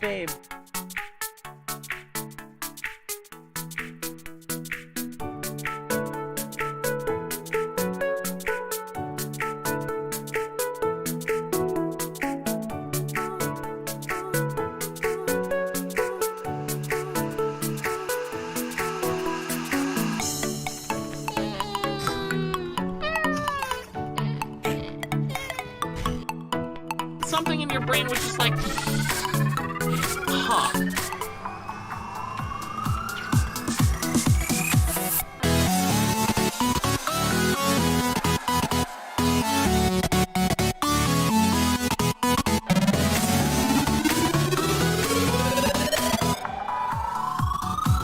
babe. Something in your brain was just like, huh.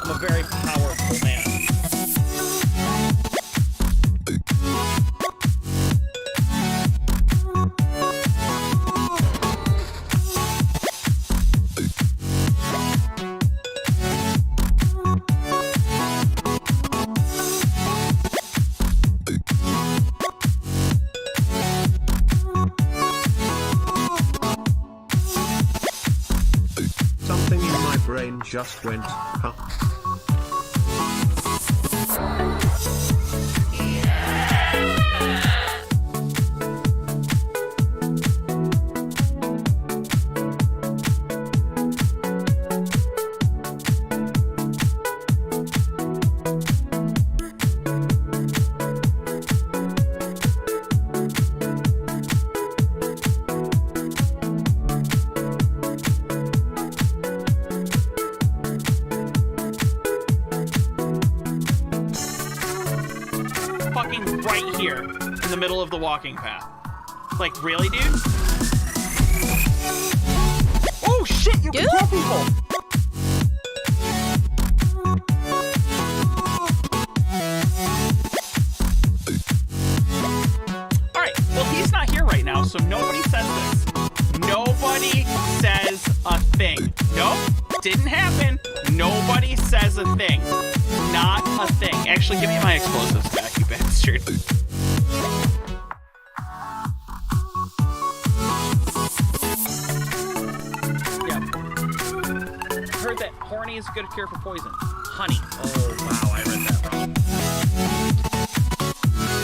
I'm a very powerful man. Something in my brain just went, huh? Fucking right here in the middle of the walking path. Like, really, dude? Oh shit, you can kill people! Alright, well he's not here right now, so nobody says this. Nobody says a thing. Nope, didn't happen. Nobody says a thing. Not a thing. Actually, give me my explosives back, you bastard. Yep. Heard that horny is a good cure for poison. Honey. Oh, wow, I read that wrong.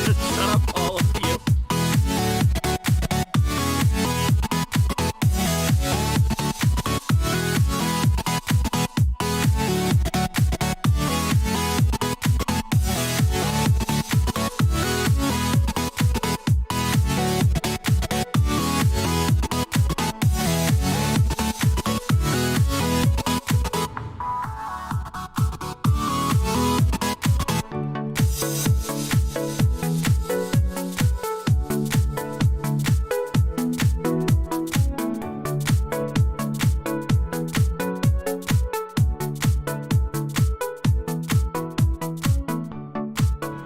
Shut up, all of you.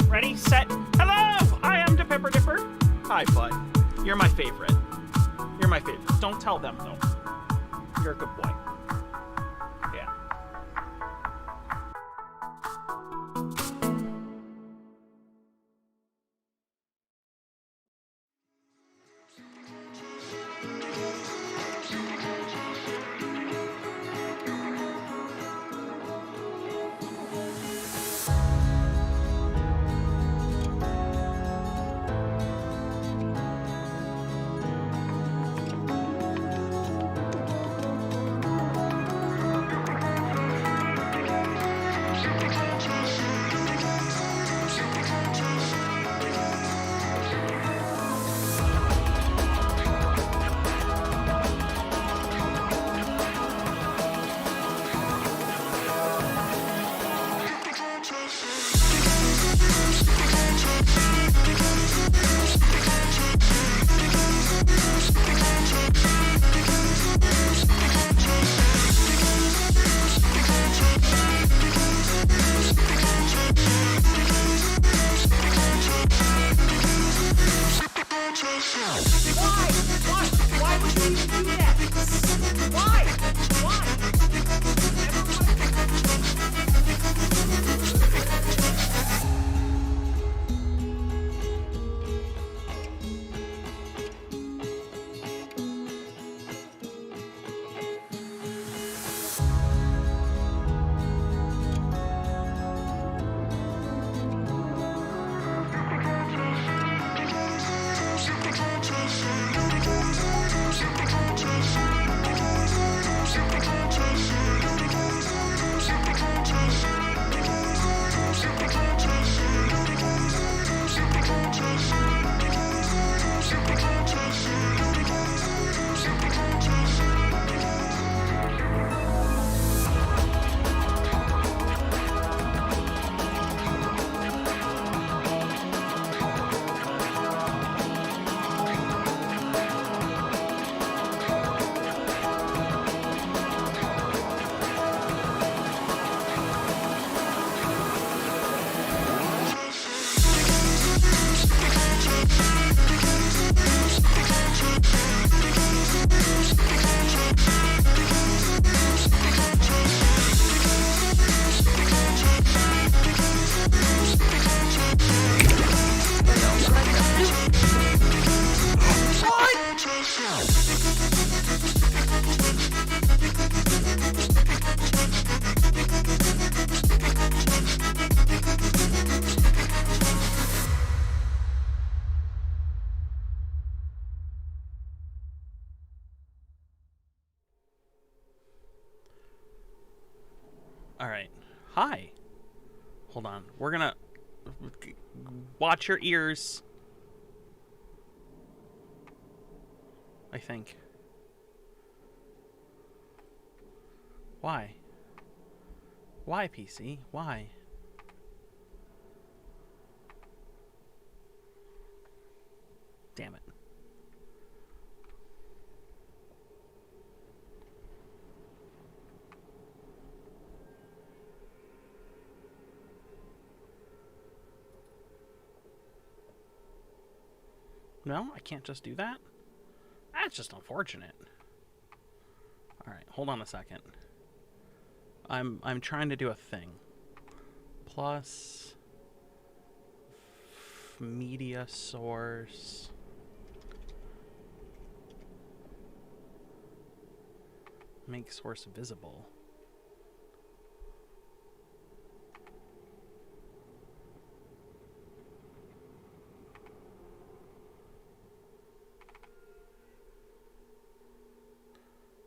Ready, set, hello! I am the Pepper Dipper. Hi, bud. You're my favorite. You're my favorite. Don't tell them, though. You're a good boy. Yeah. All right. Hi. Hold on. We're gonna watch your ears. I think. Why? Why, PC? Why? Damn it. No, I can't just do that? That's just unfortunate. Alright, hold on a second. I'm trying to do a thing. Plus media source. Make source visible.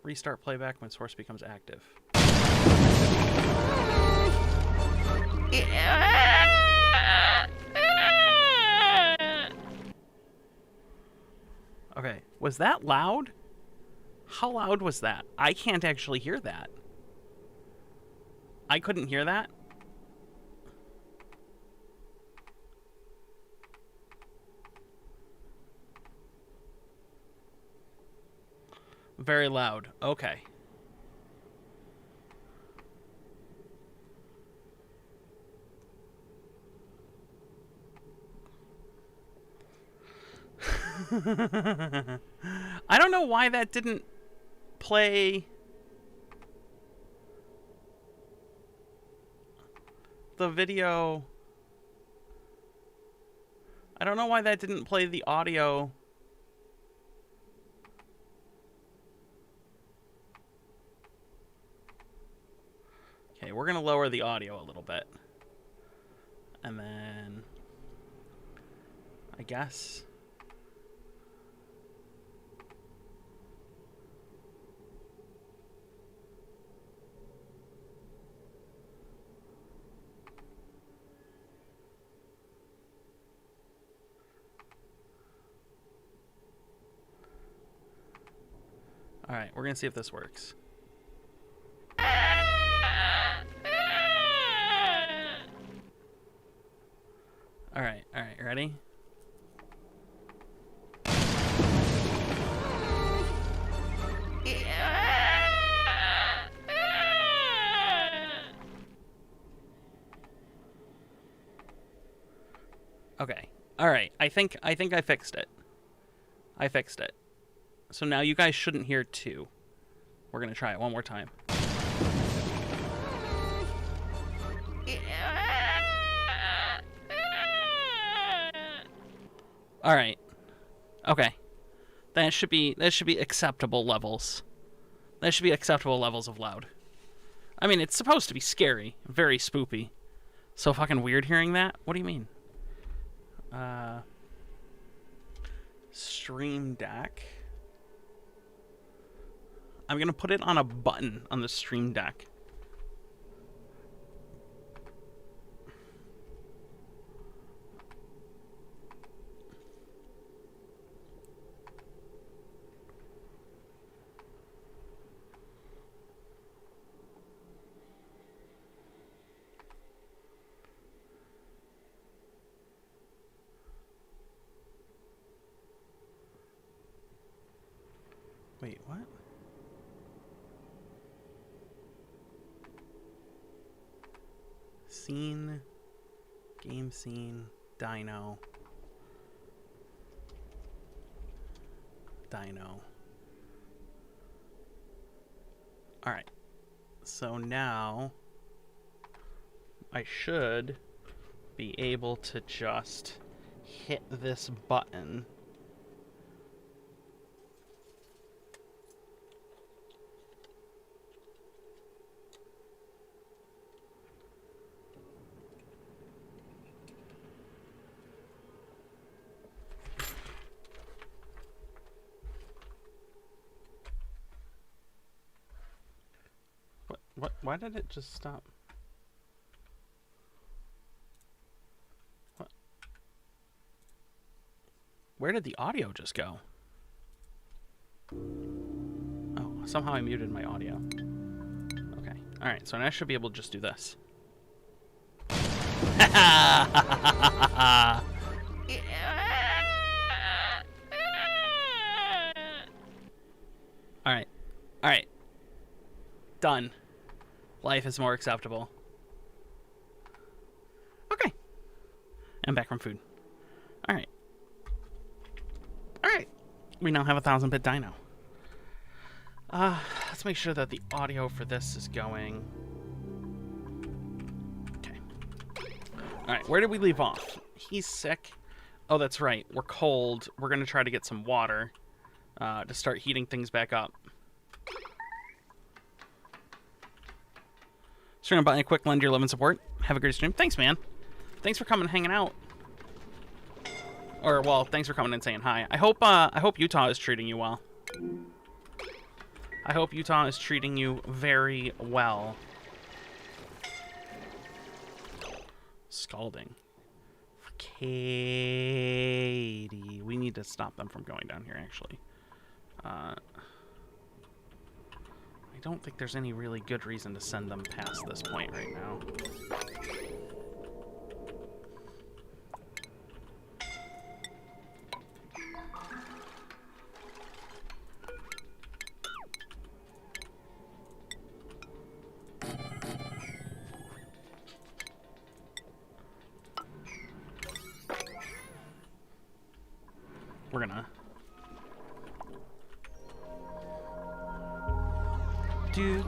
Restart playback when source becomes active. Okay, was that loud? How loud was that? I can't actually hear that. I couldn't hear that? Very loud. Okay. I don't know why that didn't play the video. I don't know why that didn't play the audio. Okay, we're going to lower the audio a little bit. And then I guess all right, we're going to see if this works. All right, ready? Okay. All right. I think I fixed it. I fixed it. So now you guys shouldn't hear two. We're going to try it one more time. All right. Okay. That should be acceptable levels. That should be acceptable levels of loud. I mean, it's supposed to be scary, very spoopy. So fucking weird hearing that. What do you mean? Stream Deck. I'm gonna put it on a button on the Stream Deck. Wait, what? Scene, game scene, dino. All right. So now I should be able to just hit this button. What? Why did it just stop? Where did the audio just go? Oh, somehow I muted my audio. Okay. All right. So now I should be able to just do this. All right. All right. Done. Life is more acceptable. Okay. I'm back from food. All right. All right. We now have a 1000-bit dino. Let's make sure that the audio for this is going. Okay. All right. Where did we leave off? He's sick. Oh, that's right. We're cold. We're going to try to get some water to start heating things back up. Stream about a quick lend your love and support. Have a great stream. Thanks, man. Thanks for coming and hanging out. Or, well, thanks for coming and saying hi. I hope Utah is treating you well. I hope Utah is treating you very well. Scalding. For Katie. We need to stop them from going down here, actually. I don't think there's any really good reason to send them past this point right now. We're gonna do.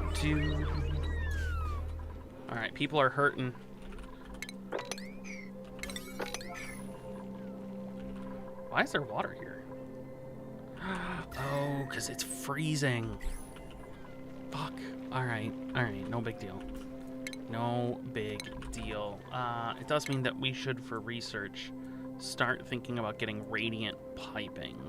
All right, people are hurting. Why is there water here? Oh, because it's freezing. Fuck. All right, no big deal. No big deal. It does mean that we should, for research, start thinking about getting radiant piping.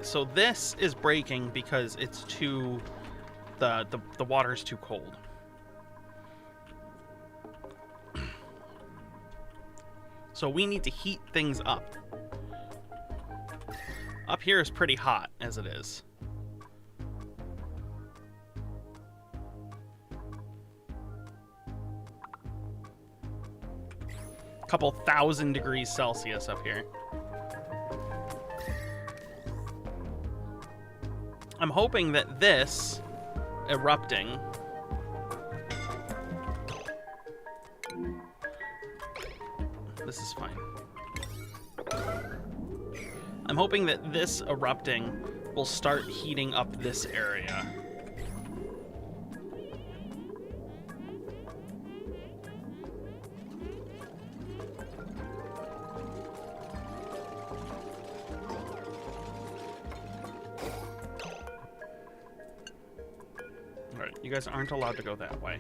So this is breaking because it's too, the water's too cold. So we need to heat things up. Up here is pretty hot as it is. Couple 1,000 degrees Celsius up here. I'm hoping that this erupting this is fine. I'm hoping that this erupting will start heating up this area. You guys aren't allowed to go that way.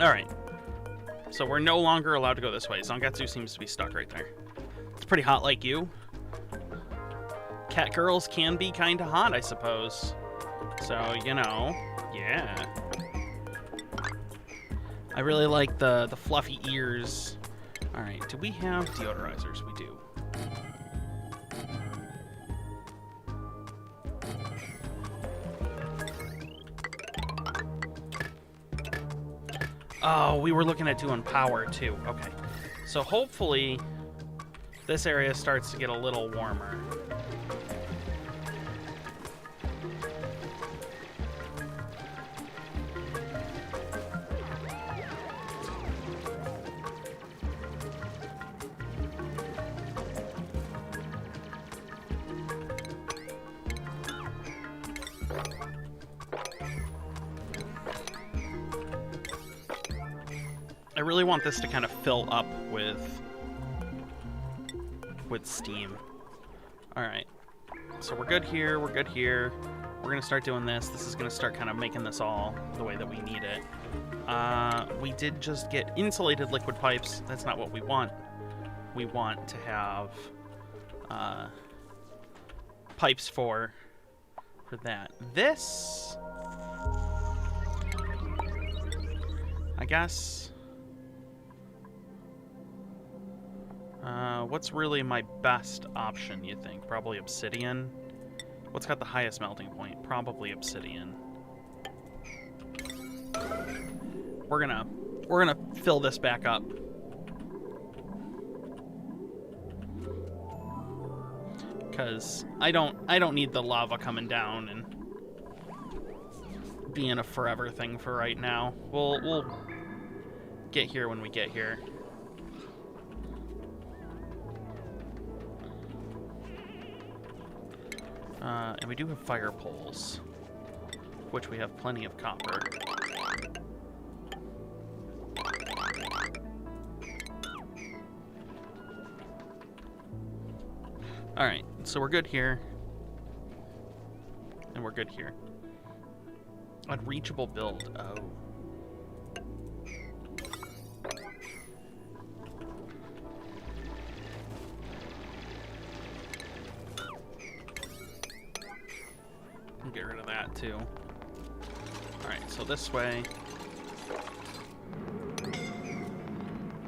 Alright. So we're no longer allowed to go this way. Zangetsu seems to be stuck right there. It's pretty hot like you. Cat girls can be kind of hot, I suppose. So, you know, yeah. I really like the fluffy ears. Alright, do we have deodorizers? We do. Oh, we were looking at doing power too. Okay. So hopefully this area starts to get a little warmer. I really want this to kind of fill up with steam. All right, so we're good here. We're good here. We're gonna start doing this. This is gonna start kind of making this all the way that we need it. We did just get insulated liquid pipes. That's not what we want. We want to have pipes for that. This, I guess. What's really my best option, you think? Probably obsidian. What's got the highest melting point? Probably obsidian. We're gonna fill this back up. Cause I don't need the lava coming down and being a forever thing for right now. We'll get here when we get here. And we do have fire poles, which we have plenty of copper. Alright, so we're good here. And we're good here. Unreachable build. Oh. Get rid of that too. Alright, so this way.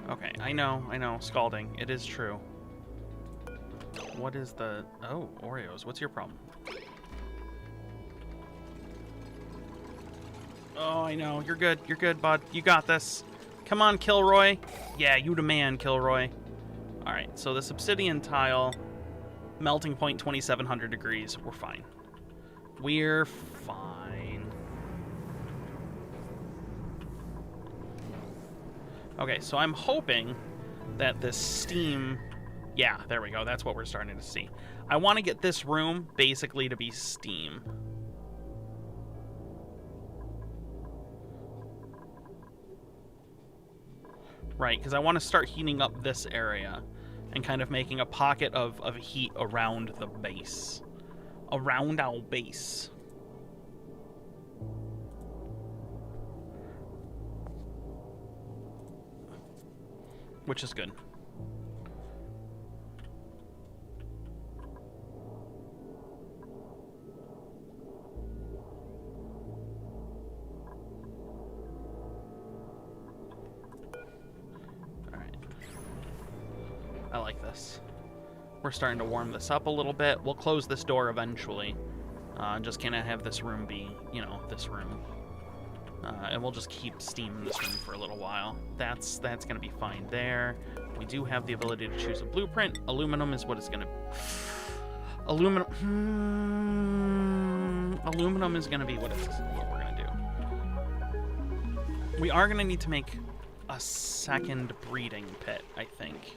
Okay, I know, scalding. It is true. What is the... Oh, Oreos. What's your problem? Oh, I know. You're good, bud. You got this. Come on, Kilroy. Yeah, you the man, Kilroy. Alright, so this obsidian tile, melting point 2700 degrees. We're fine. We're fine. Okay, so I'm hoping that this steam... Yeah, there we go. That's what we're starting to see. I want to get this room basically to be steam. Right, because I want to start heating up this area and kind of making a pocket of heat around the base. Around our base. Which is good. Alright. I like this. We're starting to warm this up a little bit. We'll close this door eventually. Just kind of have this room be, you know, this room. And we'll just keep steam in this room for a little while. That's going to be fine there. We do have the ability to choose a blueprint. Aluminum is what it's going to... Aluminum is going to be what we're going to do. We are going to need to make a second breeding pit, I think.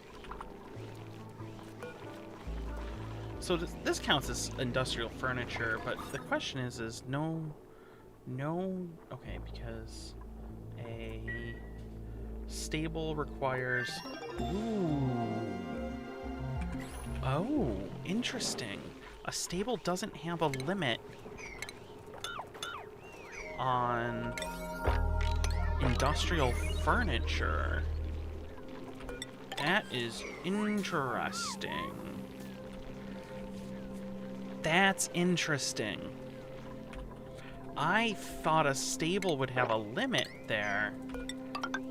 So this counts as industrial furniture, but the question is no, okay, because a stable requires, oh, interesting. A stable doesn't have a limit on industrial furniture. That is interesting. That's interesting. I thought a stable would have a limit there,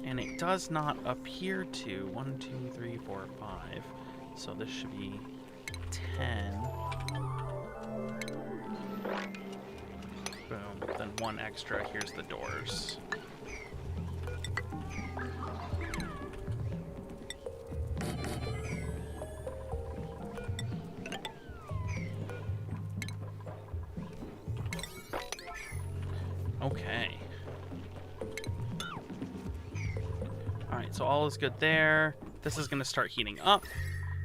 and it does not appear to. 1, 2, 3, 4, 5. So this should be 10. Boom. Then 1 extra. Here's the doors. Okay. Alright, so all is good there. This is going to start heating up,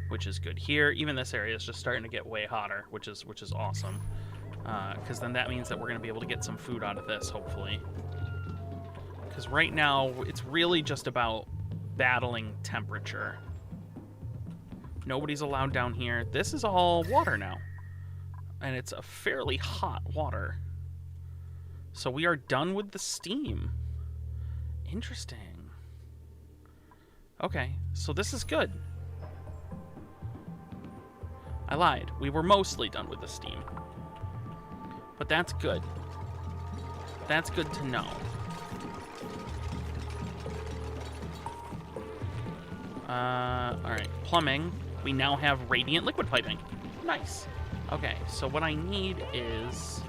which is good here. Even this area is just starting to get way hotter, which is awesome. Because then that means that we're going to be able to get some food out of this, hopefully. Because right now, it's really just about battling temperature. Nobody's allowed down here. This is all water now. And it's a fairly hot water. So we are done with the steam. Interesting. Okay, so this is good. I lied. We were mostly done with the steam. But that's good. That's good to know. Alright. Plumbing. We now have radiant liquid piping. Nice. Okay, so what I need is...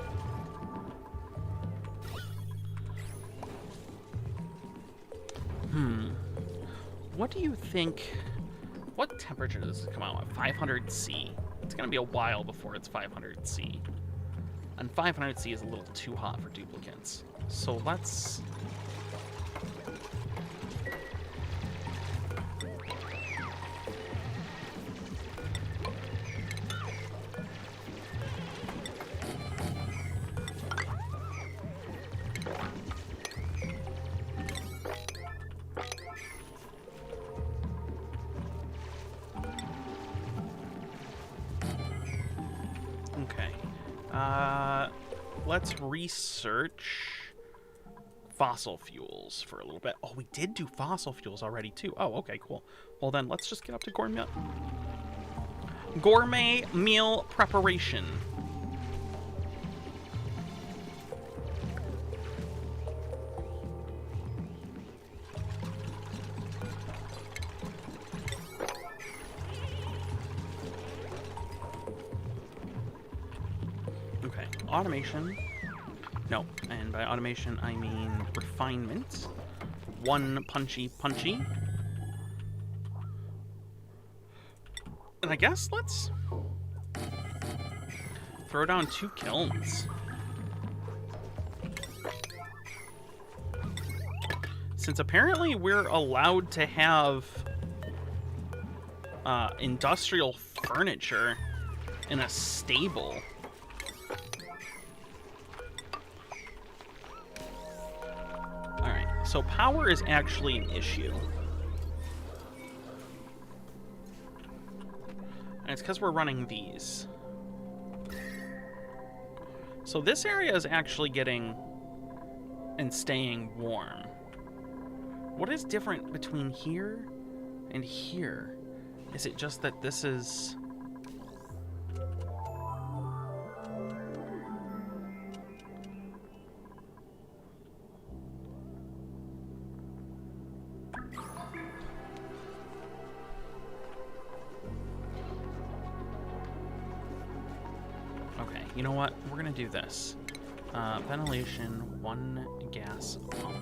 What do you think... What temperature does this come out at? 500 C. It's going to be a while before it's 500 C. And 500 C is a little too hot for duplicates. So let's... Let's research fossil fuels for a little bit. Oh, we did do fossil fuels already, too. Oh, okay, cool. Well, then, let's just get up to gourmet meal preparation. Okay, automation. No, and by automation I mean refinement. One punchy. And I guess let's throw down 2 kilns. Since apparently we're allowed to have industrial furniture in a stable. So power is actually an issue. And it's because we're running these. So this area is actually getting and staying warm. What is different between here and here? Is it just that this is... You know what? We're gonna do this. Ventilation, 1 gas pump.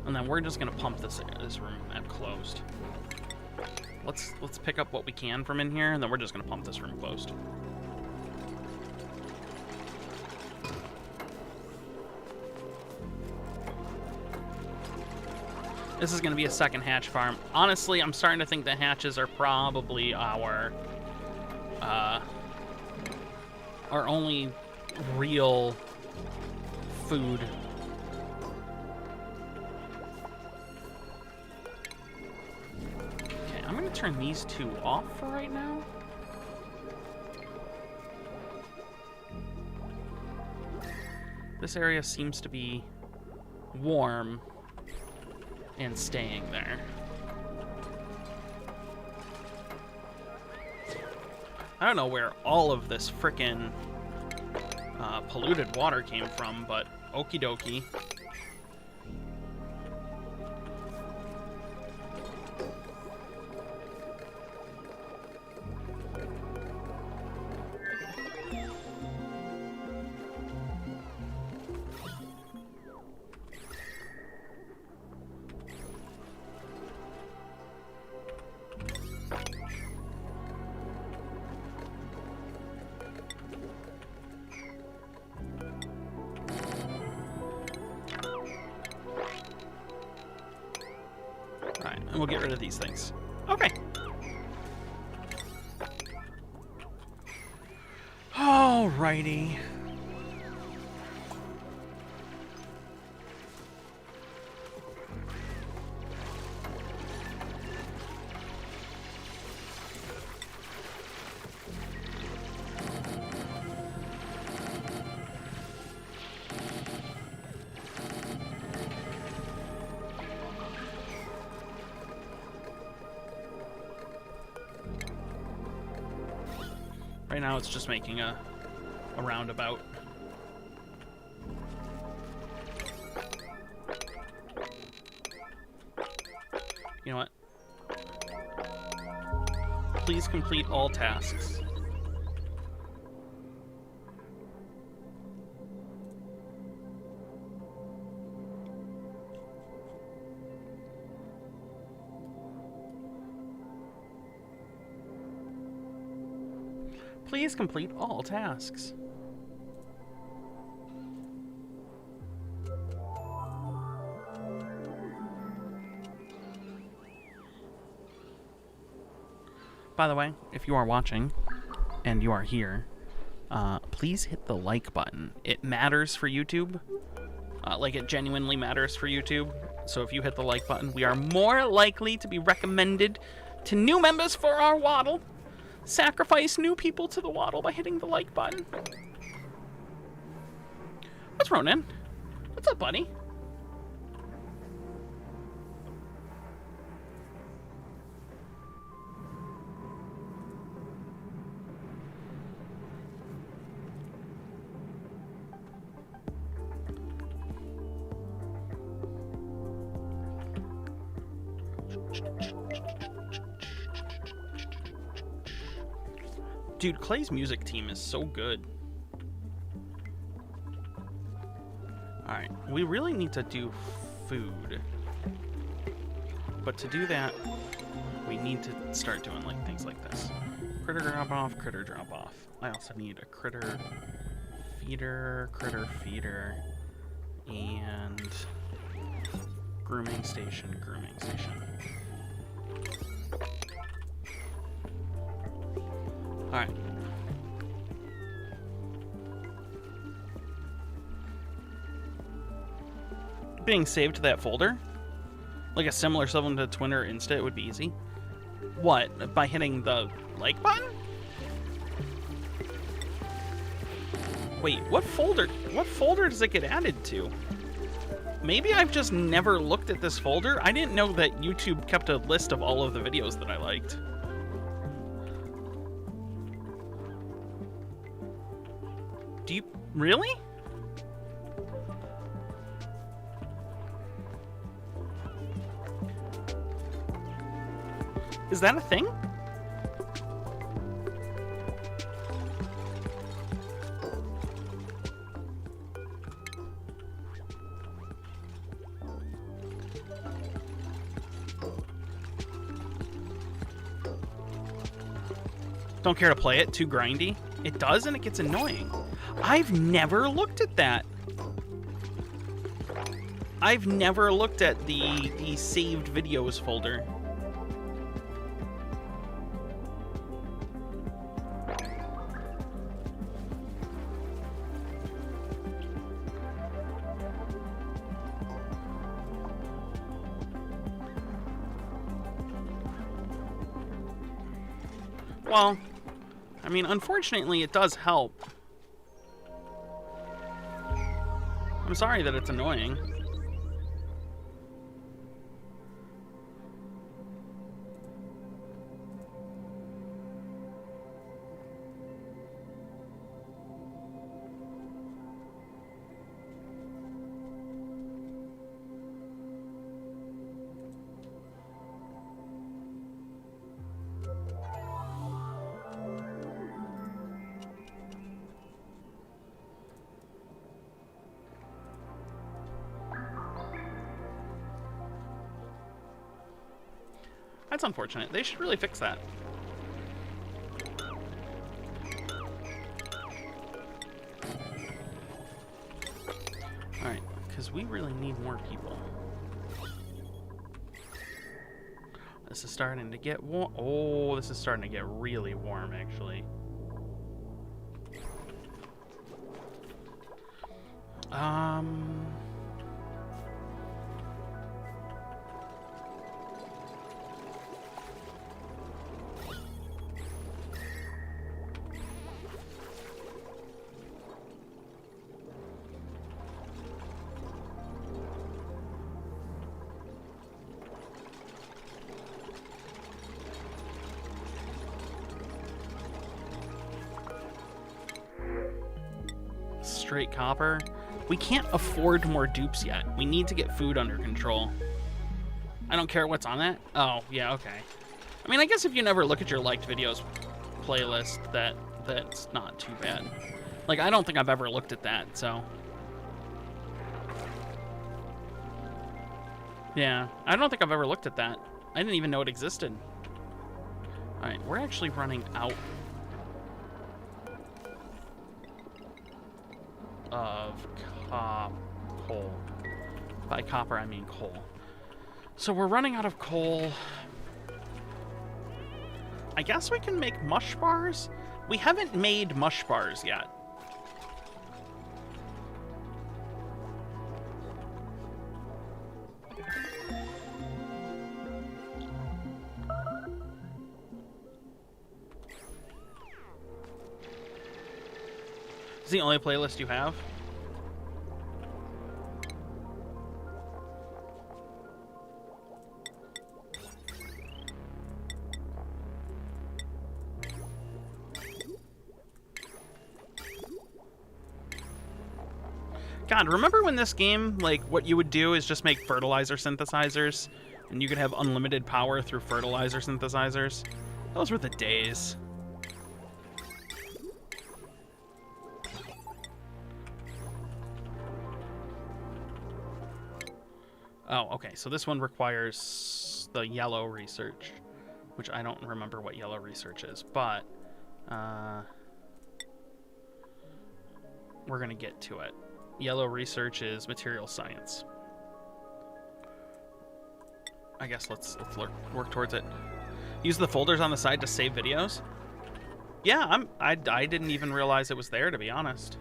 And then we're just gonna pump this room closed. Let's pick up what we can from in here, and then we're just gonna pump this room closed. This is gonna be a second hatch farm. Honestly, I'm starting to think the hatches are probably our only real food. I'm gonna turn these 2 off for right now. This area seems to be warm and staying there. I don't know where all of this frickin' polluted water came from, but okie dokie. And we'll get rid of these things. Okay. Alrighty. Right now it's just making a roundabout. You know what? Please complete all tasks. Please complete all tasks. By the way, if you are watching and you are here, please hit the like button. It matters for YouTube. Like, it genuinely matters for YouTube. So if you hit the like button, we are more likely to be recommended to new members for our waddle. Sacrifice new people to the waddle by hitting the like button. What's Ronan? What's up, buddy? Dude, Clay's music team is so good. Alright, we really need to do food. But to do that, we need to start doing like things like this. Critter drop off, critter drop off. I also need a critter feeder, and grooming station. Alright. Being saved to that folder? Like a similar something to Twitter Insta, it would be easy. What? By hitting the like button? Wait, what folder does it get added to? Maybe I've just never looked at this folder. I didn't know that YouTube kept a list of all of the videos that I liked. Do you really? Is that a thing? Don't care to play it? Too grindy? It does, and it gets annoying. I've never looked at that. I've never looked at the saved videos folder. Well, I mean, unfortunately, it does help. I'm sorry that it's annoying. That's unfortunate. They should really fix that. Alright, because we really need more people. This is starting to get warm. Oh, this is starting to get really warm, actually. Straight copper. We can't afford more dupes yet. We need to get food under control. I don't care what's on that. Oh, yeah, okay. I mean, I guess if you never look at your liked videos playlist, that's not too bad. Like, I don't think I've ever looked at that, so. Yeah, I don't think I've ever looked at that. I didn't even know it existed. All right, we're actually running out of coal. By copper, I mean coal. So we're running out of coal. I guess we can make mush bars. We haven't made mush bars yet. Is the only playlist you have? God, remember when this game, like, what you would do is just make fertilizer synthesizers, and you could have unlimited power through fertilizer synthesizers? Those were the days. Oh, okay, so this one requires the yellow research, which I don't remember what yellow research is, but we're gonna get to it. Yellow research is material science. I guess let's work towards it. Use the folders on the side to save videos. Yeah, I didn't even realize it was there, to be honest.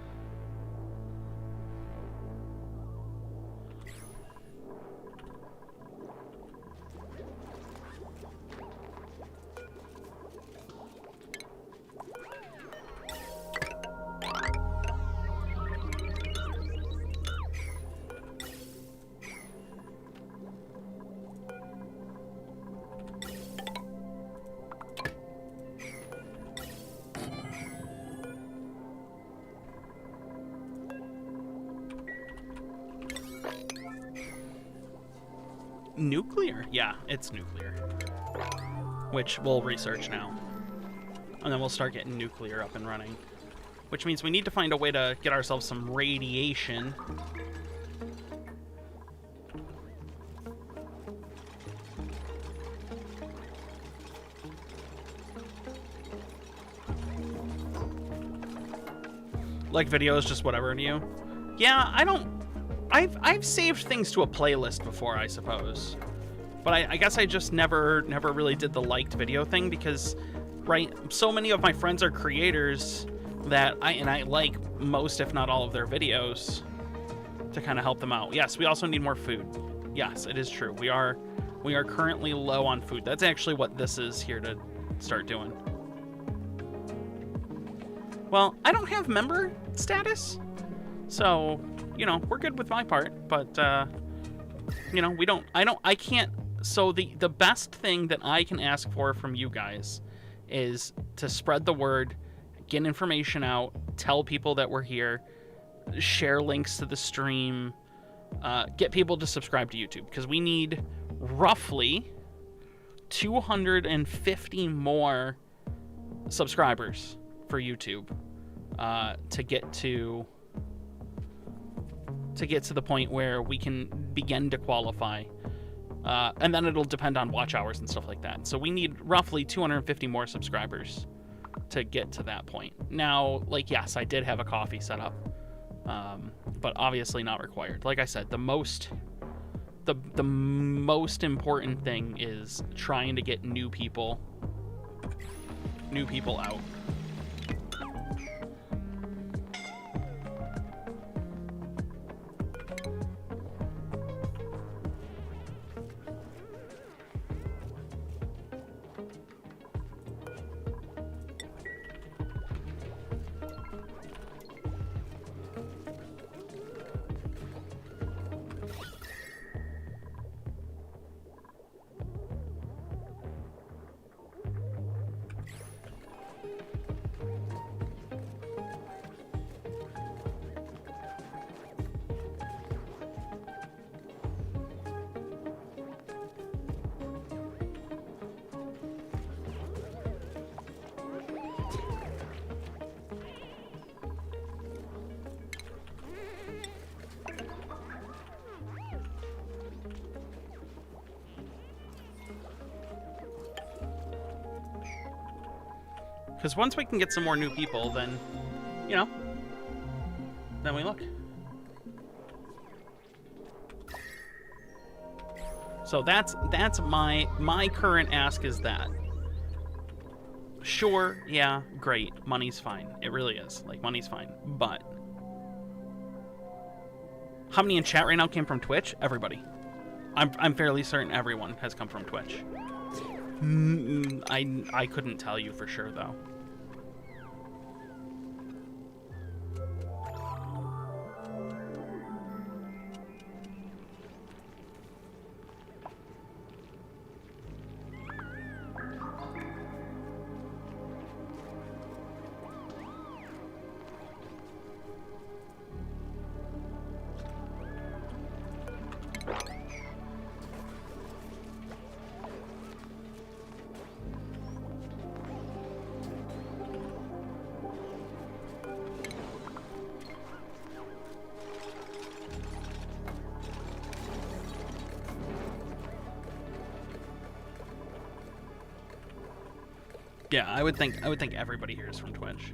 Nuclear? Yeah, it's nuclear. Which we'll research now. And then we'll start getting nuclear up and running. Which means we need to find a way to get ourselves some radiation. Like videos, just whatever to you? Yeah, I've saved things to a playlist before, I suppose. But I guess I just never really did the liked video thing because, right, so many of my friends are creators that I like most, if not all, of their videos to kind of help them out. Yes, we also need more food. Yes, it is true. We are currently low on food. That's actually what this is here to start doing. Well, I don't have member status, so, you know, we're good with my part, but, you know, I can't, so the best thing that I can ask for from you guys is to spread the word, get information out, tell people that we're here, share links to the stream, get people to subscribe to YouTube, because we need roughly 250 more subscribers for YouTube to get to the point where we can begin to qualify, and then it'll depend on watch hours and stuff like that. So we need roughly 250 more subscribers to get to that point. Now, like, yes, I did have a coffee set up, but obviously not required. Like I said, the most the most important thing is trying to get new people out. Because once we can get some more new people, then, you know, then we look. So that's my current ask is that. Sure, yeah, great, money's fine. It really is. Like, money's fine. But how many in chat right now came from Twitch? Everybody. I'm fairly certain everyone has come from Twitch. I couldn't tell you for sure though. Yeah, I would think everybody here is from Twitch.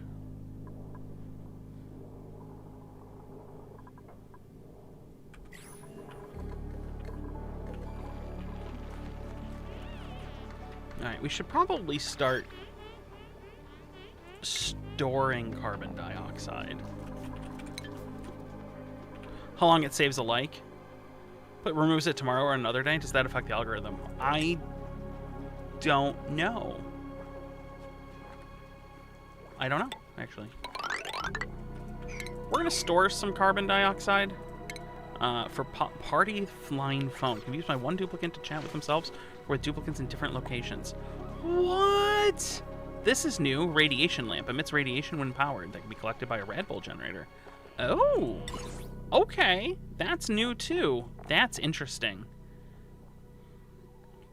Alright, we should probably start storing carbon dioxide. How long it saves a like? But removes it tomorrow or another day? Does that affect the algorithm? I don't know. I don't know, actually. We're gonna store some carbon dioxide for party flying phone. Can we use my one duplicate to chat with themselves or with duplicates in different locations? What? This is new. Radiation lamp emits radiation when powered that can be collected by a Rad Bull generator. Oh, okay. That's new too. That's interesting.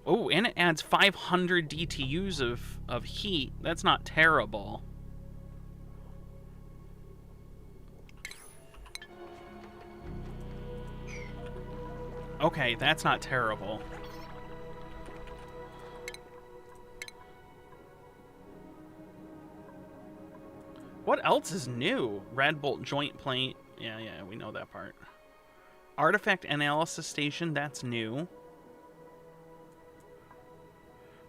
Oh, and it adds 500 DTUs of heat. That's not terrible. Okay, that's not terrible. What else is new? Rad Bolt joint plate. Yeah, we know that part. Artifact analysis station, that's new.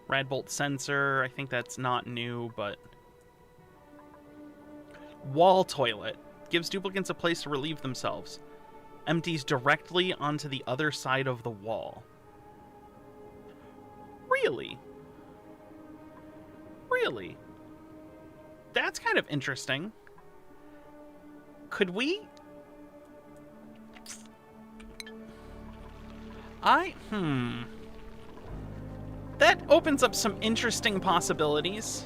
Rad Bolt sensor, I think that's not new, but... Wall toilet. Gives duplicants a place to relieve themselves. Empties directly onto the other side of the wall. Really? Really? That's kind of interesting. Could we... That opens up some interesting possibilities.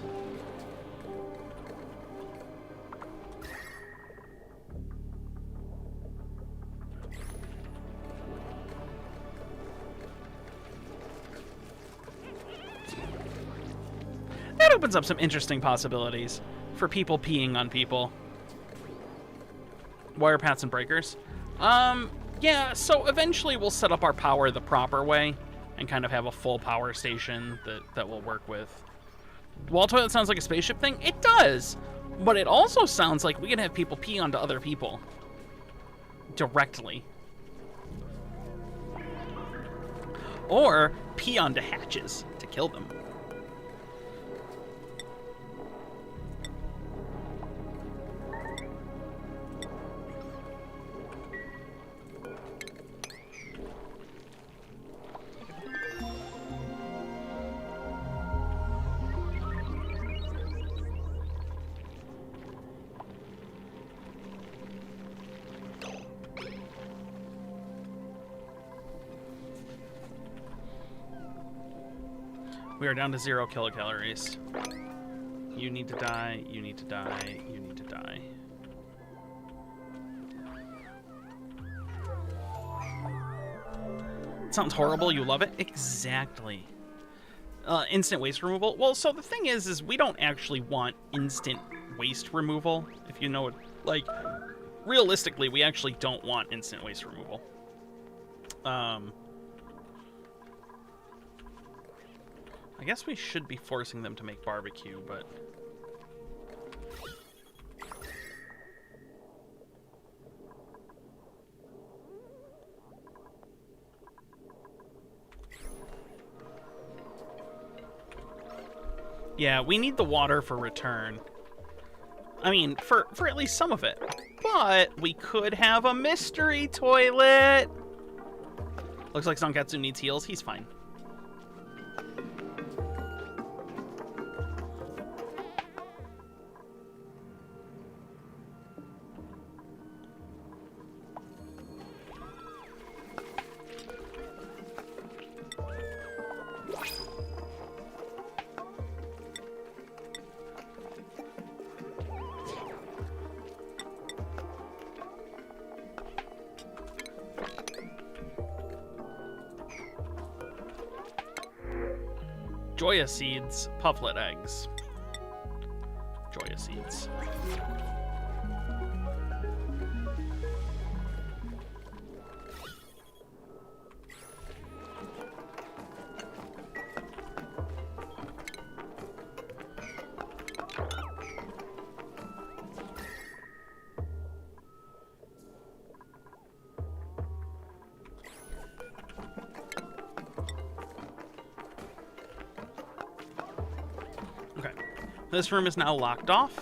That opens up some interesting possibilities for people peeing on people. Wire paths and breakers. Yeah, so eventually we'll set up our power the proper way and kind of have a full power station that will work with. Wall toilet sounds like a spaceship thing? It does! But it also sounds like we can have people pee onto other people. Directly. or pee onto hatches to kill them. We are down to 0 kilocalories. You need to die, you need to die, you need to die. It sounds horrible, you love it? Exactly. Instant waste removal? Well, so the thing is we don't actually want instant waste removal. If you know it, like, realistically, we actually don't want instant waste removal. I guess we should be forcing them to make barbecue, but... Yeah, we need the water for return. I mean, for at least some of it. But we could have a mystery toilet! Looks like Zonkatsu needs heals. He's fine. Joya seeds, pufflet eggs. Joya seeds. This room is now locked off.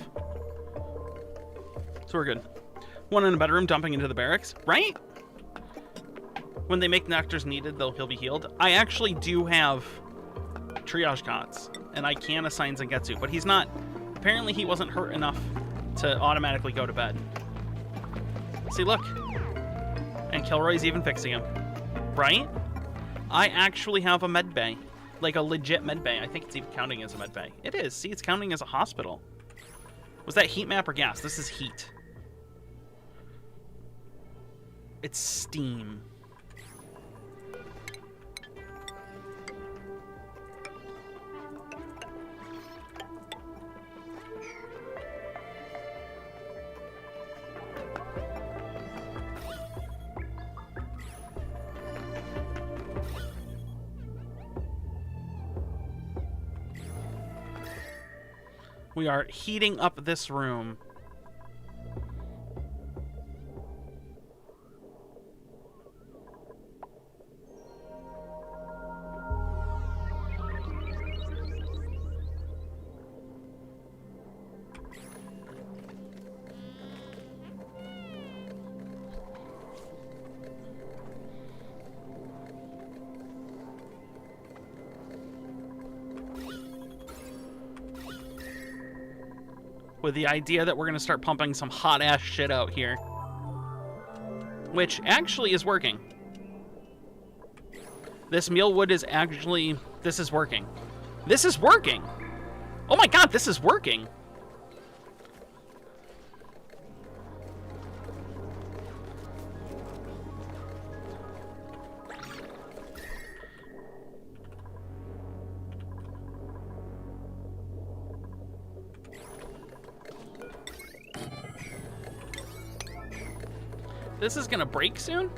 So we're good. One in a bedroom dumping into the barracks, right? When they make doctors needed, he'll be healed. I actually do have triage cots, and I can assign Zangetsu, but he's not. Apparently he wasn't hurt enough to automatically go to bed. See, look. And Kilroy's even fixing him. Right? I actually have a med bay. Like a legit med bay. I think it's even counting as a med bay. It is. See, it's counting as a hospital. Was that heat map or gas? This is heat. It's steam. We are heating up this room. With the idea that we're going to start pumping some hot-ass shit out here. Which actually is working. This mealwood is actually... This is working. This is working! Oh my god, this is working! This is gonna break soon?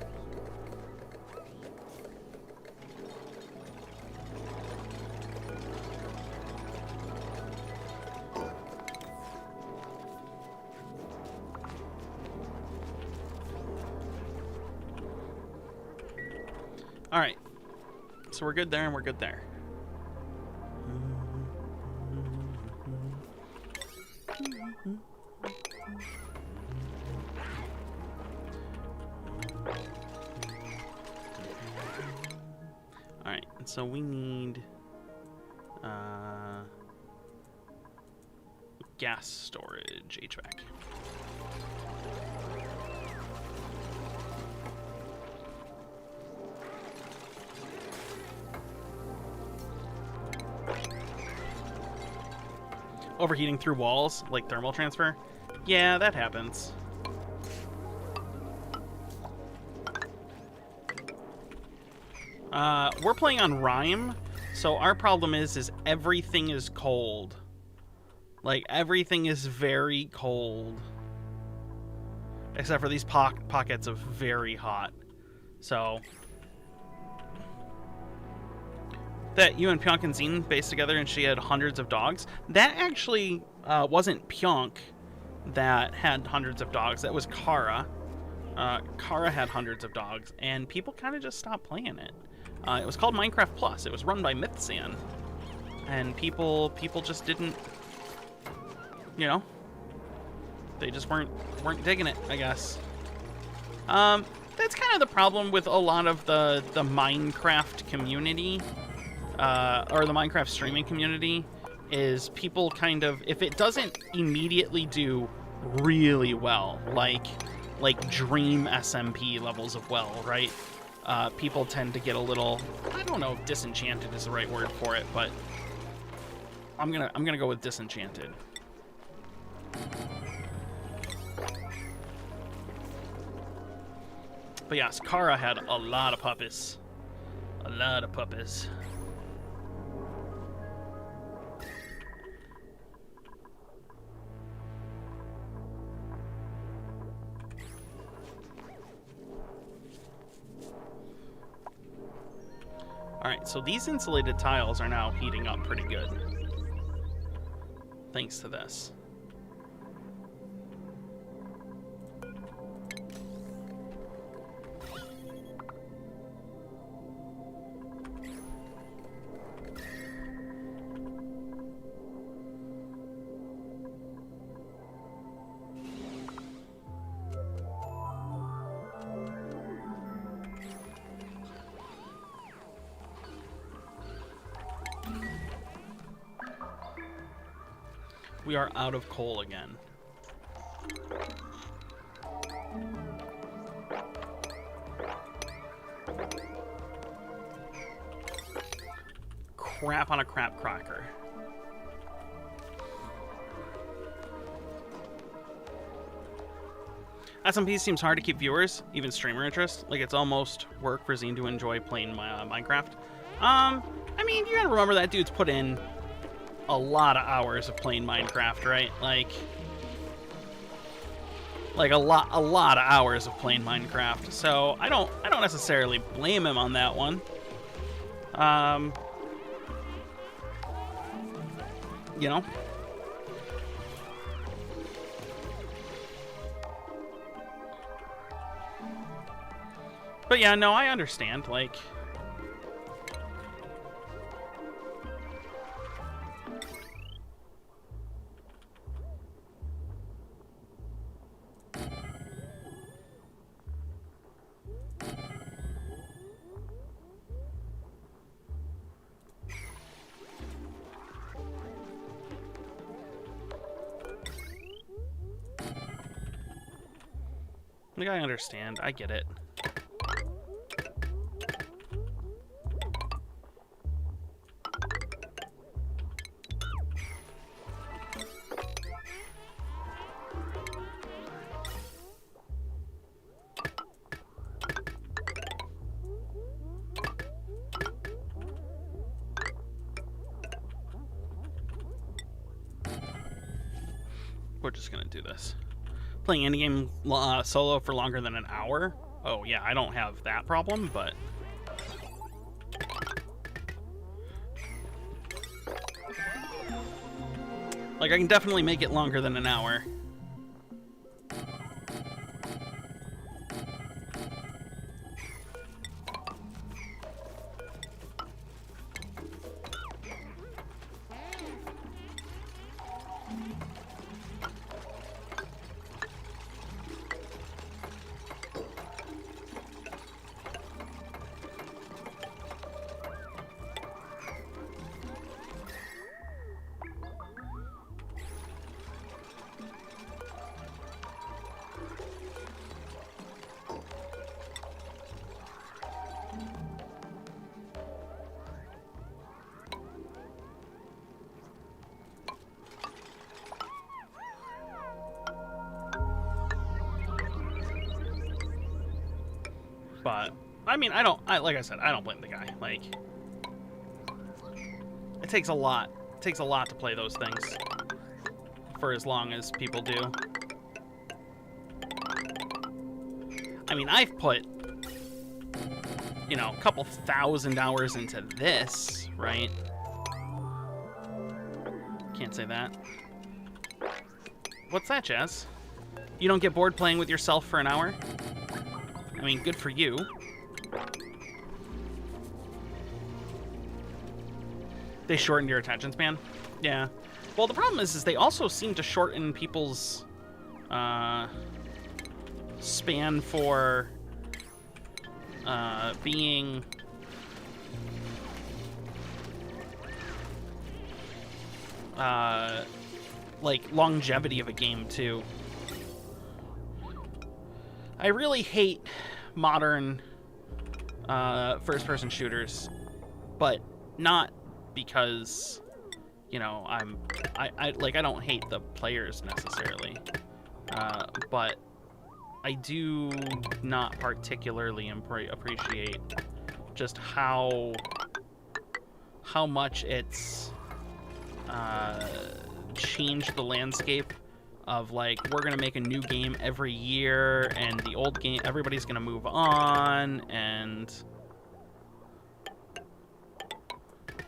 All right. So we're good there, and we're good there. All right, and so we need gas storage, HVAC. Overheating through walls, like thermal transfer? Yeah, that happens. We're playing on Rime, so our problem is everything is cold. Like, everything is very cold. Except for these pockets of very hot. So... that you and Pionk and Zine based together and she had hundreds of dogs. That actually wasn't Pionk that had hundreds of dogs. That was Kara. Kara had hundreds of dogs, and people kind of just stopped playing it. It was called Minecraft Plus. It was run by Mythsan. And people just didn't, you know, they just weren't digging it, I guess. That's kind of the problem with a lot of the Minecraft community. Or the Minecraft streaming community, is people kind of, if it doesn't immediately do really well, like dream SMP levels of well, right? People tend to get a little, I don't know if disenchanted is the right word for it, but I'm gonna go with disenchanted. But yes, Kara had a lot of puppies. A lot of puppies. Alright, so these insulated tiles are now heating up pretty good. Thanks to this. We are out of coal again. Crap on a crap cracker. SMP seems hard to keep viewers, even streamer interest. Like, it's almost work for Zine to enjoy playing Minecraft. I mean, you gotta remember that dude's put in a lot of hours of playing Minecraft, right? Like a lot of hours of playing Minecraft. So I don't necessarily blame him on that one. You know. But yeah, no, I understand. Like, I understand. I get it. We're just gonna do this. Playing any game solo for longer than an hour? Oh yeah, I don't have that problem, but like, I can definitely make it longer than an hour. But I mean, like I said, I don't blame the guy. Like, it takes a lot. It takes a lot to play those things for as long as people do. I mean, I've put, you know, a couple 1,000 hours into this, right? Can't say that. What's that, Jazz? You don't get bored playing with yourself for an hour? I mean, good for you. They shortened your attention span? Yeah. Well, the problem is they also seem to shorten people's span for being like longevity of a game too. I really hate modern first-person shooters, but not because, you know, I don't hate the players necessarily, but I do not particularly appreciate just how much it's changed the landscape of, like, we're gonna make a new game every year, and the old game, everybody's gonna move on, and,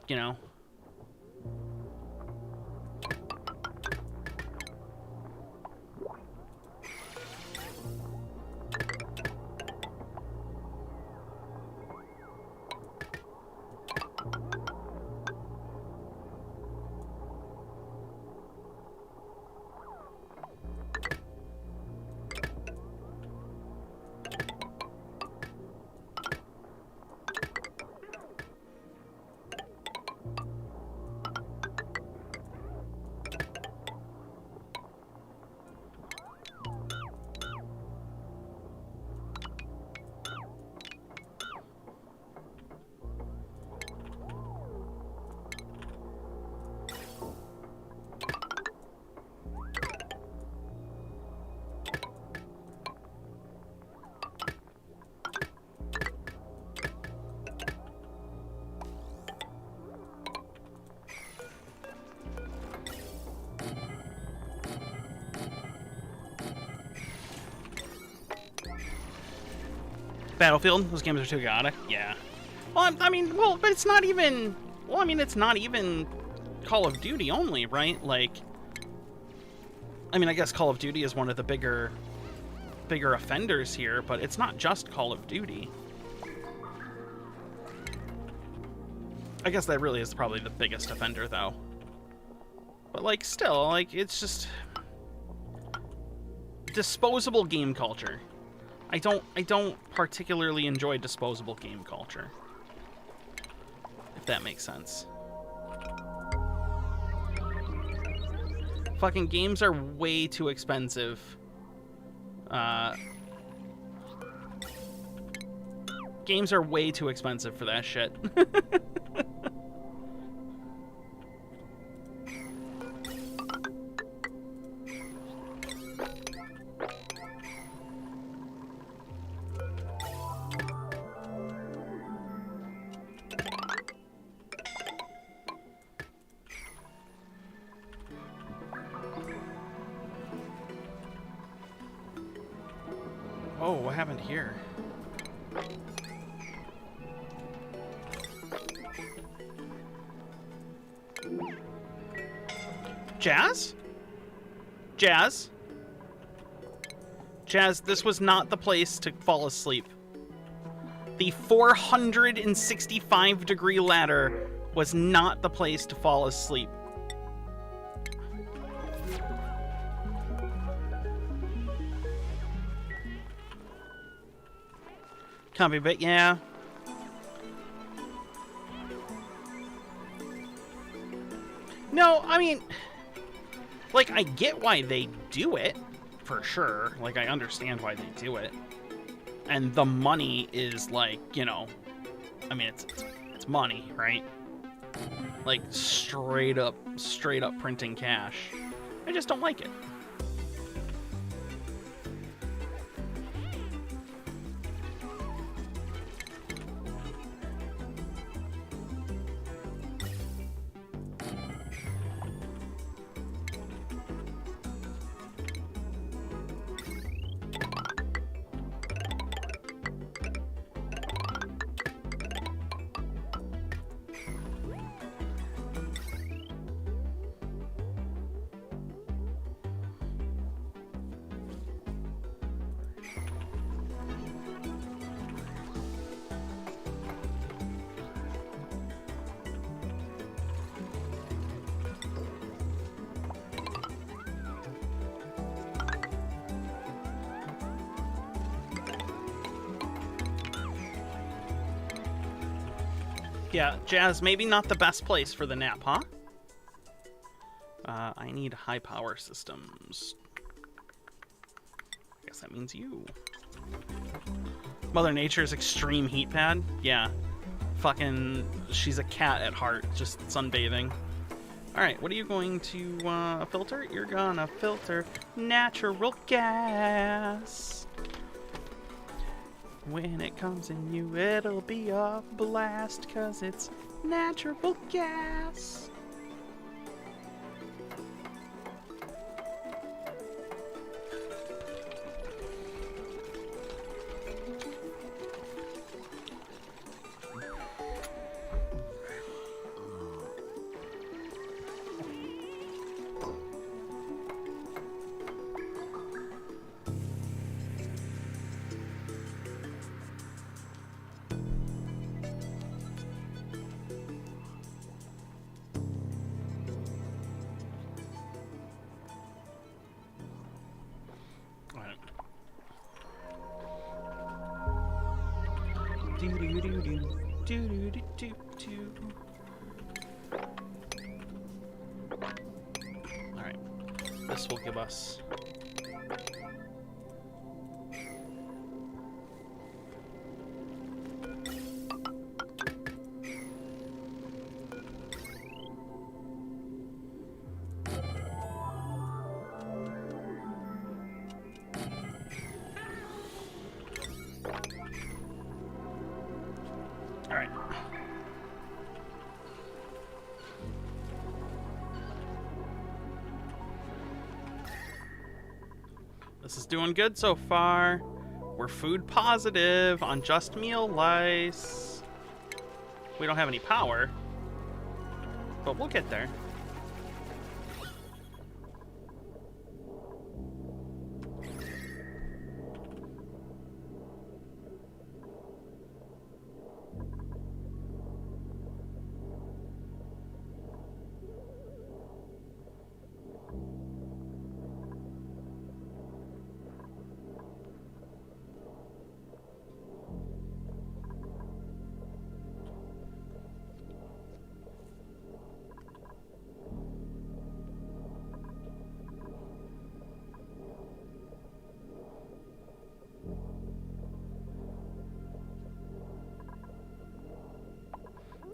you know. Battlefield, those games are too chaotic. Yeah. Well, I mean, well, but it's not even. Well, I mean, it's not even Call of Duty only, right? Like, I mean, I guess Call of Duty is one of the bigger offenders here, but it's not just Call of Duty. I guess that really is probably the biggest offender, though. But, like, still, like, it's just disposable game culture. I don't particularly enjoy disposable game culture, if that makes sense. Fucking games are way too expensive. Games are way too expensive for that shit. Oh, what happened here? Jazz? Jazz? Jazz, this was not the place to fall asleep. The 465-degree ladder was not the place to fall asleep. Copy bit, yeah. No, I mean, like, I get why they do it, for sure. Like, I understand why they do it. And the money is, like, you know, I mean, it's money, right? Like, straight up printing cash. I just don't like it. Yeah, Jazz, maybe not the best place for the nap, huh? I need high power systems. I guess that means you. Mother Nature's extreme heat pad? Yeah. Fucking, she's a cat at heart, just sunbathing. Alright, what are you going to filter? You're gonna filter natural gas. When it comes in you, it'll be a blast, 'cause it's natural gas. Alright, this will give us... Alright. This is doing good so far. We're food positive on just meal lice. We don't have any power, but we'll get there.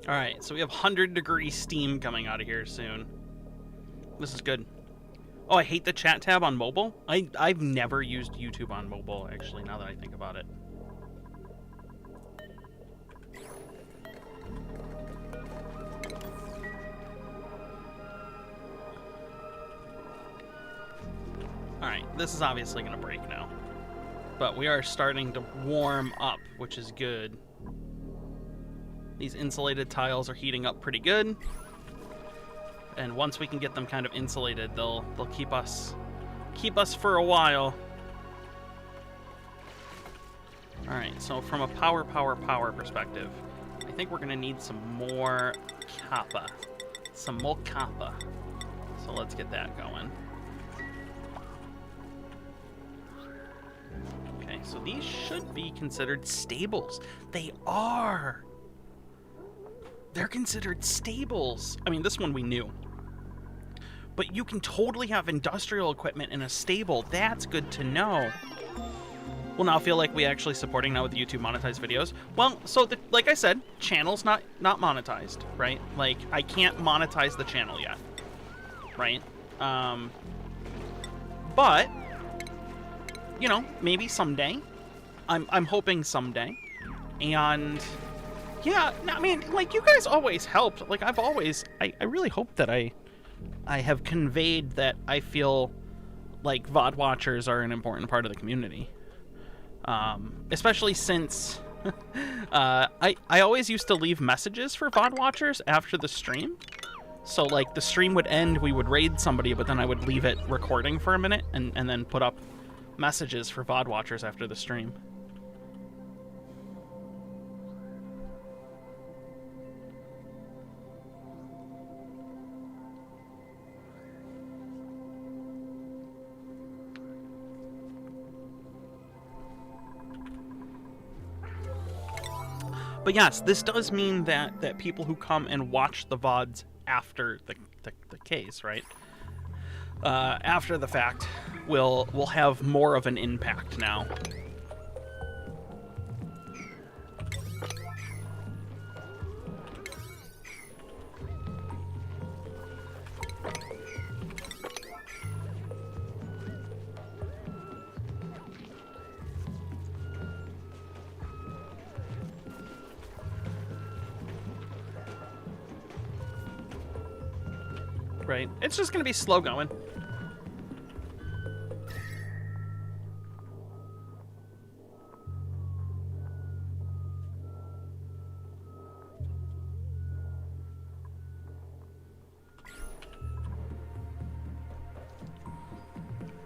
All right, so we have 100-degree steam coming out of here soon. This is good. Oh, I hate the chat tab on mobile. I've never used YouTube on mobile, actually, now that I think about it. All right, this is obviously going to break now. But we are starting to warm up, which is good. These insulated tiles are heating up pretty good. And once we can get them kind of insulated, they'll keep us for a while. All right, so from a power perspective, I think we're gonna need some more copper. Some more copper. So let's get that going. Okay, so these should be considered stables. They are! They're considered stables. I mean, this one we knew. But you can totally have industrial equipment in a stable. That's good to know. We'll now feel like we actually supporting now with YouTube monetized videos. Well, so like I said, channel's not monetized, right? Like, I can't monetize the channel yet, right? But, you know, maybe someday. I'm hoping someday. And... yeah, I mean, like, you guys always helped. Like, I've always... I really hope that I have conveyed that I feel like VOD watchers are an important part of the community. Especially since... I always used to leave messages for VOD watchers after the stream. So, like, the stream would end, we would raid somebody, but then I would leave it recording for a minute and then put up messages for VOD watchers after the stream. But yes, this does mean that people who come and watch the VODs after the case, right? After the fact, will have more of an impact now. Right? It's just gonna be slow going.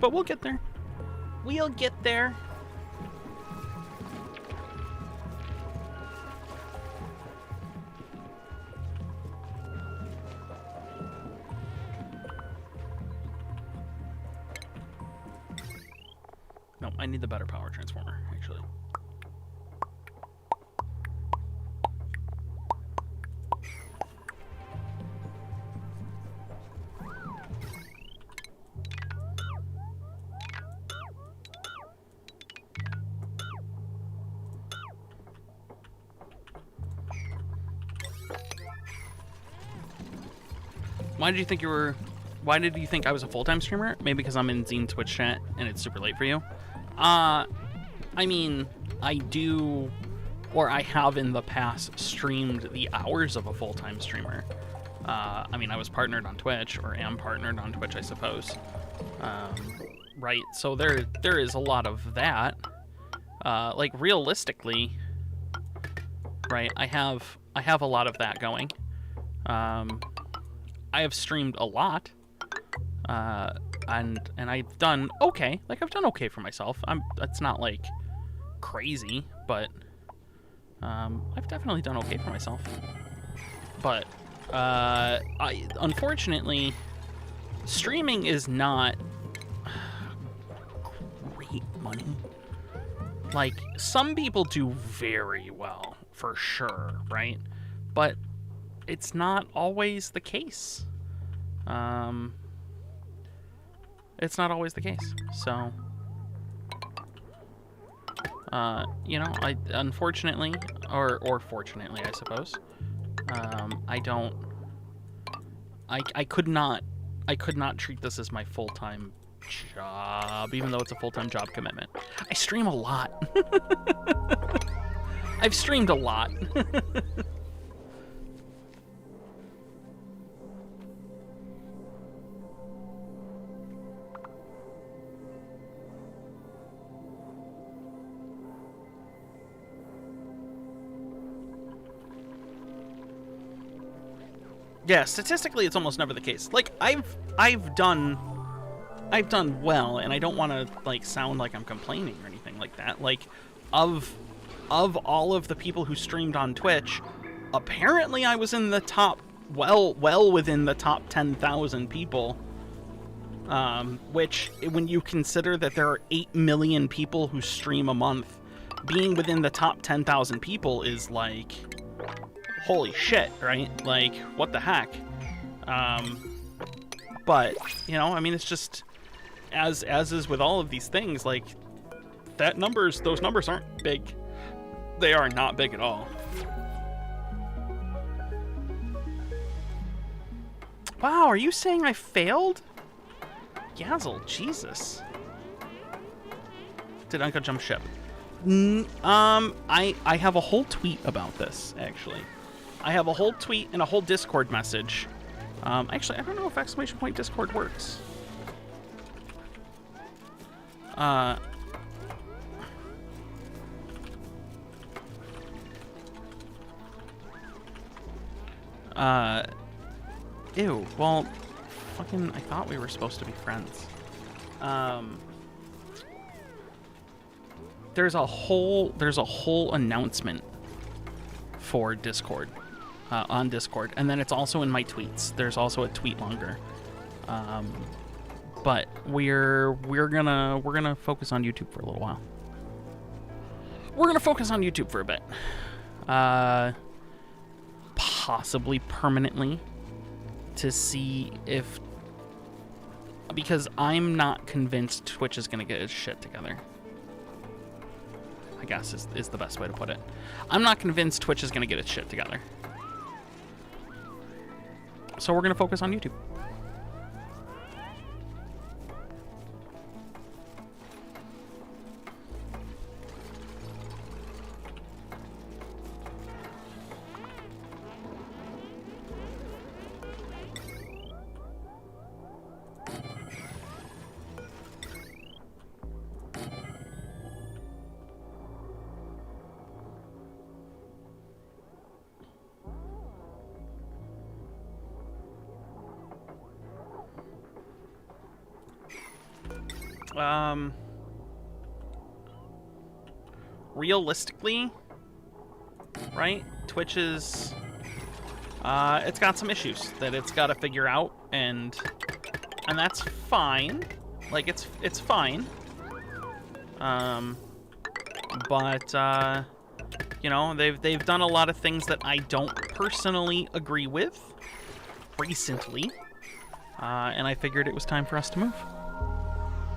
But we'll get there. We'll get there. No, I need the better power transformer, actually. Why did you think I was a full-time streamer? Maybe because I'm in Zine Twitch chat and it's super late for you. I mean, I do, or I have in the past streamed the hours of a full-time streamer. I mean, I was partnered on Twitch, or am partnered on Twitch, I suppose. Right, so there is a lot of that. Like, realistically, right, I have a lot of that going. I have streamed a lot, and I've done okay. Like, I've done okay for myself. It's not like crazy, but I've definitely done okay for myself. But unfortunately, streaming is not great money. Like, some people do very well, for sure, right? But it's not always the case. It's not always the case. So, you know, unfortunately, or fortunately, I suppose, I could not treat this as my full-time job, even though it's a full-time job commitment. I stream a lot. I've streamed a lot. Yeah, statistically, it's almost never the case. Like, I've done well, and I don't want to like sound like I'm complaining or anything like that. Like, of all of the people who streamed on Twitch, apparently I was in the top, well within the top 10,000 people. Which, when you consider that there are 8 million people who stream a month, being within the top 10,000 people is like, holy shit, right? Like, what the heck? But, you know, I mean, it's just, as is with all of these things, like, those numbers aren't big. They are not big at all. Wow, are you saying I failed? Yazzle, Jesus. Did Ayka jump ship? I have a whole tweet about this, actually. I have a whole tweet and a whole Discord message. Actually, I don't know if exclamation point Discord works. Ew, well, fucking, I thought we were supposed to be friends. There's a whole announcement for Discord. On Discord, and then it's also in my tweets. There's also a tweet longer, but we're gonna focus on YouTube for a little while. We're gonna focus on YouTube for a bit. possibly permanently, to see if, because I'm not convinced Twitch is going to get its shit together. I guess is the best way to put it. I'm not convinced Twitch is going to get its shit together. So we're going to focus on YouTube. Realistically, right? Twitch is, it's got some issues that it's got to figure out, and that's fine. Like, it's fine. But you know, they've done a lot of things that I don't personally agree with recently, and I figured it was time for us to move.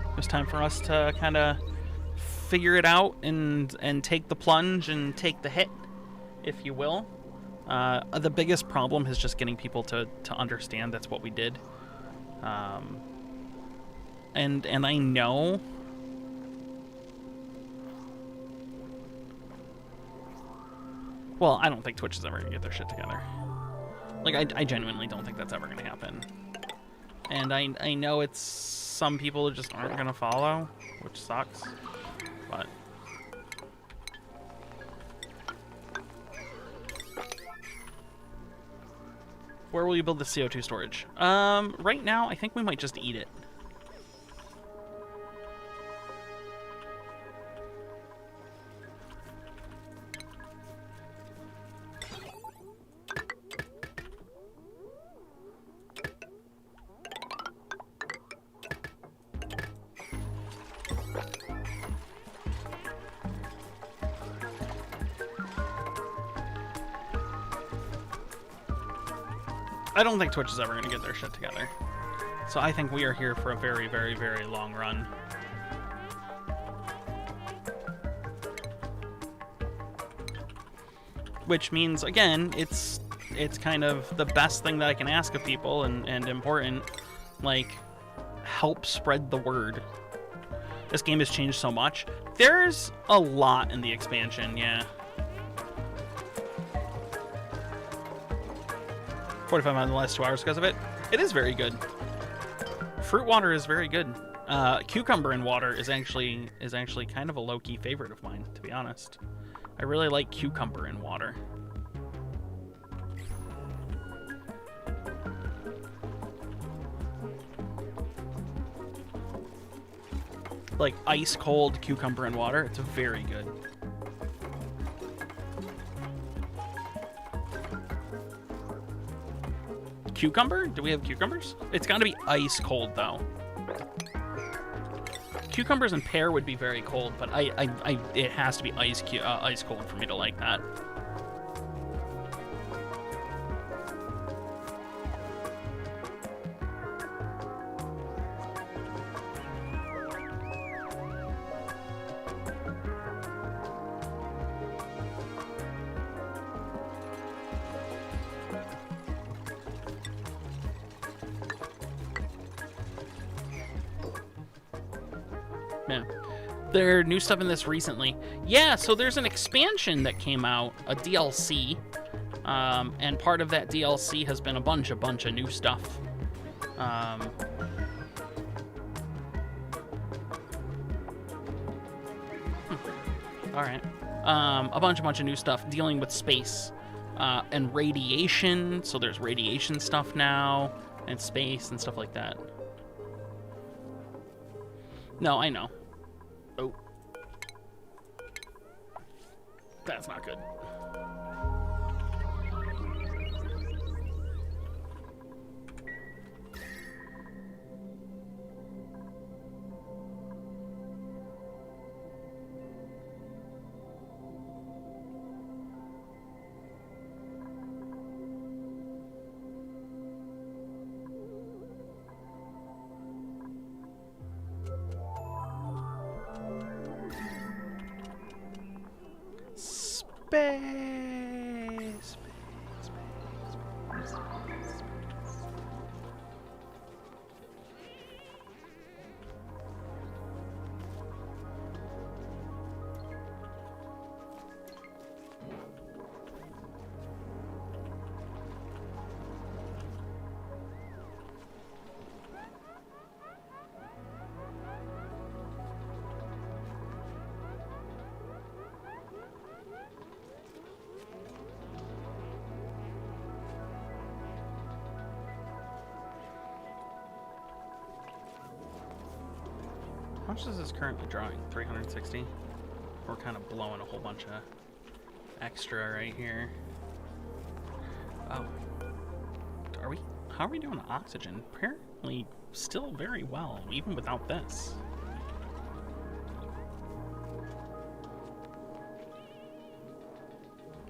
It was time for us to kind of figure it out and take the plunge and take the hit, if you will. The biggest problem is just getting people to understand that's what we did. And I know, well, I don't think Twitch is ever gonna get their shit together. Like, I genuinely don't think that's ever gonna happen. And I know it's, some people just aren't gonna follow, which sucks. But where will you build the CO2 storage? Right now, I think we might just eat it. I don't think Twitch is ever going to get their shit together. So I think we are here for a very, very, very long run. Which means, again, it's kind of the best thing that I can ask of people, and important, like, help spread the word. This game has changed so much. There's a lot in the expansion, yeah. 45 minutes in the last 2 hours because of it. It is very good. Fruit water is very good. Cucumber in water is actually kind of a low-key favorite of mine, to be honest. I really like cucumber in water. Like ice-cold cucumber in water, it's very good. Cucumber? Do we have cucumbers? It's got to be ice cold though. Cucumbers and pear would be very cold, but it has to be ice cold for me to like that. Yeah. There are new stuff in this recently. Yeah, so there's an expansion that came out, a DLC, and part of that DLC has been a bunch of new stuff. All right. A bunch of new stuff dealing with space and radiation. So there's radiation stuff now, and space and stuff like that. No, I know. Oh. That's not good. Space. How much is this currently drawing? 360? We're kind of blowing a whole bunch of extra right here. Oh. How are we doing on oxygen? Apparently still very well, even without this.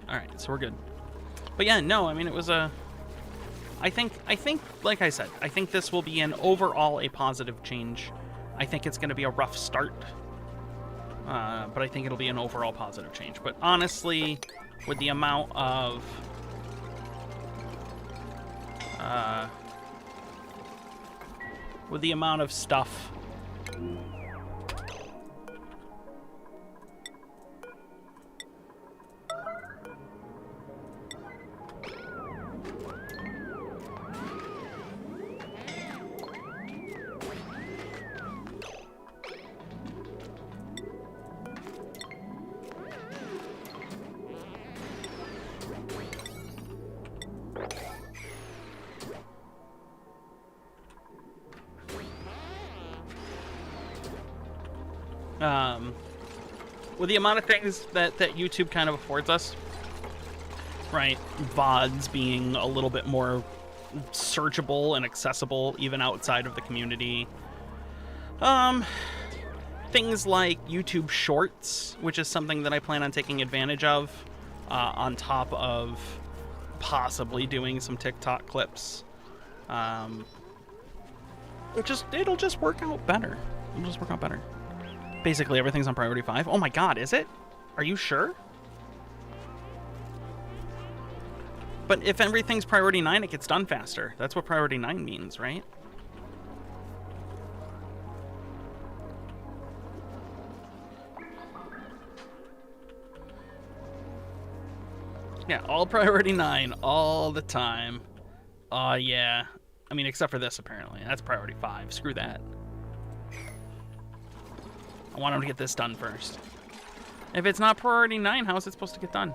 Alright, so we're good. But yeah, no, I mean, it was a... I think, like I said, I think this will be an overall a positive change. I think it's going to be a rough start, but I think it'll be an overall positive change. But honestly, with the amount of stuff with the amount of things that YouTube kind of affords us, right? VODs being a little bit more searchable and accessible even outside of the community. Things like YouTube Shorts, which is something that I plan on taking advantage of, on top of possibly doing some TikTok clips. It'll just work out better. It'll just work out better. Basically, everything's on priority 5. Oh my god, is it? Are you sure? But if everything's priority 9, it gets done faster. That's what priority 9 means, right? Yeah, all priority 9 all the time. Yeah. I mean, except for this, apparently. That's priority 5. Screw that. I want him to get this done first. If it's not priority 9, how is it supposed to get done?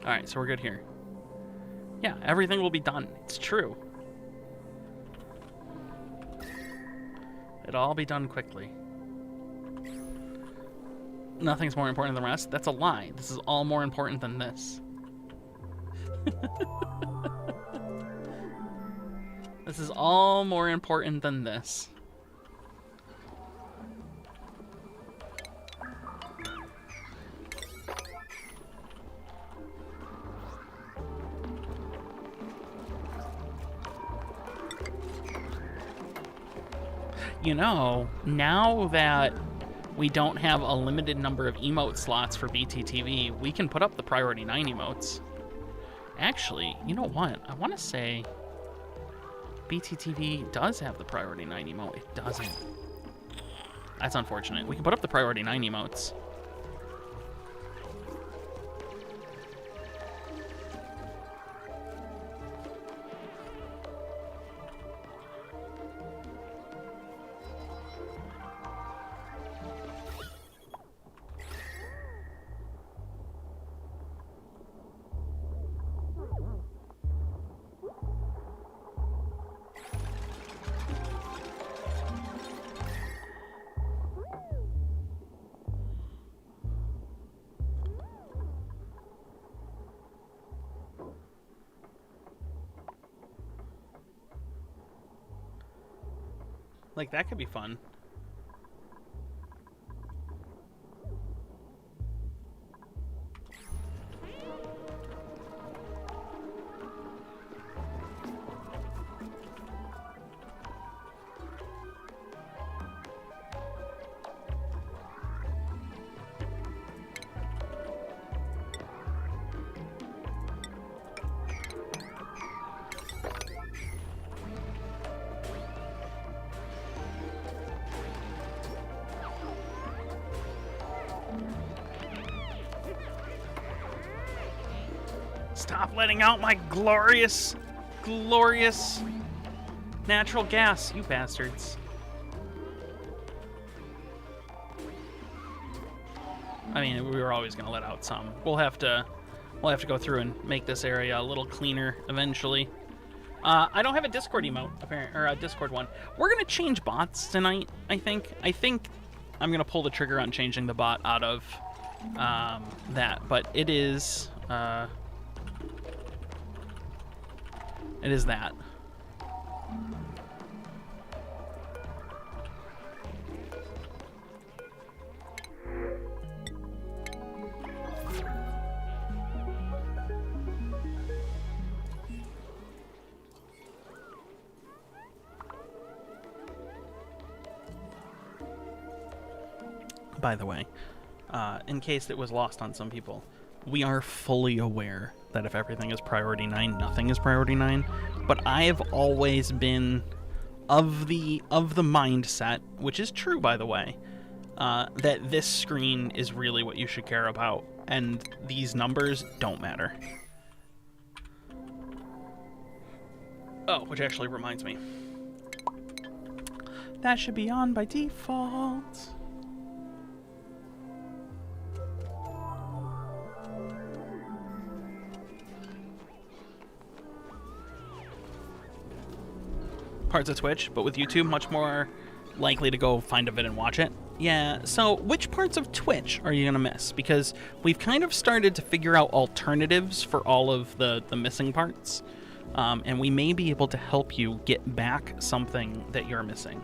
Alright, so we're good here. Yeah, everything will be done. It's true. It'll all be done quickly. Nothing's more important than the rest. That's a lie. This is all more important than this. This is all more important than this. You know, now that we don't have a limited number of emote slots for BTTV, we can put up the priority 9 emotes. Actually, you know what? I want to say BTTV does have the priority 9 emote. It doesn't. That's unfortunate. We can put up the priority 9 emotes. Like, that could be fun. Stop letting out my glorious, glorious natural gas, you bastards. I mean, we were always going to let out some. We'll have to go through and make this area a little cleaner eventually. I don't have a Discord emote, apparently, or a Discord one. We're going to change bots tonight, I think. I think I'm going to pull the trigger on changing the bot out of that, but it is that. By the way, in case it was lost on some people, we are fully aware that if everything is priority 9, nothing is priority 9. But I have always been of the mindset, which is true, by the way, that this screen is really what you should care about, and these numbers don't matter. Oh, which actually reminds me, that should be on by default. Parts of Twitch, but with YouTube, much more likely to go find a vid and watch it. Yeah, so which parts of Twitch are you going to miss? Because we've kind of started to figure out alternatives for all of the missing parts, and we may be able to help you get back something that you're missing.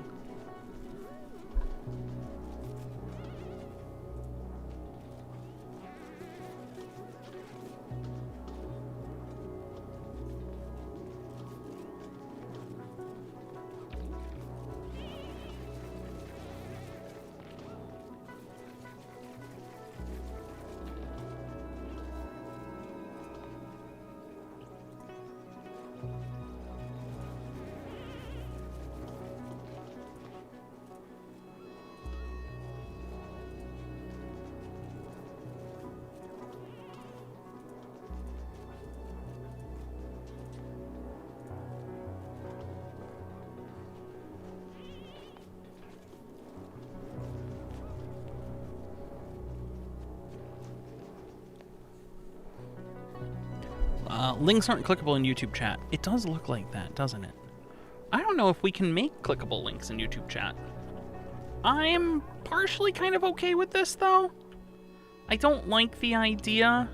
Links aren't clickable in YouTube chat. It does look like that, doesn't it? I don't know if we can make clickable links in YouTube chat. I'm partially kind of okay with this, though. I don't like the idea.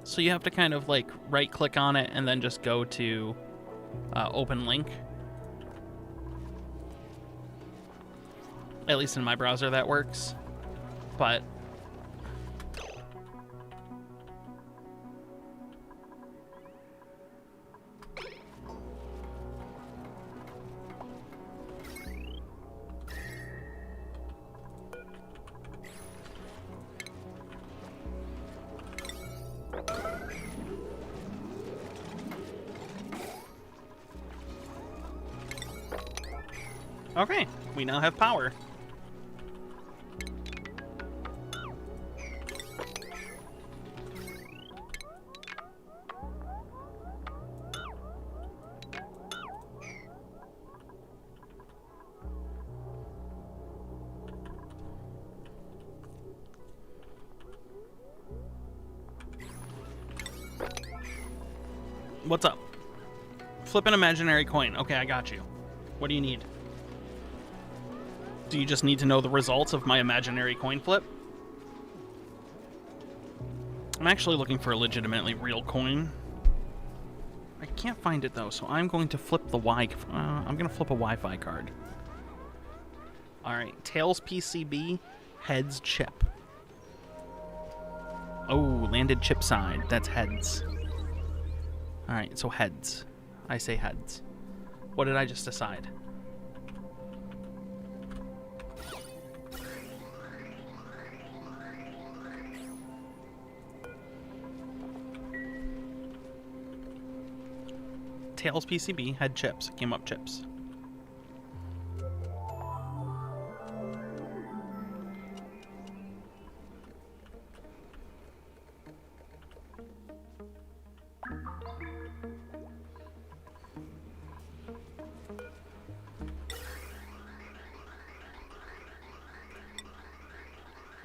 So you have to kind of like right-click on it and then just go to open link. At least in my browser that works. But okay, we now have power. What's up? Flip an imaginary coin. Okay, I got you. What do you need? Do you just need to know the results of my imaginary coin flip? I'm actually looking for a legitimately real coin. I can't find it though, so I'm going to flip the I'm going to flip a Wi-Fi card. All right, tails PCB, heads chip. Oh, landed chip side. That's heads. All right, so heads. I say heads. What did I just decide? Tails PCB had chips. Came up chips.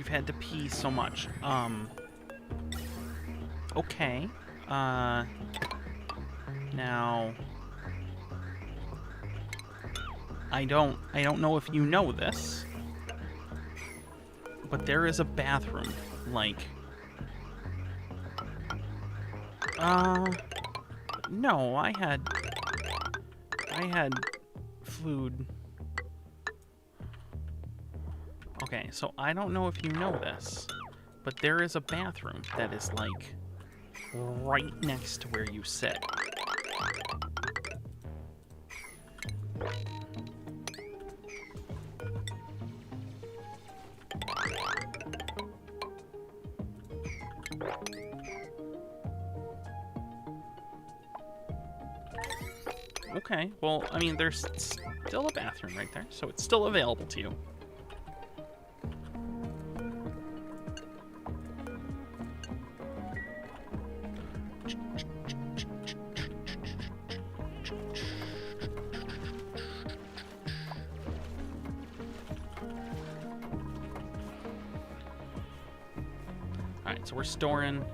you've had to pee so much. Okay. Now, I don't know if you know this, but there is a bathroom, like, no, I had food. Okay, so I don't know if you know this, but there is a bathroom that is, like, right next to where you sit. Okay, well, I mean, there's still a bathroom right there, so it's still available to you. Alright, so we're storing.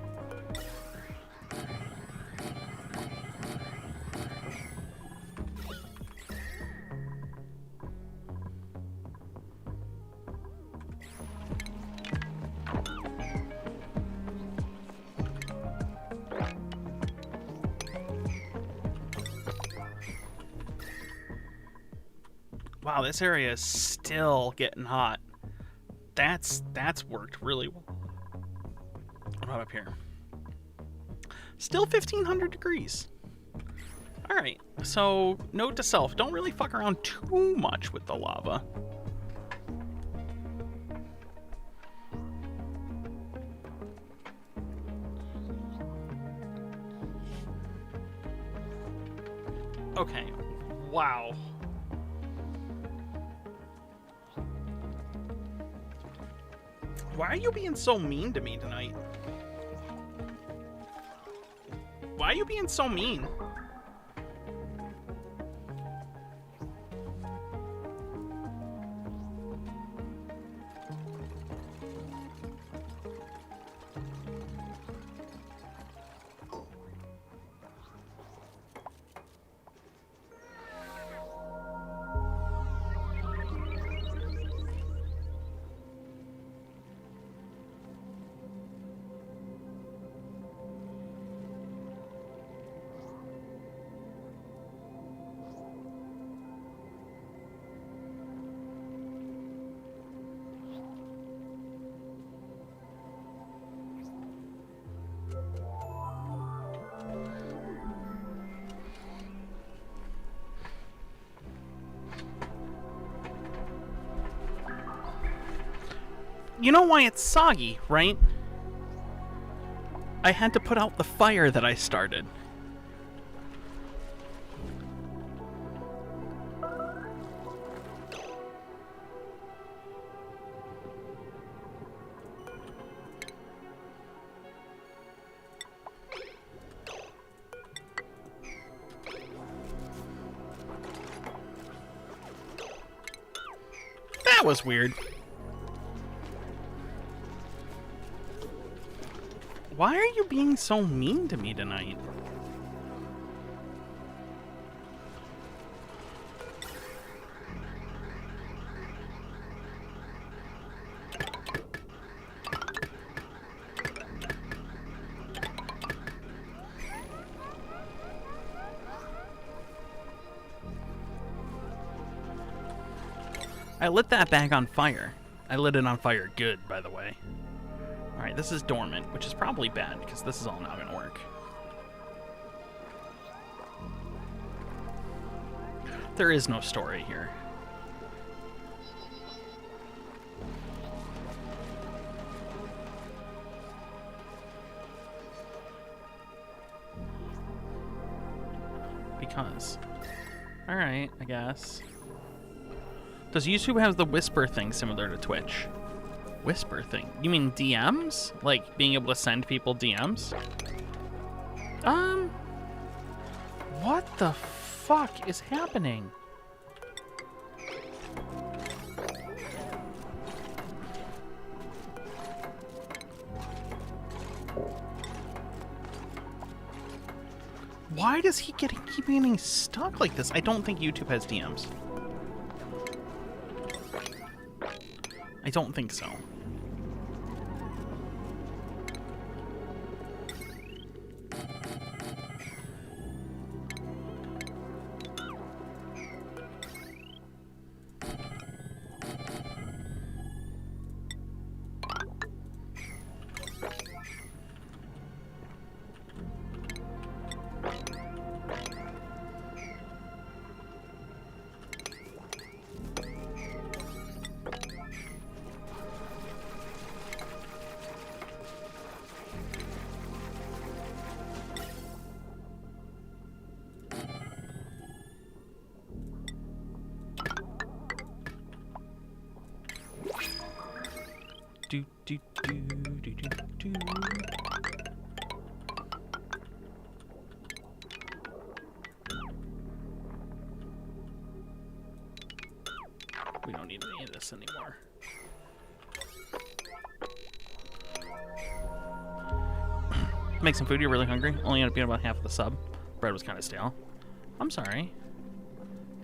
Wow, this area is still getting hot. That's worked really well. What about up here? Still 1,500 degrees. All right, so note to self, don't really fuck around too much with the lava. Okay, wow. Why are you being so mean to me tonight? Why are you being so mean? You know why it's soggy, right? I had to put out the fire that I started. That was weird. Why are you being so mean to me tonight? I lit that bag on fire. I lit it on fire good, by the way. Alright, this is dormant, which is probably bad, because this is all not going to work. There is no story here. Because. Alright, I guess. Does YouTube have the whisper thing similar to Twitch? Whisper thing? You mean DMs? Like being able to send people DMs? What the fuck is happening? Why does he keep getting stuck like this? I don't think YouTube has DMs. I don't think so. Do. We don't need any of this anymore. Make some food, you're really hungry? Only ended up being about half of the sub. Bread was kind of stale. I'm sorry.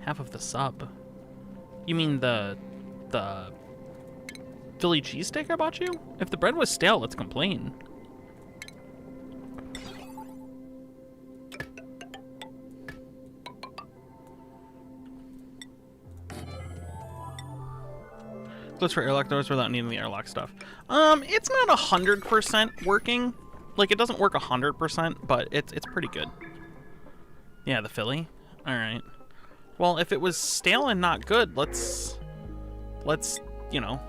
Half of the sub. You mean the Philly cheesesteak I bought you? If the bread was stale, let's complain. Glitch for airlock doors without needing the airlock stuff. It's not 100% working. Like, it doesn't work 100%, but it's pretty good. Yeah, the Philly. All right. Well, if it was stale and not good, let's you know,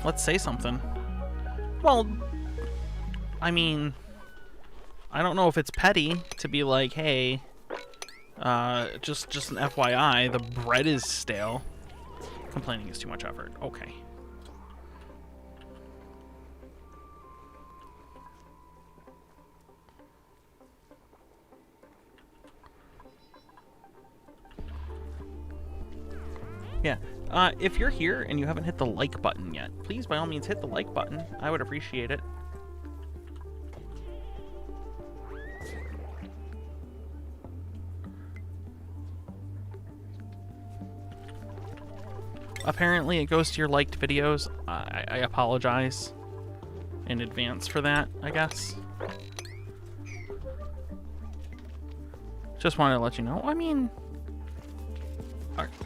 let's say something. Well, I mean, I don't know if it's petty to be like, hey, just an FYI, the bread is stale. Complaining is too much effort. Okay. Yeah. If you're here and you haven't hit the like button yet, please, by all means, hit the like button. I would appreciate it. Apparently, it goes to your liked videos. I apologize in advance for that, I guess. Just wanted to let you know. I mean...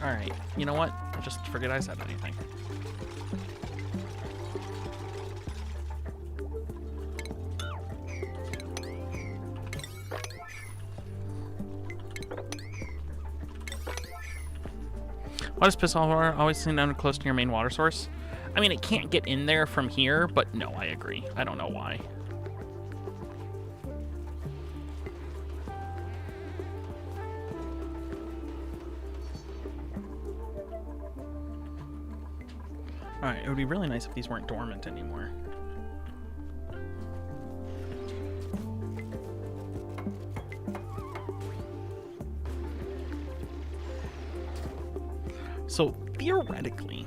Alright, you know what? Just forget I said anything. Why does piss off water always seem down close to your main water source? I mean, it can't get in there from here, but no, I agree. I don't know why. Alright, it would be really nice if these weren't dormant anymore. So, theoretically,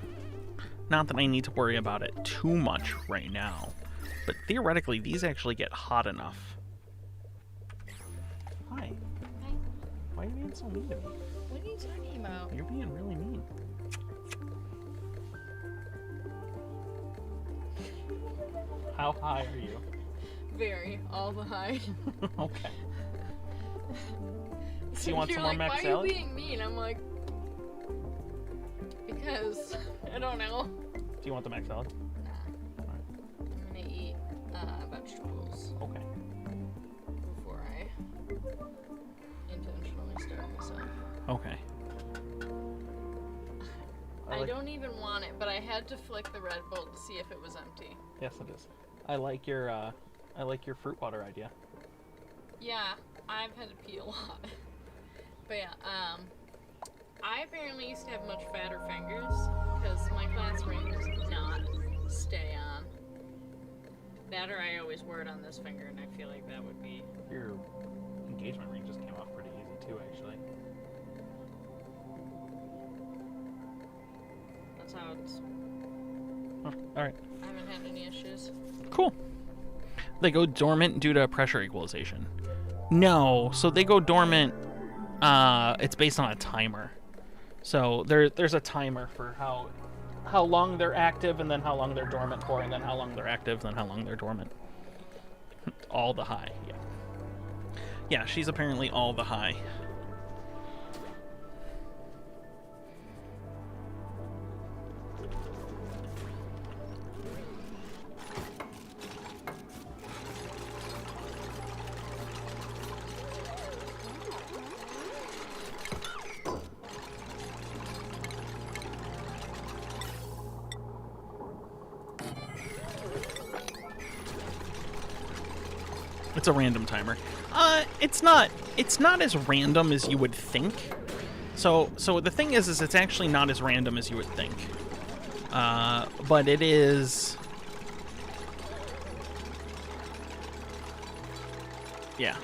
not that I need to worry about it too much right now, but theoretically, these actually get hot enough. Hi. Hi. Why are you being so mean to me? What are you talking about? You're being really mean. How high are you? Very. All the high. Okay. So Do you want some more like, mac why salad? are you being mean? I'm like, because I don't know. Do you want the mac salad? Nah. I'm gonna eat vegetables Okay. before I intentionally start this up. Okay. I don't even want it, but I had to flick the Red Bull to see if it was empty. Yes, it is. I like your fruit water idea. Yeah, I've had to pee a lot. But yeah, I apparently used to have much fatter fingers because my class ring does not stay on. That or I always wear it on this finger, and I feel like that would be... Your engagement ring just came off pretty easy too, actually. That's how it's... Oh, alright. I haven't had any issues. Cool. They go dormant due to pressure equalization. No, so they go dormant. It's based on a timer. So there's a timer for how long they're active, and then how long they're dormant for, and then how long they're active, then how long they're dormant. All the high, yeah. Yeah, she's apparently all the high. It's a random timer. It's not as random as you would think. So the thing is it's actually not as random as you would think. But it is. Yeah.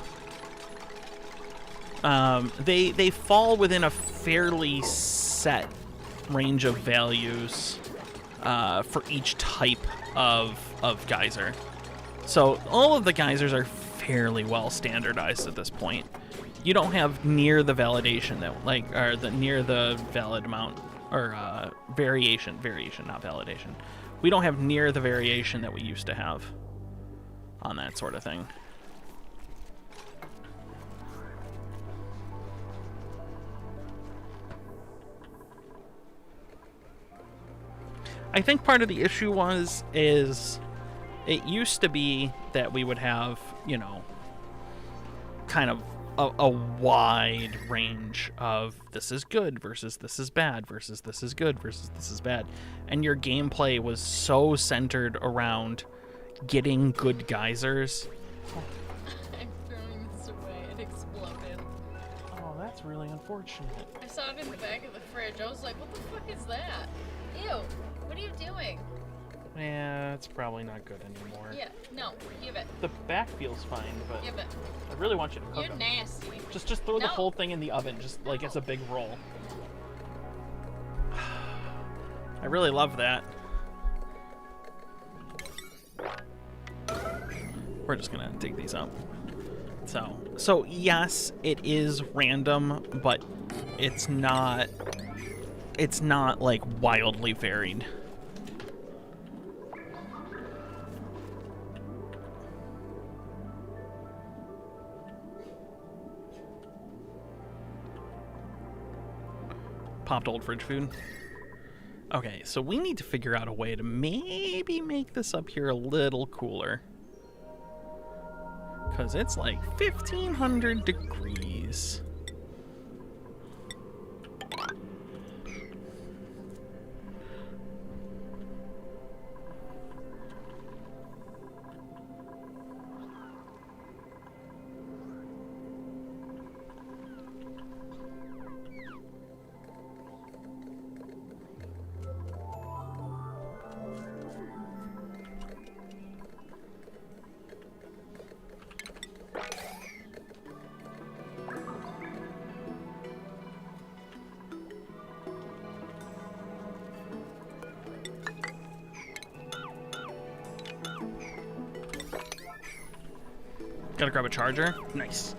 They fall within a fairly set range of values for each type of geyser. So all of the geysers are fairly well standardized at this point. You don't have near the validation that near the valid amount or variation, not validation. We don't have near the variation that we used to have on that sort of thing. I think part of the issue is it used to be that we would have, you know, kind of a wide range of this is good versus this is bad versus this is good versus this is bad. And your gameplay was so centered around getting good geysers. I'm throwing this away. It exploded. Oh, that's really unfortunate. I saw it in the back of the fridge. I was like, what the fuck is that? Ew. What are you doing? Yeah, it's probably not good anymore. Yeah, no, give it. The back feels fine, but Give it. I really want you to cook You're them. nasty. Just throw the No. whole thing in the oven, just like it's a big roll. I really love that. We're just gonna dig these out. So yes, it is random, but it's not like wildly varied. Popped old fridge food. Okay, so we need to figure out a way to maybe make this up here a little cooler. Because it's like 1,500 degrees. Gotta grab a charger. Nice.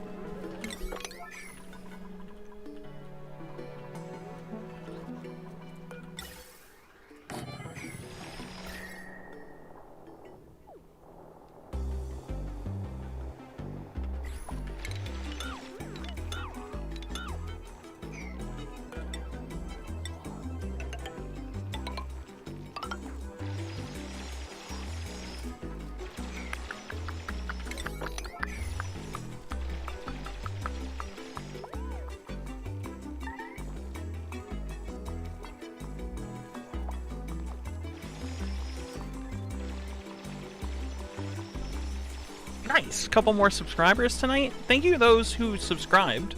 Nice. Couple more subscribers tonight. Thank you to those who subscribed.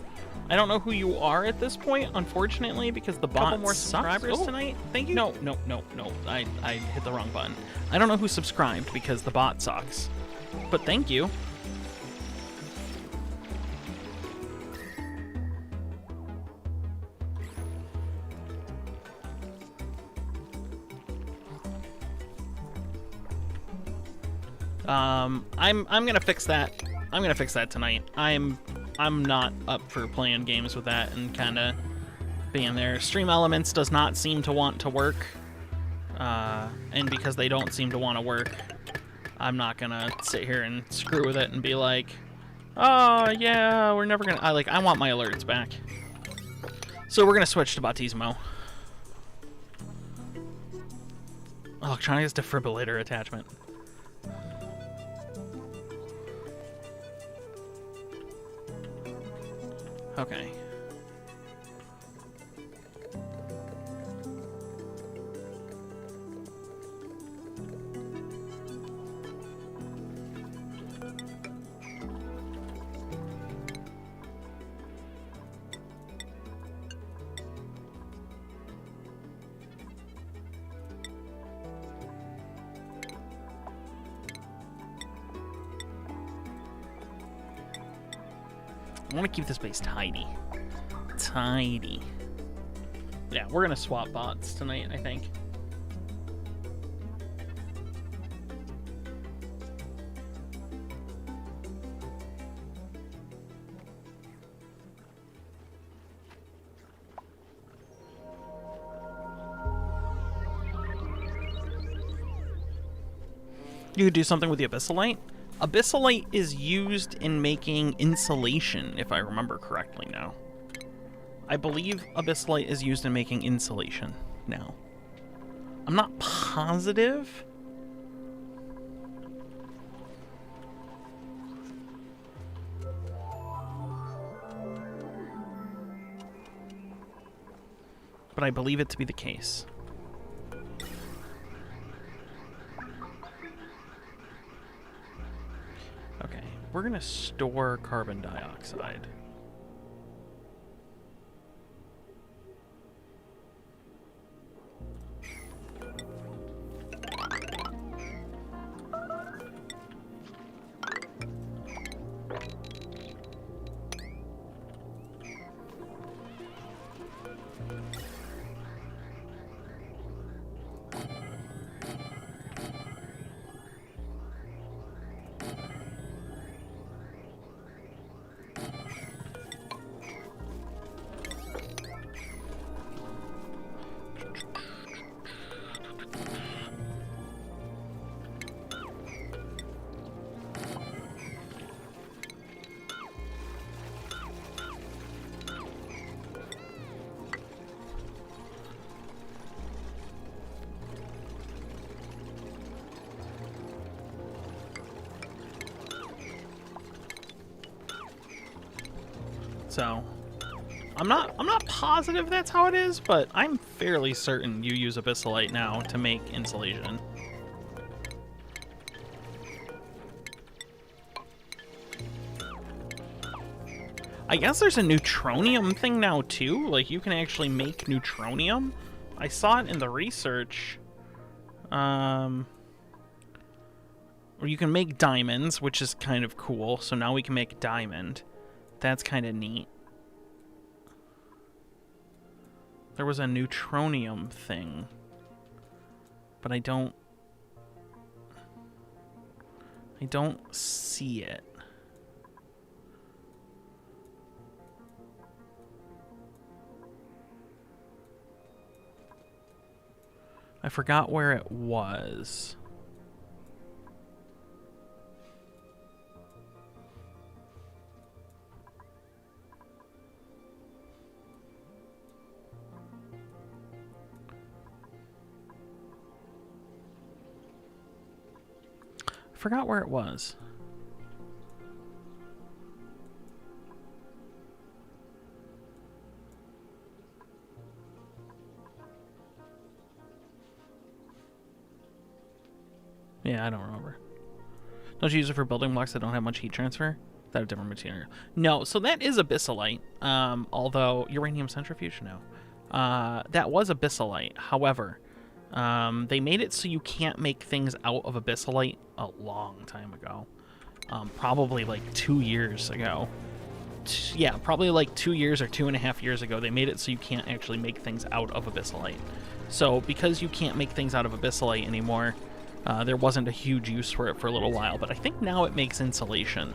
I don't know who you are at this point, unfortunately, because the bot more subscribers tonight. Thank you. No. I hit the wrong button. I don't know who subscribed because the bot sucks. But thank you. I'm gonna fix that I'm gonna fix that tonight. I'm not up for playing games with that and kind of being there. Stream Elements does not seem to want to work, and because they don't seem to want to work, I'm not gonna sit here and screw with it and be like, oh yeah, we're never gonna. I want my alerts back. So we're gonna switch to Baptismo. Electronics defibrillator attachment. Okay. I want to keep this base tidy. Tidy. Yeah, we're going to swap bots tonight, I think. You could do something with the Abyssalite. Abyssalite is used in making insulation, if I remember correctly now. I believe Abyssalite is used in making insulation now. I'm not positive. But I believe it to be the case. Okay, we're gonna store carbon dioxide. So, I'm not positive that's how it is, but I'm fairly certain you use Abyssalite now to make insulation. I guess there's a neutronium thing now too. Like, you can actually make neutronium. I saw it in the research. Or you can make diamonds, which is kind of cool. So now we can make diamond. That's kind of neat. There was a neutronium thing, but I don't see it. I forgot where it was. Forgot where it was. Yeah, I don't remember. Don't you use it for building blocks that don't have much heat transfer? That have different material. No, so that is Abyssalite. Although uranium centrifuge, no. That was Abyssalite. However, they made it so you can't make things out of Abyssalite a long time ago. Probably like 2 years ago. Yeah, probably like 2 years or 2.5 years ago, they made it so you can't actually make things out of Abyssalite. So because you can't make things out of Abyssalite anymore, there wasn't a huge use for it for a little while. But I think now it makes insulation.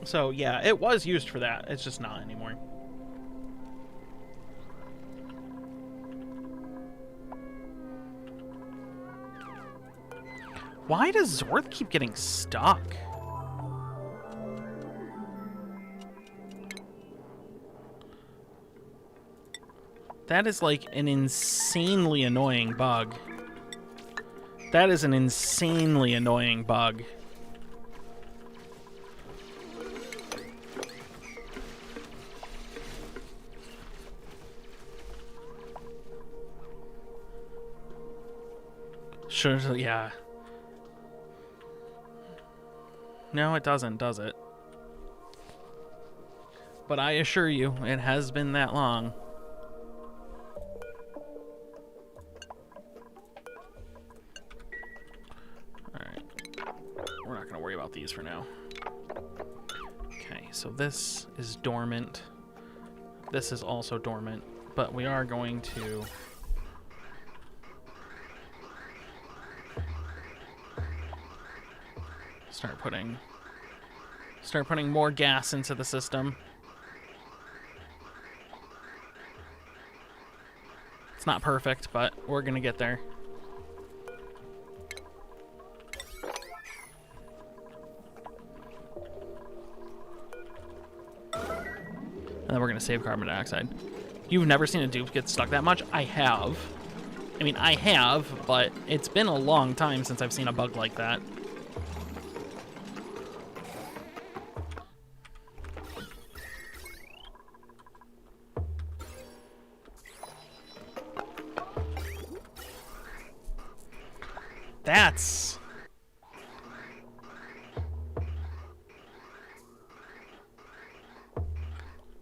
So yeah, it was used for that. It's just not anymore. Why does Zorth keep getting stuck? That is like an insanely annoying bug. That is an insanely annoying bug. Sure, yeah. No, it doesn't, does it? But I assure you, it has been that long. Alright. We're not going to worry about these for now. Okay, so this is dormant. This is also dormant. But we are going to... start putting more gas into the system. It's not perfect, but we're gonna get there. And then we're gonna save carbon dioxide. You've never seen a dupe get stuck that much? I have. I mean, I have, but it's been a long time since I've seen a bug like that.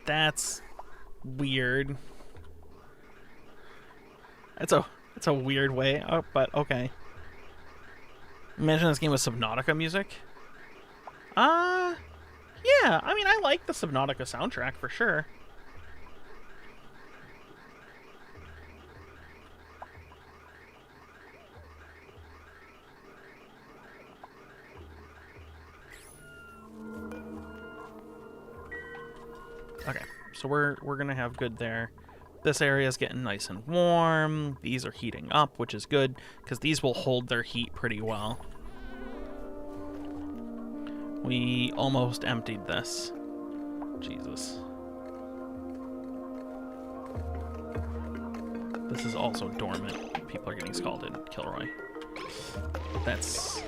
That's weird. It's a weird way, but okay. Imagine this game with Subnautica music. Yeah, I mean, I like the Subnautica soundtrack for sure. Okay, so we're gonna have good there. This area is getting nice and warm. These are heating up, which is good, because these will hold their heat pretty well. We almost emptied this. Jesus. This is also dormant. People are getting scalded. Kilroy. That's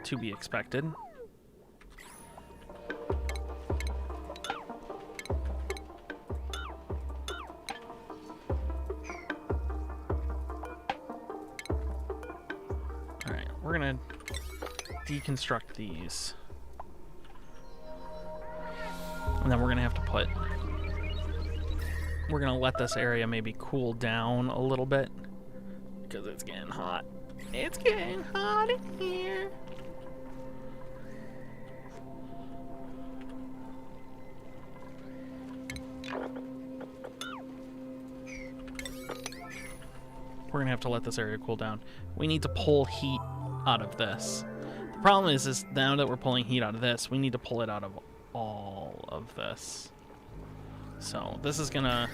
to be expected. Alright, we're gonna deconstruct these. And then we're gonna have to put... We're gonna let this area maybe cool down a little bit, because it's getting hot. It's getting hot in here. We're gonna have to let this area cool down. We need to pull heat out of this. The problem is now that we're pulling heat out of this, we need to pull it out of all of this. So this is gonna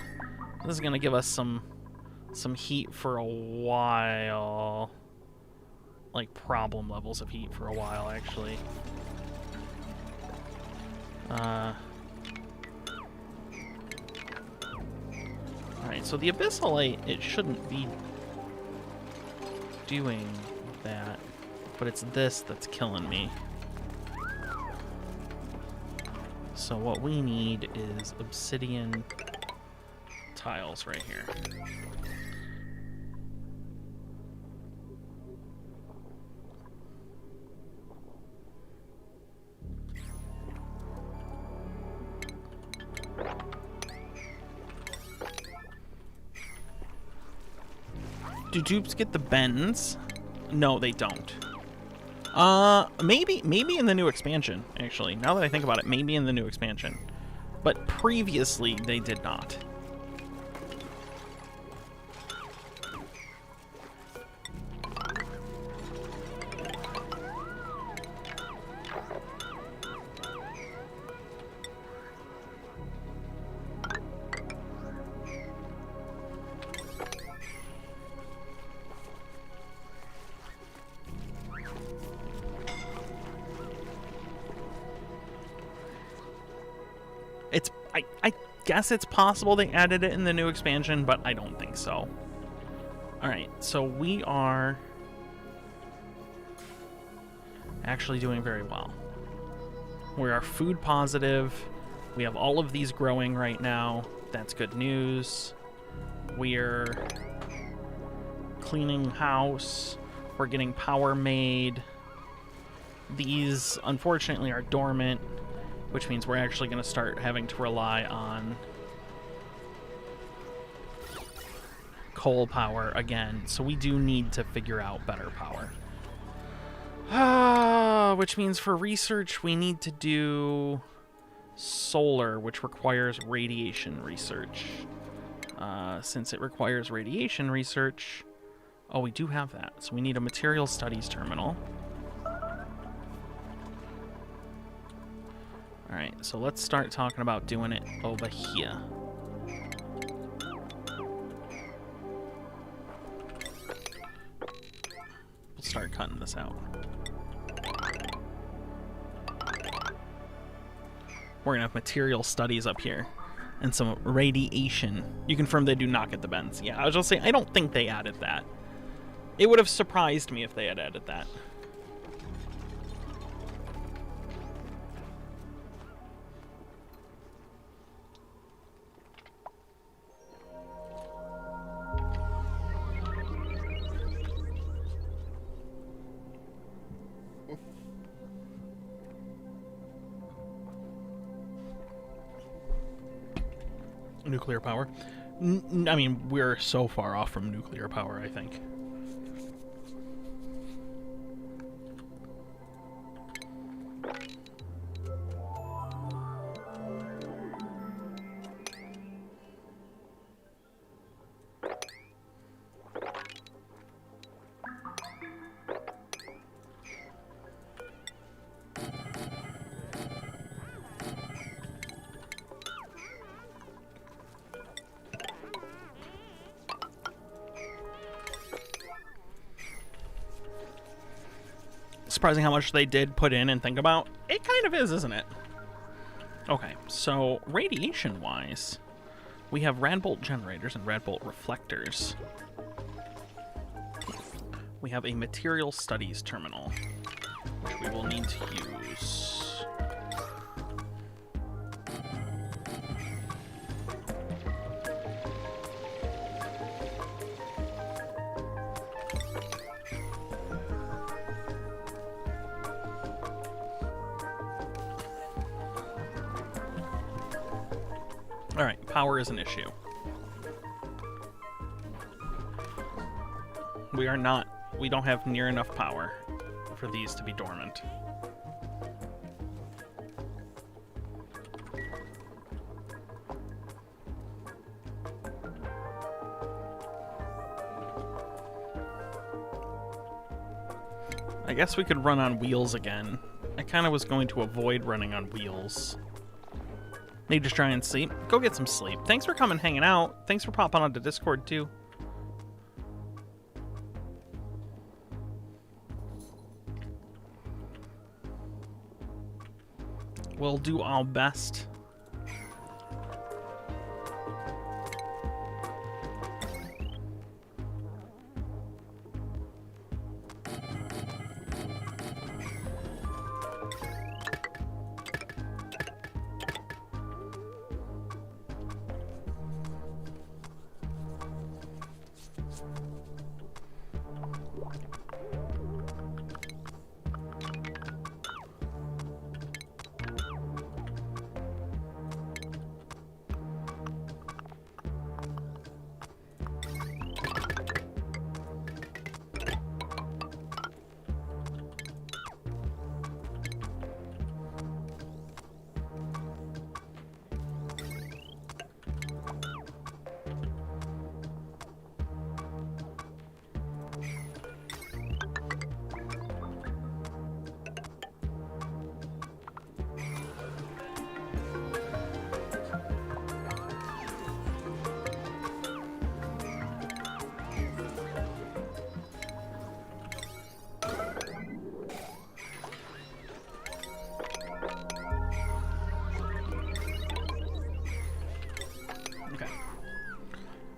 give us some heat for a while, like problem levels of heat for a while actually. All right, so the abyssalite, it shouldn't be doing that, but it's this that's killing me. So what we need is obsidian tiles right here. Do dupes get the bends? No, they don't. Maybe in the new expansion, actually. Now that I think about it, maybe in the new expansion. But previously, they did not. I guess it's possible they added it in the new expansion, but I don't think so. Alright, so we are actually doing very well. We are food positive. We have all of these growing right now. That's good news. We're cleaning house. We're getting power made. These, unfortunately, are dormant, which means we're actually going to start having to rely on coal power again. So we do need to figure out better power. Which means for research, we need to do solar, which requires radiation research. Since it requires radiation research... Oh, we do have that. So we need a material studies terminal. Alright, so let's start talking about doing it over here. We'll start cutting this out. We're gonna have material studies up here. And some radiation. You confirm they do not get the bends. Yeah, I was just saying, I don't think they added that. It would have surprised me if they had added that. Nuclear power. I mean, we're so far off from nuclear power, I think. Surprising how much they did put in and think about. It kind of is, isn't it? Okay, so radiation-wise, we have Radbolt generators and Radbolt reflectors. We have a material studies terminal, which we will need to use. Alright, power is an issue. We don't have near enough power for these to be dormant. I guess we could run on wheels again. I kind of was going to avoid running on wheels. Need to try and sleep. Go get some sleep. Thanks for coming hanging out. Thanks for popping onto Discord too. We'll do our best.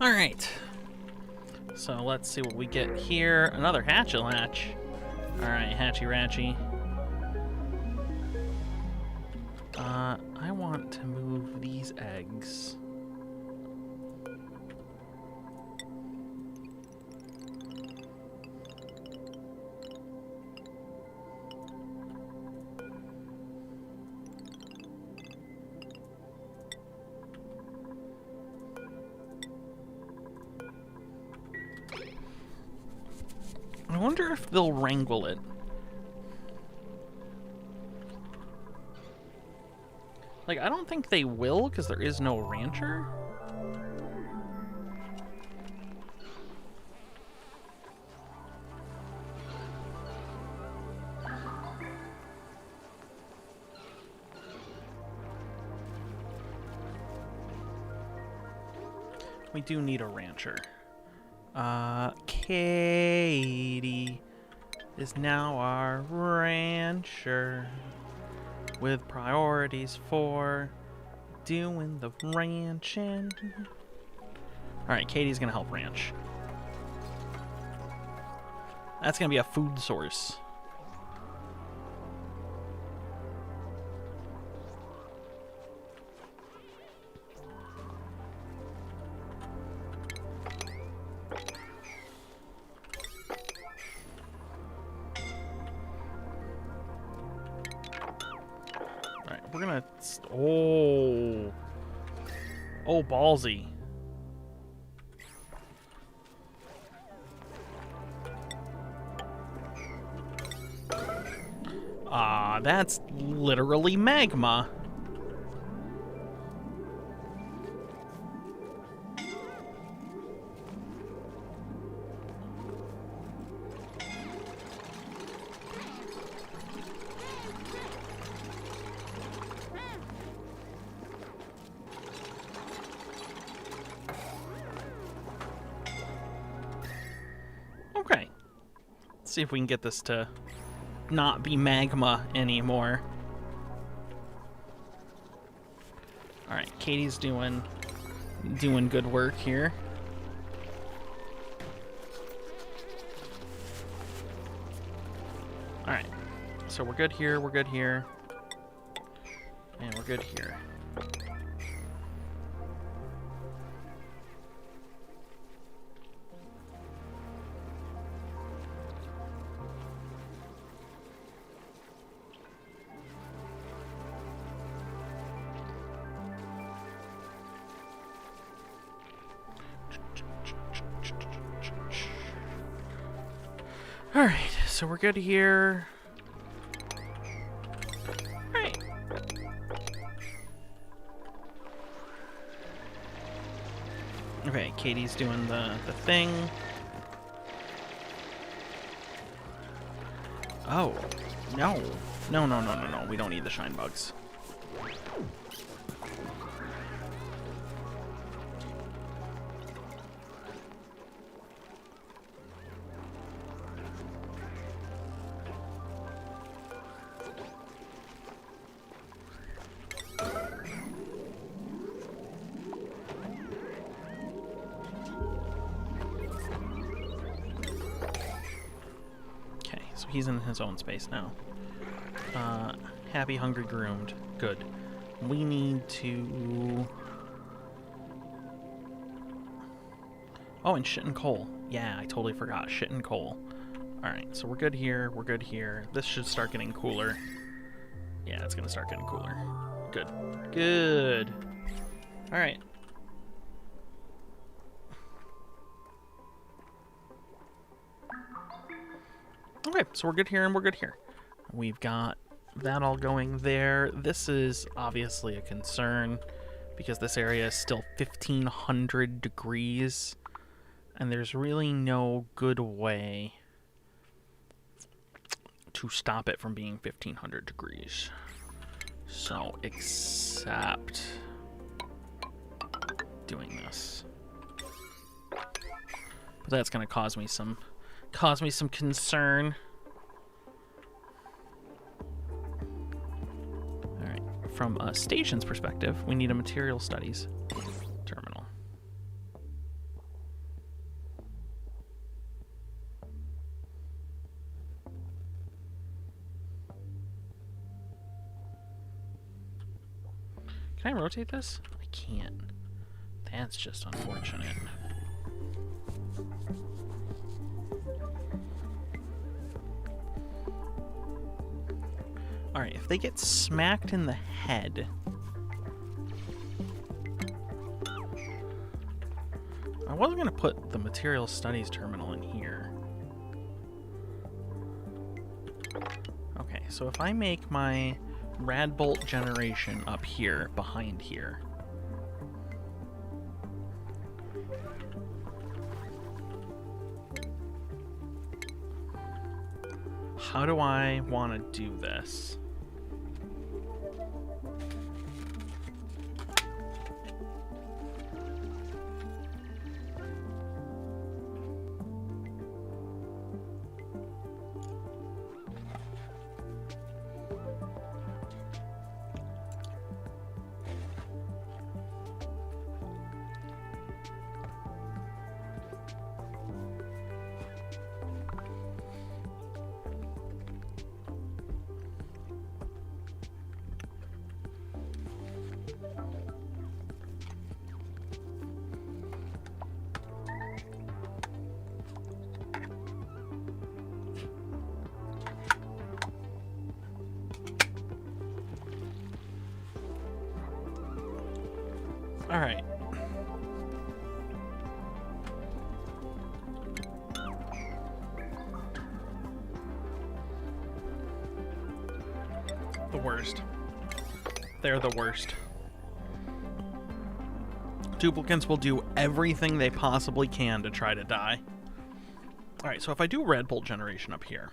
All right. So let's see what we get here. Another hatch-a-latch. All right, hatchy-ratchy. I want to move these eggs. I wonder if they'll wrangle it. Like, I don't think they will, because there is no rancher. We do need a rancher. Katie is now our rancher with priorities for doing the ranching. Alright, Katie's gonna help ranch. That's gonna be a food source. We're gonna... Oh, ballsy. That's literally magma. Okay. Let's see if we can get this to not be magma anymore. Alright, Katie's doing good work here. Alright. So we're good here, we're good here. And we're good here. Alright, so we're good here. Alright. Okay, Katie's doing the thing. Oh, no. No. We don't need the shine bugs. He's in his own space now. Happy, hungry, groomed. Good. We need to... Oh, and shit and coal. Yeah, I totally forgot. Shit and coal. Alright, so we're good here. We're good here. This should start getting cooler. Yeah, it's gonna start getting cooler. Good. Good. Alright. Okay, so we're good here and we're good here. We've got that all going there. This is obviously a concern because this area is still 1500 degrees and there's really no good way to stop it from being 1500 degrees. So, except doing this. But that's going to cause me some concern. All right, from a station's perspective, we need a material studies terminal. Can I rotate this? I can't. That's just unfortunate. Alright, if they get smacked in the head... I wasn't going to put the Material Studies terminal in here. Okay, so if I make my rad bolt generation up here, behind here... How do I want to do this? All right. The worst. They're the worst. Duplicants will do everything they possibly can to try to die. Alright, so if I do red bolt generation up here,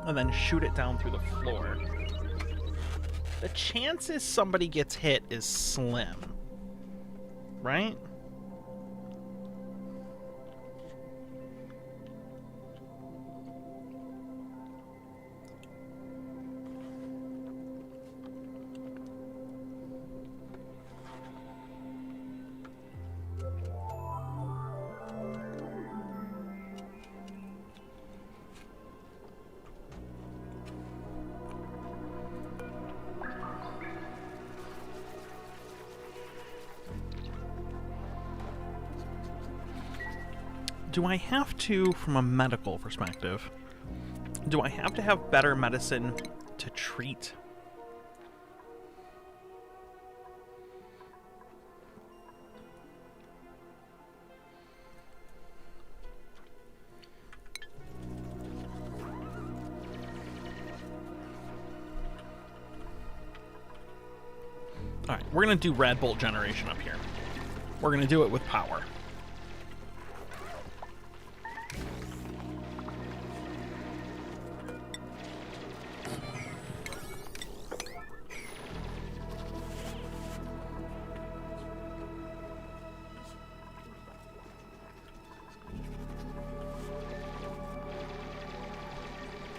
and then shoot it down through the floor, the chances somebody gets hit is slim. Right? Do I have to, from a medical perspective, do I have to have better medicine to treat? Alright, we're going to do red bolt generation up here. We're going to do it with power.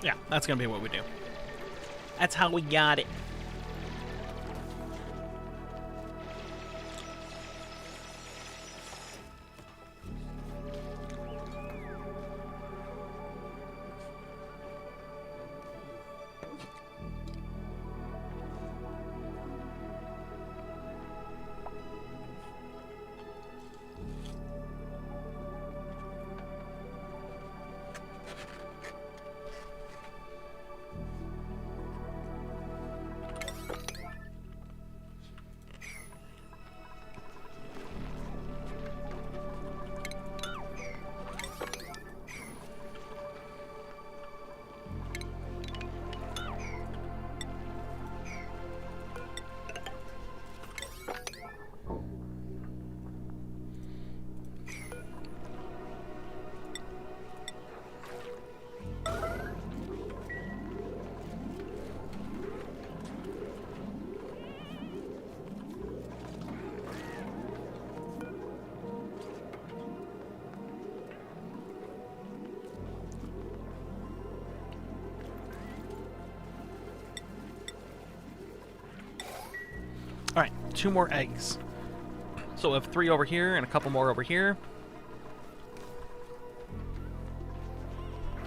Yeah, that's going to be what we do. That's how we got it. Alright, 2 more eggs. So we have 3 over here and a couple more over here.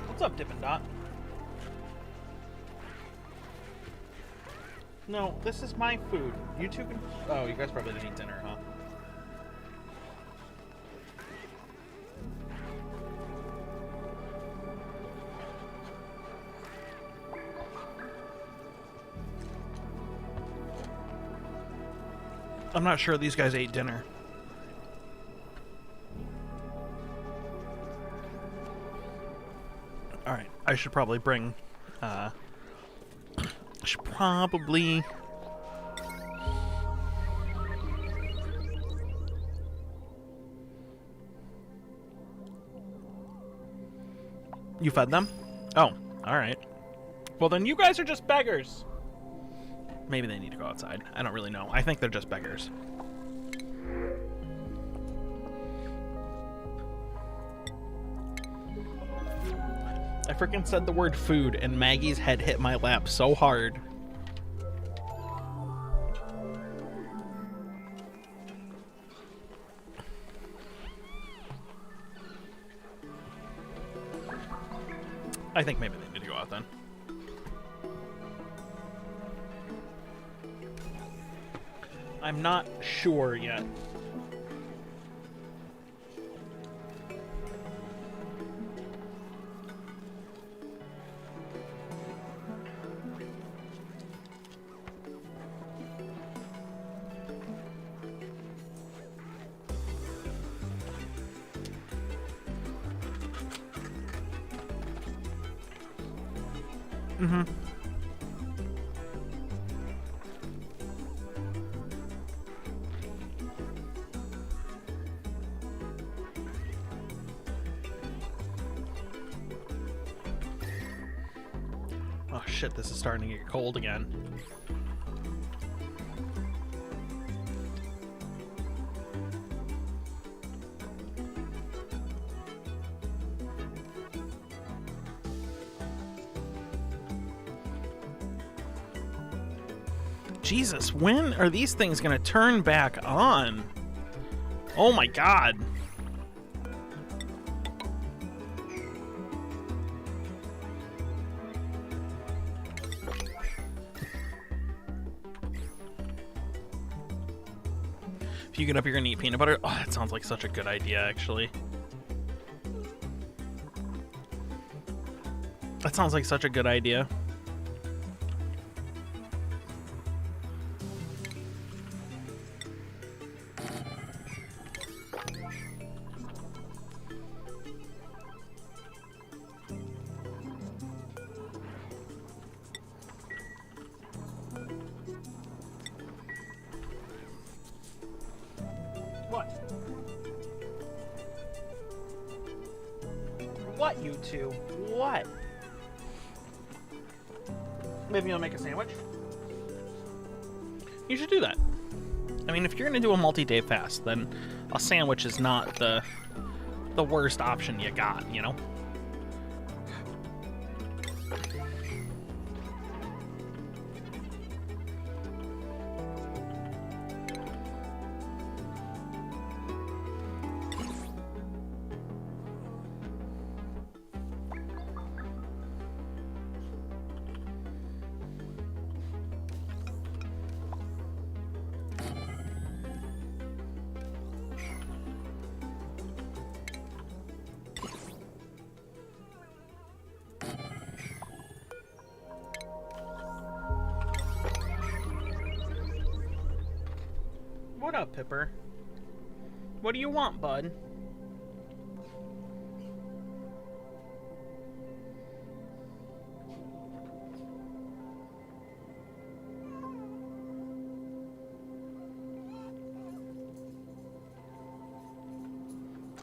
What's up, Dippin' Dot? No, this is my food. You two can... Oh, you guys probably didn't eat dinner, huh? I'm not sure these guys ate dinner. Alright, I should probably bring... I should probably... You fed them? Oh, alright. Well, then you guys are just beggars. Maybe they need to go outside. I don't really know. I think they're just beggars. I freaking said the word food, and Maggie's head hit my lap so hard. I think maybe they need to go out then. I'm not sure yet. Mm-hmm. Oh shit, this is starting to get cold again. Jesus, when are these things gonna turn back on? Oh my god. If you get up, you're gonna eat peanut butter. Oh, that sounds like such a good idea, actually. That sounds like such a good idea. What, you two? What? Maybe you'll make a sandwich? You should do that. I mean, if you're gonna do a multi-day fast, then a sandwich is not the worst option you got, you know? What up, Pipper? What do you want, bud?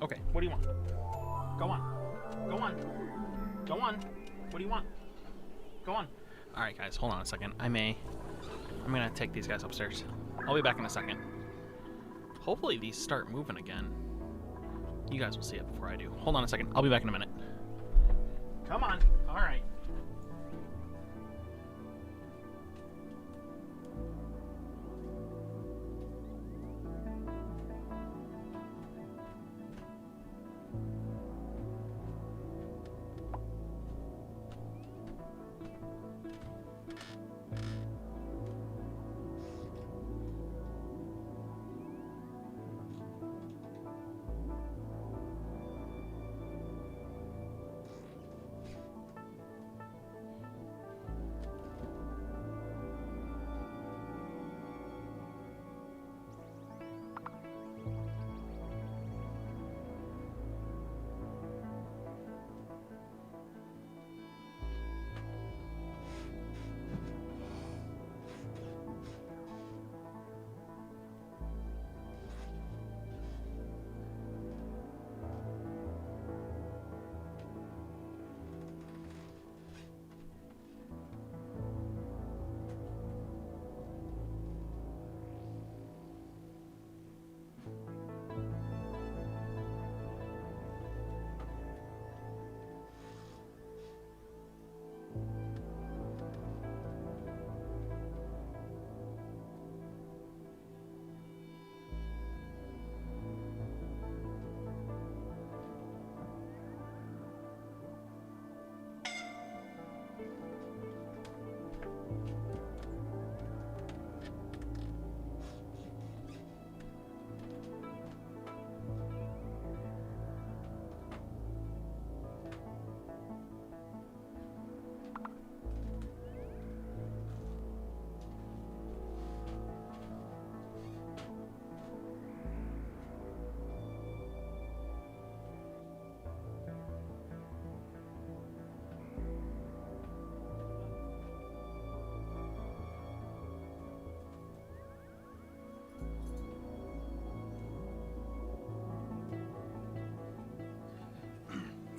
Okay, what do you want? Go on. Go on. Go on. What do you want? Go on. Alright, guys, hold on a second. I'm gonna take these guys upstairs. I'll be back in a second. Hopefully these start moving again. You guys will see it before I do. Hold on a second. I'll be back in a minute. Come on. All right.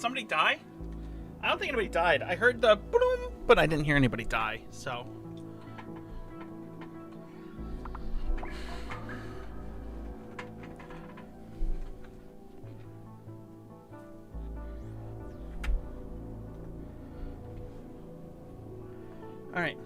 somebody die? I don't think anybody died. I heard the boom, but I didn't hear anybody die, so. All right.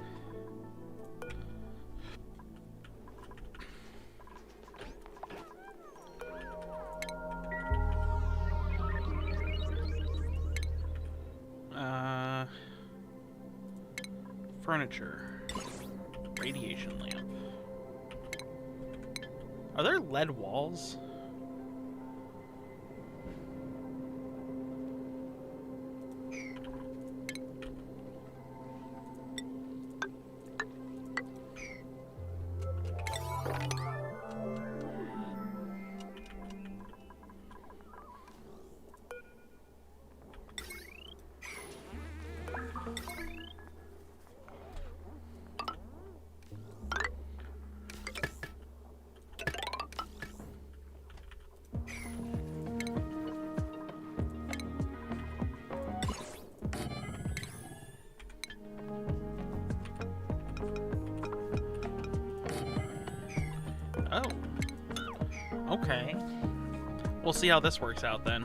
Furniture. Radiation lamp. Are there lead walls? Oh. Okay. We'll see how this works out then.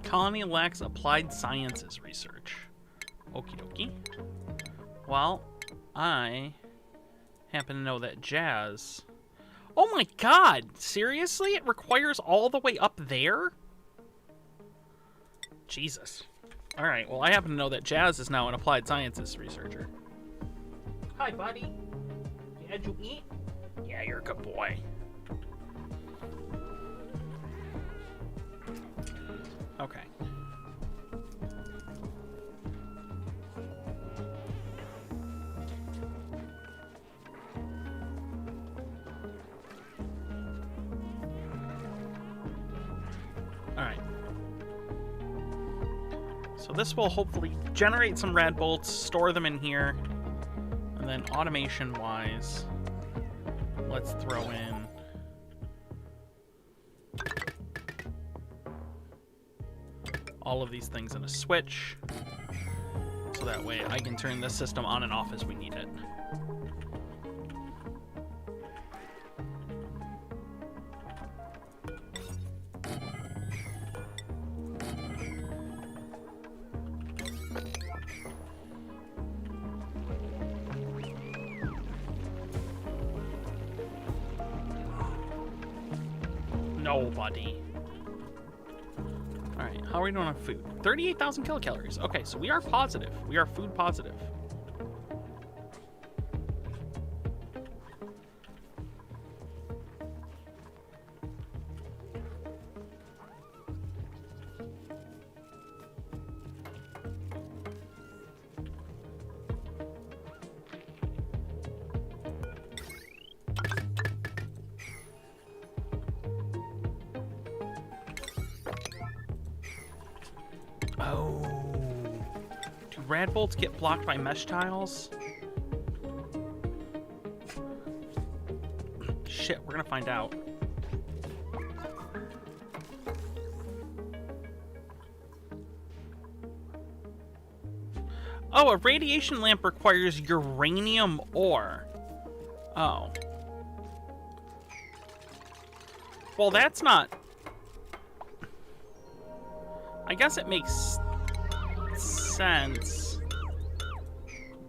Colony lacks applied sciences research. Okie dokie. Well, I happen to know that Jazz... Oh my god! Seriously? It requires all the way up there? Jesus. Alright, well, I happen to know that Jazz is now an applied sciences researcher. Hi, buddy. Did you eat? Yeah, you're a good boy. Okay. Alright. So this will hopefully generate some rad bolts, store them in here, and then automation-wise, let's throw in all of these things in a switch, so that way I can turn this system on and off as we need it. Nobody. Alright, how are we doing on food? 38,000 kilocalories. Okay, so we are positive. We are food positive. Oh. Do rad bolts get blocked by mesh tiles? Shit, we're gonna find out. Oh, a radiation lamp requires uranium ore. Oh. Well, that's not... I guess it makes sense,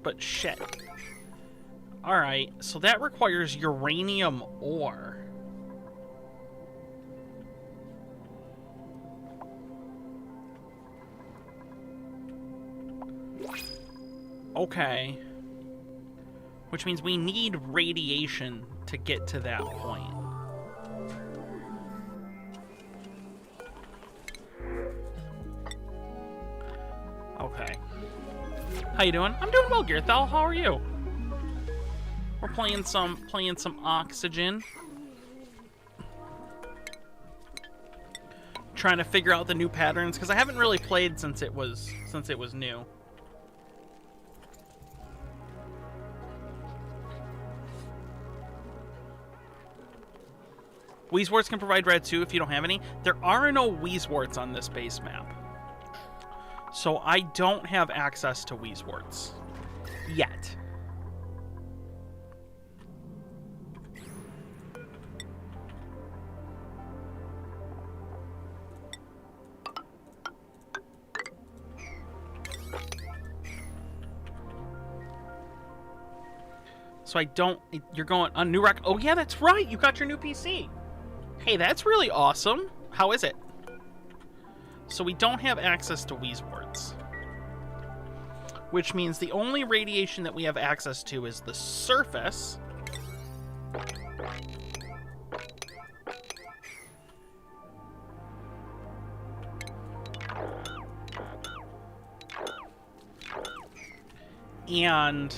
but shit. Alright, so that requires uranium ore. Okay. Which means we need radiation to get to that point. Okay. How you doing? I'm doing well, Gearthal. How are you? We're playing some Oxygen. Trying to figure out the new patterns because I haven't really played since it was new. Wheezeworts can provide red too if you don't have any. There are no Wheezeworts on this base map. So I don't have access to Wheezeworts. Yet. So I don't... You're going on new rec... Oh, yeah, that's right. You got your new PC. Hey, that's really awesome. How is it? So we don't have access to Wheezeworts. Which means the only radiation that we have access to is the surface. And...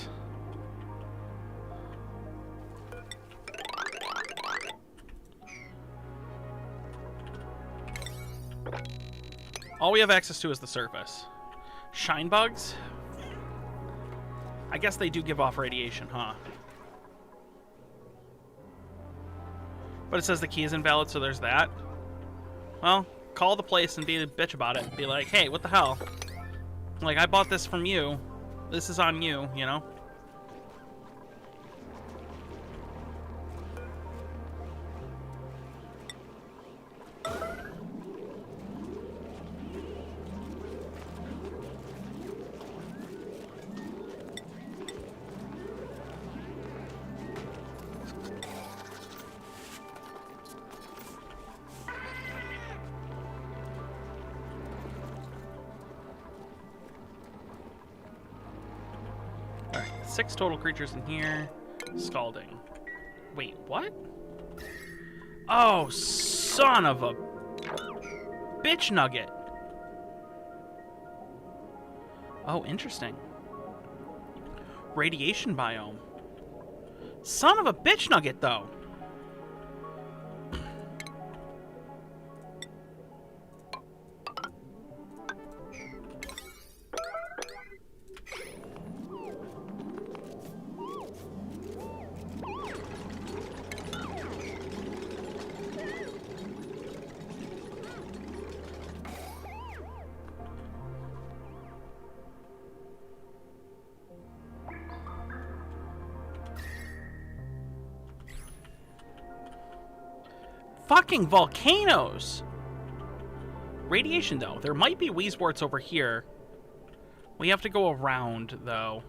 all we have access to is the surface. Shine bugs? I guess they do give off radiation, huh? But it says the key is invalid, so there's that. Well, call the place and be a bitch about it. Be like, hey, what the hell? Like, I bought this from you. This is on you, you know? Alright, 6 total creatures in here. Scalding. Wait, what? Oh, son of a bitch nugget. Oh, interesting. Radiation biome. Son of a bitch nugget, though. Fucking volcanoes! Radiation, though. There might be Wheezeworts over here. We have to go around, though.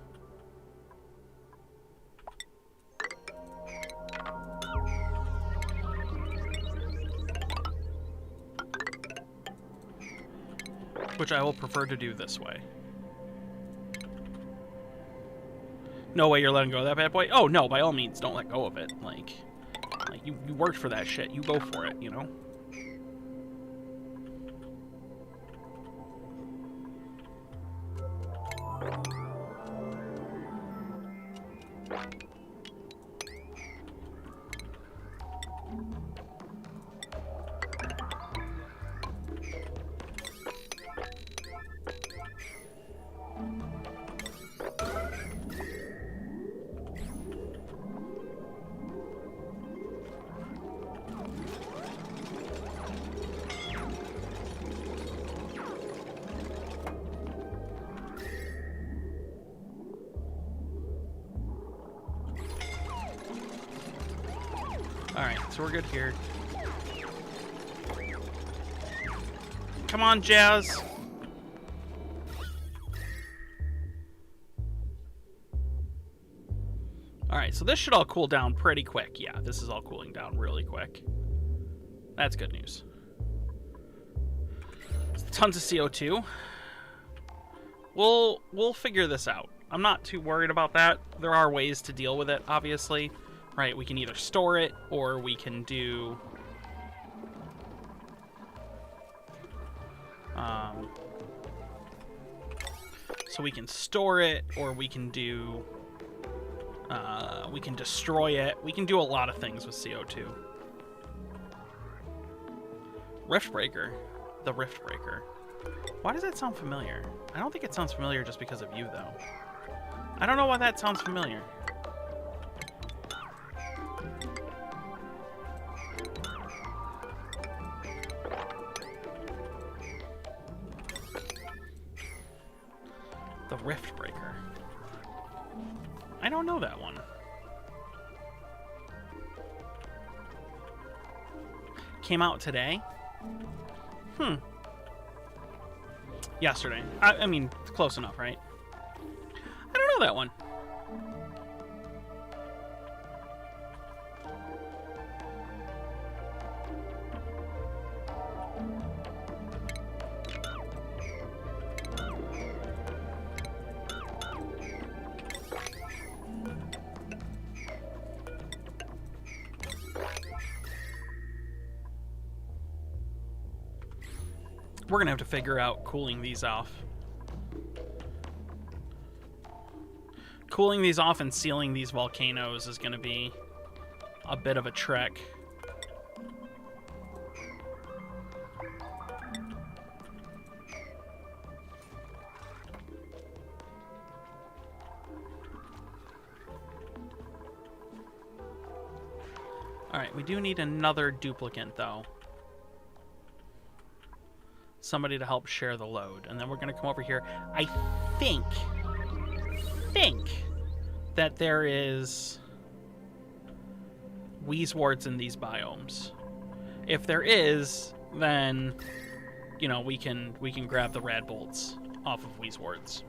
Which I will prefer to do this way. No way you're letting go of that bad boy? Oh, no, by all means, don't let go of it. Like you worked for that shit. You go for it, you know? Alright, so we're good here. Come on, Jazz. Alright, so this should all cool down pretty quick. Yeah, this is all cooling down really quick. That's good news. Tons of CO2. We'll figure this out. I'm not too worried about that. There are ways to deal with it, obviously. Right, we can either store it, or we can do... so we can store it, or we can do... we can destroy it. We can do a lot of things with CO2. Riftbreaker. The Riftbreaker. Why does that sound familiar? I don't think it sounds familiar just because of you, though. I don't know why that sounds familiar. The Rift Breaker. I don't know that one. Came out today? Yesterday. I mean, it's close enough, right? I don't know that one. We're gonna have to figure out cooling these off. Cooling these off and sealing these volcanoes is gonna be a bit of a trek. Alright, we do need another duplicant though. Somebody to help share the load. And then we're going to come over here. I think that there is Wheezeworts in these biomes. If there is, then, you know, we can grab the rad bolts off of Wheezeworts.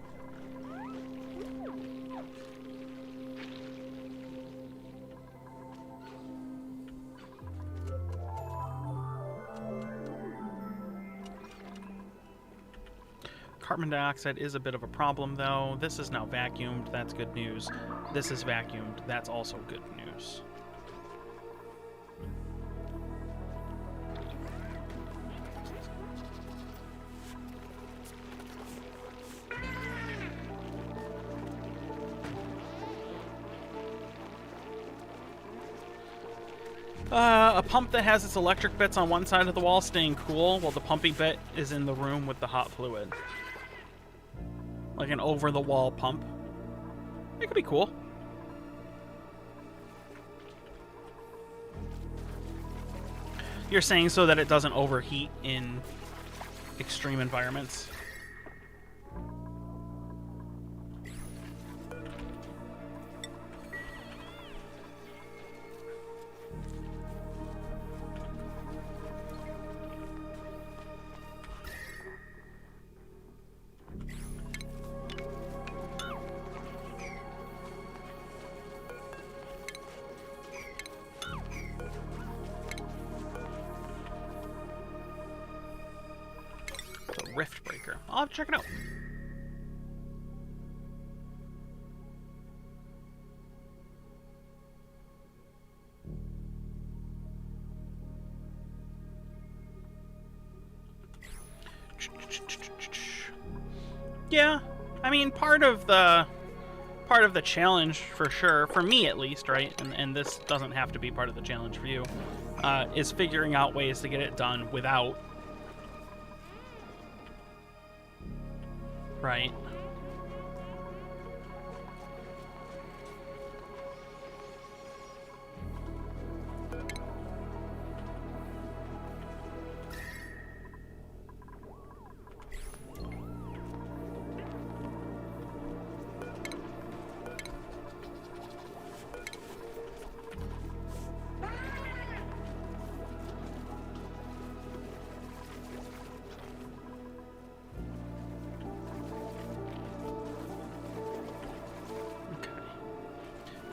Carbon dioxide is a bit of a problem, though. This is now vacuumed. That's good news. This is vacuumed. That's also good news. A pump that has its electric bits on one side of the wall staying cool, while the pumping bit is in the room with the hot fluid. Like an over-the-wall pump. It could be cool. You're saying so that it doesn't overheat in extreme environments? Rift Breaker. I'll have to check it out. Yeah, I mean, part of the challenge for sure, for me at least, right? And this doesn't have to be part of the challenge for you, is figuring out ways to get it done without. Right.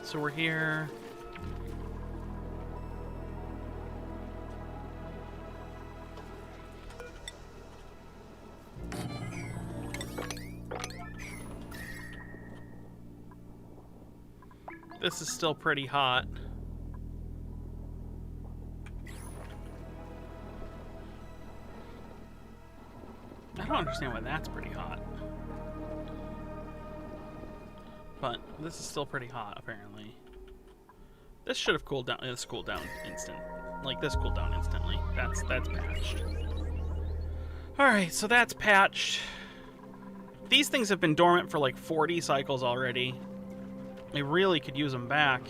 So we're here. This is still pretty hot. I don't understand why that's pretty hot. But this is still pretty hot, apparently. This should have cooled down. This cooled down instant. Like, this cooled down instantly. That's patched. Alright, so that's patched. These things have been dormant for like 40 cycles already. They really could use them back.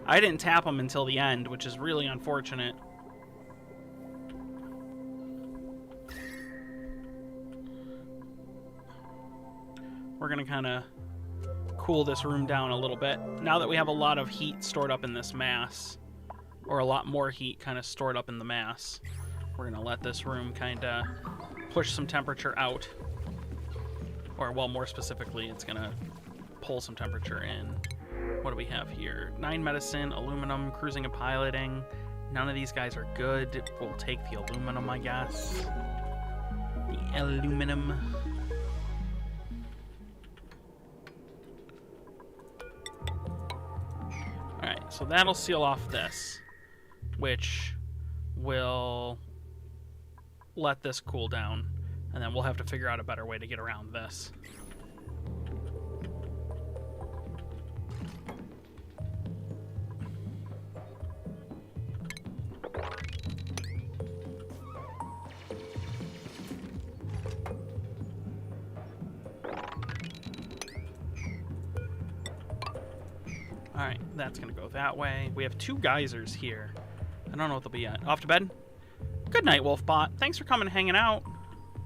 I didn't tap them until the end, which is really unfortunate. we're going to kind of cool this room down a little bit. Now that we have a lot of heat stored up in this mass, or a lot more heat kind of stored up in the mass, we're going to let this room kind of push some temperature out. Or, well, more specifically, it's going to pull some temperature in. What do we have here? 9 medicine, aluminum, cruising and piloting. None of these guys are good. We'll take the aluminum, I guess. The aluminum. Alright, so that'll seal off this, which will let this cool down, and then we'll have to figure out a better way to get around this. Alright, that's going to go that way. We have 2 geysers here. I don't know what they'll be at. Off to bed? Good night, Wolfbot. Thanks for coming and hanging out.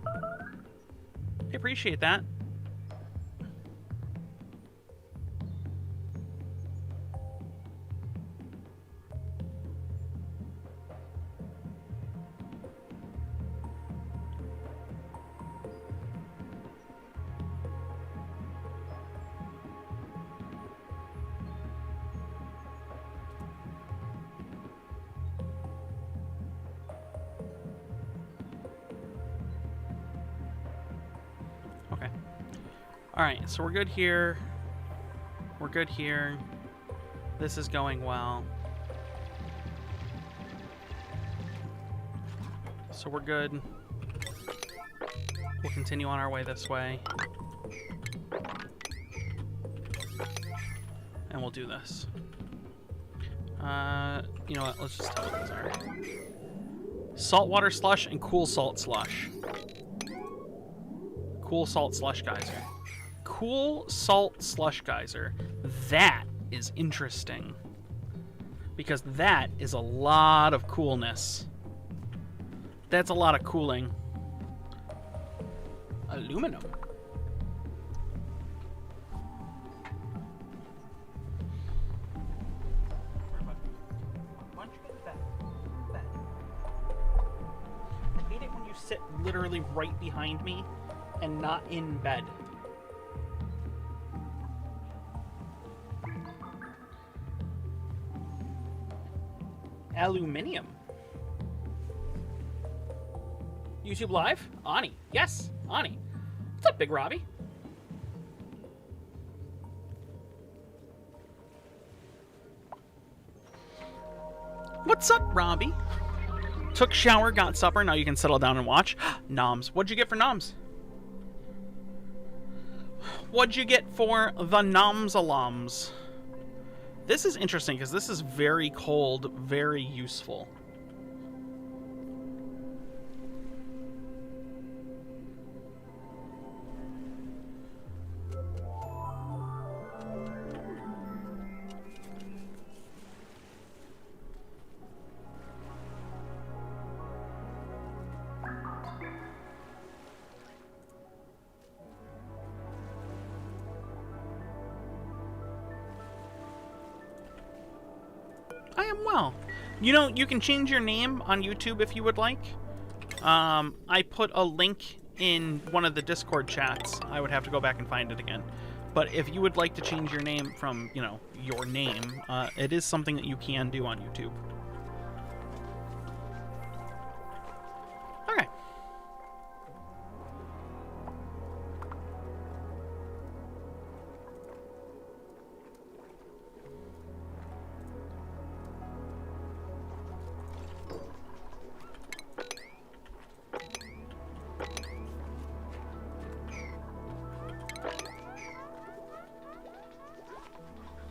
I appreciate that. Okay. Alright, so we're good here. We're good here. This is going well. So we're good. We'll continue on our way this way. And we'll do this. You know what? Let's just tell what these are. Saltwater slush and cool salt slush. Cool salt slush geyser. Cool salt slush geyser. That is interesting. Because that is a lot of coolness. That's a lot of cooling. Aluminum. I hate it when you sit literally right behind me and not in bed. Aluminium. YouTube Live? Ani. Yes, Ani. What's up, Big Robbie? What's up, Robbie? Took shower, got supper, now you can settle down and watch. Noms. What'd you get for noms? What'd you get for the noms alums? This is interesting because this is very cold, very useful. I am well. You know, you can change your name on YouTube if you would like. I put a link in one of the Discord chats. I would have to go back and find it again. But if you would like to change your name from, you know, your name, it is something that you can do on YouTube. Okay.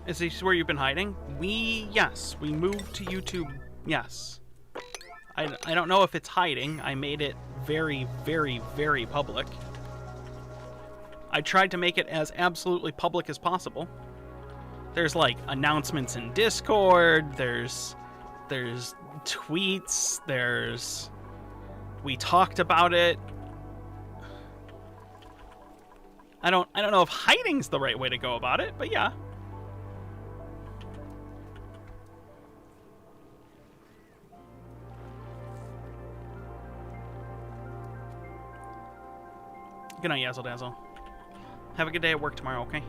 Is this where you've been hiding? Yes, we moved to YouTube, yes. I don't know if it's hiding. I made it very, very, very public. I tried to make it as absolutely public as possible. There's, like, announcements in Discord, there's tweets, we talked about it. I don't know if hiding's the right way to go about it, but yeah. Good night, Yazzle Dazzle. Have a good day at work tomorrow, okay?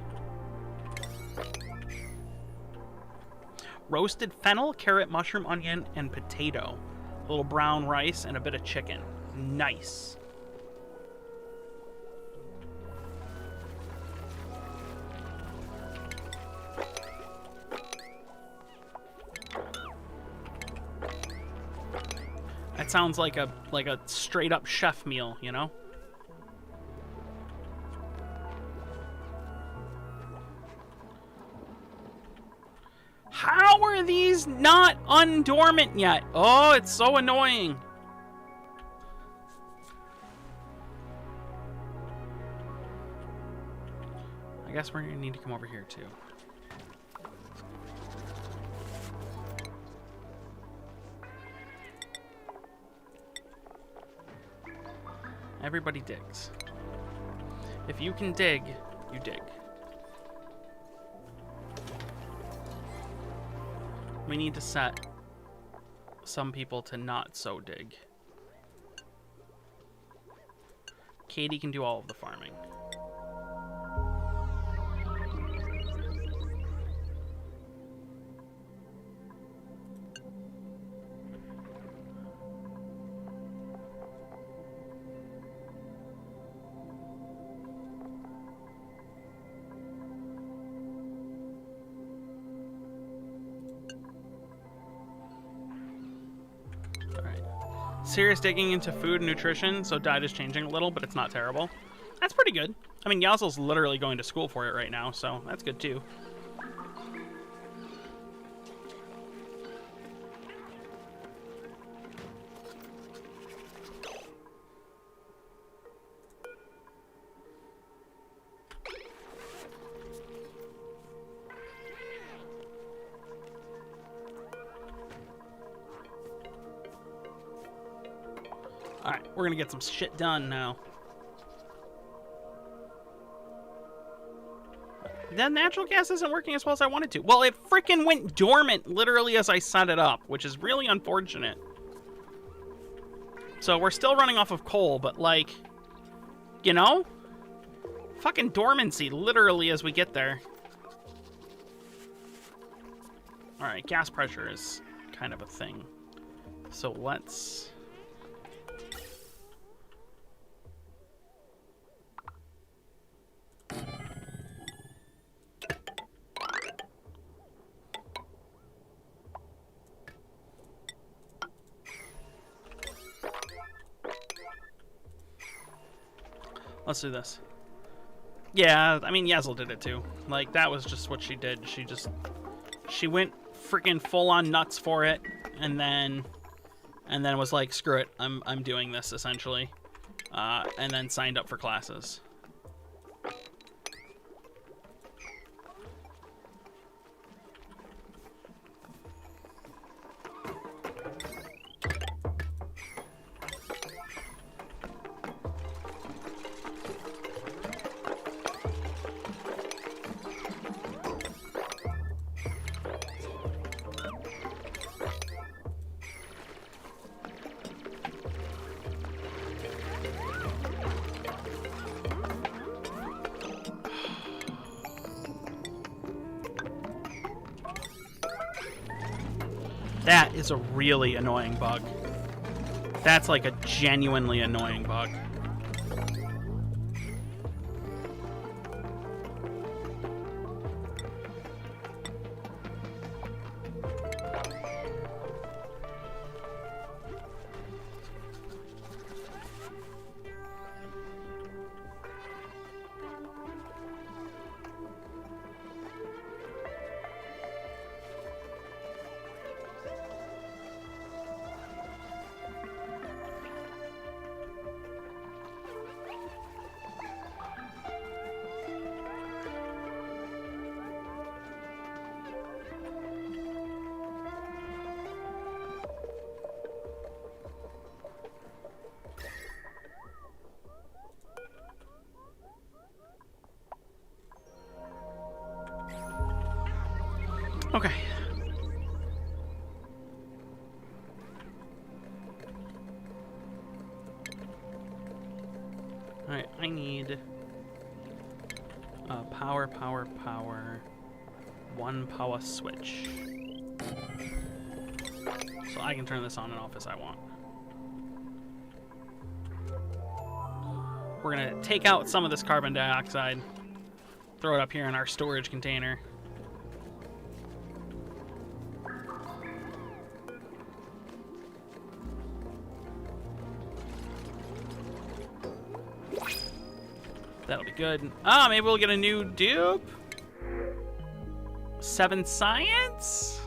Roasted fennel, carrot, mushroom, onion, and potato. A little brown rice and a bit of chicken. Nice. That sounds like a straight up chef meal, you know? How are these not undormant yet? Oh, it's so annoying. I guess we're gonna need to come over here too. Everybody digs. If you can dig, you dig. We need to set some people to not so dig. Katie can do all of the farming. Serious digging into food and nutrition, so diet is changing a little, but it's not terrible. That's pretty good. I mean, Yazzle's literally going to school for it right now, so that's good too. Alright, we're gonna get some shit done now. The natural gas isn't working as well as I wanted to. Well, it freaking went dormant literally as I set it up, which is really unfortunate. So we're still running off of coal, but like, you know? Fucking dormancy literally as we get there. Alright, gas pressure is kind of a thing. So let's... Let's do this. Yeah, I mean, Yazzle did it too. Like, that was just what she did. She went freaking full on nuts for it, and then was like, screw it, I'm doing this, essentially. And then signed up for classes. That is a really annoying bug. That's like a genuinely annoying bug. Okay. Alright, I need power. One power switch. So I can turn this on and off as I want. We're gonna take out some of this carbon dioxide, throw it up here in our storage container. That'll be good. Ah, maybe we'll get a new dupe. 7 science?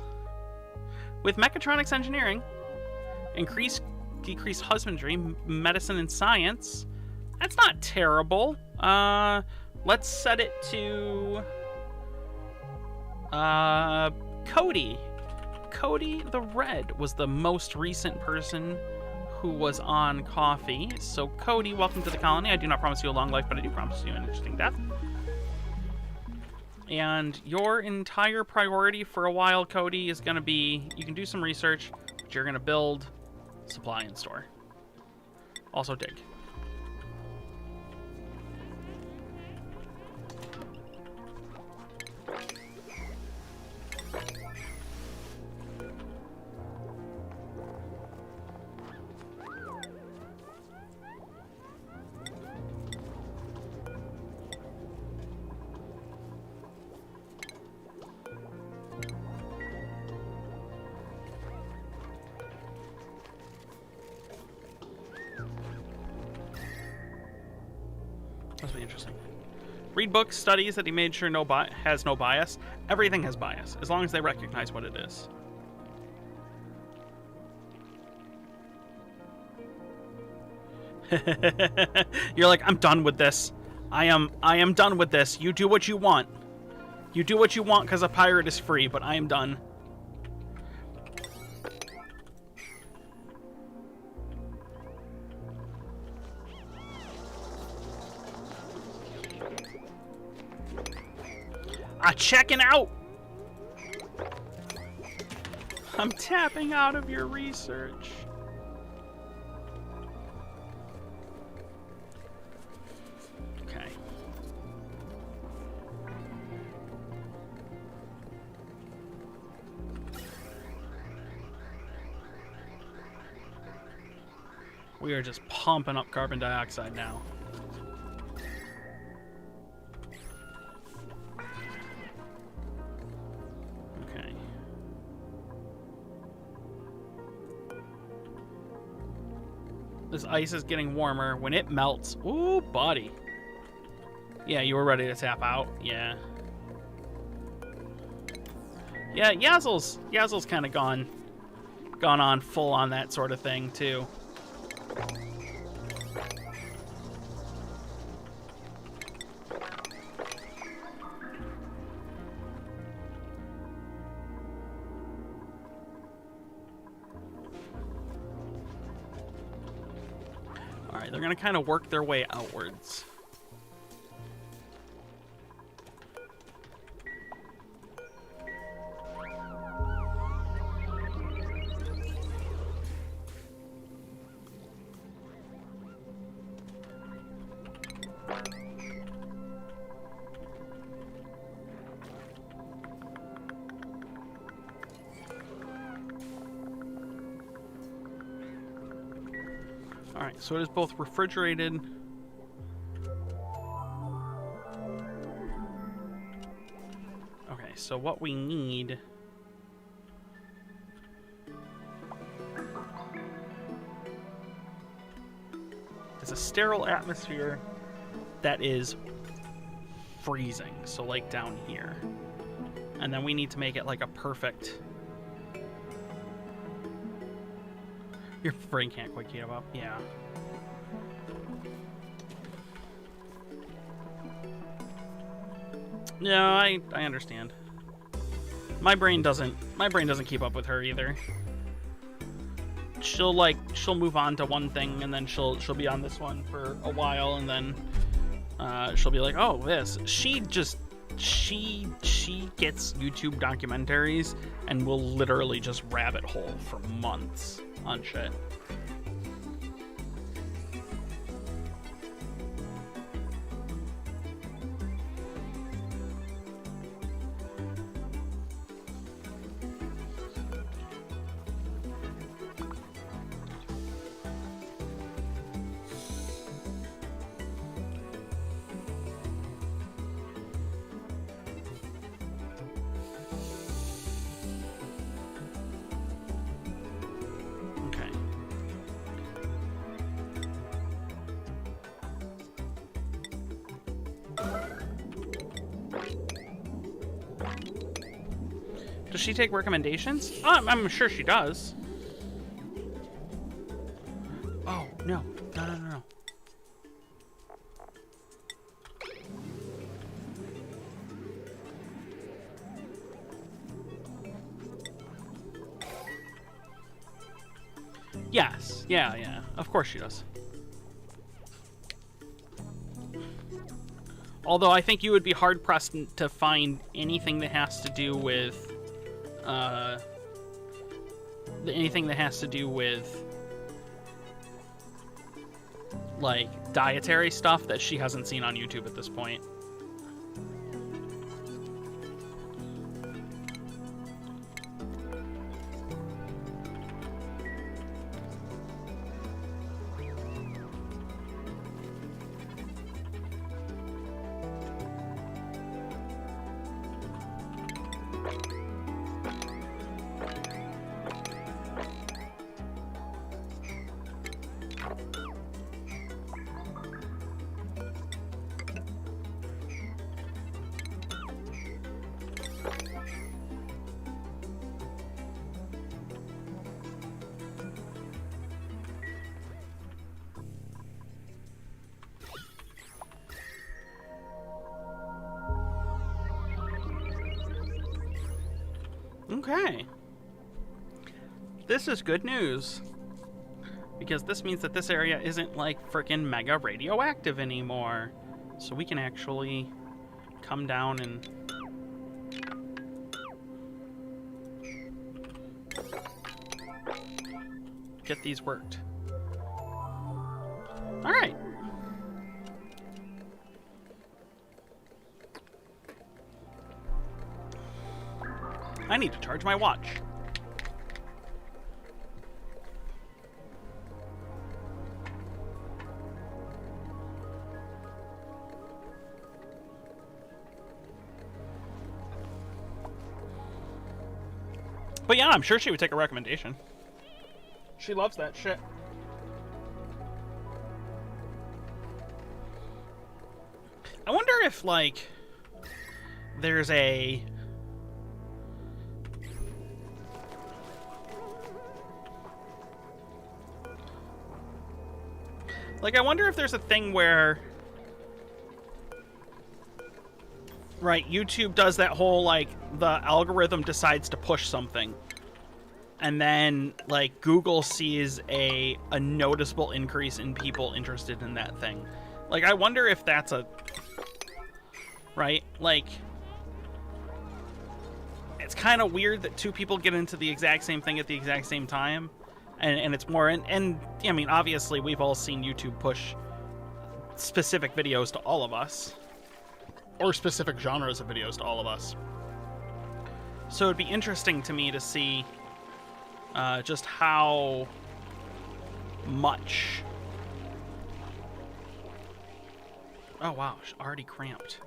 With mechatronics engineering, decrease husbandry, medicine, and science. That's not terrible. Let's set it to Cody. Cody the Red was the most recent person who was on coffee. So Cody, welcome to the colony. I do not promise you a long life, but I do promise you an interesting death. And your entire priority for a while, Cody, is going to be, you can do some research, but you're going to build, supply, and store. Also dig. Must be interesting. Read books, studies that he made sure has no bias. Everything has bias, as long as they recognize what it is. You're like, I'm done with this. I am done with this. You do what you want. You do what you want because a pirate is free, but I am done. Checking out. I'm tapping out of your research. Okay. We are just pumping up carbon dioxide now. This ice is getting warmer. When it melts, ooh, buddy. Yeah, you were ready to tap out. Yeah. Yeah, Yazzle's kind of gone on full on that sort of thing too. They're going to kind of work their way outwards. Alright, so it is both refrigerated. Okay, so what we need is a sterile atmosphere that is freezing, so like down here. And then we need to make it like a perfect... Your brain can't quite keep up. Yeah. Yeah, I understand. My brain doesn't keep up with her either. She'll move on to one thing and then she'll be on this one for a while and then she'll be like, "Oh, this." She just she gets YouTube documentaries and will literally just rabbit hole for months on shit. Does she take recommendations? I'm sure she does. Oh, no. No. Yes. Yeah. Of course she does. Although I think you would be hard-pressed to find anything that has to do with like dietary stuff that she hasn't seen on YouTube at this point. Okay. This is good news. Because this means that this area isn't like freaking mega radioactive anymore. So we can actually come down and get these worked. All right. I need to charge my watch. But yeah, I'm sure she would take a recommendation. She loves that shit. I wonder if, like, there's a... Like, I wonder if there's a thing where... Right, YouTube does that whole, like, the algorithm decides to push something. And then, like, Google sees a noticeable increase in people interested in that thing. Like, I wonder if that's a... Right? Like... It's kind of weird that two people get into the exact same thing at the exact same time. And it's more... And, I mean, obviously, we've all seen YouTube push specific videos to all of us. Or specific genres of videos to all of us. So it'd be interesting to me to see just how much... Oh, wow. Already cramped.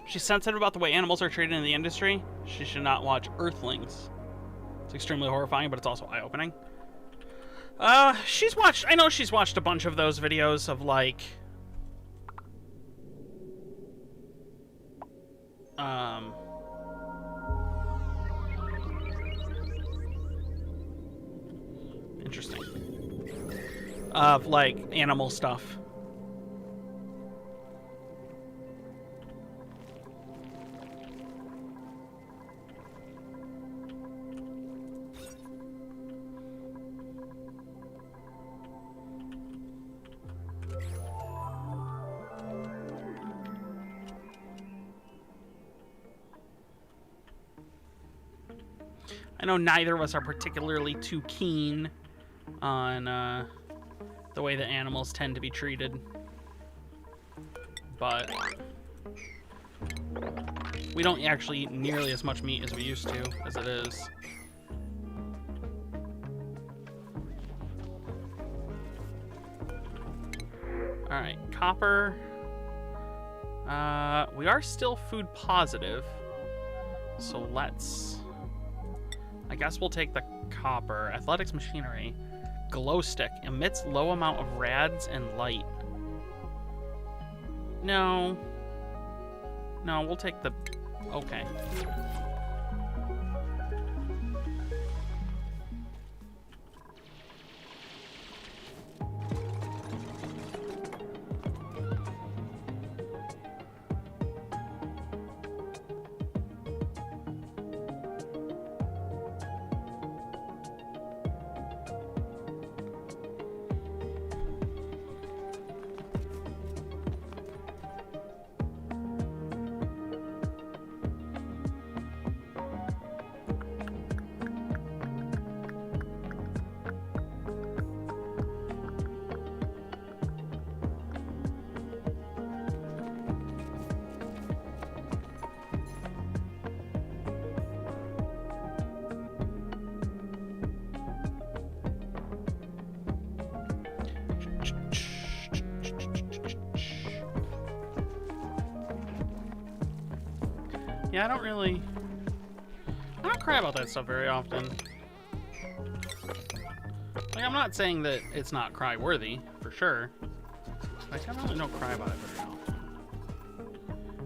She's sensitive about the way animals are treated in the industry. She should not watch Earthlings. It's extremely horrifying, but it's also eye-opening. She's watched... I know she's watched a bunch of those videos of, like... Interesting. Of, like, animal stuff. I know neither of us are particularly too keen on the way that animals tend to be treated, but we don't actually eat nearly as much meat as we used to, as it is. All right, copper. We are still food positive, so let's... I guess we'll take the copper. Athletics machinery. Glow stick. Emits low amount of rads and light. No. No, we'll take the... Okay. Yeah, I don't cry about that stuff very often. Like, I'm not saying that it's not cry-worthy, for sure. Like, I really don't cry about it very often.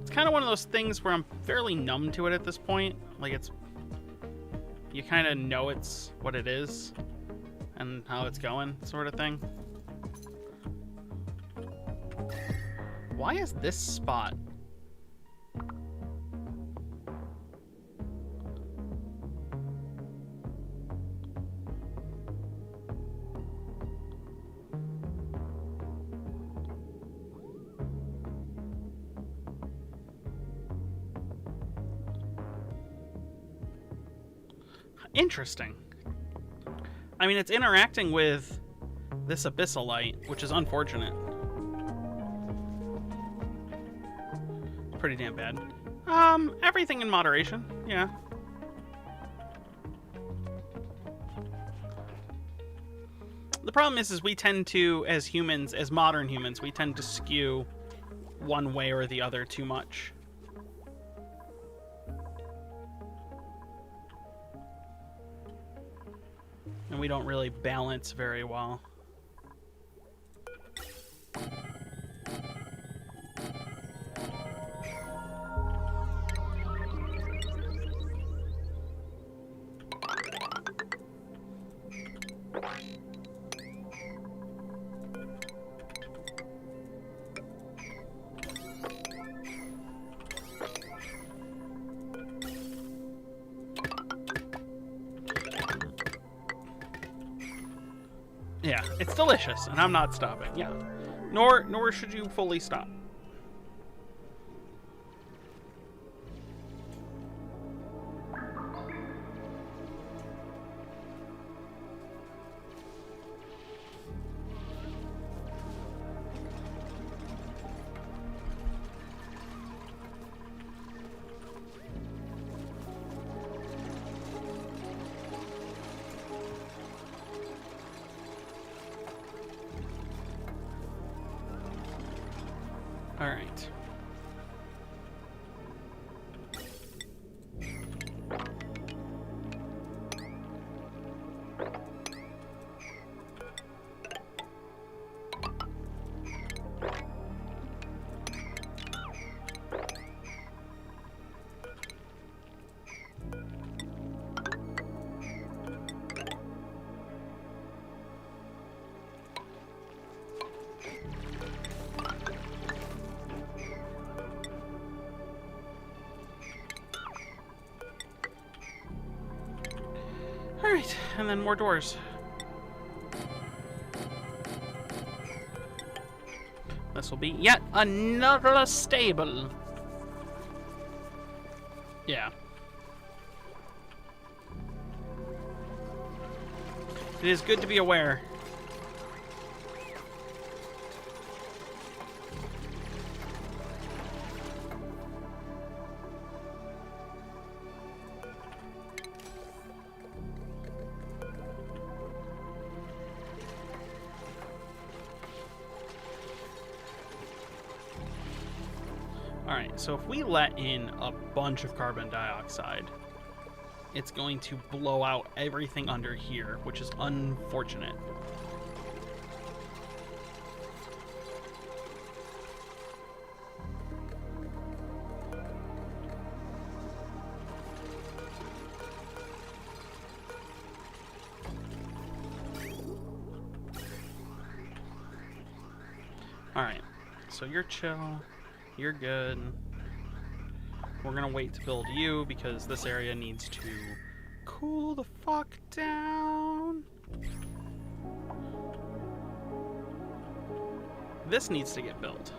It's kind of one of those things where I'm fairly numb to it at this point. Like, it's... You kind of know it's what it is and how it's going, sort of thing. Why is this spot... Interesting. I mean, it's interacting with this abyssal light, which is unfortunate. Pretty damn bad. Everything in moderation, yeah. The problem is we tend to, as humans, as modern humans, we tend to skew one way or the other too much. And we don't really balance very well. Yeah, it's delicious, and I'm not stopping. Yeah, nor should you fully stop. All right. and then more doors. This will be yet another stable. Yeah. It is good to be aware. Alright, so if we let in a bunch of carbon dioxide, it's going to blow out everything under here, which is unfortunate. Alright, so you're chill. You're good. We're gonna wait to build you because this area needs to cool the fuck down. This needs to get built.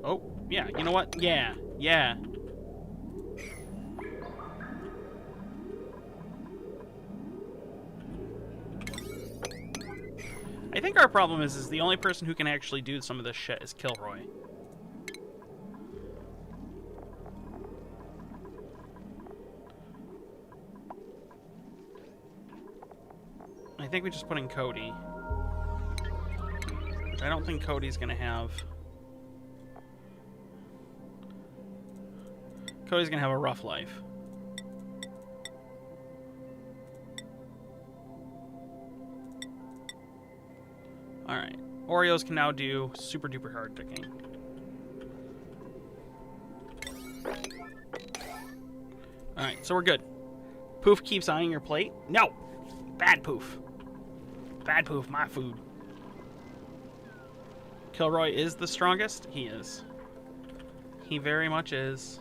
Oh, yeah, you know what? Yeah. I think our problem is the only person who can actually do some of this shit is Kilroy. I think we just put in Cody. Which I don't think Cody's gonna have. Cody's gonna have a rough life. Alright. Oreos can now do super duper hard digging. Alright, so we're good. Poof keeps eyeing your plate. No! Bad Poof. Bad Poof, my food. Kilroy is the strongest? He is. He very much is.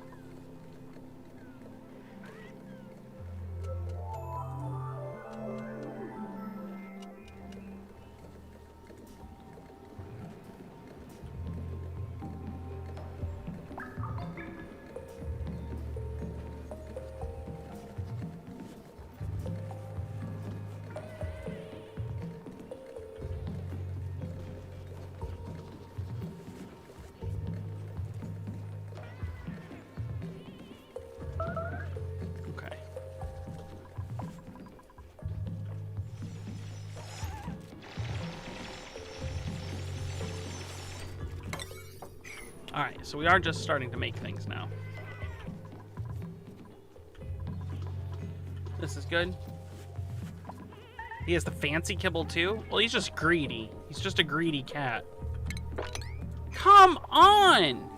Alright, so we are just starting to make things now. This is good. He has the fancy kibble too? Well, he's just greedy. He's just a greedy cat. Come on!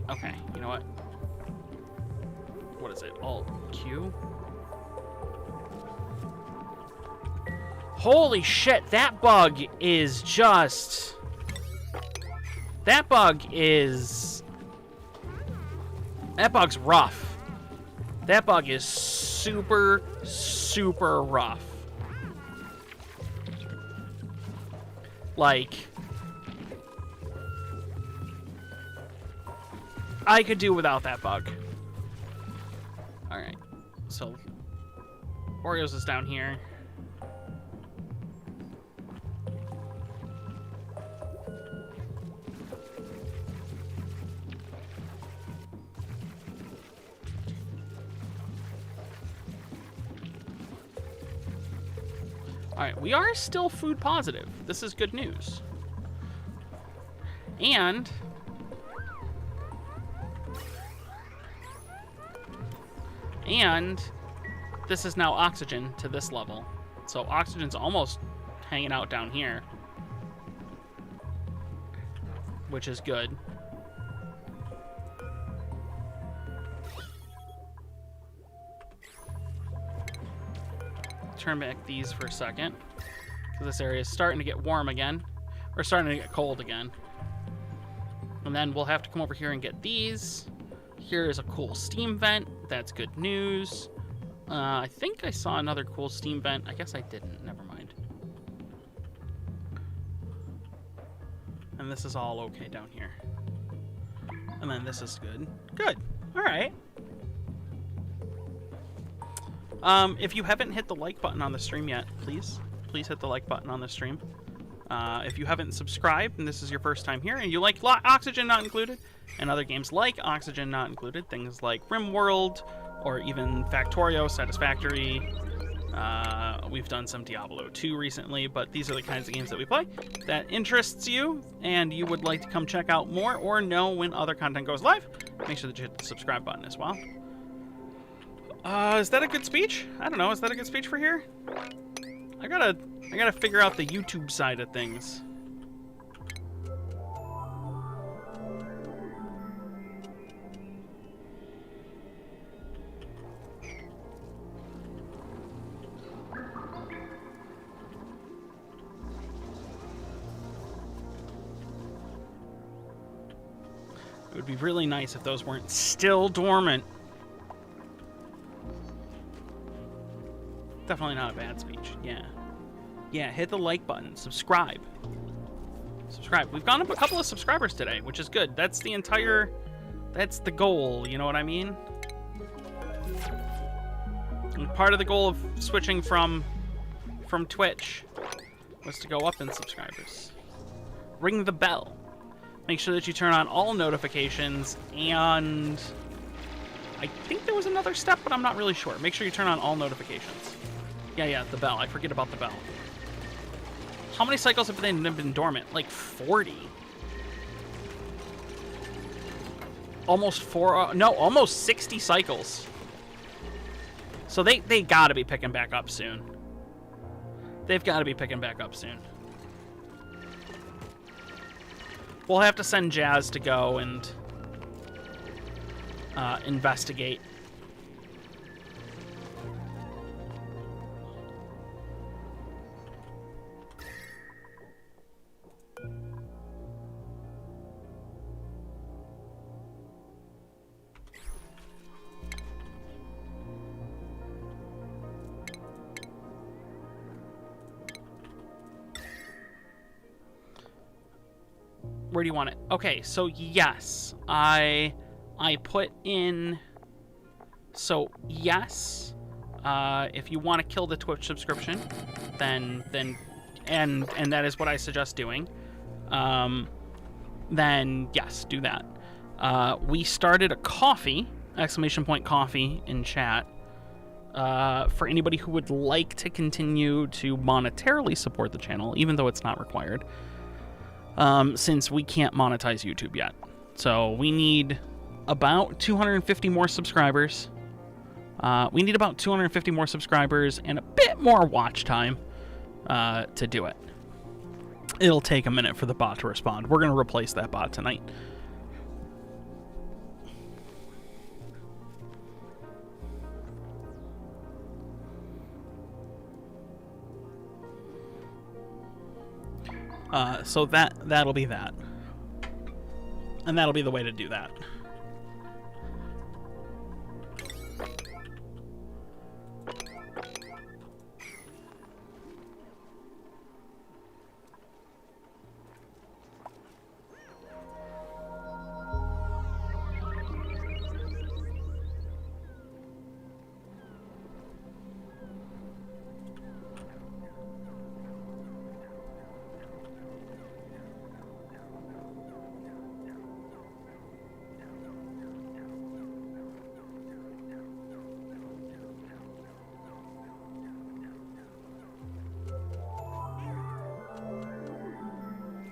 Okay, you know what? What is it? Alt Q? Holy shit, that bug is just... That bug's rough. That bug is super, super rough. Like, I could do without that bug. Alright, so Oreos is down here. Alright, we are still food positive. This is good news. And this is now oxygen to this level. So oxygen's almost hanging out down here, which is good. Turn back these for a second, because this area is starting to get warm again, or starting to get cold again. And then we'll have to come over here and get these. Here is a cool steam vent. That's good news. I think I saw another cool Steam vent. I guess I didn't. Never mind. And this is all okay down here. And then this is good. Good. All right. If you haven't hit the like button on the stream yet, please hit the like button on the stream. If you haven't subscribed and this is your first time here and you like Oxygen Not Included and other games like Oxygen Not Included, things like RimWorld or even Factorio, Satisfactory, we've done some Diablo 2 recently, but these are the kinds of games that we play that interests you and you would like to come check out more or know when other content goes live, make sure that you hit the subscribe button as well. Is that a good speech? I don't know. Is that a good speech for here? I gotta figure out the YouTube side of things. It would be really nice if those weren't still dormant. Definitely not a bad speech. Yeah, hit the like button. Subscribe. We've gone up a couple of subscribers today, which is good. That's the goal, you know what I mean? And part of the goal of switching from Twitch was to go up in subscribers. Ring the bell. Make sure that you turn on all notifications, and I think there was another step, but I'm not really sure. Make sure you turn on all notifications. Yeah, the bell. I forget about the bell. How many cycles have they been dormant? Like 40. Almost almost 60 cycles. So they gotta be picking back up soon. They've got to be picking back up soon. We'll have to send Jazz to go and investigate. Where do you want it? Okay, so yes, I put in. So yes, if you want to kill the Twitch subscription, then that is what I suggest doing. Then yes, do that. We started a coffee, ! Coffee in chat. For anybody who would like to continue to monetarily support the channel, even though it's not required. Since we can't monetize YouTube yet. So we need about 250 more subscribers. We need about 250 more subscribers and a bit more watch time to do it. It'll take a minute for the bot to respond. We're going to replace that bot tonight. So that'll be that. And that'll be the way to do that.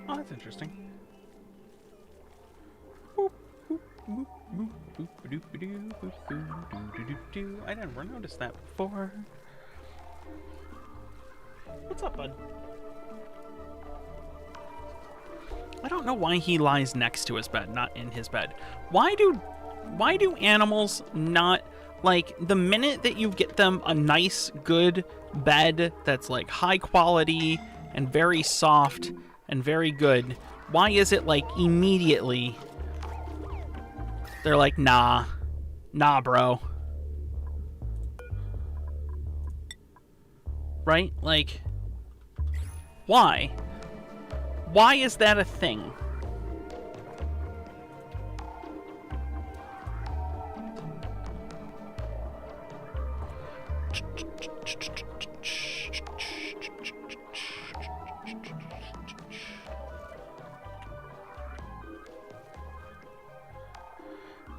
Oh, that's interesting. I never noticed that before. What's up, bud? I don't know why he lies next to his bed, not in his bed. Why do animals not, like, the minute that you get them a nice, good bed that's like high quality and very soft and very good, why is it like immediately they're like, nah bro? Right? Like, why? Why is that a thing?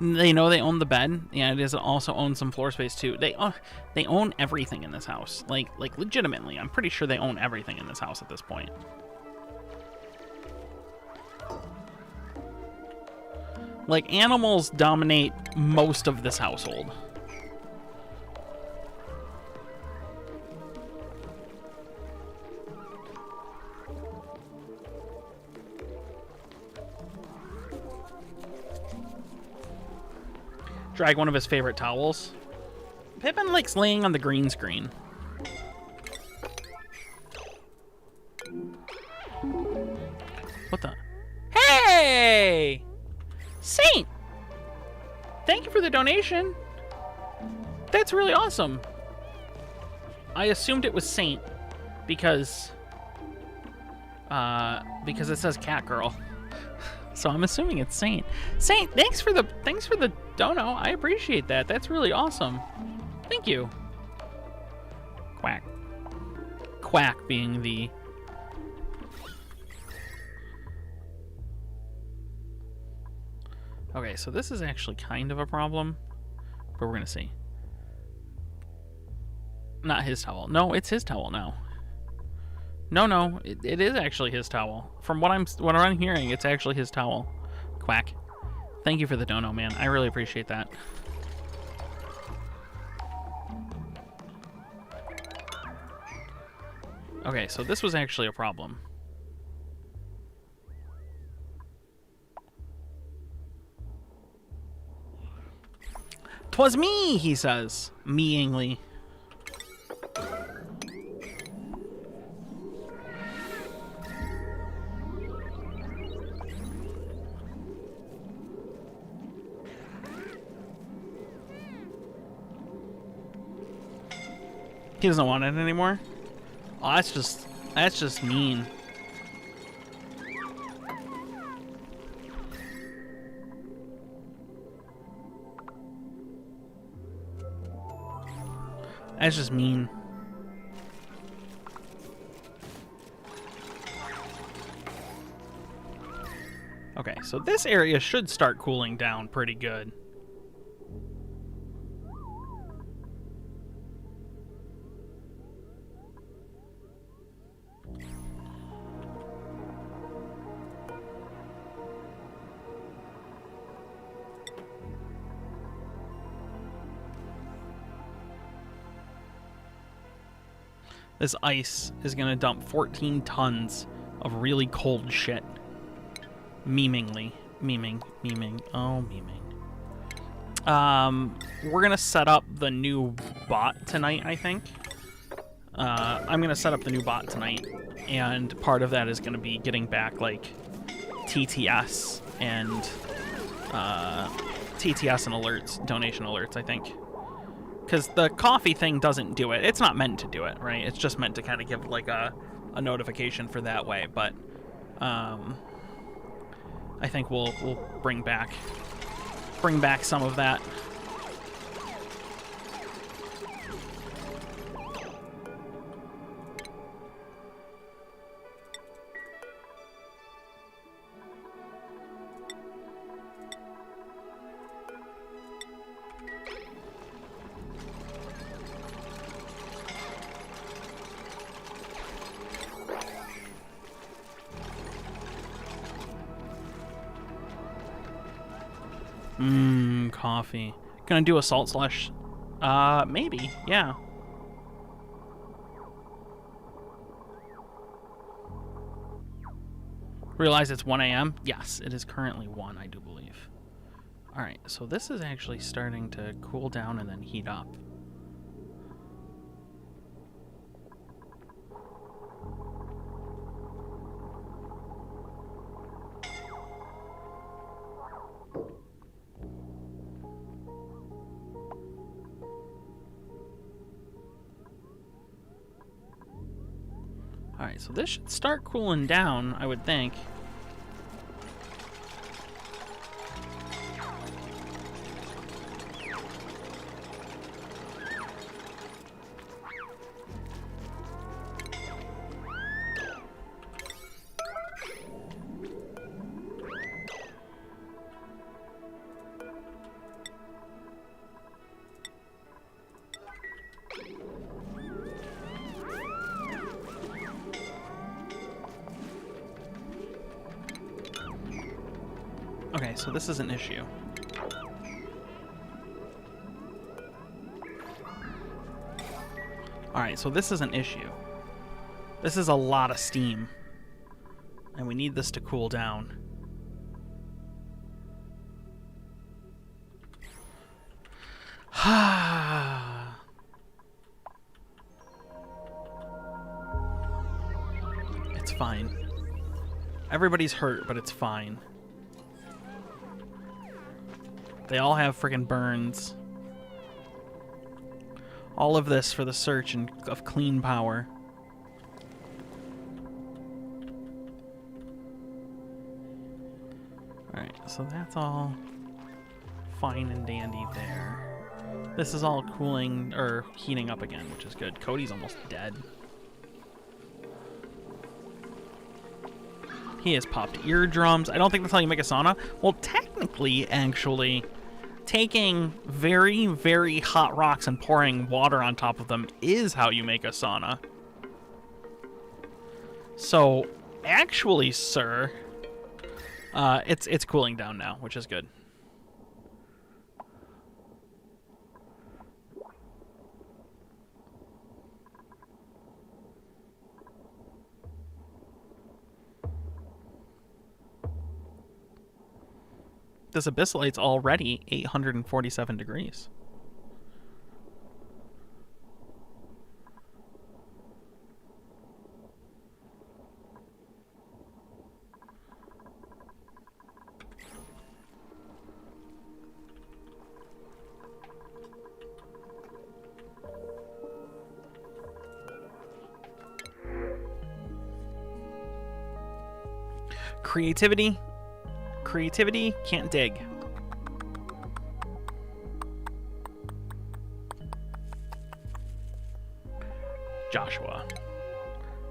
They know they own the bed. Yeah, it is also owns some floor space too. They own everything in this house. Like legitimately, I'm pretty sure they own everything in this house at this point. Like, animals dominate most of this household. Drag one of his favorite towels. Pippin likes laying on the green screen. What the? Hey! Saint! Thank you for the donation. That's really awesome. I assumed it was Saint because it says cat girl. So I'm assuming it's Saint. Saint, thanks for the dono. I appreciate that. That's really awesome. Thank you. Quack. Quack being the... Okay, so this is actually kind of a problem, but we're gonna see. Not his towel. No, it's his towel now. No, it is actually his towel. From what I'm hearing, it's actually his towel. Quack. Thank you for the dono, man. I really appreciate that. Okay, so this was actually a problem. 'Twas me, he says, meingly. He doesn't want it anymore? Oh, that's just mean. That's just mean. Okay, so this area should start cooling down pretty good. This ice is gonna dump 14 tons of really cold shit. Memingly. Meming. Oh, meming. We're gonna set up the new bot tonight, I think. I'm gonna set up the new bot tonight, and part of that is gonna be getting back, like, TTS and alerts, donation alerts, I think. Because the coffee thing doesn't do it. It's not meant to do it, right? It's just meant to kind of give, like, a notification for that way. But I think we'll bring back some of that. Coffee. Gonna do a salt slush? Maybe, yeah. Realize it's 1 a.m.? Yes, it is currently 1, I do believe. Alright, so this is actually starting to cool down and then heat up. Alright, so this should start cooling down, I would think. Okay, so this is an issue. Alright, so this is an issue. This is a lot of steam. And we need this to cool down. It's fine. Everybody's hurt, but it's fine. They all have friggin' burns. All of this for the search of clean power. Alright, so that's all fine and dandy there. This is all cooling, or heating up again, which is good. Cody's almost dead. He has popped eardrums. I don't think that's how you make a sauna. Well, technically, actually, taking very, very hot rocks and pouring water on top of them is how you make a sauna. So, actually, sir, it's cooling down now, which is good. This abyssalate's already 847 degrees. Creativity. Creativity can't dig. Joshua.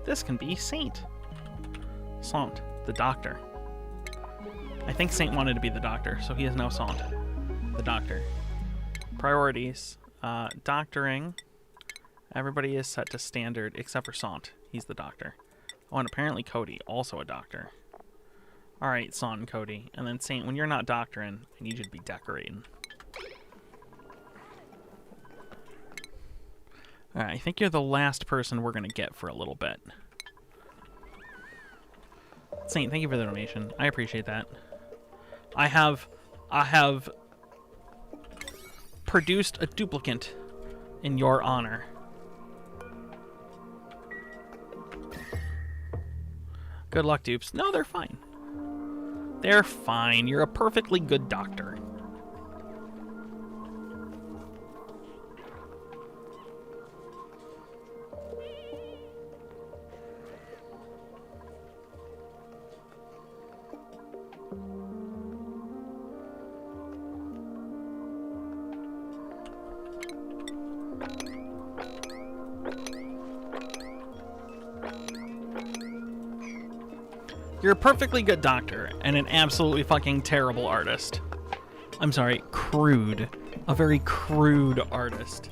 This can be Saint. Sant, the doctor. I think Saint wanted to be the doctor, so he is now Sant, the doctor. Priorities. Doctoring. Everybody is set to standard except for Sant. He's the doctor. Oh, and apparently Cody, also a doctor. Alright, Sant and Cody. And then Saint, when you're not doctoring, I need you to be decorating. Alright, I think you're the last person we're going to get for a little bit. Saint, thank you for the donation. I appreciate that. I have produced a duplicate in your honor. Good luck, dupes. No, they're fine. They're fine. You're a perfectly good doctor. You're a perfectly good doctor and an absolutely fucking terrible artist. I'm sorry, crude. A very crude artist.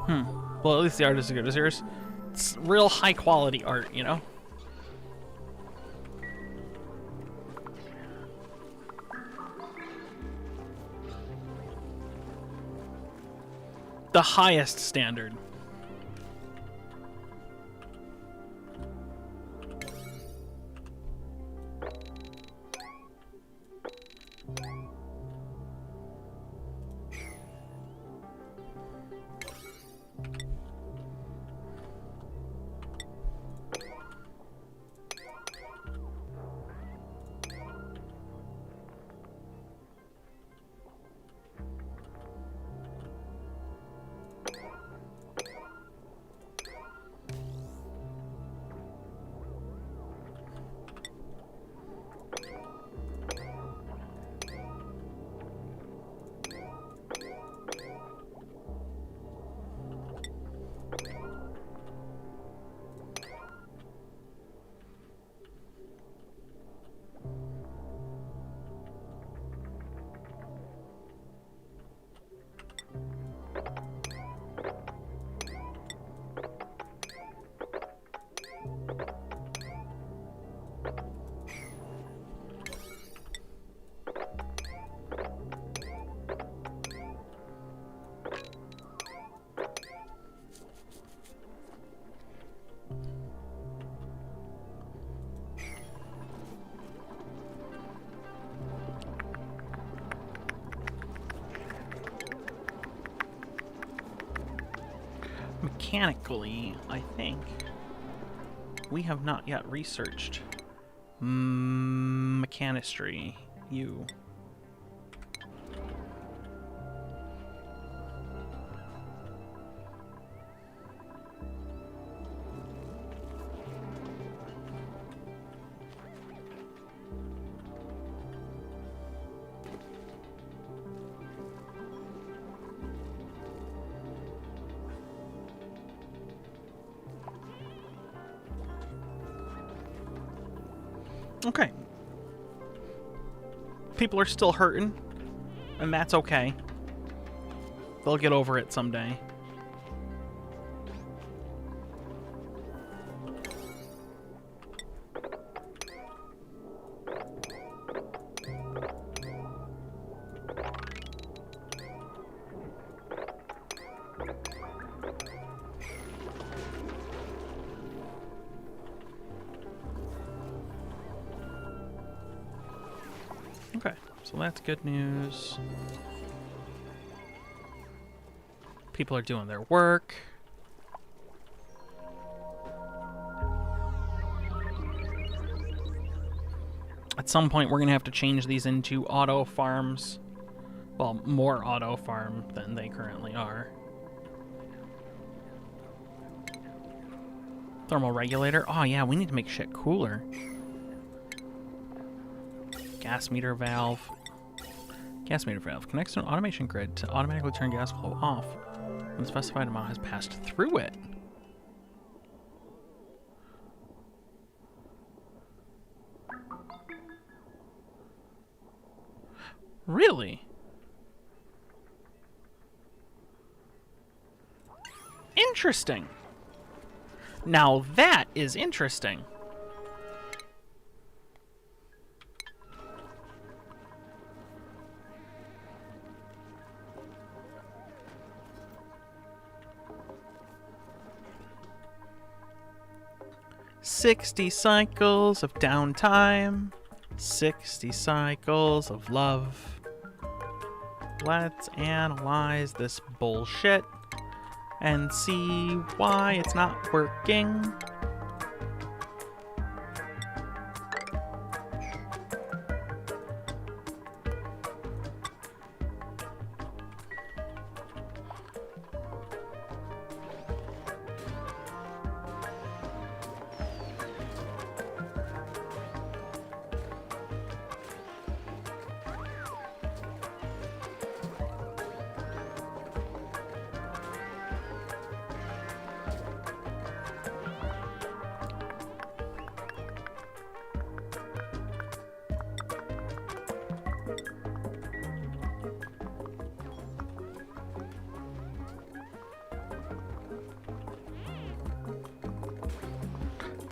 Well, at least the art is as good as yours. It's real high quality art, you know? The highest standard. Mechanically, I think we have not yet researched mechanistry. You. Okay. People are still hurting, and that's okay. They'll get over it someday. Okay, so that's good news. People are doing their work. At some point, we're going to have to change these into auto farms. Well, more auto farm than they currently are. Thermal regulator. Oh, yeah, we need to make shit cooler. Gas meter valve. Gas meter valve connects to an automation grid to automatically turn gas flow off when the specified amount has passed through it. Really? Interesting. Now that is interesting. "60 cycles of downtime, 60 cycles of love. Let's analyze this bullshit and see why it's not working."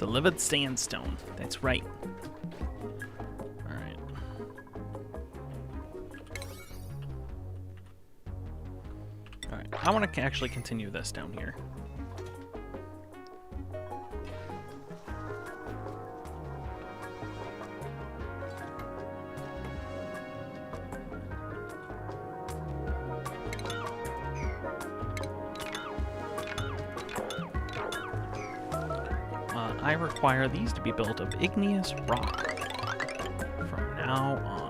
Delivered sandstone. That's right. Alright. Alright, I want to actually continue this down here. I require these to be built of igneous rock from now on.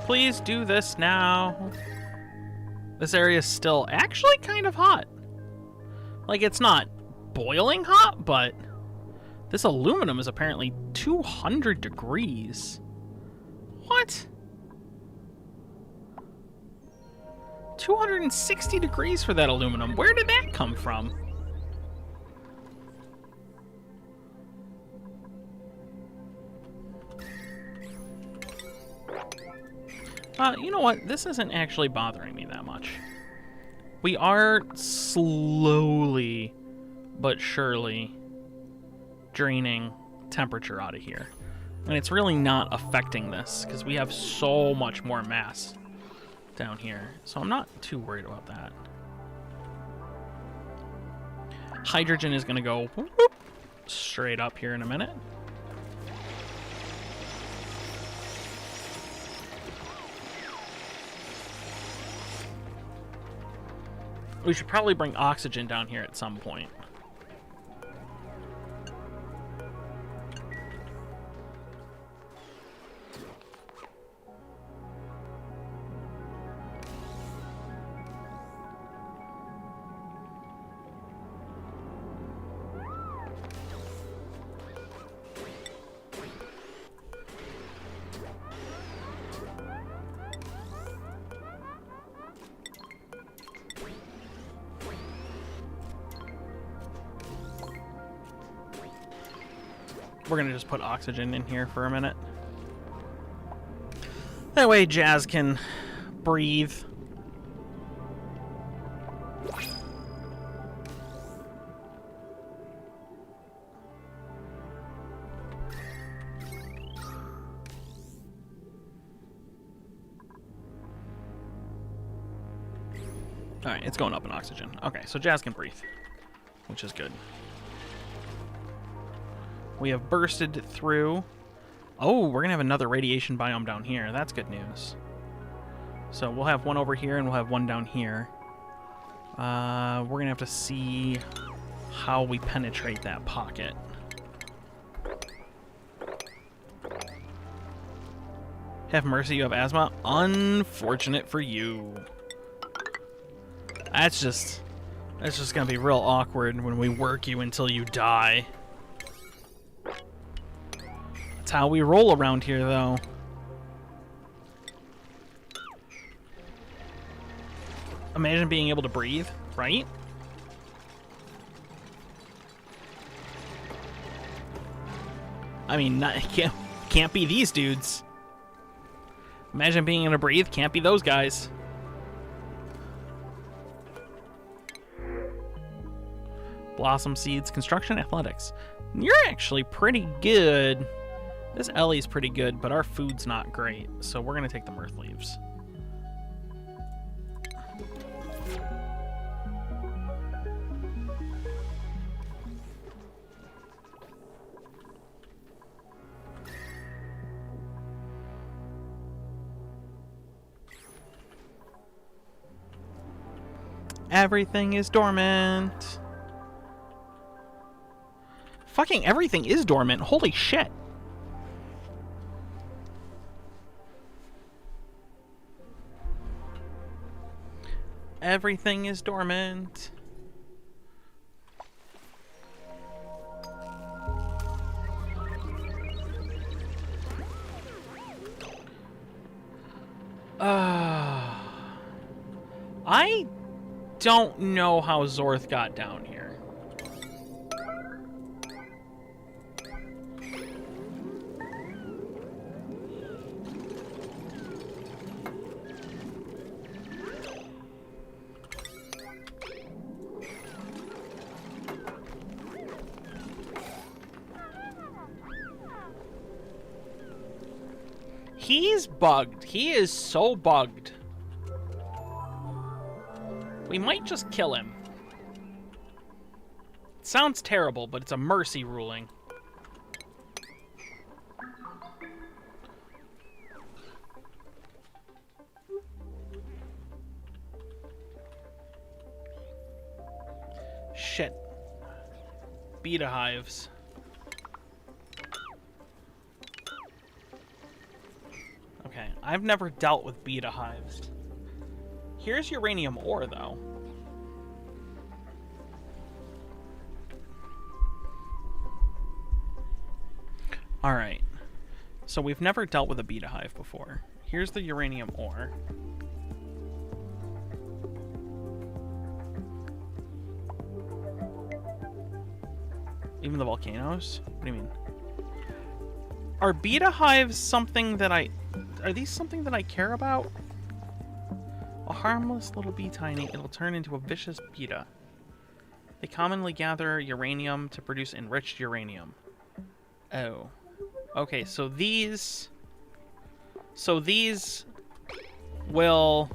Please do this now. This area is still actually kind of hot. Like, it's not boiling hot, but this aluminum is apparently 200 degrees. What? 260 degrees for that aluminum. Where did that come from? You know what? This isn't actually bothering me that much. We are slowly but surely draining temperature out of here. And it's really not affecting this because we have so much more mass down here. So I'm not too worried about that. Hydrogen is going to go whoop, whoop, straight up here in a minute. We should probably bring oxygen down here at some point. We're gonna just put oxygen in here for a minute. That way Jazz can breathe. Alright, it's going up in oxygen. Okay, so Jazz can breathe, which is good. We have bursted through. Oh, we're gonna have another radiation biome down here. That's good news. So we'll have one over here and we'll have one down here. We're gonna have to see how we penetrate that pocket. Have mercy, you have asthma? Unfortunate for you. That's just gonna be real awkward when we work you until you die. That's how we roll around here, though. Imagine being able to breathe, right? I mean, can't be these dudes. Imagine being able to breathe, can't be those guys. Blossom Seeds, Construction, Athletics. You're actually pretty good. This Ellie's pretty good, but our food's not great, so we're going to take the Mirth Leaves. Everything is dormant. Fucking everything is dormant. Holy shit. Everything is dormant. I don't know how Zorth got down here. He's bugged. He is so bugged. We might just kill him. It sounds terrible, but it's a mercy ruling. Shit. Beta hives. Okay, I've never dealt with beta hives. Here's uranium ore, though. Alright. So we've never dealt with a beta hive before. Here's the uranium ore. Even the volcanoes? What do you mean? Are beta hives something that Are these something that I care about? A harmless little bee tiny, it'll turn into a vicious beta. They commonly gather uranium to produce enriched uranium. Oh. Okay, so these... So these will...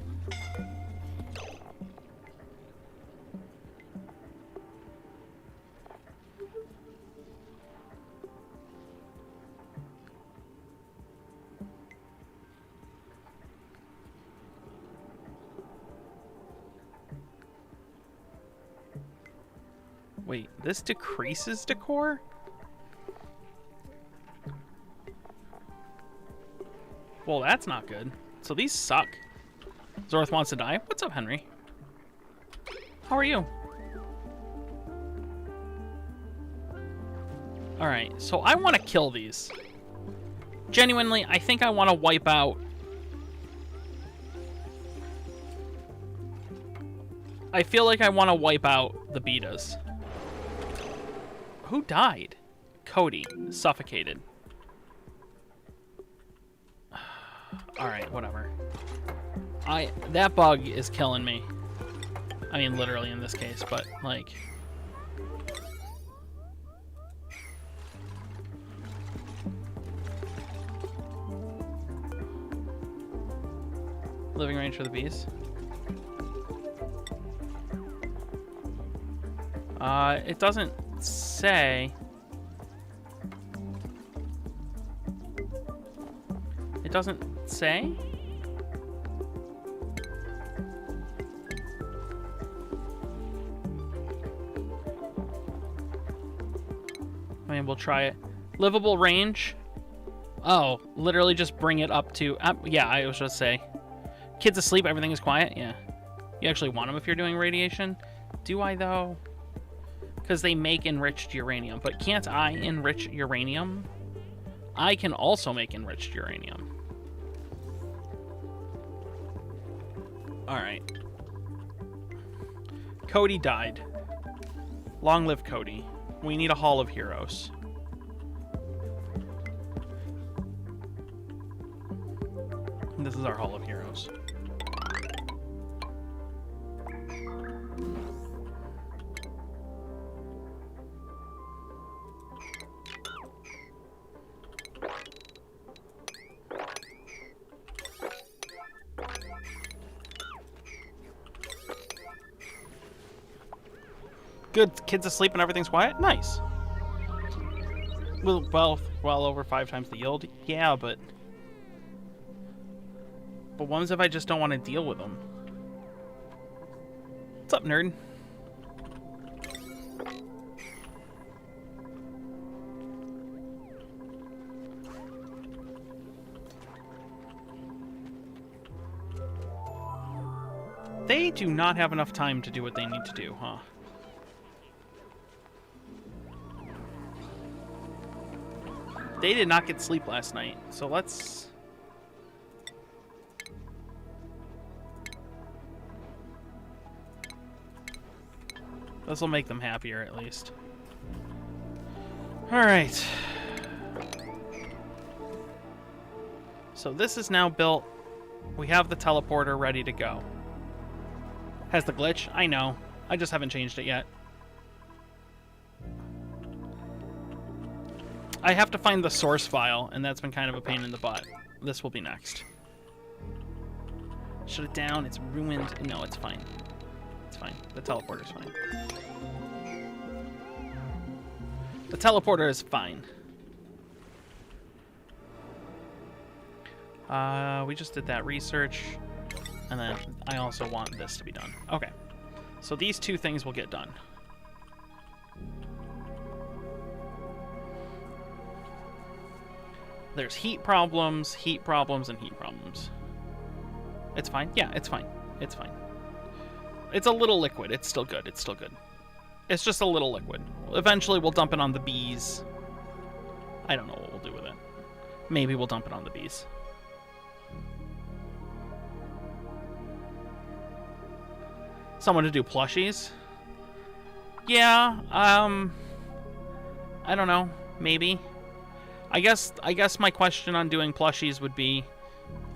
Wait, this decreases decor? Well, that's not good. So these suck. Zorth wants to die. What's up, Henry? How are you? Alright, so I want to kill these. Genuinely, I think I want to wipe out... I feel like I want to wipe out the betas. Who died? Cody. Suffocated. Alright, whatever. That bug is killing me. I mean, literally in this case, but, like... Living range for the bees. It doesn't say... It doesn't say? I mean, we'll try it. Livable range? Oh, literally just bring it up to... yeah, I was just say. Kids asleep, everything is quiet? Yeah. You actually want them if you're doing radiation? Do I, though? Because they make enriched uranium. But can't I enrich uranium? I can also make enriched uranium. Alright. Cody died. Long live Cody. We need a Hall of Heroes. This is our Hall of Heroes. Good. Kids asleep and everything's quiet? Nice. Well over 5 times the yield? Yeah, but what if I just don't want to deal with them? What's up, nerd? They do not have enough time to do what they need to do, huh? They did not get sleep last night, so let's... This will make them happier, at least. Alright. So this is now built. We have the teleporter ready to go. Has the glitch? I know. I just haven't changed it yet. I have to find the source file, and that's been kind of a pain in the butt. This will be next. Shut it down. It's ruined. No, it's fine. It's fine. The teleporter's fine. The teleporter is fine. We just did that research, and then I also want this to be done. Okay. So these two things will get done. There's heat problems, and heat problems. It's fine. Yeah, it's fine. It's fine. It's a little liquid. It's still good. It's still good. It's just a little liquid. Eventually, we'll dump it on the bees. I don't know what we'll do with it. Maybe we'll dump it on the bees. Someone to do plushies? Yeah, I don't know. Maybe. I guess my question on doing plushies would be,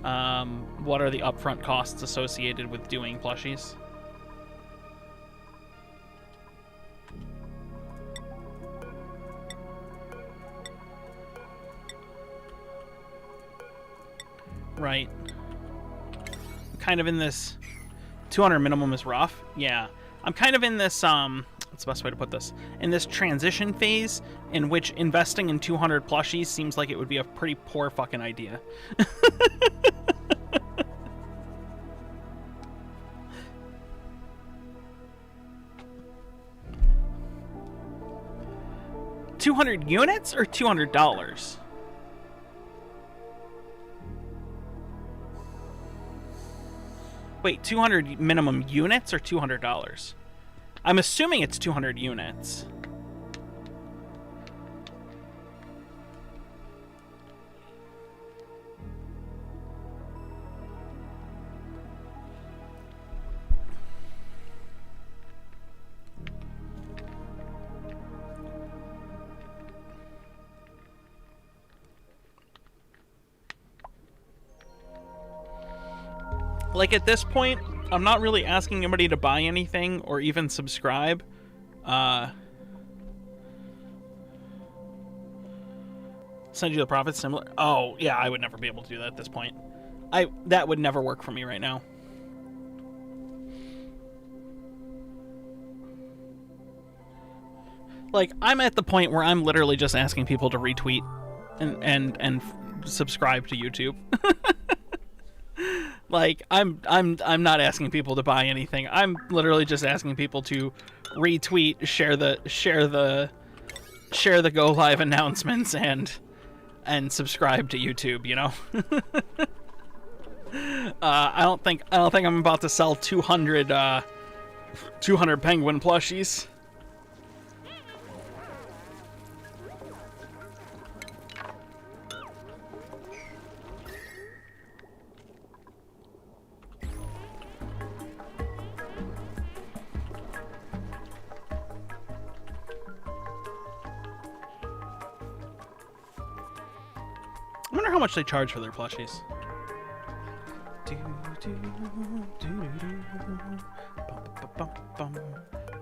what are the upfront costs associated with doing plushies? Right. I'm kind of in this 200 minimum is rough. Yeah. I'm kind of in this, what's the best way to put this? In this transition phase in which investing in 200 plushies seems like it would be a pretty poor fucking idea. $200 units or $200? Wait, 200 minimum units or $200? I'm assuming it's 200 units. Like, at this point, I'm not really asking anybody to buy anything or even subscribe. Send you the profits similar. Oh, yeah, I would never be able to do that at this point. That would never work for me right now. Like, I'm at the point where I'm literally just asking people to retweet and subscribe to YouTube. Like, I'm not asking people to buy anything. I'm literally just asking people to retweet, share the go live announcements and subscribe to YouTube, you know? I don't think I'm about to sell 200 penguin plushies. I wonder how much they charge for their plushies.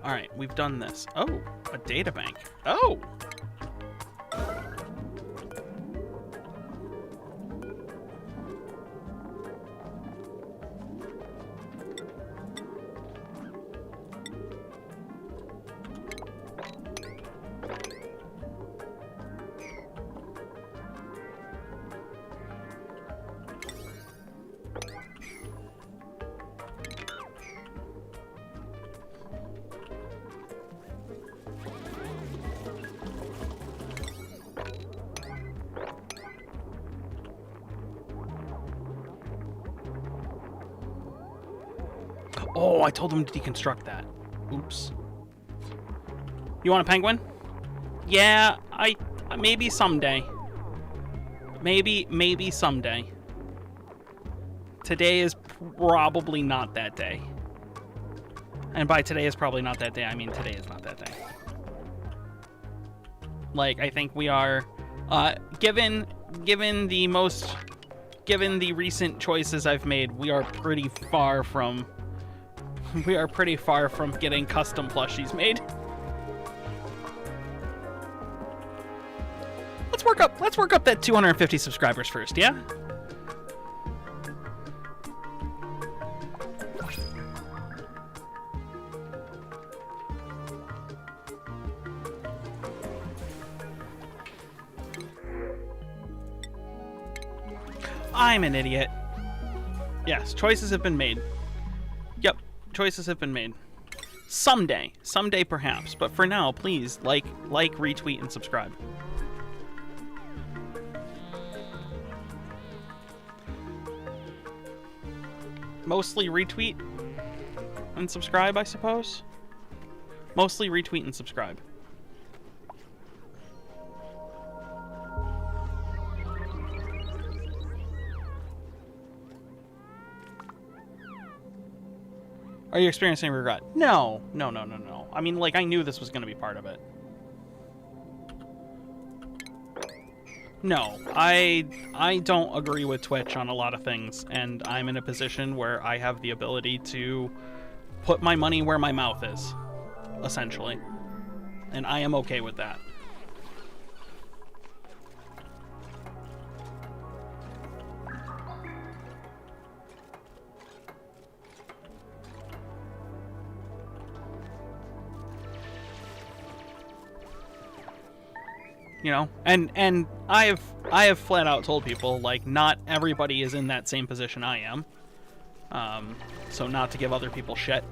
Alright, we've done this. Oh, a data bank. Oh! Oh, I told him to deconstruct that. Oops. You want a penguin? Yeah, maybe someday. Maybe someday. Today is probably not that day. And by today is probably not that day. I mean, today is not that day. Like, I think we are, given the recent choices I've made, we are pretty far from getting custom plushies made. Let's work up that 250 subscribers first, yeah? I'm an idiot. Yes, choices have been made. Yep, choices have been made. Someday perhaps, but for now, please like, retweet, and subscribe. Mostly retweet and subscribe, I suppose. Mostly retweet and subscribe. Are you experiencing regret? No. I mean, like, I knew this was going to be part of it. No, I don't agree with Twitch on a lot of things, and I'm in a position where I have the ability to put my money where my mouth is, essentially. And I am okay with that. You know, and I have flat out told people, like, not everybody is in that same position I am. So not to give other people shit.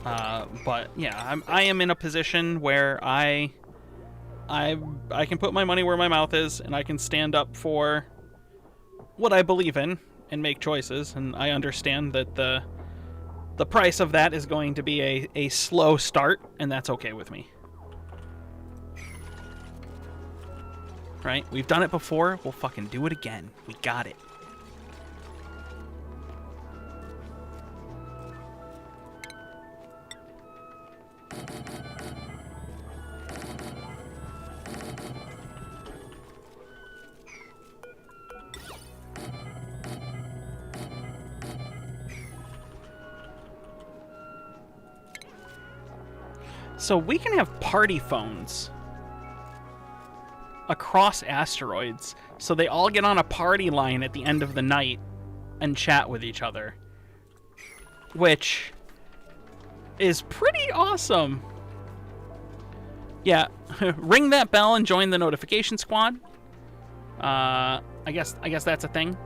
But yeah, I am in a position where I can put my money where my mouth is, and I can stand up for what I believe in and make choices. And I understand that the price of that is going to be a slow start, and that's okay with me. Right? We've done it before. We'll fucking do it again. We got it. So we can have party phones across asteroids, so they all get on a party line at the end of the night and chat with each other, which is pretty awesome. Yeah, ring that bell and join the notification squad. I guess that's a thing.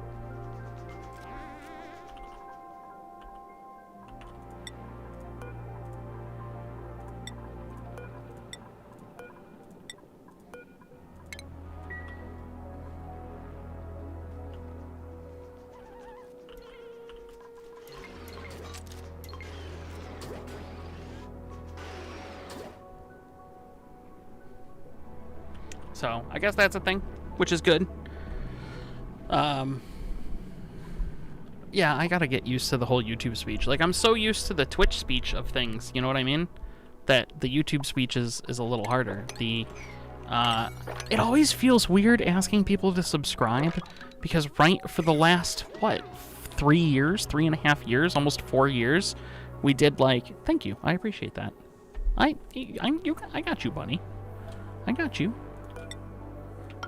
So, I guess that's a thing, which is good. Yeah, I gotta get used to the whole YouTube speech. Like, I'm so used to the Twitch speech of things, you know what I mean? That the YouTube speech is a little harder. It always feels weird asking people to subscribe, because right for the last, 3 years, 3.5 years, almost 4 years, we did, like, thank you, I appreciate that. I got you, buddy. I got you.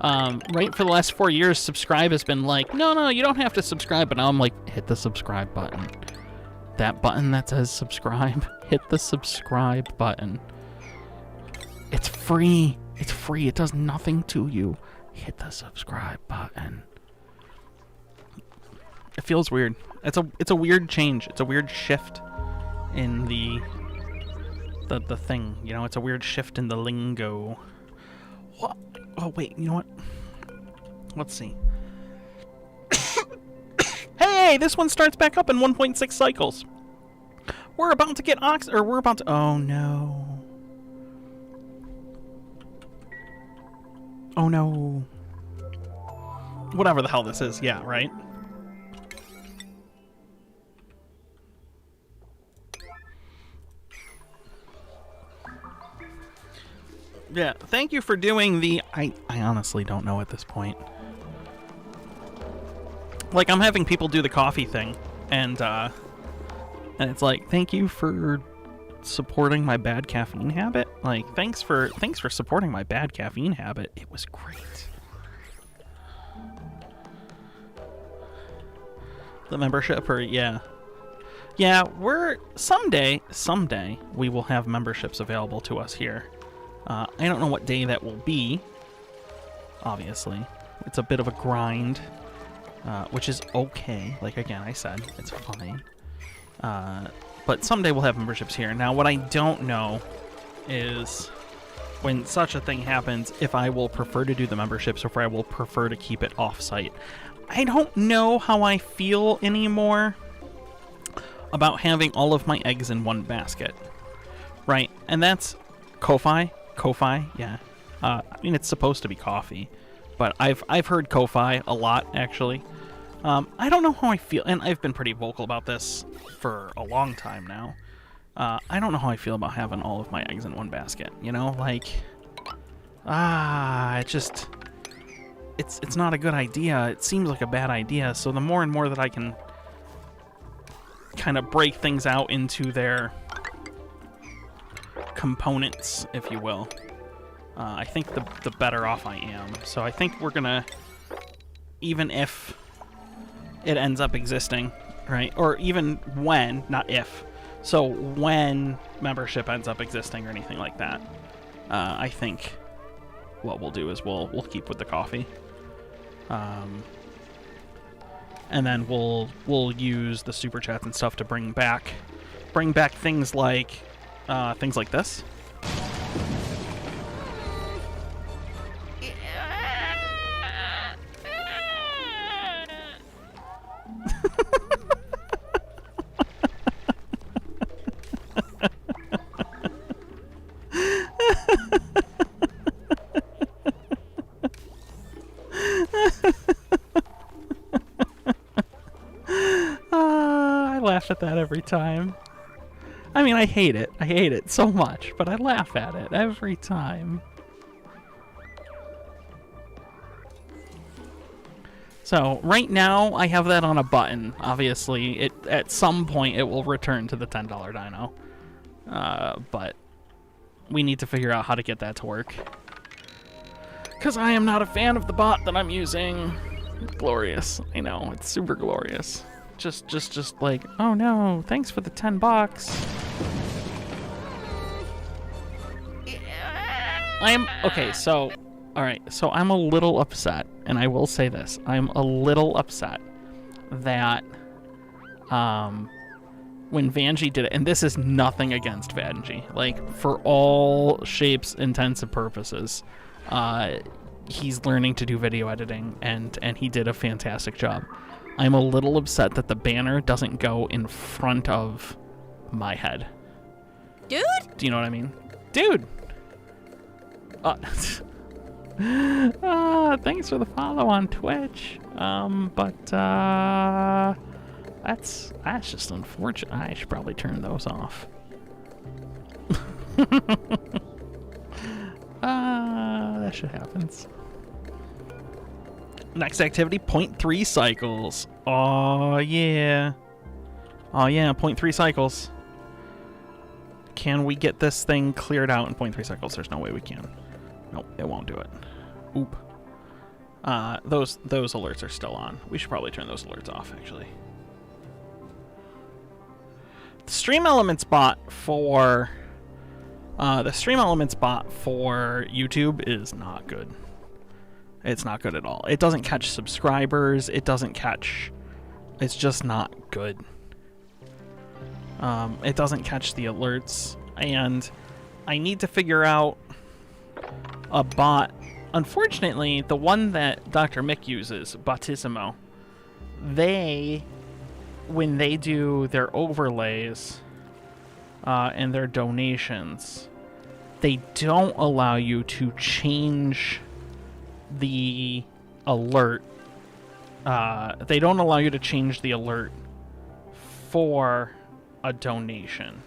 Right for the last 4 years, subscribe has been like, no, you don't have to subscribe. But now I'm like, hit the subscribe button. That button that says subscribe, hit the subscribe button. It's free. It's free. It does nothing to you. Hit the subscribe button. It feels weird. It's a weird change. It's a weird shift in the thing. You know, it's a weird shift in the lingo. What? Oh, wait, you know what? Let's see. Hey, this one starts back up in 1.6 cycles. We're about to get oh no. Oh no. Whatever the hell this is, yeah, right? Yeah, thank you for doing the... I honestly don't know at this point. Like, I'm having people do the coffee thing, and it's like, thank you for supporting my bad caffeine habit. Like, thanks for supporting my bad caffeine habit. It was great. The membership, or yeah, we're someday we will have memberships available to us here. I don't know what day that will be. Obviously, it's a bit of a grind, which is okay. Like, again, I said, it's fine. But someday we'll have memberships here. Now, what I don't know is when such a thing happens, if I will prefer to do the memberships or if I will prefer to keep it off-site. I don't know how I feel anymore about having all of my eggs in one basket. Right? And that's Ko-Fi. Ko-Fi, yeah. I mean, it's supposed to be coffee, but I've heard Ko-Fi a lot, actually. I don't know how I feel, and I've been pretty vocal about this for a long time now. I don't know how I feel about having all of my eggs in one basket, you know? Like, it's not a good idea. It seems like a bad idea, so the more and more that I can kind of break things out into their components, if you will, I think the better off I am. So I think we're gonna, even if it ends up existing, right? Or even when, not if. So when membership ends up existing or anything like that, I think what we'll do is we'll keep with the coffee. And then we'll use the super chats and stuff to bring back things like this. I laugh at that every time. I mean, I hate it. I hate it so much, but I laugh at it every time. So, right now, I have that on a button. Obviously, at some point, it will return to the $10 dino. But we need to figure out how to get that to work. Because I am not a fan of the bot that I'm using. It's glorious. I know, it's super glorious. Just like, oh no, thanks for the $10. Okay, so, alright, so I'm a little upset, and I will say this. I'm a little upset that, when Vanjie did it, and this is nothing against Vanjie, like, for all shapes, intents, and purposes, he's learning to do video editing, and he did a fantastic job. I'm a little upset that the banner doesn't go in front of my head. Dude? Do you know what I mean? Dude! Thanks for the follow on Twitch. That's just unfortunate. I should probably turn those off. That shit happens. Next activity, 0.3 cycles. Oh yeah. Oh yeah, 0.3 cycles. Can we get this thing cleared out in 0.3 cycles? There's no way we can. Nope, it won't do it. Oop. Those alerts are still on. We should probably turn those alerts off, actually. The Stream Elements bot for YouTube is not good. It's not good at all. It doesn't catch subscribers. It doesn't catch... It's just not good. It doesn't catch the alerts. And I need to figure out a bot. Unfortunately, the one that Dr. Mick uses, Botisimo, when they do their overlays and their donations, they don't allow you to change the alert. They don't allow you to change the alert for a donation.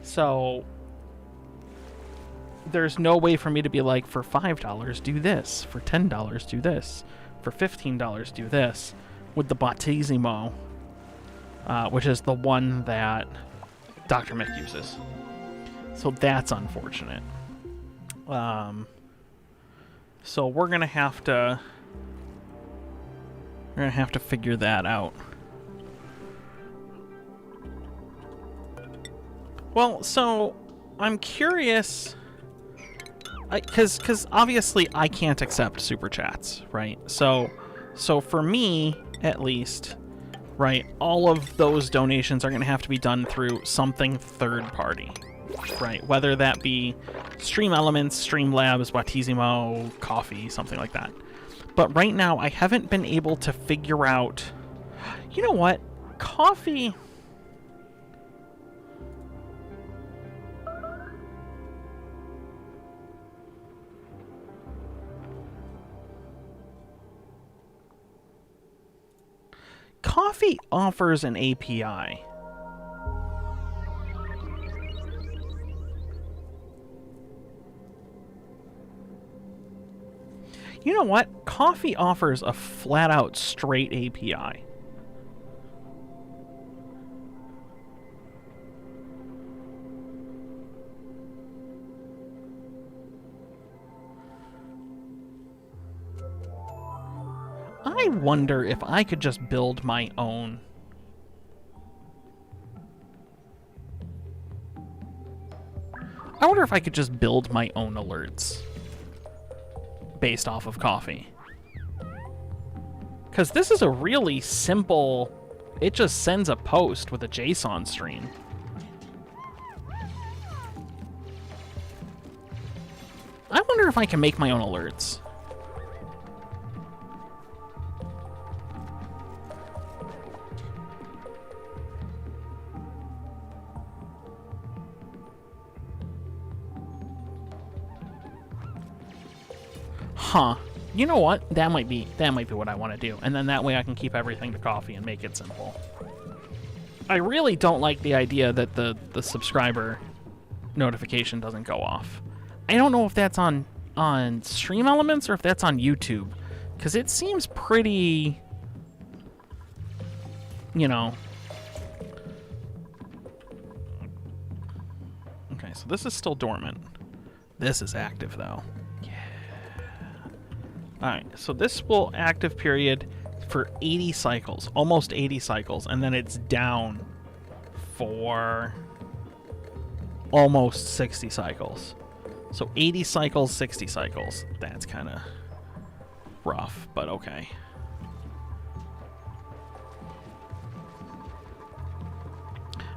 So there's no way for me to be like, for $5 do this, for $10 do this, for $15 do this, with the Battissimo, which is the one that Dr. Mick uses. So that's unfortunate. So we're gonna have to figure that out. Well, so I'm curious, because obviously I can't accept super chats, right? So for me, at least, right, all of those donations are going to have to be done through something third party, right? Whether that be Stream Elements, Streamlabs, Battissimo, Coffee, something like that. But right now, I haven't been able to figure out. You know what? Coffee. Coffee offers an API. You know what? Coffee offers a flat-out straight API. I wonder if I could just build my own. I wonder if I could just build my own alerts based off of Coffee. Because this is a really simple... It just sends a post with a JSON stream. I wonder if I can make my own alerts. Huh. You know what? That might be what I want to do. And then that way I can keep everything to Coffee and make it simple. I really don't like the idea that the subscriber notification doesn't go off. I don't know if that's on Stream Elements or if that's on YouTube. Because it seems pretty... You know... Okay, so this is still dormant. This is active, though. Alright, so this will active period for 80 cycles, almost 80 cycles, and then it's down for almost 60 cycles. So 80 cycles, 60 cycles. That's kind of rough, but okay.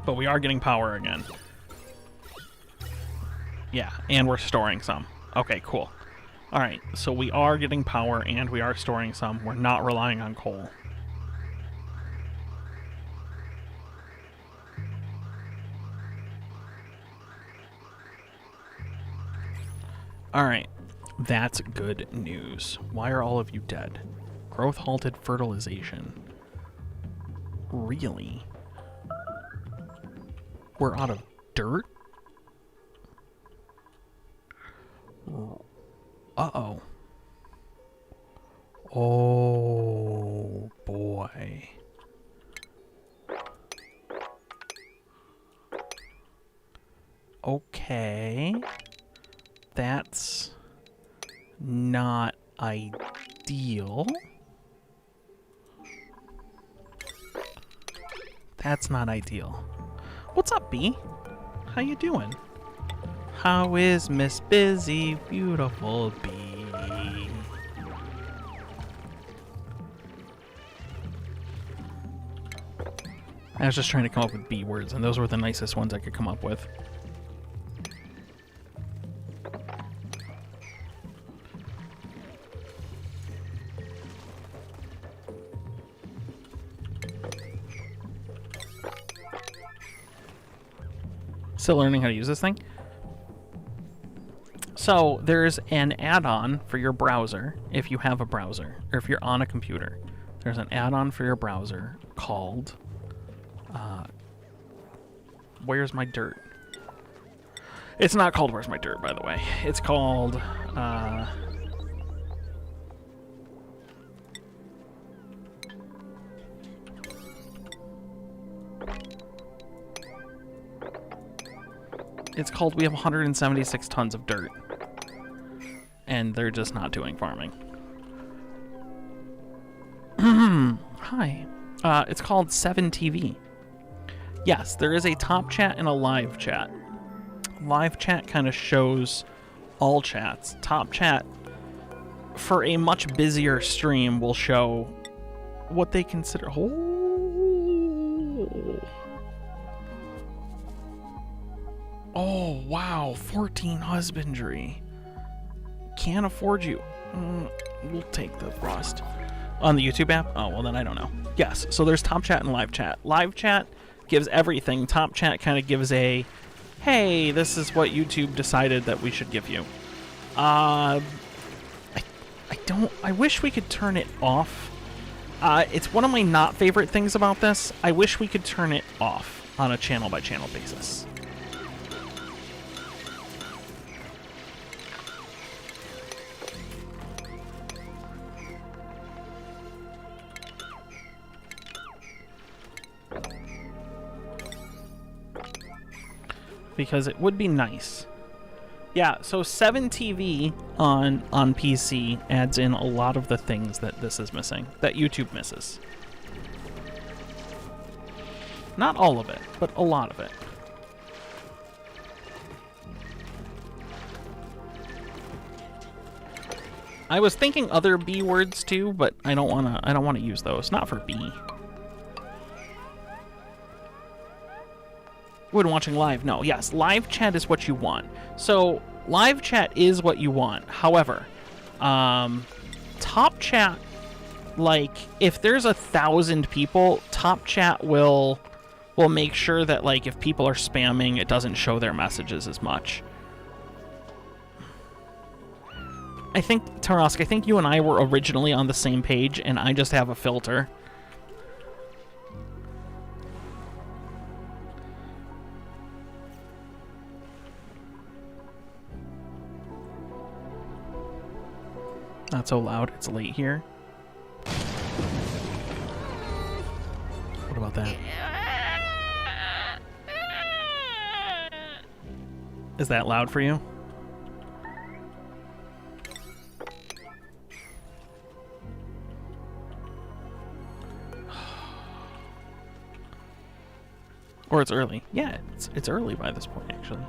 But we are getting power again. Yeah, and we're storing some. Okay, cool. Alright, so we are getting power and we are storing some. We're not relying on coal. Alright, that's good news. Why are all of you dead? Growth halted fertilization. Really? We're out of dirt? Uh-oh. Oh, boy. Okay. That's not ideal. That's not ideal. What's up, B? How you doing? How is Miss Busy, beautiful bee? I was just trying to come up with bee words, and those were the nicest ones I could come up with. Still learning how to use this thing? So there's an add-on for your browser if you have a browser, or if you're on a computer. There's an add-on for your browser called where's my dirt? It's not called Where's My Dirt, by the way. It's called, it's called We Have 176 Tons of Dirt. And they're just not doing farming. Hi. It's called 7TV. Yes, there is a top chat and a live chat. Live chat kind of shows all chats. Top chat, for a much busier stream, will show what they consider... Oh, wow. 14 husbandry. Can't afford you. We'll take the rust. On the YouTube app? Oh, well, then I don't know. Yes, so there's top chat and live chat. Live chat gives everything. Top chat kind of gives a, hey, this is what YouTube decided that we should give you. I wish we could turn it off. It's one of my not favorite things about this. I wish we could turn it off on a channel by channel basis. Because it would be nice. Yeah, so 7TV on PC adds in a lot of the things that this is missing, that YouTube misses. Not all of it, but a lot of it. I was thinking other B words too, but I don't wanna use those. Not for B. When watching live, no. Yes, live chat is what you want. So live chat is what you want. However, top chat, like if there's 1,000 people, top chat will make sure that like if people are spamming, it doesn't show their messages as much. I think, Tarask, I think you and I were originally on the same page, and I just have a filter. Not so loud. It's late here. What about that? Is that loud for you? Or it's early. Yeah, it's early by this point, actually.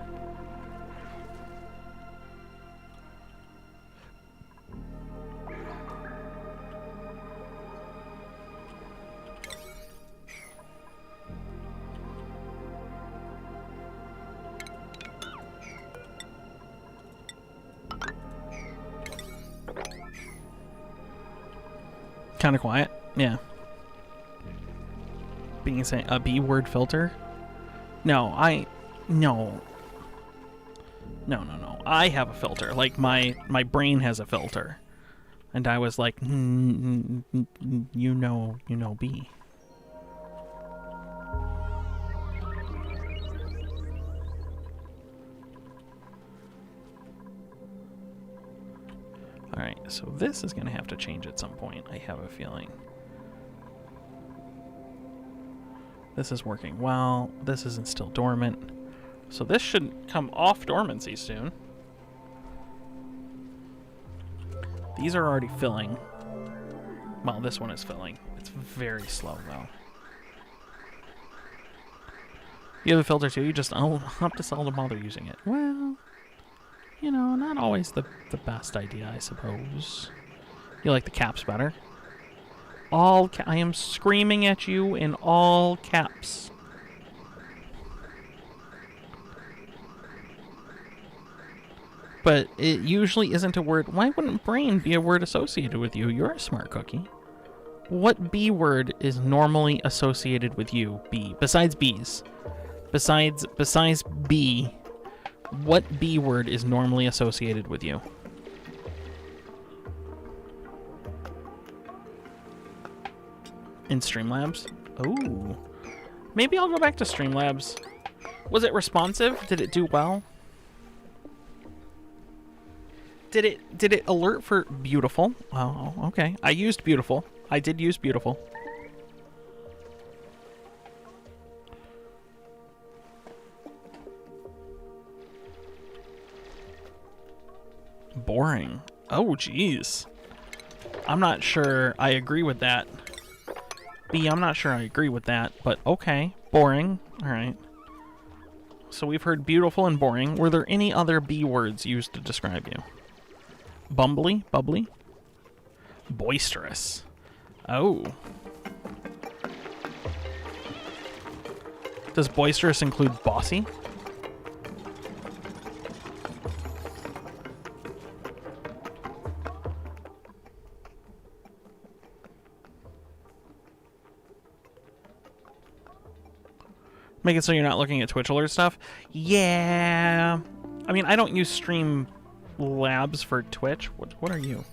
Kind of quiet, yeah. Being a B word filter? No. No. I have a filter. Like my brain has a filter, and I was like, you know, B. Alright, so this is going to have to change at some point, I have a feeling. This is working well. This isn't still dormant. So this should come off dormancy soon. These are already filling. Well, this one is filling. It's very slow, though. You have a filter, too? You just have to seldom bother using it. Well... You know, not always the best idea, I suppose. You like the caps better? I am screaming at you in all caps. But it usually isn't a word. Why wouldn't brain be a word associated with you? You're a smart cookie. What B word is normally associated with you, B? Besides B's. Besides B. What B word is normally associated with you? In Streamlabs? Oh. Maybe I'll go back to Streamlabs. Was it responsive? Did it do well? Did it alert for beautiful? Oh, okay. I used beautiful. I did use beautiful. Boring. Oh, geez. I'm not sure I agree with that. B, I'm not sure I agree with that, but okay. Boring. All right. So we've heard beautiful and boring. Were there any other B words used to describe you? Bumbly? Bubbly? Boisterous. Oh. Does boisterous include bossy? Make it so you're not looking at Twitch alert stuff? Yeah. I mean, I don't use Stream Labs for Twitch. What are you?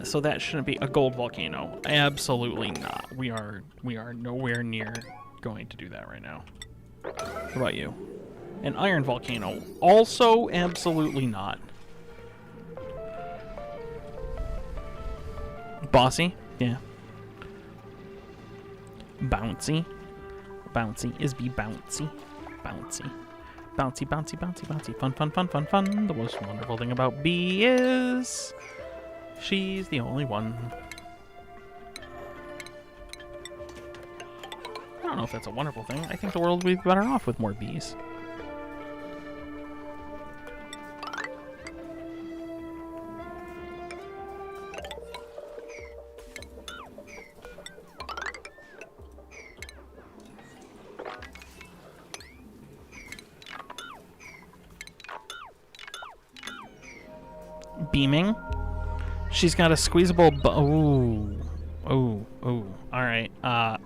So that shouldn't be a gold volcano. Absolutely not. We are nowhere near going to do that right now. What about you? An iron volcano. Also absolutely not. Bossy? Yeah. Bouncy? Bouncy is be bouncy. Bouncy. Bouncy, bouncy, bouncy, bouncy. Fun, fun, fun, fun, fun. The most wonderful thing about B is she's the only one. I don't know if that's a wonderful thing. I think the world would be better off with more bees. Beaming. She's got a squeezable oh. Alright. I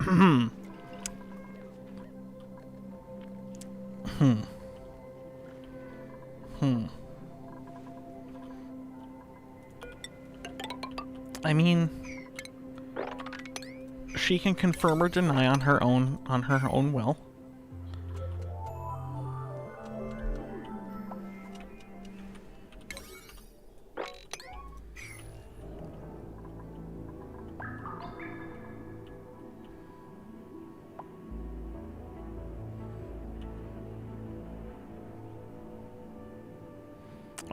mean, she can confirm or deny on her own will.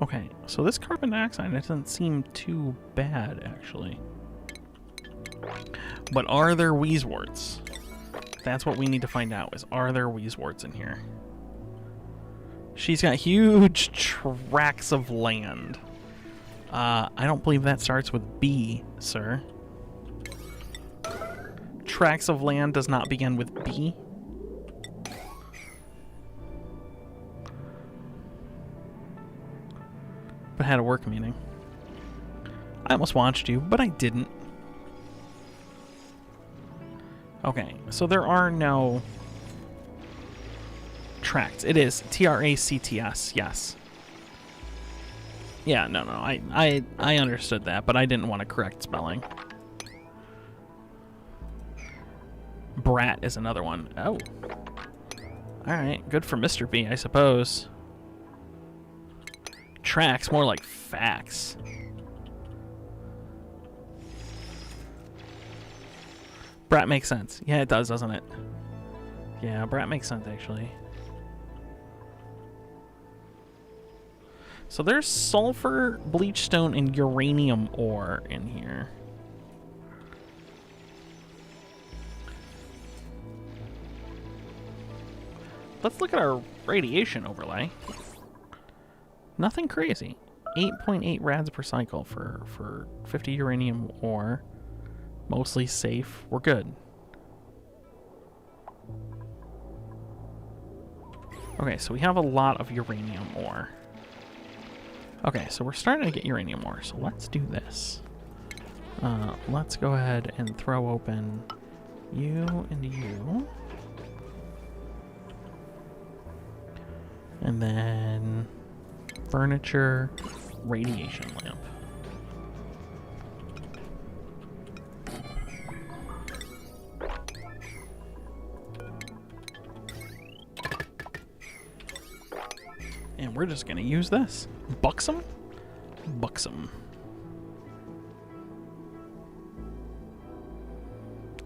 Okay, so this carbon dioxide doesn't seem too bad, actually. But are there wheezeworts? That's what we need to find out, is are there wheezeworts in here? She's got huge tracts of land. I don't believe that starts with B, sir. Tracts of land does not begin with B. But had a work meeting. I almost watched you, but I didn't. Okay, so there are no tracts. It is Tracts, yes. Yeah, no, I understood that, but I didn't want to correct spelling. Brat is another one. Oh. Alright, good for Mr. B, I suppose. Tracks, more like facts. Brat makes sense. Yeah, it does, doesn't it? Yeah, Brat makes sense, actually. So there's sulfur, bleachstone, and uranium ore in here. Let's look at our radiation overlay. Nothing crazy. 8.8 rads per cycle for 50 uranium ore. Mostly safe. We're good. Okay, so we have a lot of uranium ore. Okay, so we're starting to get uranium ore, so let's do this. Let's go ahead and throw open you and you. And then furniture, radiation lamp. And we're just gonna use this. Buxom? Buxom.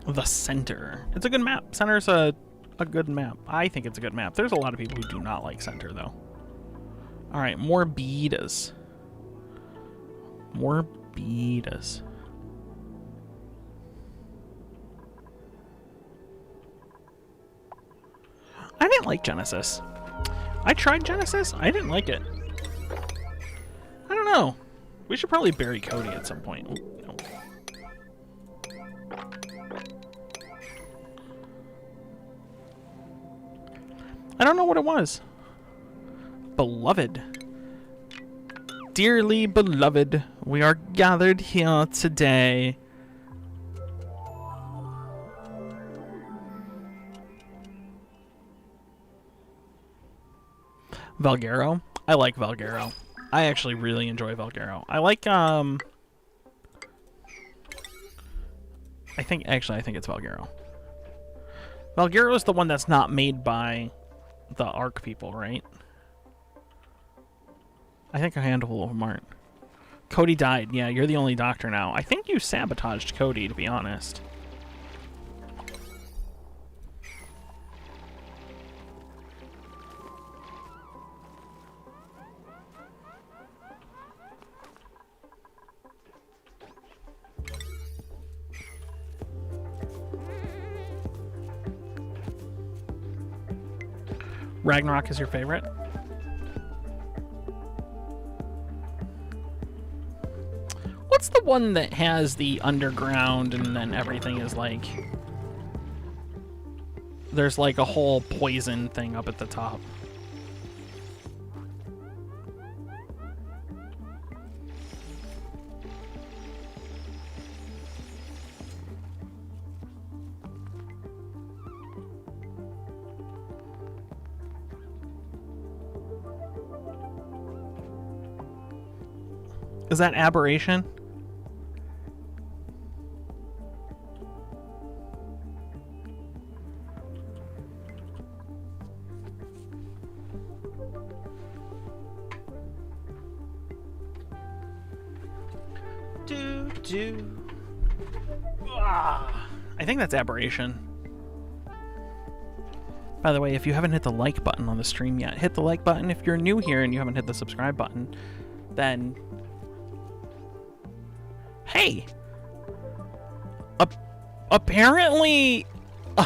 The Center. It's a good map. Center's a good map. I think it's a good map. There's a lot of people who do not like Center, though. All right, more betas. More betas. I didn't like Genesis. I tried Genesis. I didn't like it. I don't know. We should probably bury Cody at some point. Ooh, no. I don't know what it was. Beloved. Dearly beloved, we are gathered here today. Valguero? I like Valguero. I actually really enjoy Valguero. I like, I think it's Valguero. Valguero is the one that's not made by the Ark people, right? I think a handful of them aren't. Cody died. Yeah, you're the only doctor now. I think you sabotaged Cody, to be honest. Ragnarok is your favorite? What's the one that has the underground and then everything is like... There's like a whole poison thing up at the top. Is that Aberration? I think that's Aberration. By the way, if you haven't hit the like button on the stream yet, hit the like button. If you're new here and you haven't hit the subscribe button, then... Hey! Apparently... we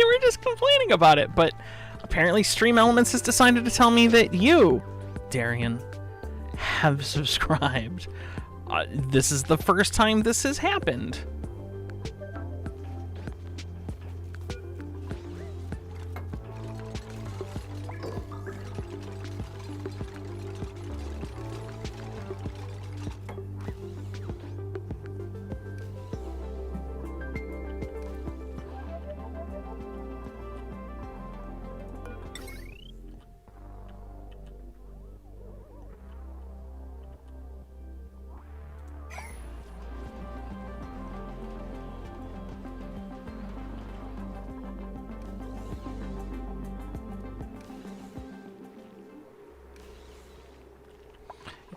were just complaining about it, but apparently Stream Elements has decided to tell me that you, Darian, have subscribed. This is the first time this has happened.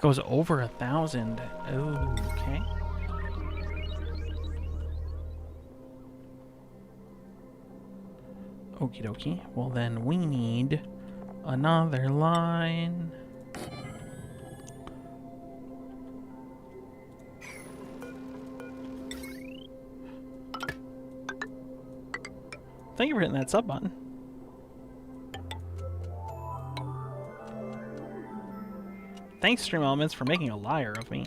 Goes over 1,000. Okay. Okie dokie. Well, then we need another line. Thank you for hitting that sub button. Thanks, Stream Elements, for making a liar of me.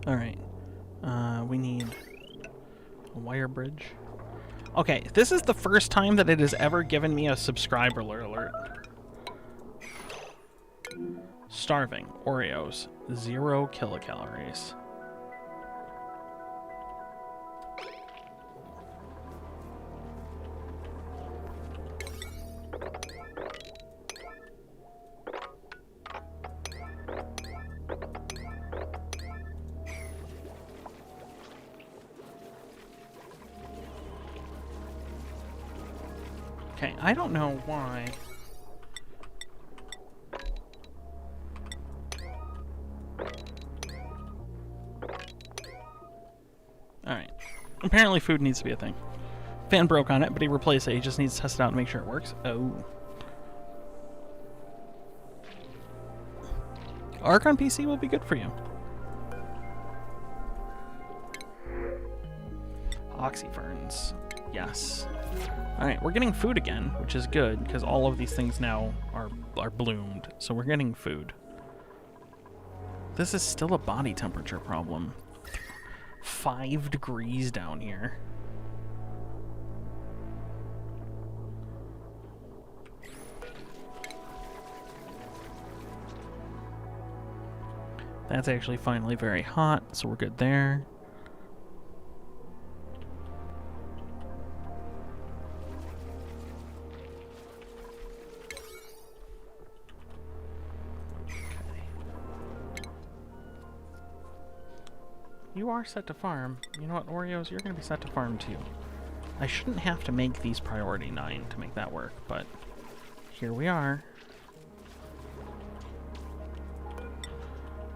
Alright. We need a wire bridge. Okay, this is the first time that it has ever given me a subscriber alert. Starving. Oreos. 0 kilocalories. Okay, I don't know why. Alright. Apparently food needs to be a thing. Fan broke on it, but he replaced it. He just needs to test it out and make sure it works. Oh. Arc on PC will be good for you. Oxyferns. Yes. Alright, we're getting food again, which is good, because all of these things now are bloomed. So we're getting food. This is still a body temperature problem. 5 degrees down here. That's actually finally very hot, so we're good there. You are set to farm. You know what, Oreos? You're going to be set to farm too. I shouldn't have to make these priority 9 to make that work, but here we are.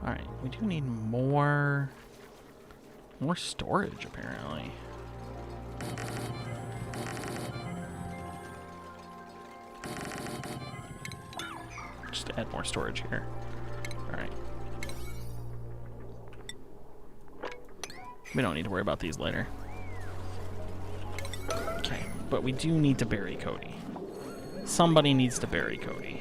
Alright, we do need more storage, apparently. Just to add more storage here. Alright. We don't need to worry about these later. Okay, but we do need to bury Cody. Somebody needs to bury Cody.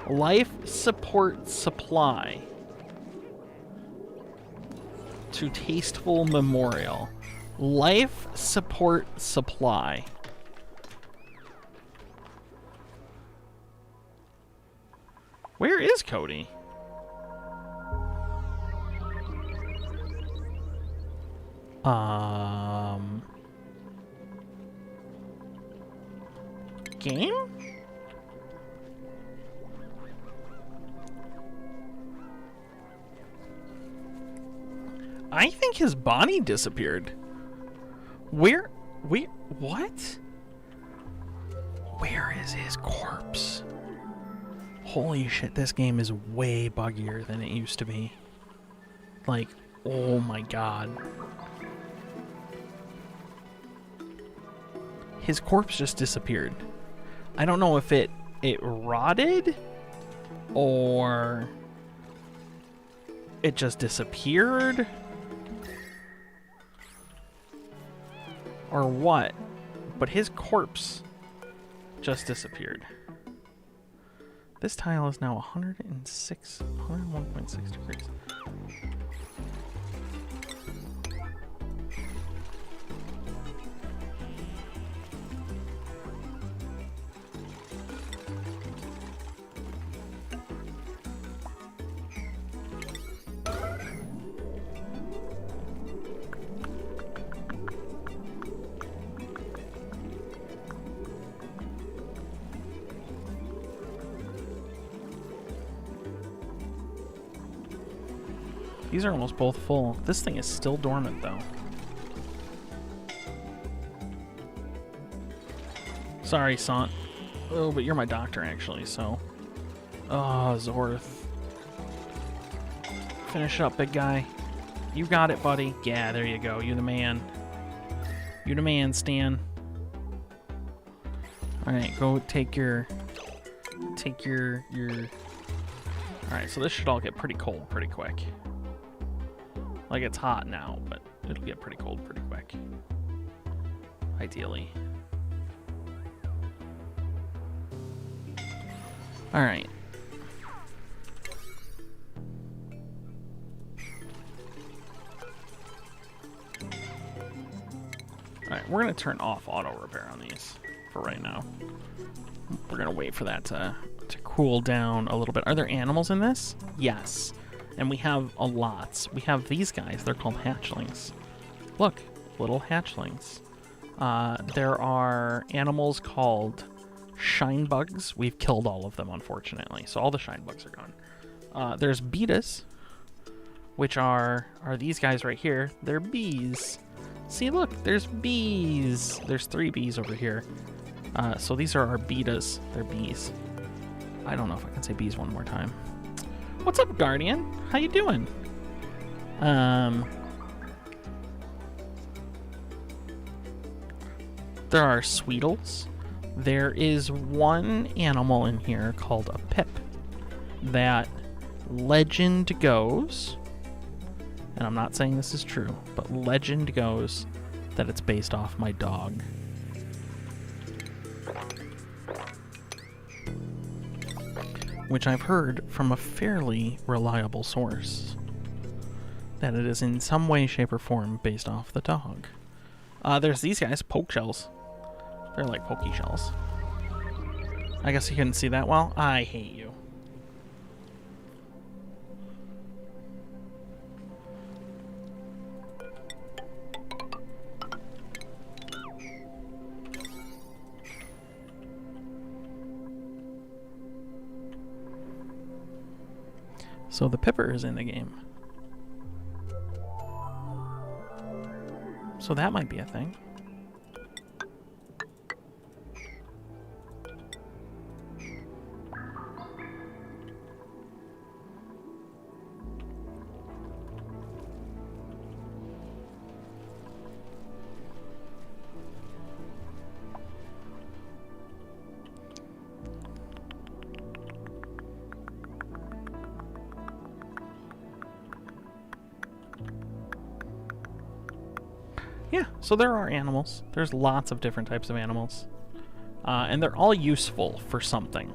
Life support supply to Tasteful Memorial. Life support supply. Where is Cody? Game? I think his body disappeared. What? Where is his corpse? Holy shit, this game is way buggier than it used to be. Like, oh my god. His corpse just disappeared. I don't know if it rotted or it just disappeared or what, but his corpse just disappeared. This tile is now 101.6 degrees. These are almost both full. This thing is still dormant, though. Sorry, Sant. Oh, but you're my doctor, actually, so... Oh, Zorth. Finish up, big guy. You got it, buddy. Yeah, there you go. You the man. You the man, Stan. Alright, go take your... Alright, so this should all get pretty cold pretty quick. Like, it's hot now, but it'll get pretty cold pretty quick. Ideally. Alright. Alright, we're going to turn off auto repair on these for right now. We're going to wait for that to cool down a little bit. Are there animals in this? Yes. And we have a lot. We have these guys. They're called hatchlings. Look, little hatchlings. There are animals called shine bugs. We've killed all of them, unfortunately. So all the shine bugs are gone. There's betas, which are these guys right here. They're bees. See, look, there's bees. There's 3 bees over here. So these are our betas. They're bees. I don't know if I can say bees one more time. What's up, Guardian? How you doing? There are Sweetles. There is one animal in here called a pip that legend goes, and I'm not saying this is true, but legend goes that it's based off my dog. Which I've heard from a fairly reliable source, that it is in some way, shape, or form based off the dog. There's these guys, poke shells. They're like pokey shells. I guess you couldn't see that well. I hate you. So the pipper is in the game. So that might be a thing. Yeah, so there are animals. There's lots of different types of animals. And they're all useful for something.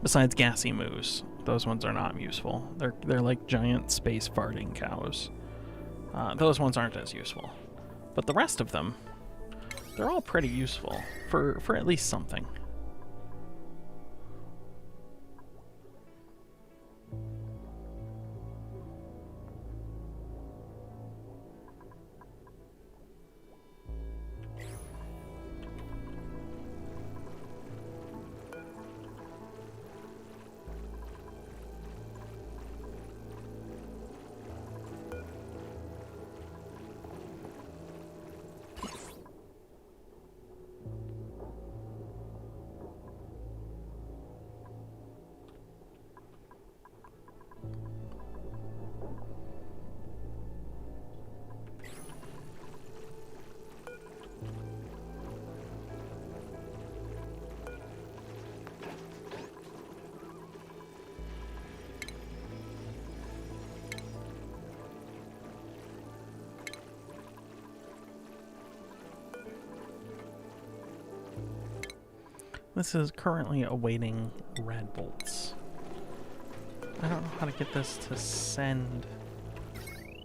Besides gassy moose. Those ones are not useful. They're like giant space farting cows. Those ones aren't as useful. But the rest of them, they're all pretty useful for at least something. This is currently awaiting red bolts. I don't know how to get this to send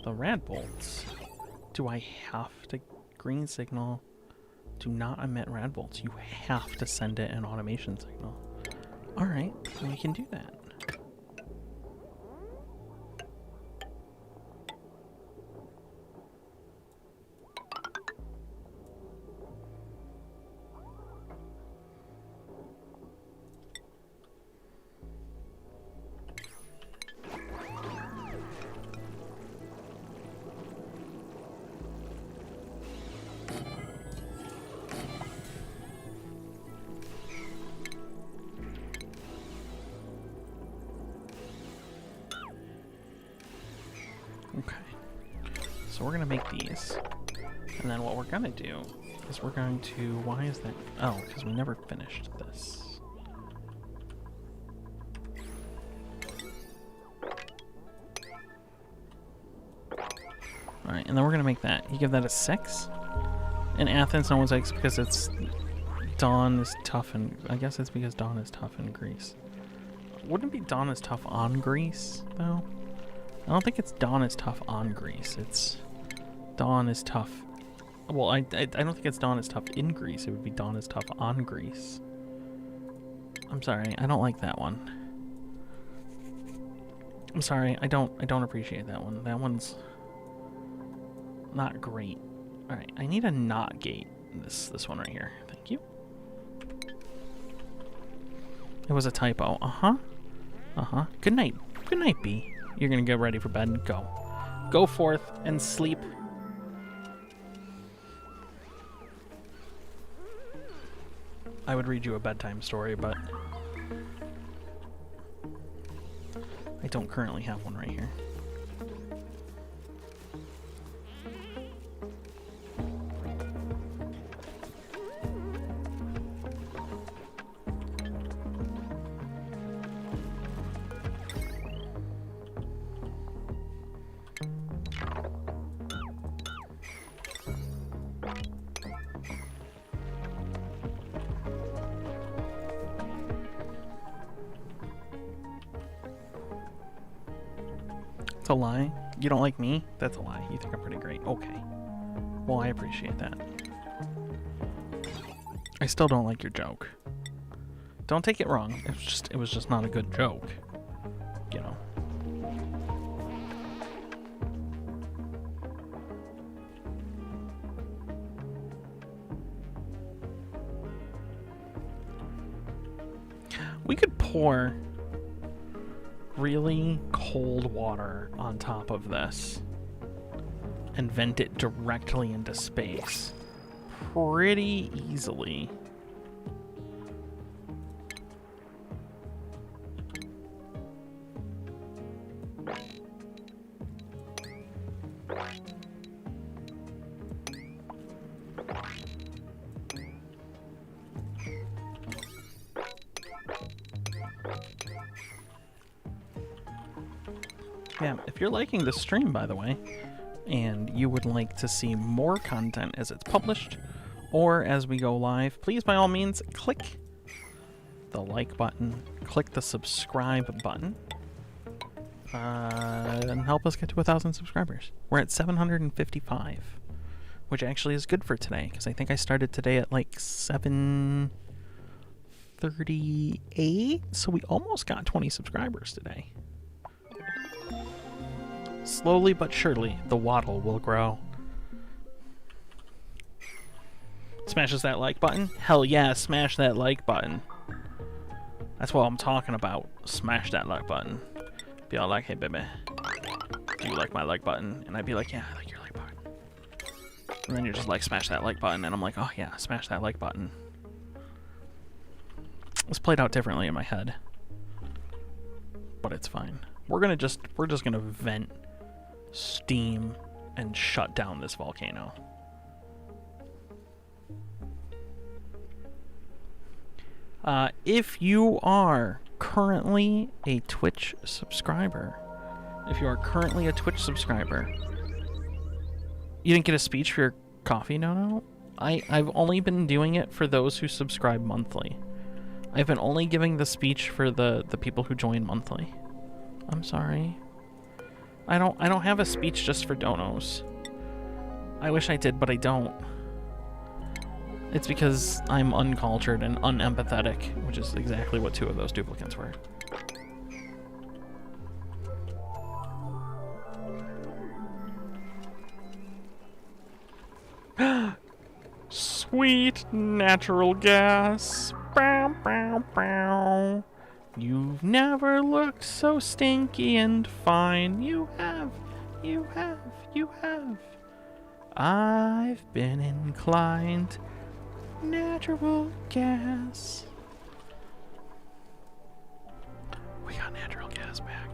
the red bolts. Do I have to green signal? Do not emit red bolts. You have to send it an automation signal. Alright, we can do that. Okay, so we're gonna make these, and then what we're gonna do is we're going to, why is that? Oh, because we never finished this. Alright, and then we're gonna make that. You give that a 6? In Athens, no one's like, because it's, Dawn is tough, and I guess it's because Dawn is tough in Greece. Wouldn't it be Dawn is tough on Greece, though? I don't think it's Dawn is tough on Greece. It's Dawn is tough. Well, I don't think it's Dawn is tough in Greece. It would be Dawn is tough on Greece. I'm sorry. I don't like that one. I'm sorry. I don't appreciate that one. That one's not great. All right. I need a not gate. This one right here. Thank you. It was a typo. Uh-huh. Uh-huh. Good night. Good night, B. You're gonna get ready for bed and go. Go forth and sleep. I would read you a bedtime story, but I don't currently have one right here. It's a lie. You don't like me? That's a lie. You think I'm pretty great. Okay. Well, I appreciate that. I still don't like your joke. Don't take it wrong. It was just not a good joke. You know. We could pour really cold water on top of this and vent it directly into space pretty easily. Yeah, if you're liking the stream, by the way, and you would like to see more content as it's published or as we go live, please, by all means, click the like button, click the subscribe button, and help us get to 1,000 subscribers. We're at 755, which actually is good for today, because I think I started today at like 738, so we almost got 20 subscribers today. Slowly but surely, the waddle will grow. Smashes that like button? Hell yeah, smash that like button. That's what I'm talking about. Smash that like button. Be all like, hey baby, do you like my like button? And I'd be like, yeah, I like your like button. And then you're just like, smash that like button. And I'm like, oh yeah, smash that like button. It's played out differently in my head. But it's fine. We're just gonna vent steam and shut down this volcano. If you are currently a Twitch subscriber, you didn't get a speech for your coffee? No. I've only been doing it for those who subscribe monthly. I've been only giving the speech for the people who join monthly. I'm sorry. I don't have a speech just for donos. I wish I did, but I don't. It's because I'm uncultured and unempathetic, which is exactly what 2 of those duplicates were. Sweet natural gas. Bow, bow, bow. You've never looked so stinky and fine. You have. I've been inclined. Natural gas. We got natural gas back.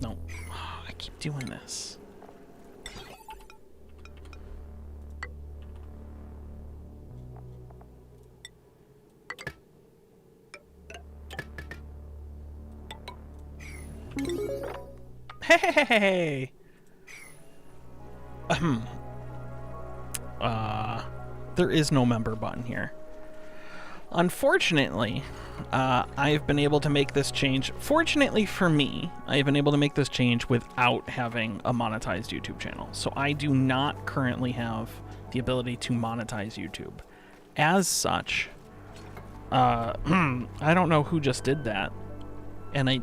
No, I keep doing this. Hey! There is no member button here. Unfortunately, I've been able to make this change. Fortunately for me, I've been able to make this change without having a monetized YouTube channel. So I do not currently have the ability to monetize YouTube. As such, I don't know who just did that, and I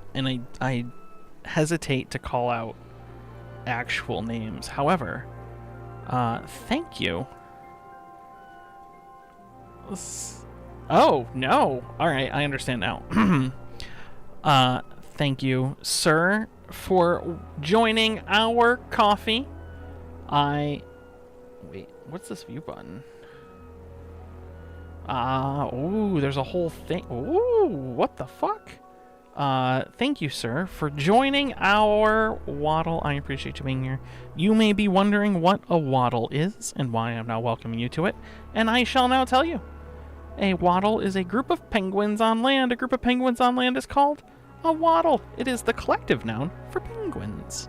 hesitate to call out actual names. However, thank you. Oh, no. All right, I understand now. Thank you, sir, for joining our coffee. Wait, what's this view button? Ooh, there's a whole thing. Ooh, what the fuck? Thank you, sir, for joining our waddle. I appreciate you being here. You may be wondering what a waddle is and why I'm now welcoming you to it, and I shall now tell you. A waddle is a group of penguins on land. A group of penguins on land is called a waddle. It is the collective noun for penguins.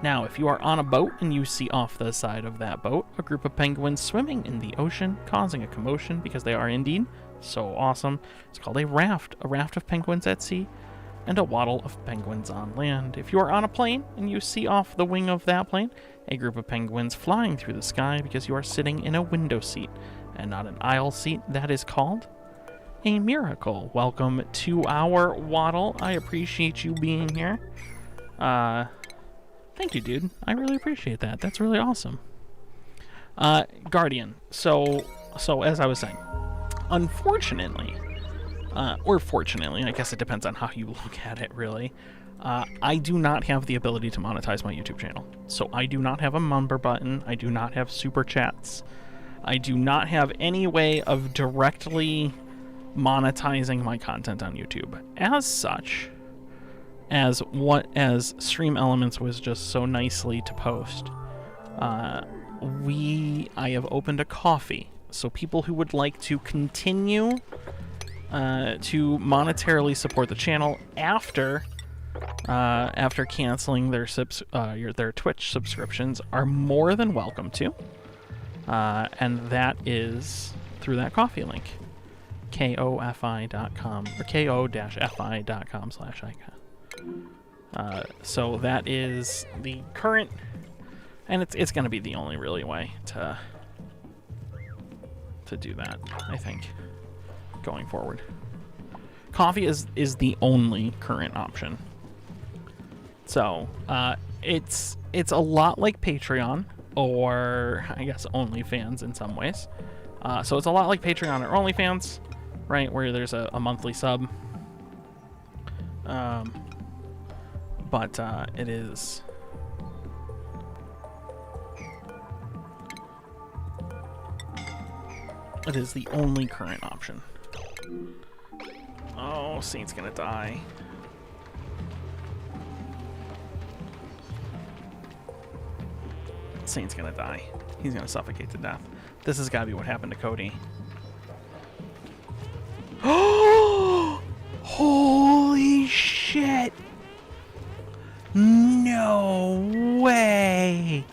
Now, if you are on a boat and you see off the side of that boat a group of penguins swimming in the ocean, causing a commotion because they are indeed so awesome, it's called a raft of penguins at sea, and a waddle of penguins on land. If you are on a plane and you see off the wing of that plane a group of penguins flying through the sky because you are sitting in a window seat and not an aisle seat, that is called a miracle. Welcome to our waddle. I appreciate you being here. Thank you, dude. I really appreciate that. That's really awesome. Guardian. So as I was saying, unfortunately, or fortunately, I guess it depends on how you look at it, really. I do not have the ability to monetize my YouTube channel. So I do not have a member button. I do not have super chats. I do not have any way of directly monetizing my content on YouTube. As such, as Stream Elements was just so nicely to post, I have opened a coffee. So people who would like to continue to monetarily support the channel after canceling their Twitch subscriptions are more than welcome to. And that is through that coffee link, kofi.com or ko-fi.com/Ayka. So that is the current, and it's going to be the only really way to do that, I think, going forward. Coffee is the only current option. So it's a lot like Patreon, or I guess OnlyFans in some ways. So it's a lot like Patreon or OnlyFans, right, where there's a monthly sub. But it is the only current option. Oh, Saint's gonna die. Saint's gonna die. He's gonna suffocate to death. This has gotta be what happened to Cody. Oh! Holy shit! No way!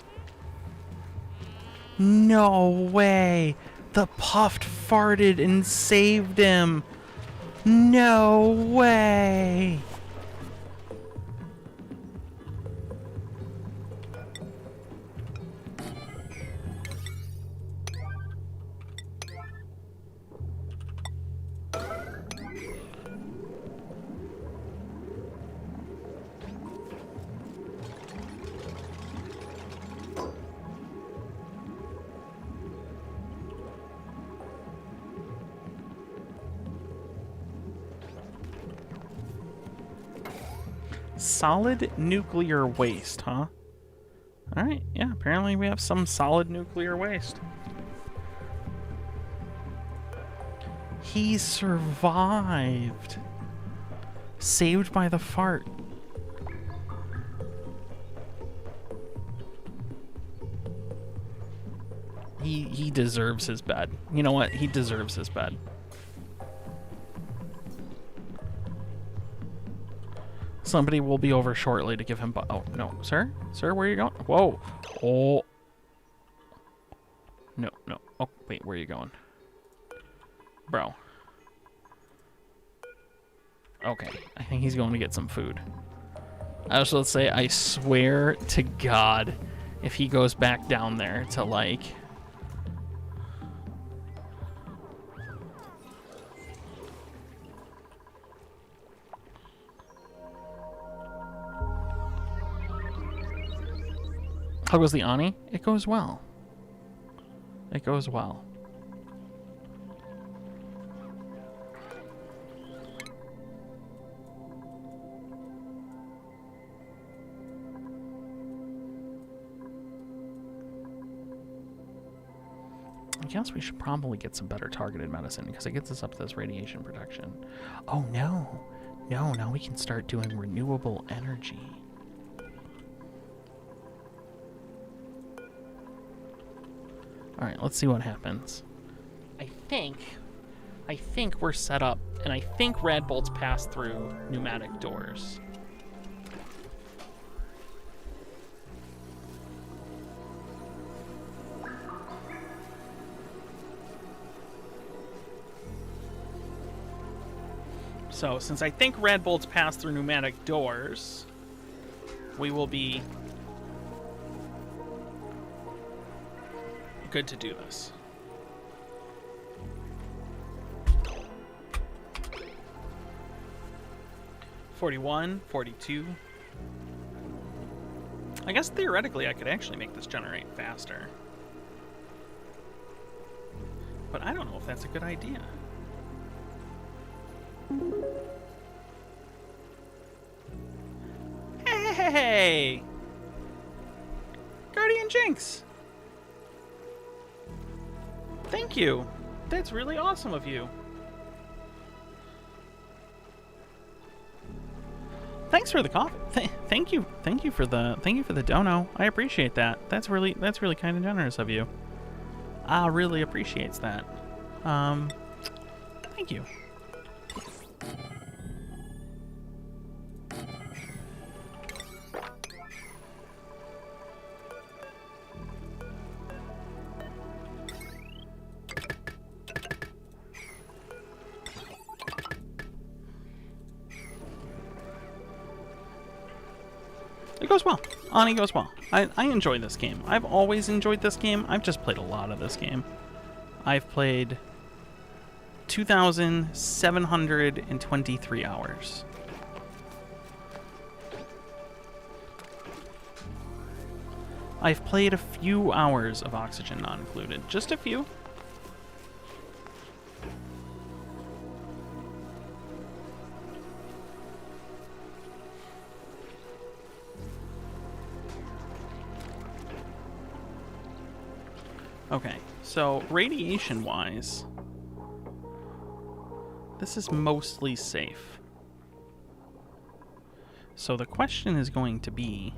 No way! The Puffed farted and saved him! No way! Solid nuclear waste, huh? Alright, yeah, apparently we have some solid nuclear waste. He survived. Saved by the fart. He deserves his bed. You know what? He deserves his bed. Somebody will be over shortly to give him... Oh, no. Sir? Sir, where are you going? Whoa. Oh. No, no. Oh, wait. Where are you going? Bro. Okay. I think he's going to get some food. I was about to say, I swear to God, if he goes back down there to, like... How goes the Ani? It goes well. It goes well. I guess we should probably get some better targeted medicine because it gets us up to this radiation protection. Oh no. No, now we can start doing renewable energy. Alright, let's see what happens. I think we're set up, and I think rad bolts pass through pneumatic doors. So, since I think rad bolts pass through pneumatic doors, we will be good to do this. $41, $42. I guess theoretically I could actually make this generate faster. But I don't know if that's a good idea. Hey! Guardian Jinx! Thank you. That's really awesome of you. Thanks for the coffee. Thank you for the dono. I appreciate that. That's really kind of generous of you. I really appreciates that. Thank you. It goes well. Ani goes well. I enjoy this game. I've always enjoyed this game. I've just played a lot of this game. I've played 2,723 hours. I've played a few hours of Oxygen not included. Just a few. Okay, so radiation-wise, this is mostly safe. So the question is going to be,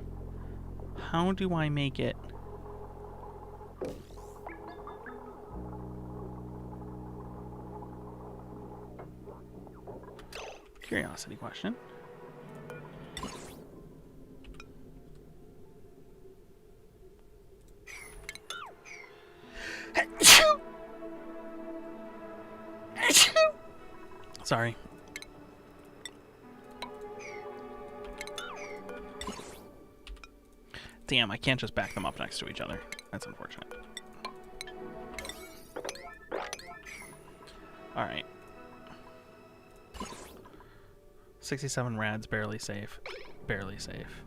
how do I make it curiosity question? Sorry. Damn, I can't just back them up next to each other. That's unfortunate. Alright. 67 rads, barely safe. Barely safe.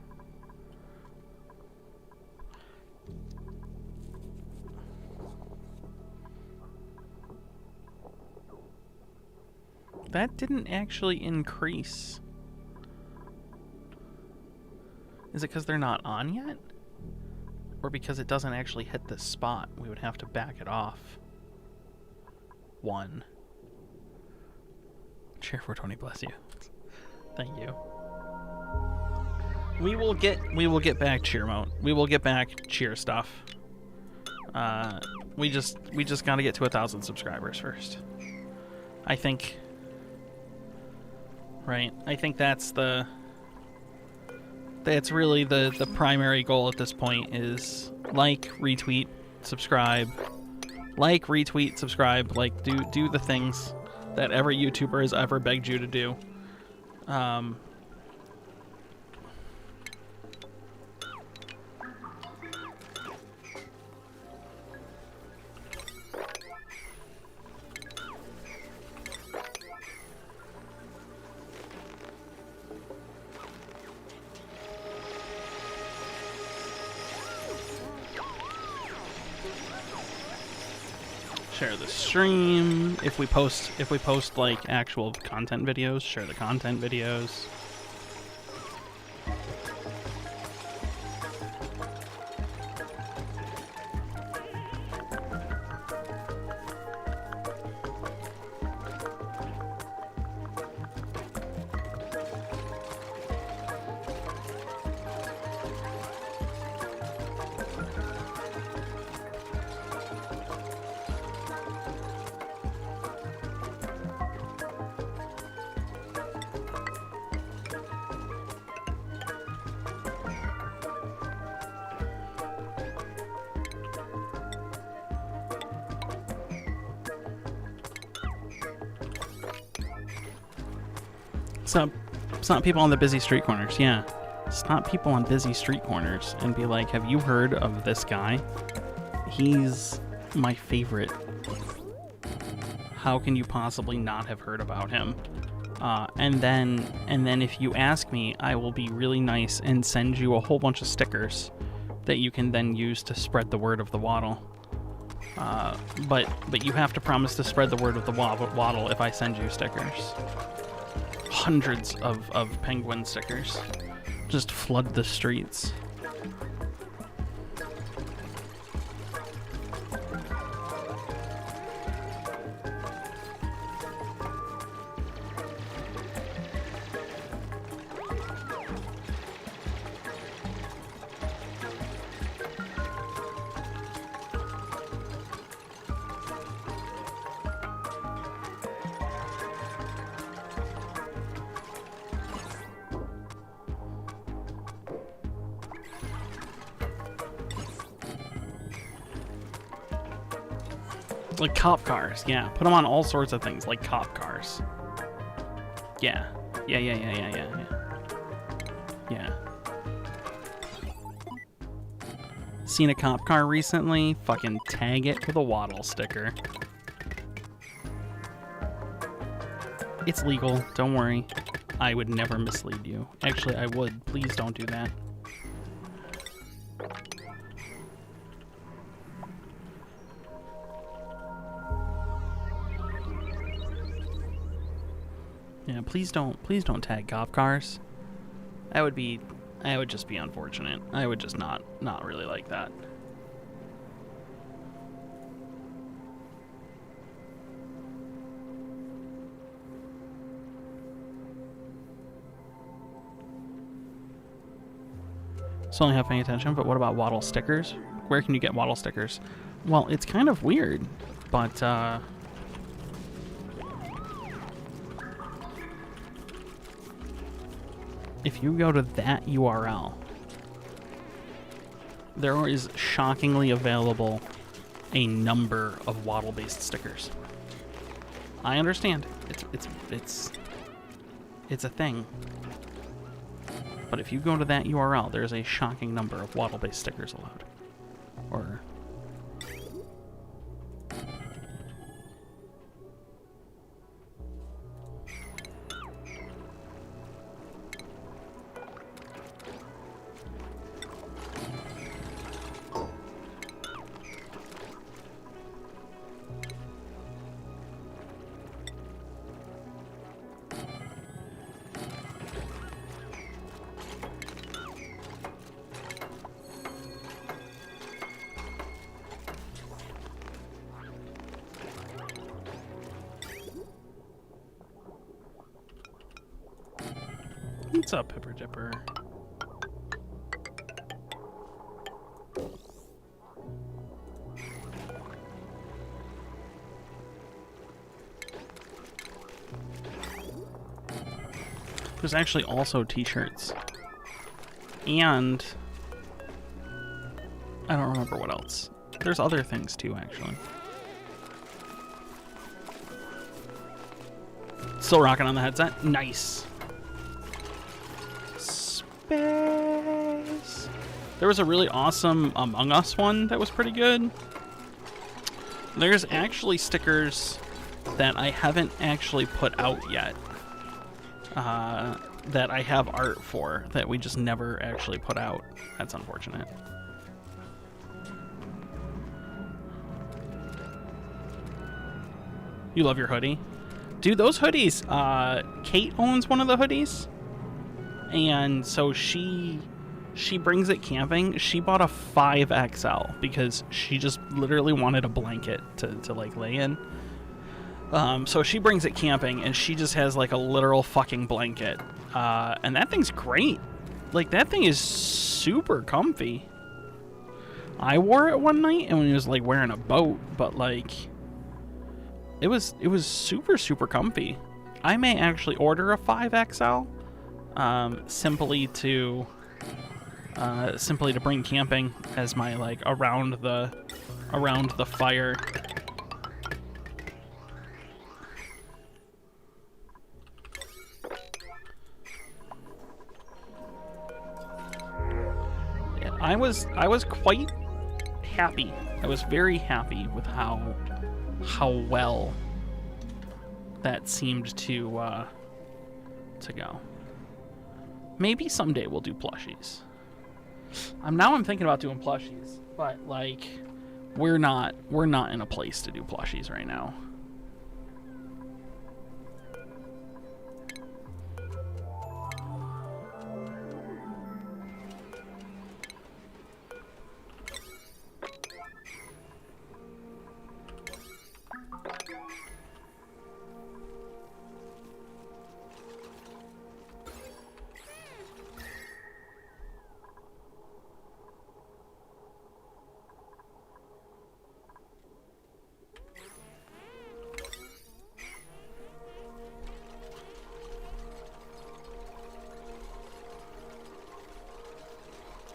That didn't actually increase. Is it because they're not on yet? Or because it doesn't actually hit this spot? We would have to back it off. 1. Cheer 420, bless you. Thank you. We will get back cheer mode. We will get back cheer stuff. We just gotta get to 1,000 subscribers first. I think. Right. I think that's really the primary goal at this point is like, retweet, subscribe. Like, retweet, subscribe, like do the things that every YouTuber has ever begged you to do. Share the stream. If we post like actual content videos, share the content videos. Stop people on the busy street corners. Yeah. Stop people on busy street corners and be like, have you heard of this guy? He's my favorite. How can you possibly not have heard about him? And then if you ask me, I will be really nice and send you a whole bunch of stickers that you can then use to spread the word of the waddle. But you have to promise to spread the word of the waddle if I send you stickers. Hundreds of penguin stickers. Just flood the streets. Like cop cars, yeah. Put them on all sorts of things, like cop cars. Yeah. Yeah. Seen a cop car recently? Fucking tag it with a waddle sticker. It's legal, don't worry. I would never mislead you. Actually, I would. Please don't do that. Yeah, please don't tag cop cars. That would just be unfortunate. I would just not really like that. Still only have paying attention, but what about waddle stickers? Where can you get waddle stickers? Well, it's kind of weird, but if you go to that URL, there is shockingly available a number of waddle-based stickers. I understand. It's a thing. But if you go to that URL, there's a shocking number of waddle-based stickers allowed. Or what's up, Pipper Dipper? There's actually also t-shirts. And I don't remember what else. There's other things too, actually. Still rocking on the headset? Nice. Space. There was a really awesome Among Us one that was pretty good. There's actually stickers that I haven't actually put out yet. That I have art for that we just never actually put out. That's unfortunate. You love your hoodie? Dude, those hoodies, Kate owns one of the hoodies. And so she brings it camping. She bought a 5XL because she just literally wanted a blanket to like lay in. So she brings it camping and she just has like a literal fucking blanket. And that thing's great. Like, that thing is super comfy. I wore it one night and when it was like wearing a boat, but like it was super, super comfy. I may actually order a 5XL simply to bring camping as my like around the fire. Yeah, I was quite happy. I was very happy with how well that seemed to go. Maybe someday we'll do plushies. I'm thinking about doing plushies, but like we're not in a place to do plushies right now.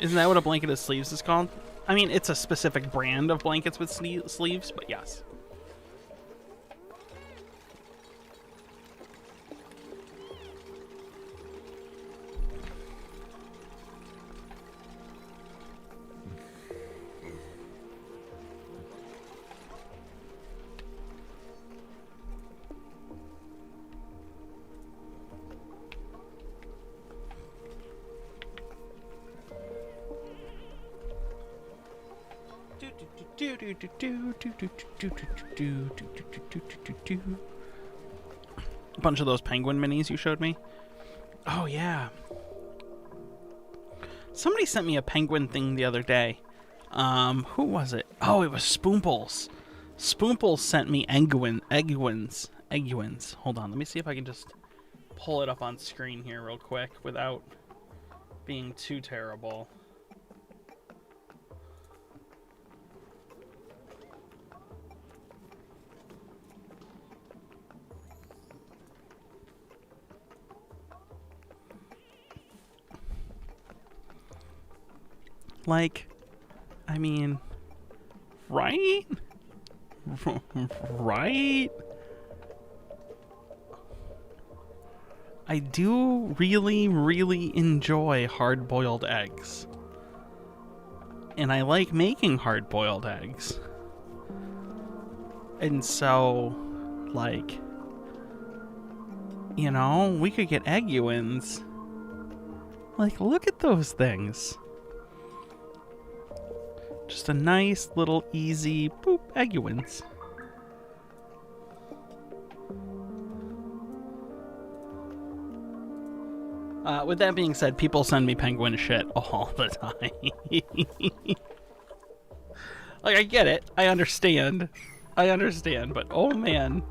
Isn't that what a blanket of sleeves is called? I mean, it's a specific brand of blankets with sleeves, but yes. A bunch of those penguin minis you showed me. Oh yeah. Somebody sent me a penguin thing the other day. Who was it? Oh, it was Spoomples. Spoomples sent me eggwins. Hold on, let me see if I can just pull it up on screen here real quick without being too terrible. Like, I mean, right? Right? I do really, really enjoy hard-boiled eggs. And I like making hard-boiled eggs. And so, like, you know, we could get egguins. Like, look at those things. Just a nice little easy boop egguins. With that being said, people send me penguin shit all the time. Like, I get it. I understand, but oh man.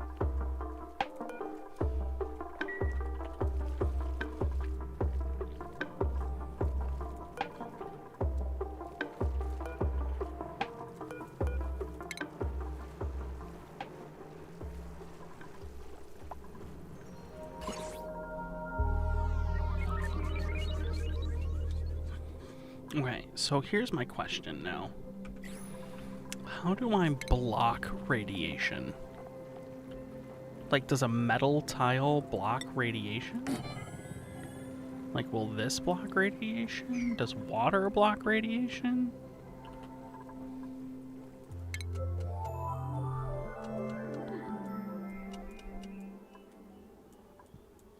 Okay, so here's my question now. How do I block radiation? Like, does a metal tile block radiation? Like, will this block radiation? Does water block radiation?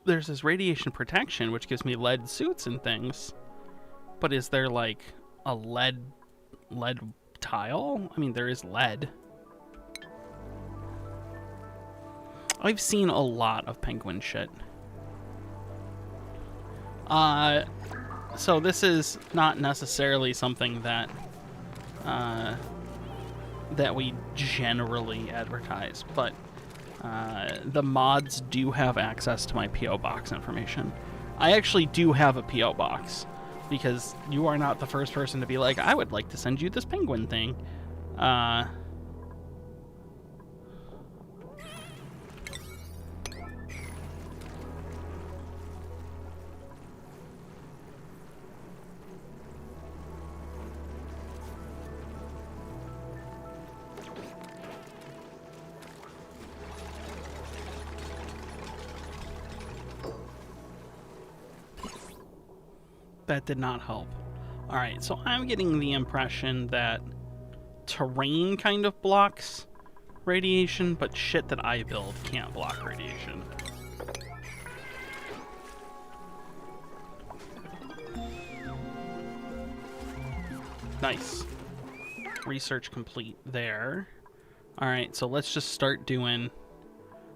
There's this radiation protection, which gives me lead suits and things. But is there, like, a lead tile? I mean, there is lead. I've seen a lot of penguin shit. So this is not necessarily something that that we generally advertise, but the mods do have access to my P.O. box information. I actually do have a P.O. box, because you are not the first person to be like, I would like to send you this penguin thing. That did not help. Alright, so I'm getting the impression that terrain kind of blocks radiation, but shit that I build can't block radiation. Nice. Research complete there. Alright, so let's just start doing...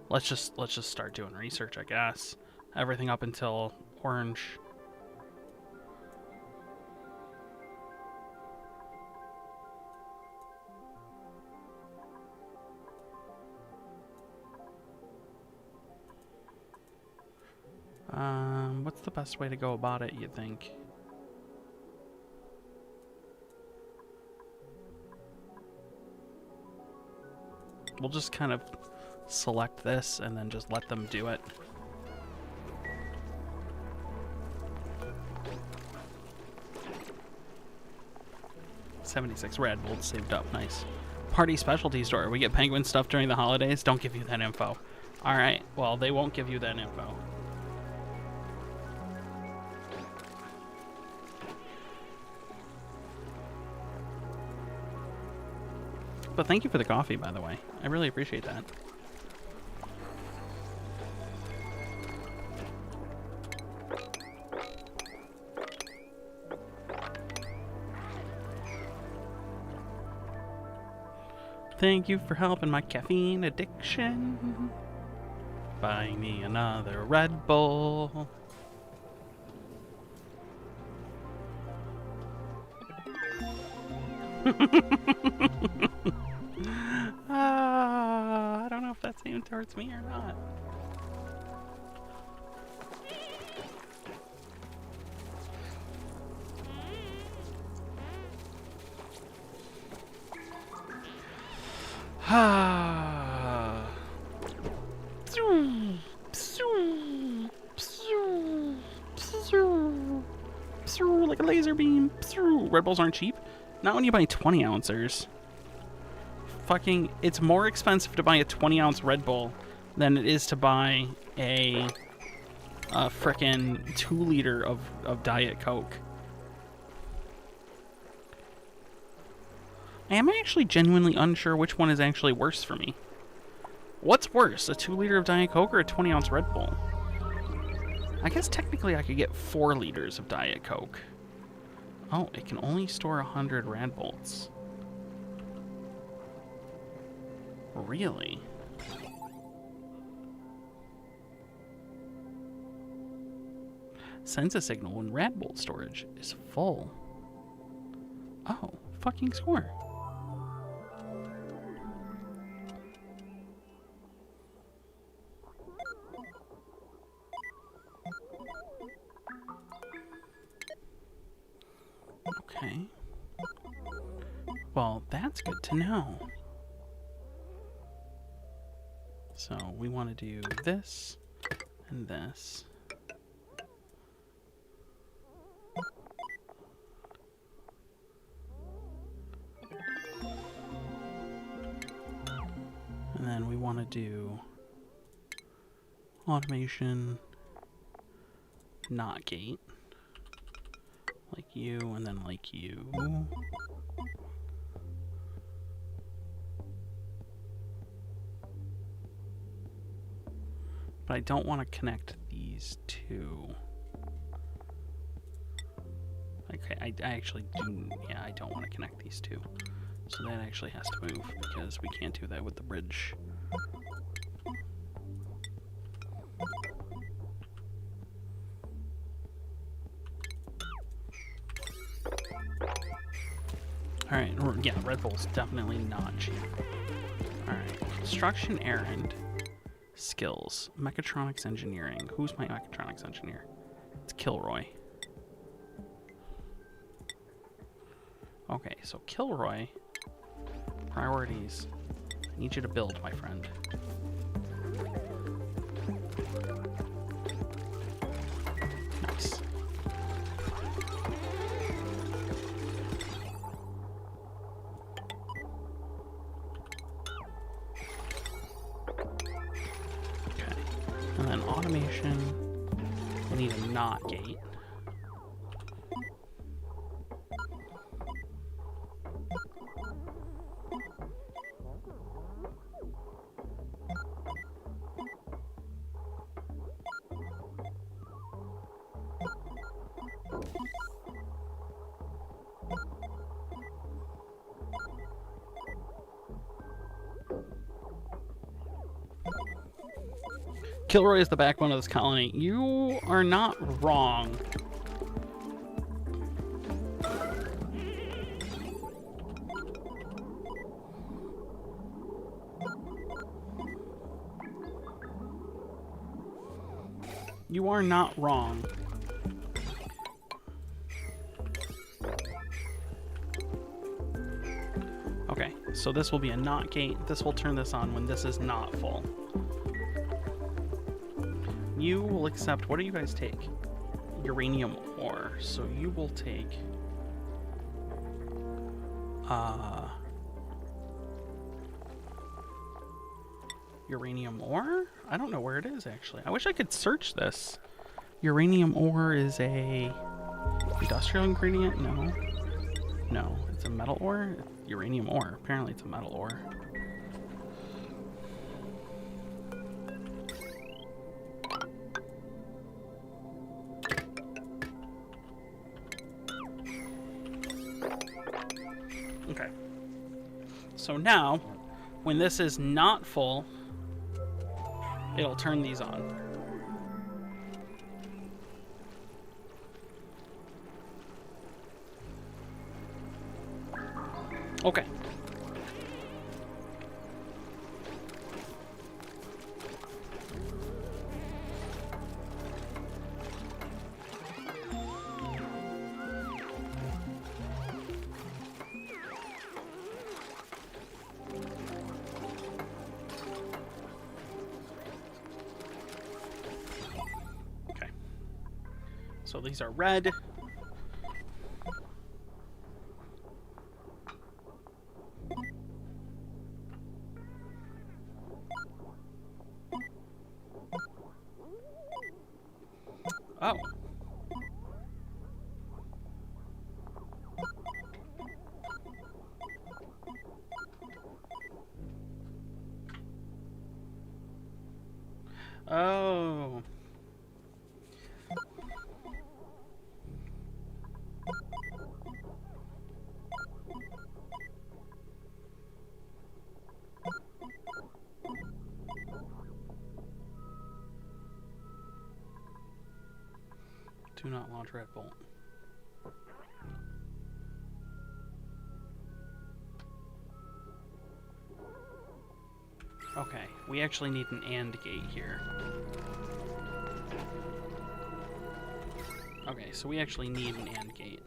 Let's just start doing research, I guess. Everything up until orange... what's the best way to go about it, you think? We'll just kind of select this and then just let them do it. $76 red bolts saved up, nice. Party specialty store. We get penguin stuff during the holidays. Don't give you that info. Alright, well, they won't give you that info. But thank you for the coffee, by the way. I really appreciate that. Thank you for helping my caffeine addiction. Buy me another Red Bull. I don't know if that's aimed towards me or not. Like a laser beam. Red Bulls aren't cheap. Not when you buy 20 ouncers. Fucking, it's more expensive to buy a 20-ounce Red Bull than it is to buy a frickin' 2-liter of Diet Coke. I am actually genuinely unsure which one is actually worse for me. What's worse, a 2-liter of Diet Coke or a 20-ounce Red Bull? I guess technically I could get 4 liters of Diet Coke. Oh, it can only store 100 Red Bolts. Really? Sends a signal when Rad Bolt storage is full. Oh, fucking score. Okay. Well, that's good to know. So we want to do this and this. And then we want to do automation, not gate, like you, and then like you. But I don't want to connect these two. Okay, I actually do, yeah, I don't want to connect these two. So that actually has to move, because we can't do that with the bridge. Alright, yeah, Red Bull's definitely not cheap. Alright, construction errand. Skills. Mechatronics engineering. Who's my mechatronics engineer? It's Kilroy. Okay, so Kilroy. Priorities. I need you to build, my friend. Nice. Okay. And then automation. We need a NOT gate. Kilroy is the backbone of this colony. You are not wrong. You are not wrong. Okay, so this will be a NOT gate. This will turn this on when this is not full. You will accept, what do you guys take? Uranium ore. So you will take uranium ore? I don't know where it is actually. I wish I could search this. Uranium ore is a industrial ingredient? No. No, it's a metal ore? Uranium ore. Apparently it's a metal ore. Okay. So now, when this is not full, it'll turn these on. Okay. So these are red. Oh. Oh. Do not launch Red Bolt. Okay, we actually need an AND gate here. Okay, so we actually need an AND gate.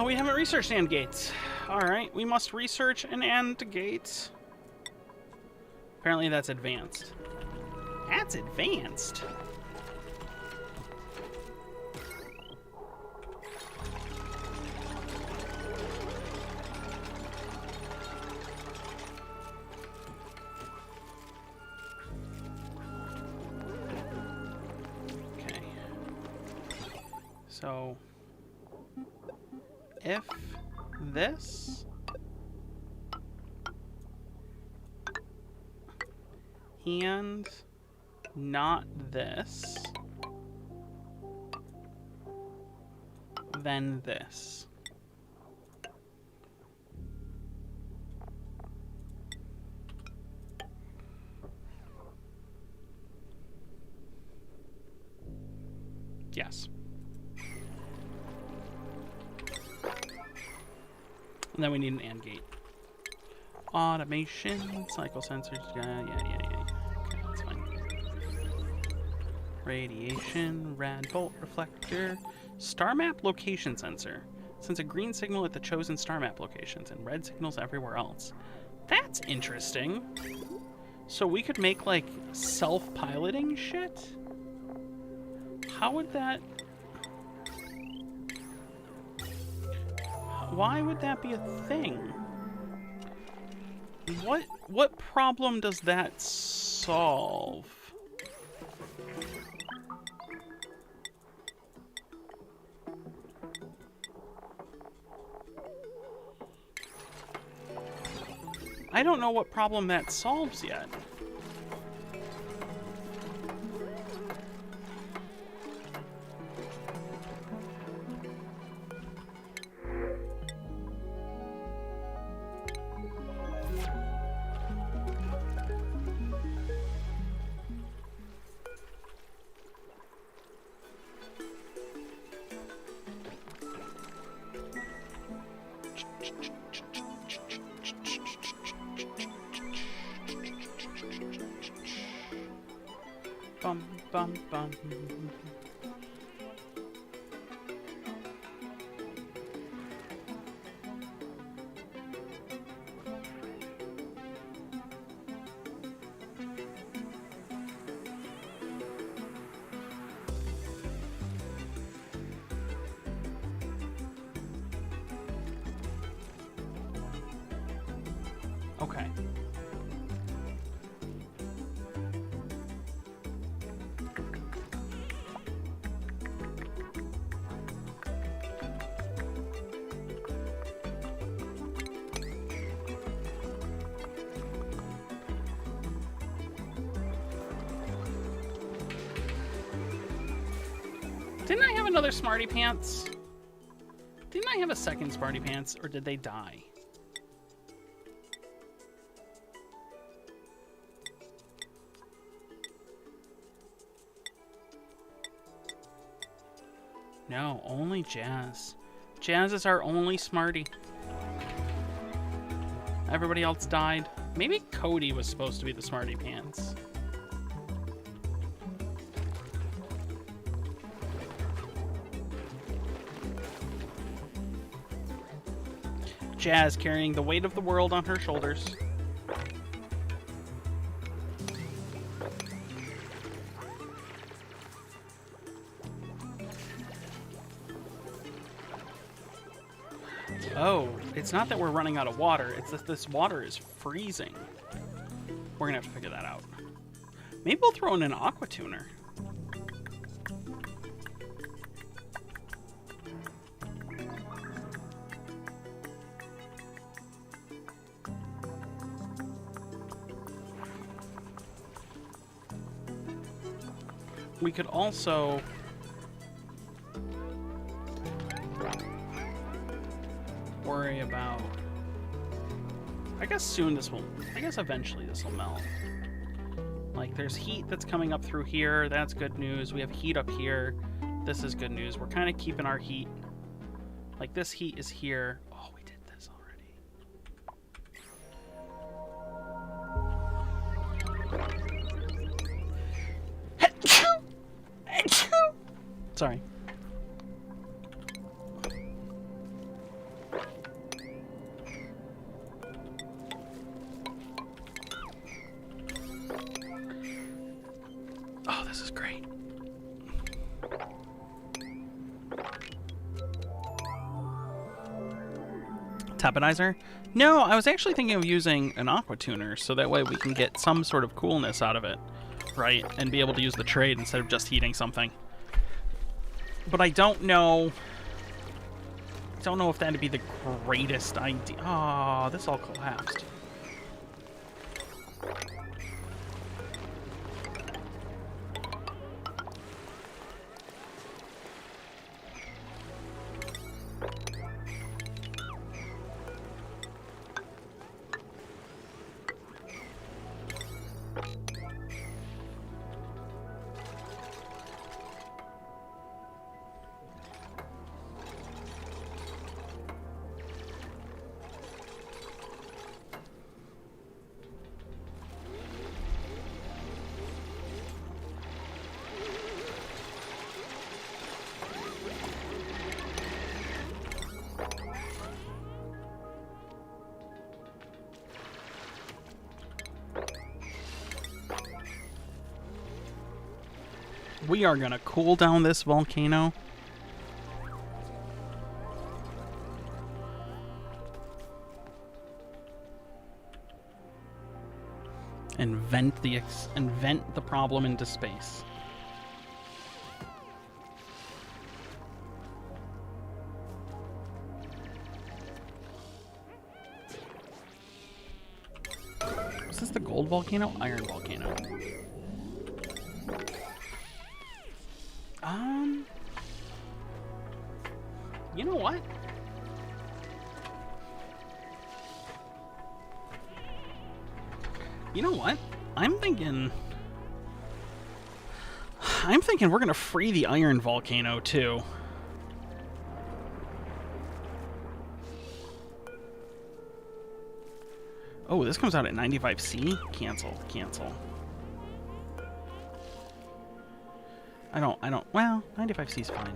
We haven't researched AND gates. Alright, we must research an AND gate. Apparently that's advanced. That's advanced. Okay. So if this And not this. Then this. Yes. And then we need an AND gate. Automation, cycle sensors, yeah. Okay, that's fine. Radiation, rad bolt reflector, star map location sensor. Sends a green signal at the chosen star map locations and red signals everywhere else. That's interesting. So we could make like self-piloting shit? How would that... Why would that be a thing? What problem does that solve? I don't know what problem that solves yet. Bum, bum, bum. Okay. Didn't I have another Smarty Pants? Didn't I have a second Smarty Pants, or did they die? No, only Jazz. Jazz is our only Smarty. Everybody else died. Maybe Cody was supposed to be the Smarty Pants. Jazz carrying the weight of the world on her shoulders. Oh, it's not that we're running out of water, it's that this water is freezing. We're gonna have to figure that out. Maybe we'll throw in an aqua tuner. We could also worry about, I guess eventually this will melt. Like there's heat that's coming up through here, that's good news. We have heat up here, this is good news. We're kind of keeping our heat, like this heat is here. Oh, we did this already. Sorry. Oh, this is great. Taponizer? No, I was actually thinking of using an aqua tuner so that way we can get some sort of coolness out of it, right? And be able to use the trade instead of just heating something. But I don't know if that'd be the greatest idea. Oh, this all collapsed. We are gonna cool down this volcano. And vent the problem into space. Was this the gold volcano? Iron volcano. You know what? You know what? I'm thinking we're gonna free the iron volcano too. Oh, this comes out at 95C? Cancel. Well, 95C is fine.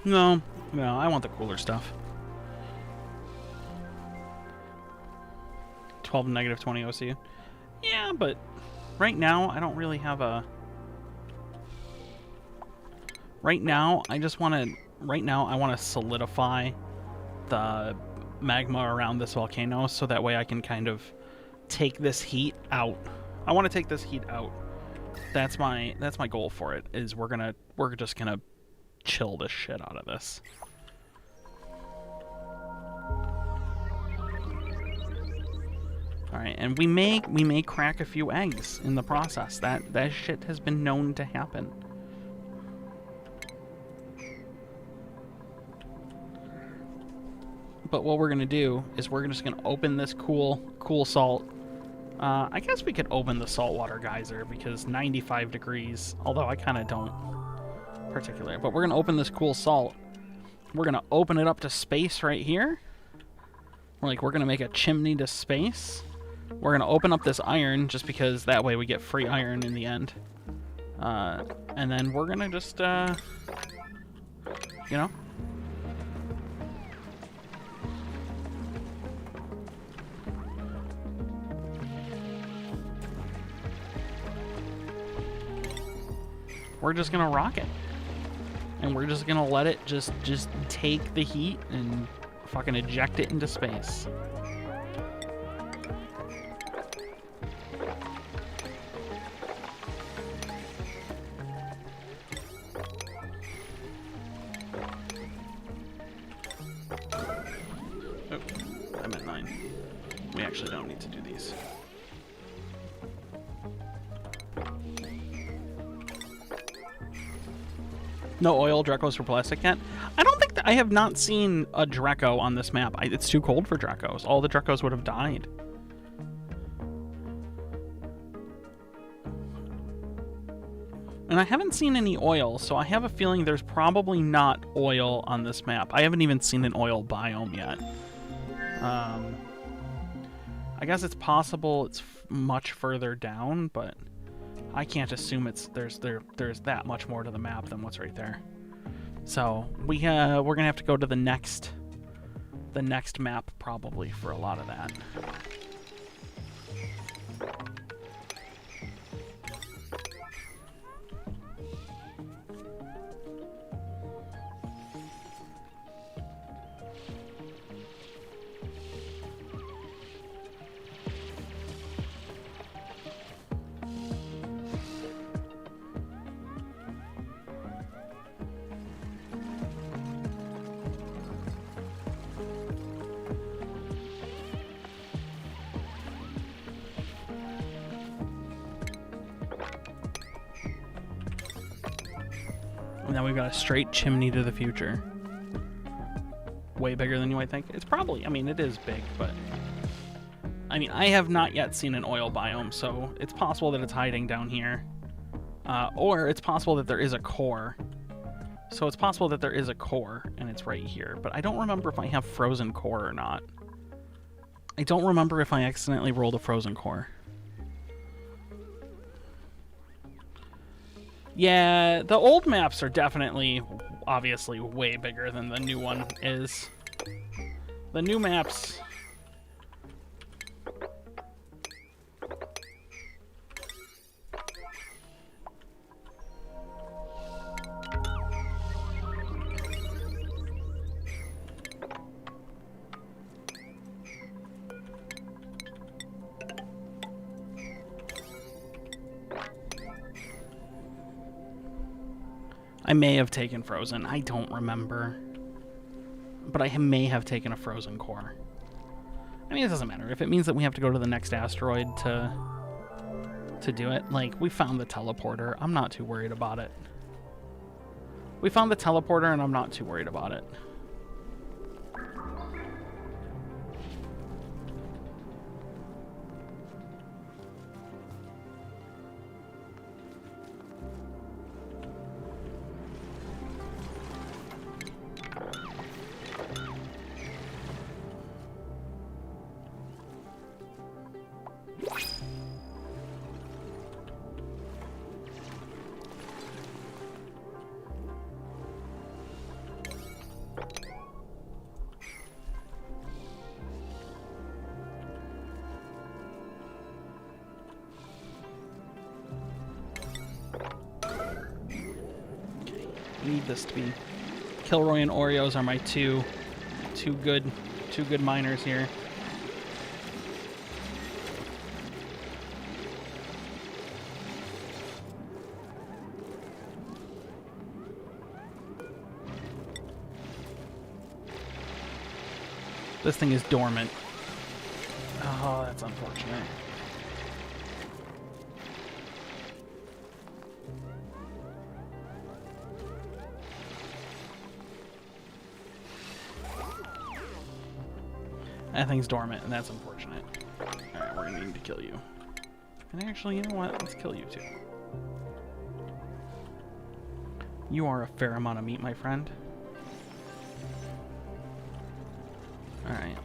No, I want the cooler stuff. 12 negative 20 OCU. Yeah, but right now I don't really have a... Right now, I want to solidify the magma around this volcano so that way I can kind of take this heat out. I want to take this heat out. That's my goal for it, is we're just gonna chill the shit out of this. All right, and we may crack a few eggs in the process. That shit has been known to happen. But what we're gonna do is we're just gonna open this cool salt. I guess we could open the saltwater geyser because 95 degrees. Although I kind of don't particularly. But we're gonna open this cool salt. We're gonna open it up to space right here. We're gonna make a chimney to space. We're gonna open up this iron just because that way we get free iron in the end. And then we're gonna just, you know. We're just gonna rock it. And we're just gonna let it just take the heat and fucking eject it into space. Oh, I'm at 9. We actually don't need to do these. No oil Drecos for plastic yet? I don't think that I have not seen a Dreco on this map. It's too cold for Drecos. All the Drecos would have died. And I haven't seen any oil, so I have a feeling there's probably not oil on this map. I haven't even seen an oil biome yet. I guess it's possible it's much further down, but I can't assume there's that much more to the map than what's right there. So we're gonna have to go to the next map probably for a lot of that. Now we've got a straight chimney to the future. Way bigger than you might think. It's probably, I mean, it is big, but... I mean, I have not yet seen an oil biome, so it's possible that it's hiding down here. Or it's possible that there is a core. So it's possible that there is a core, and it's right here. But I don't remember if I have frozen core or not. I don't remember if I accidentally rolled a frozen core. Yeah, the old maps are definitely obviously way bigger than the new one is. The new maps. I may have taken Frozen. I don't remember. But I may have taken a Frozen core. I mean, it doesn't matter. If it means that we have to go to the next asteroid to do it, like, we found the teleporter. I'm not too worried about it. We found the teleporter, and I'm not too worried about it. Need this to be Kilroy and Oreos are my two good miners here. This thing is dormant. Oh, that's unfortunate. That thing's dormant, and that's unfortunate. Alright, we're gonna need to kill you. And actually, you know what? Let's kill you too. You are a fair amount of meat, my friend. Alright.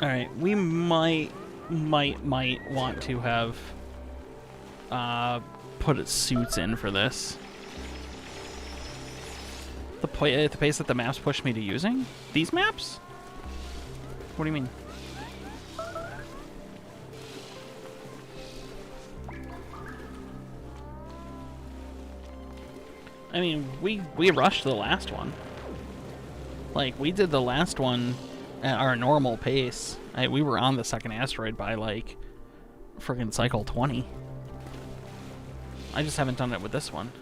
Alright, we might want to have put suits in for this. The pace that the maps push me to using? These maps? What do you mean? I mean, we rushed the last one. Like, we did the last one at our normal pace. We were on the second asteroid by, like, friggin' cycle 20. I just haven't done it with this one.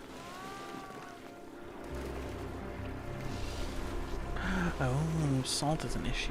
Oh, salt is an issue.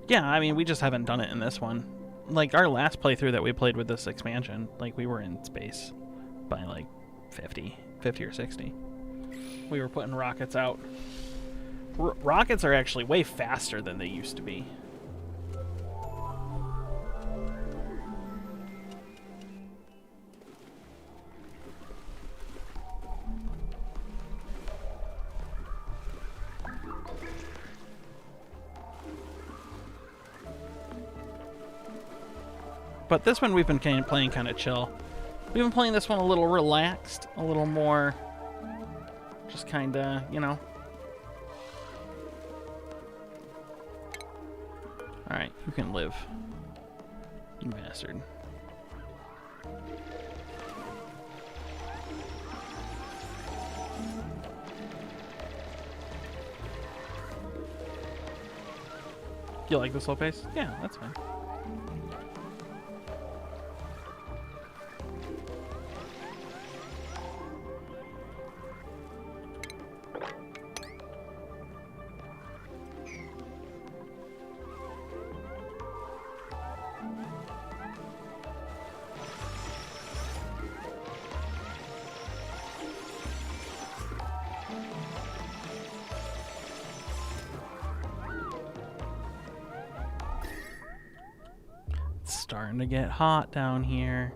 Yeah, I mean, we just haven't done it in this one. Like, our last playthrough that we played with this expansion, like, we were in space by, like, 50 or 60. We were putting rockets out. Rockets are actually way faster than they used to be. But this one we've been playing kind of chill. We've been playing this one a little relaxed, a little more just kind of, you know. Alright, you can live. You bastard. You like the slow pace? Yeah, that's fine. starting to get hot down here.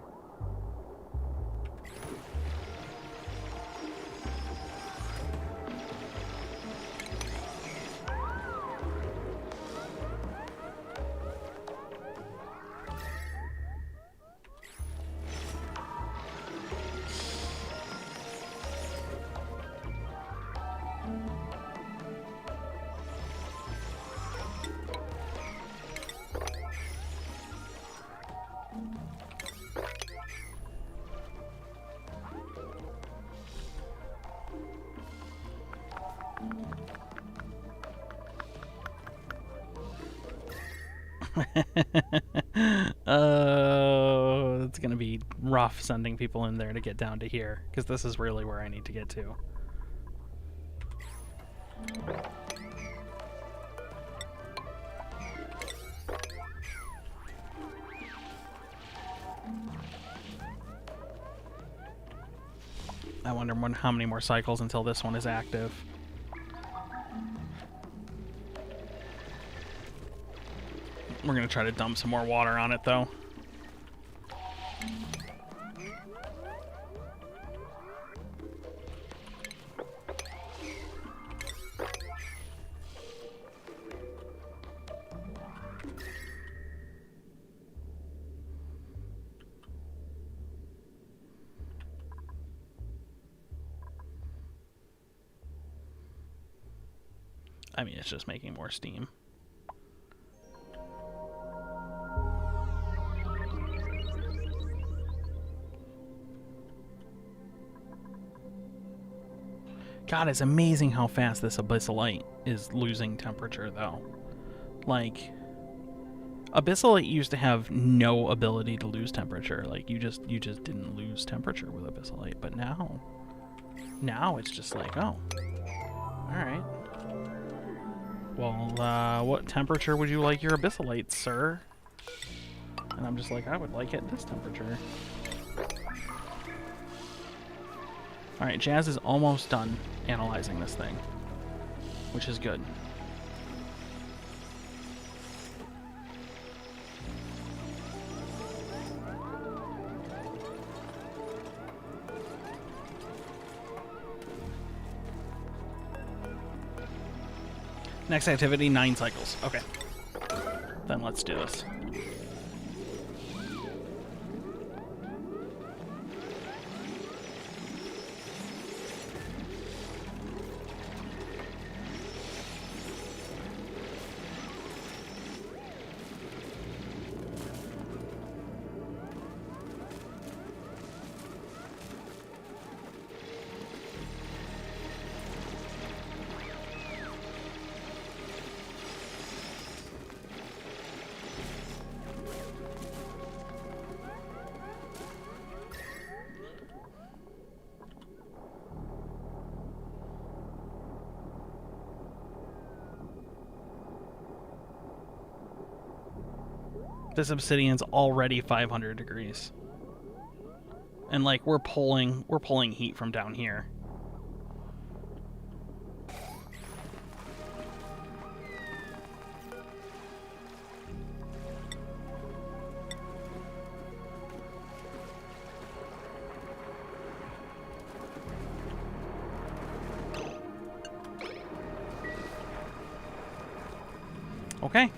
Oh, it's gonna be rough sending people in there to get down to here, because this is really where I need to get to. I wonder how many more cycles until this one is active. We're gonna try to dump some more water on it, though. I mean, it's just making more steam. God, it's amazing how fast this abyssalite is losing temperature, though. Like, abyssalite used to have no ability to lose temperature. Like, you just didn't lose temperature with abyssalite. But now it's just like, oh, all right. Well, what temperature would you like your abyssalite, sir? And I'm just like, I would like it this temperature. Alright, Jazz is almost done analyzing this thing, which is good. Next activity, 9 cycles. Okay. Then let's do this. This obsidian's already 500 degrees. And like we're pulling heat from down here. Okay.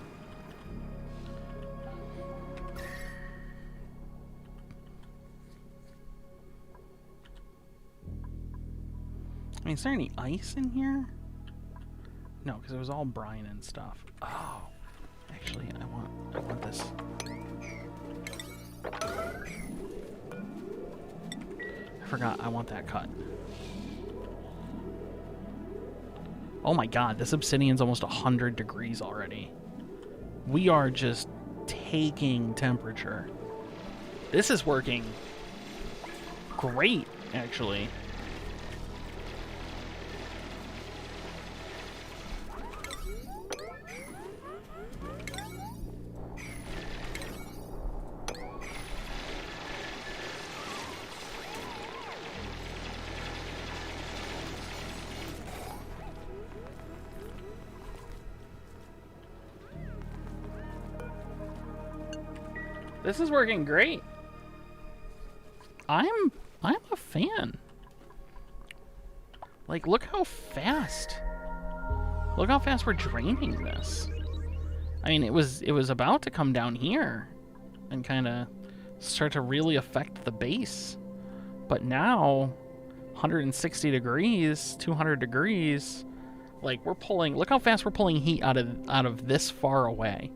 I mean, is there any ice in here? No, because it was all brine and stuff. Oh, actually, I want this. I forgot. I want that cut. Oh my God, this obsidian's almost 100 degrees already. We are just taking temperature. This is working great, actually. This is working great. I'm a fan. Like, look how fast. Look how fast we're draining this. I mean, it was about to come down here and kind of start to really affect the base. But now, 160 degrees, 200 degrees, like we're pulling, look how fast we're pulling heat out of this far away.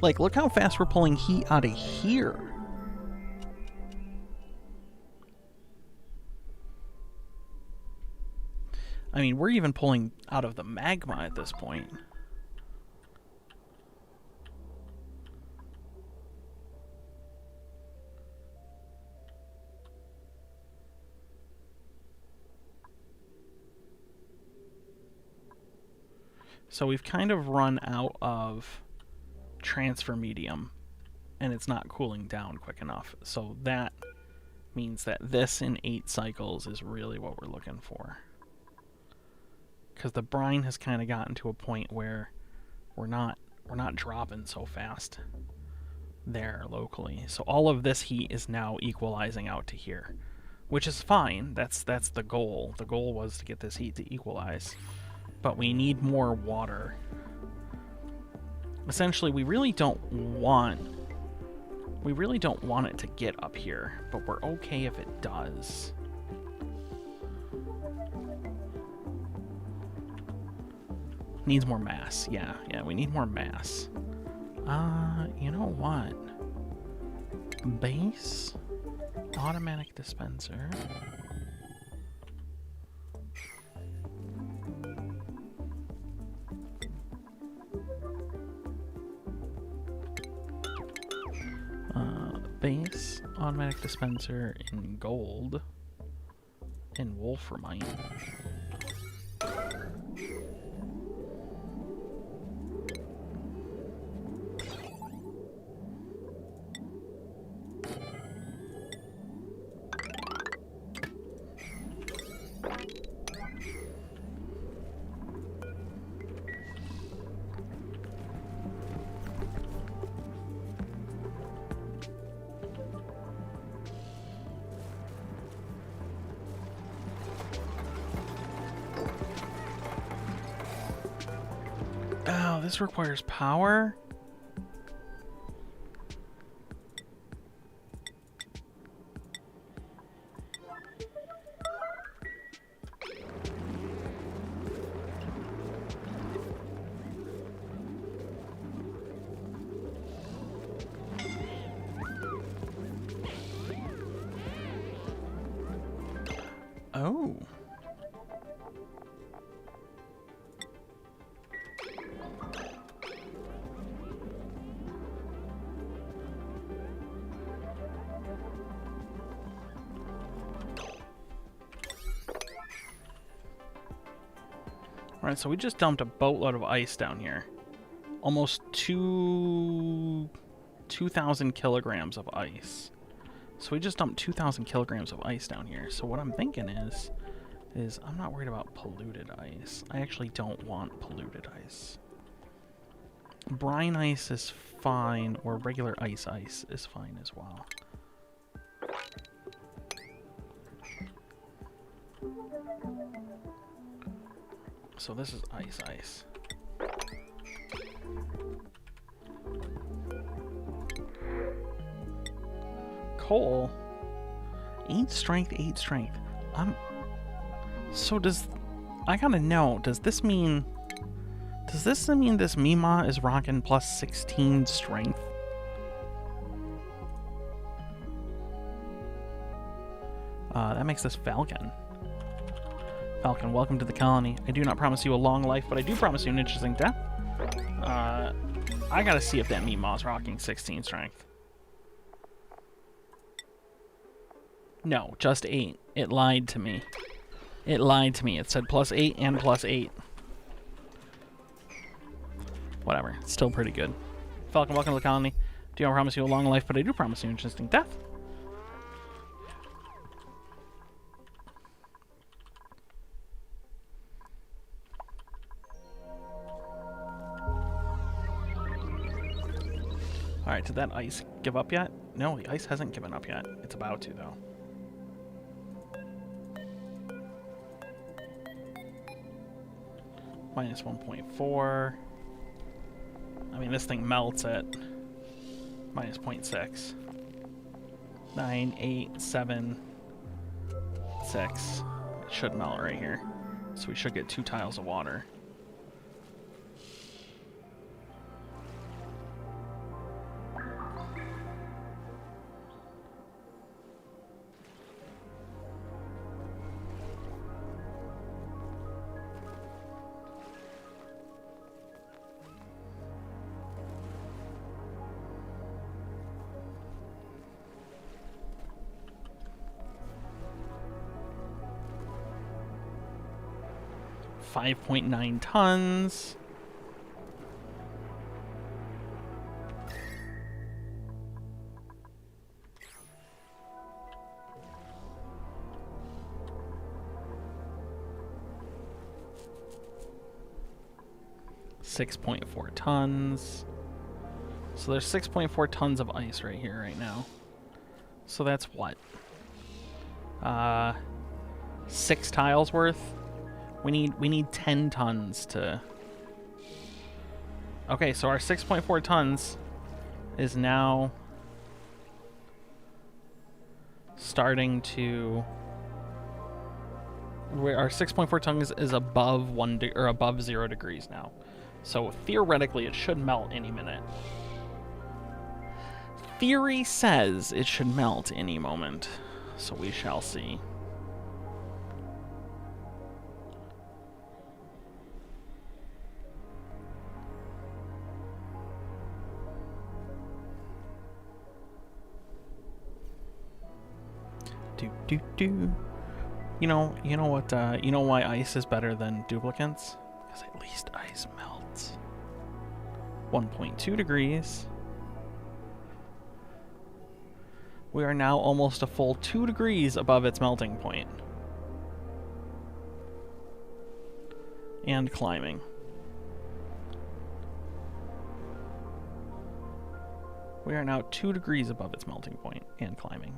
Like, look how fast we're pulling heat out of here. I mean, we're even pulling out of the magma at this point. So we've kind of run out of transfer medium, and it's not cooling down quick enough. So that means that this in 8 cycles is really what we're looking for. Because the brine has kind of gotten to a point where we're not dropping so fast there locally. So all of this heat is now equalizing out to here, which is fine. That's the goal. The goal was to get this heat to equalize. But we need more water. Essentially, we really don't want it to get up here, but we're okay if it does. Needs more mass. Yeah, we need more mass. You know what? Base automatic dispenser. Base automatic dispenser in gold and wolframite. Oh, this requires power? Oh. Alright, so we just dumped a boatload of ice down here. Almost 2,000 kilograms of ice. So we just dumped 2,000 kilograms of ice down here. So what I'm thinking is I'm not worried about polluted ice. I actually don't want polluted ice. Brine ice is fine, or regular ice is fine as well. So this is ice. Coal. 8 strength, 8 strength. So I gotta know, does this mean this Mima is rocking plus 16 strength? That makes this Falcon. Falcon, welcome to the colony. I do not promise you a long life, but I do promise you an interesting death. I gotta see if that Mima is rocking 16 strength. No, just 8. It lied to me. It lied to me. It said plus 8 and plus 8. Whatever. It's still pretty good. Falcon, welcome to the colony. Do not promise you a long life, but I do promise you an interesting death. Alright, did that ice give up yet? No, the ice hasn't given up yet. It's about to, though. Minus 1.4. I mean, this thing melts at minus 0.6. 9, 8, 7, 6. It should melt right here. So we should get 2 tiles of water. .9 tons. .4 tons. So there's 6.4 tons of ice right here right now. So that's what? 6 tiles worth? We need 10 tons to... Okay, so our 6.4 tons is now starting to... Our 6.4 tons is above above 0 degrees now. So theoretically it should melt any minute. Theory says it should melt any moment. So we shall see. You know what? You know why ice is better than duplicates? Because at least ice melts. 1.2 degrees. We are now almost a full 2 degrees above its melting point. And climbing. We are now 2 degrees above its melting point and climbing.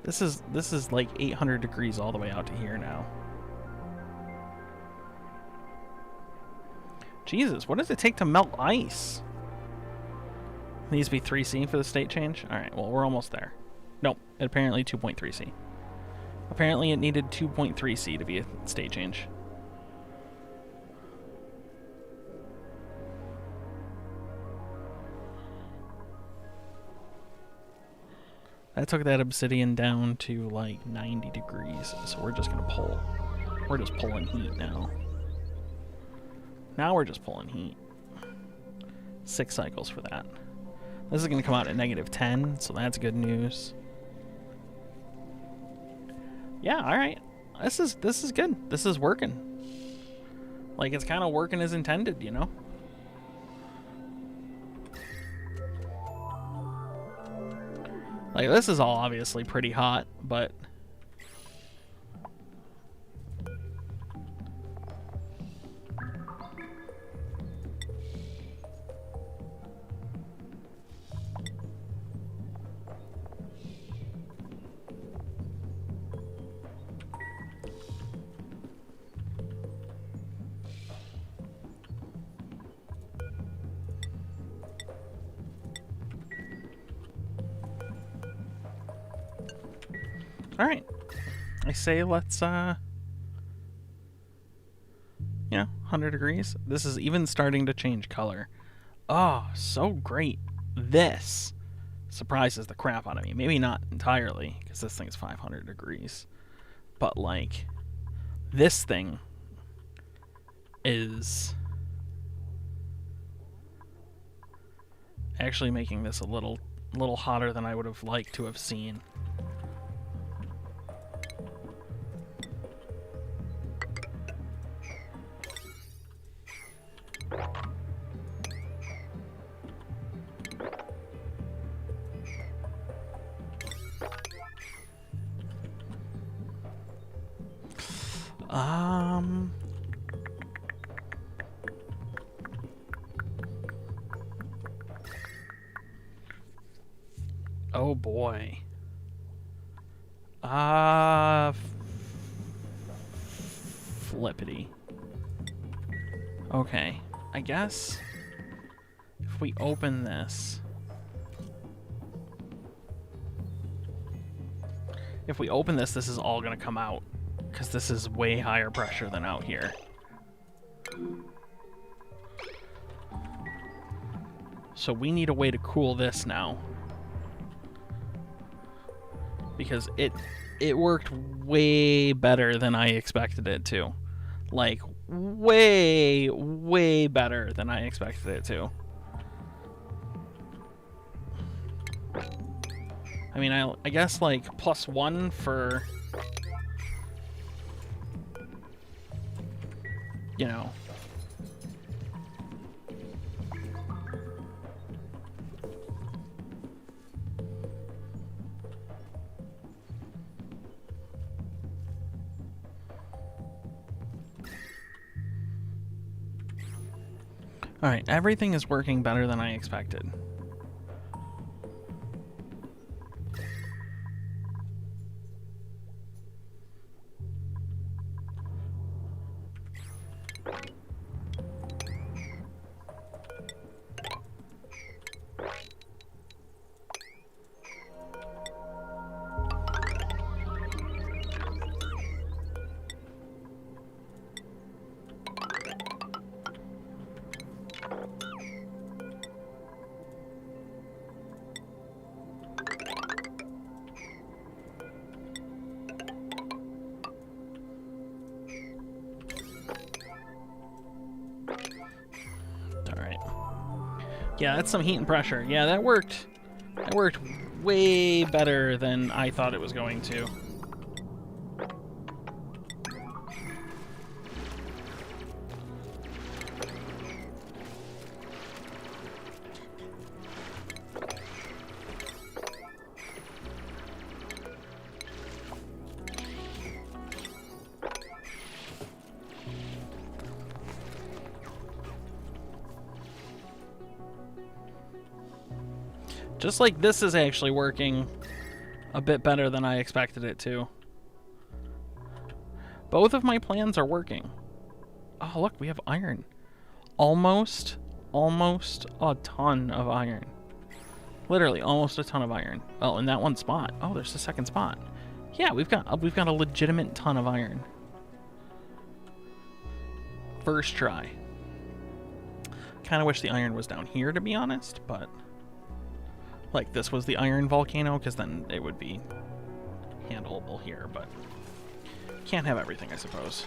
This is like 800 degrees all the way out to here now. Jesus, what does it take to melt ice? It needs to be 3C for the state change? Alright, well, we're almost there. Nope, apparently 2.3C. Apparently it needed 2.3C to be a state change. That took that obsidian down to like 90 degrees, so we're just gonna pull. We're just pulling heat now. Now we're just pulling heat. 6 cycles for that. This is gonna come out at -10, so that's good news. Yeah, alright. This is good. This is working. Like, it's kind of working as intended, you know? Like, this is all obviously pretty hot, but... Alright. I say let's, 100 degrees. This is even starting to change color. Oh, so great. This surprises the crap out of me. Maybe not entirely, because this thing's 500 degrees. But, like, this thing is actually making this a little hotter than I would have liked to have seen. Oh boy. Flippity. Okay, I guess if we open this, this is all gonna come out because this is way higher pressure than out here. So we need a way to cool this now, because it worked way better than I expected it to. Like, way better than I expected it to. I mean, I guess, like, +1 for, you know. Alright, everything is working better than I expected. Yeah, that's some heat and pressure. Yeah, that worked. That worked way better than I thought it was going to. Just like this is actually working a bit better than I expected it to. Both of my plans are working. Oh, look, we have iron. Almost a ton of iron. Literally, almost a ton of iron. Well, in that one spot. Oh, there's the second spot. Yeah, we've got a legitimate ton of iron. First try. Kind of wish the iron was down here, to be honest, but like this was the iron volcano, because then it would be handleable here, but can't have everything, I suppose.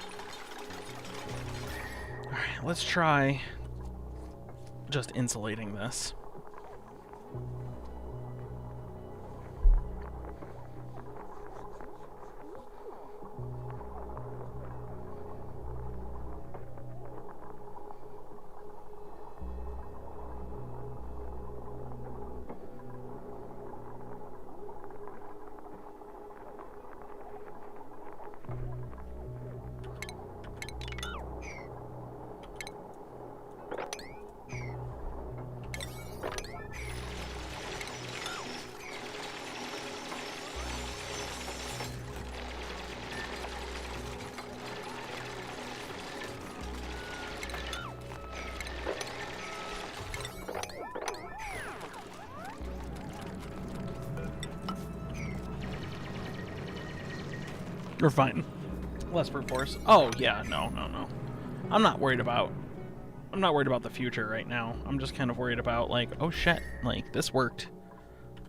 Alright, let's try just insulating this. We're fine. Less brute force. Oh yeah, no. I'm not worried about the future right now. I'm just kind of worried about, like, oh shit, like this worked.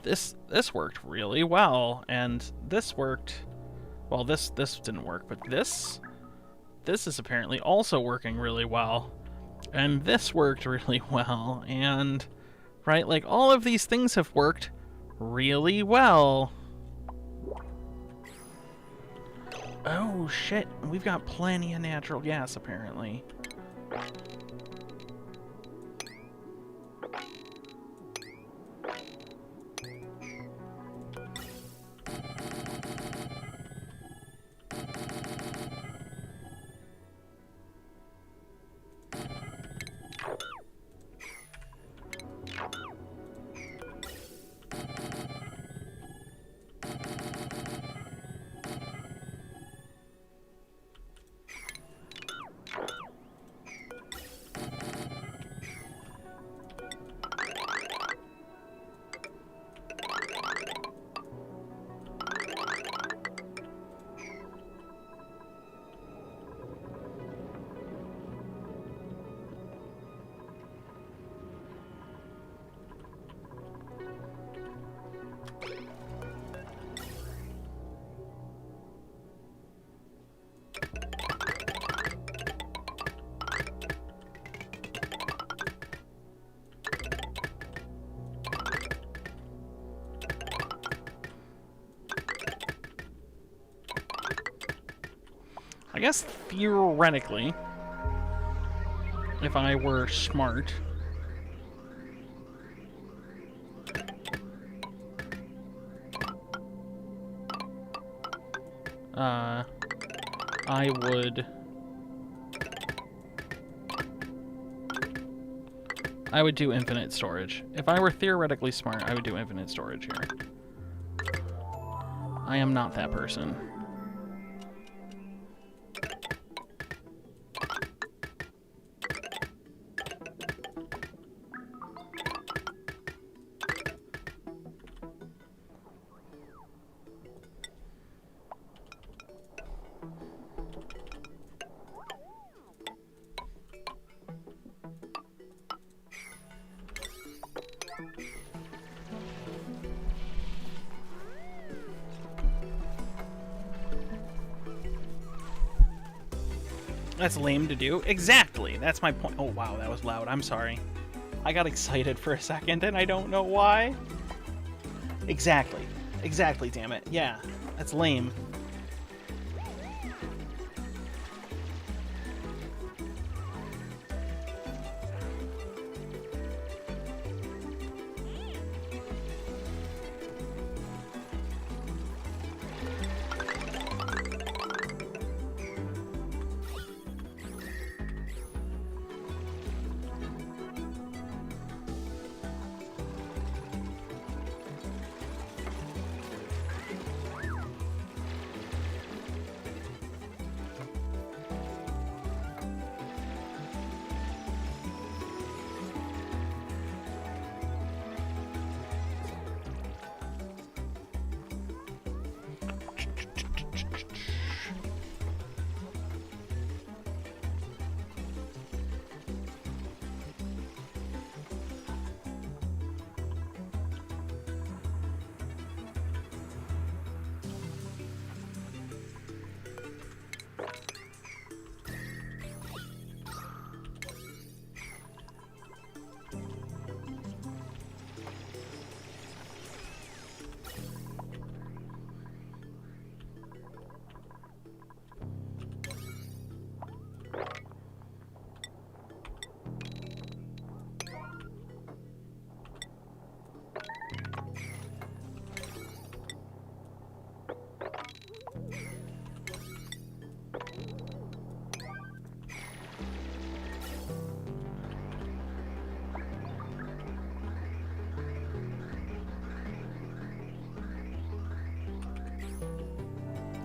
This worked really well, and this worked. Well, this didn't work, but this is apparently also working really well, and this worked really well, and right, like all of these things have worked really well. Oh shit, we've got plenty of natural gas apparently. I guess theoretically, if I were smart, I would do infinite storage. If I were theoretically smart, I would do infinite storage here. I am not that person. That's lame to do. Exactly. That's my point. Oh, wow, that was loud. I'm sorry. I got excited for a second, and I don't know why. Exactly. Exactly, damn it. Yeah, that's lame.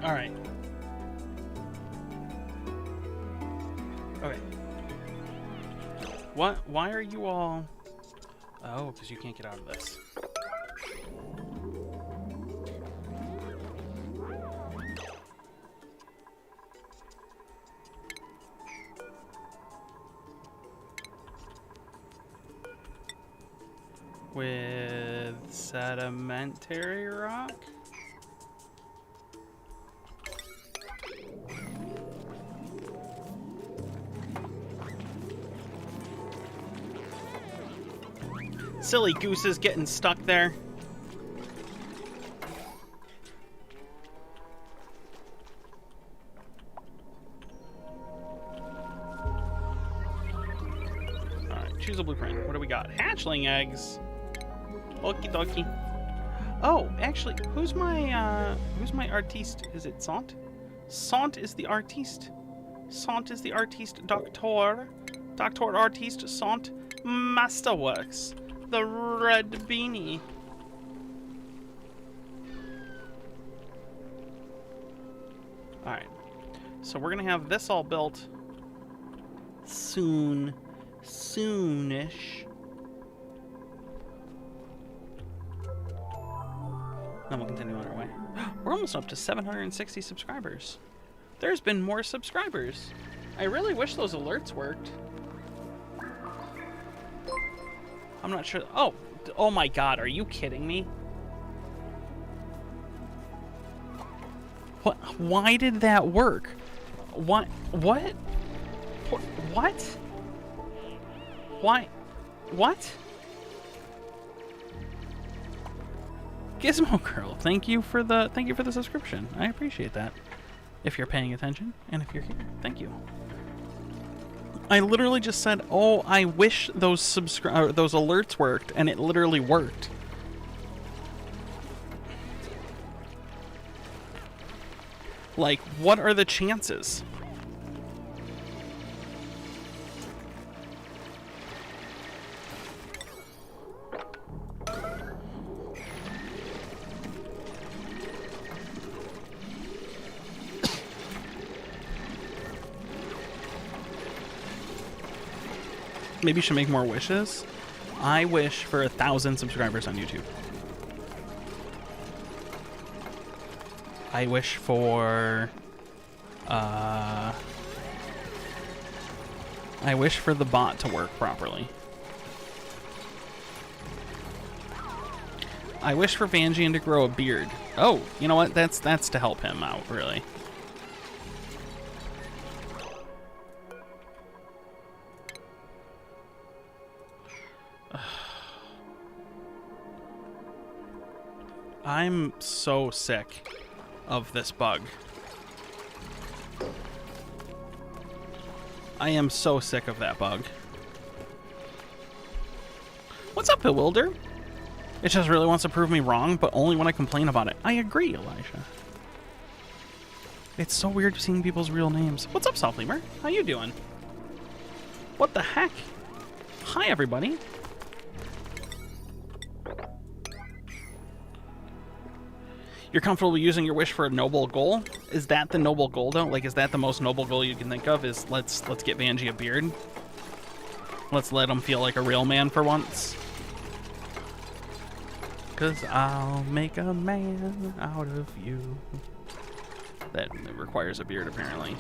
All right. Okay. What? Why are you all... Oh, because you can't get out of this. With sedimentary rock? Silly gooses getting stuck there. Alright, choose a blueprint. What do we got? Hatchling eggs. Okie dokie. Oh, actually, who's my artiste? Is it Sant? Sant is the artiste. Sant is the artiste. Doctor artiste Sant Masterworks. The red beanie. Alright. So we're gonna have this all built soon. Soonish. Then we'll continue on our way. We're almost up to 760 subscribers. There's been more subscribers. I really wish those alerts worked. I'm not sure. Oh my God, are you kidding me? What? Why did that work? What? What? What? Why? What? Gizmo Girl, thank you for the subscription. I appreciate that. if you're paying attention, and if you're here, thank you. I literally just said, oh, I wish those those alerts worked, and it literally worked. Like, what are the chances? Maybe you should make more wishes. I wish for 1,000 subscribers on YouTube. I wish for I wish for the bot to work properly. I wish for Vanjian to grow a beard. Oh, you know what? That's to help him out, really. I'm so sick of this bug. I am so sick of that bug. What's up, Bewilder? It just really wants to prove me wrong, but only when I complain about it. I agree, Elijah. It's so weird seeing people's real names. What's up, Softleamer? How you doing? What the heck? Hi, everybody. You're comfortable using your wish for a noble goal? Is that the noble goal, though? Like, is that the most noble goal you can think of? Is let's get Vanjie a beard? Let's let him feel like a real man for once. 'Cause I'll make a man out of you. That requires a beard, apparently.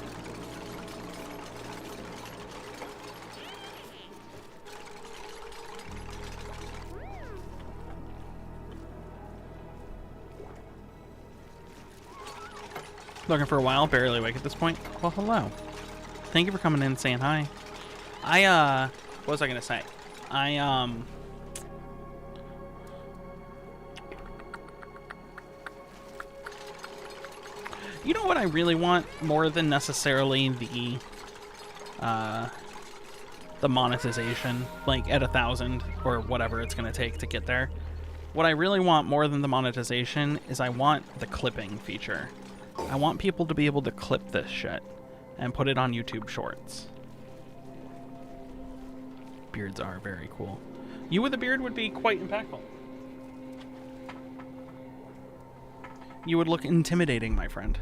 Looking for a while, barely awake at this point. Well, hello. Thank you for coming in and saying hi. What was I gonna say? You know what I really want more than necessarily the monetization, like at 1,000 or whatever it's gonna take to get there. What I really want more than the monetization is I want the clipping feature. I want people to be able to clip this shit and put it on YouTube Shorts. Beards are very cool. You with a beard would be quite impactful. You would look intimidating, my friend.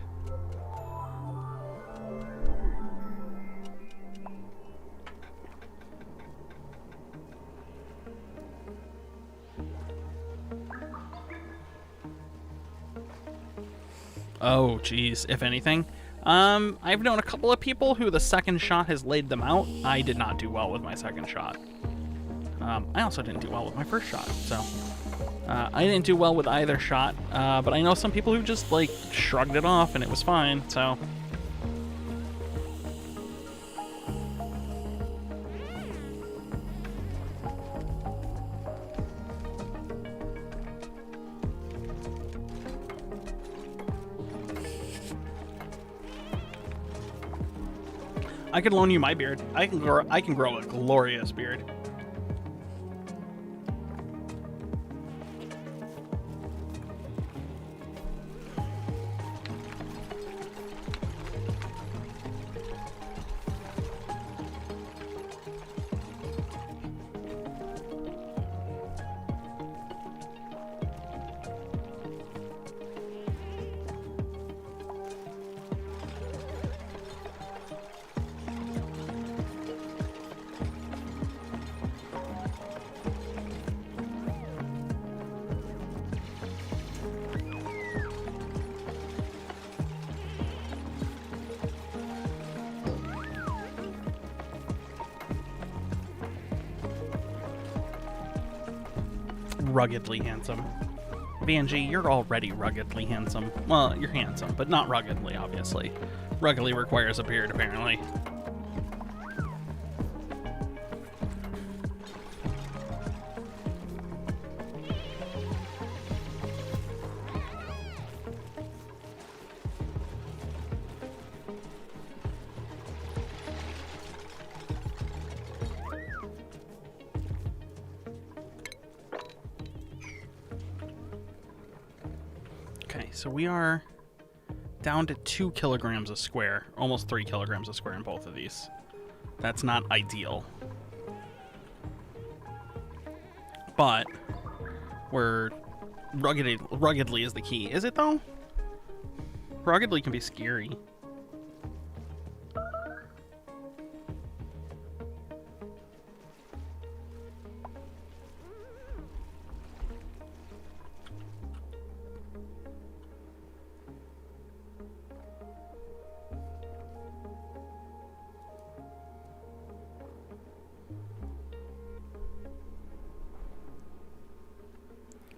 Oh, geez. If anything. I've known a couple of people who the second shot has laid them out. I did not do well with my second shot. I also didn't do well with my first shot, so... I didn't do well with either shot, but I know some people who just, like, shrugged it off and it was fine, so... I could loan you my beard. I can grow a glorious beard. Ruggedly handsome. Vanjie, you're already ruggedly handsome. Well, you're handsome, but not ruggedly, obviously. Ruggedly requires a beard, apparently. Okay, so we are down to 2 kilograms a square, almost 3 kilograms a square in both of these. That's not ideal. But we're ruggedly is the key. Is it though? Ruggedly can be scary.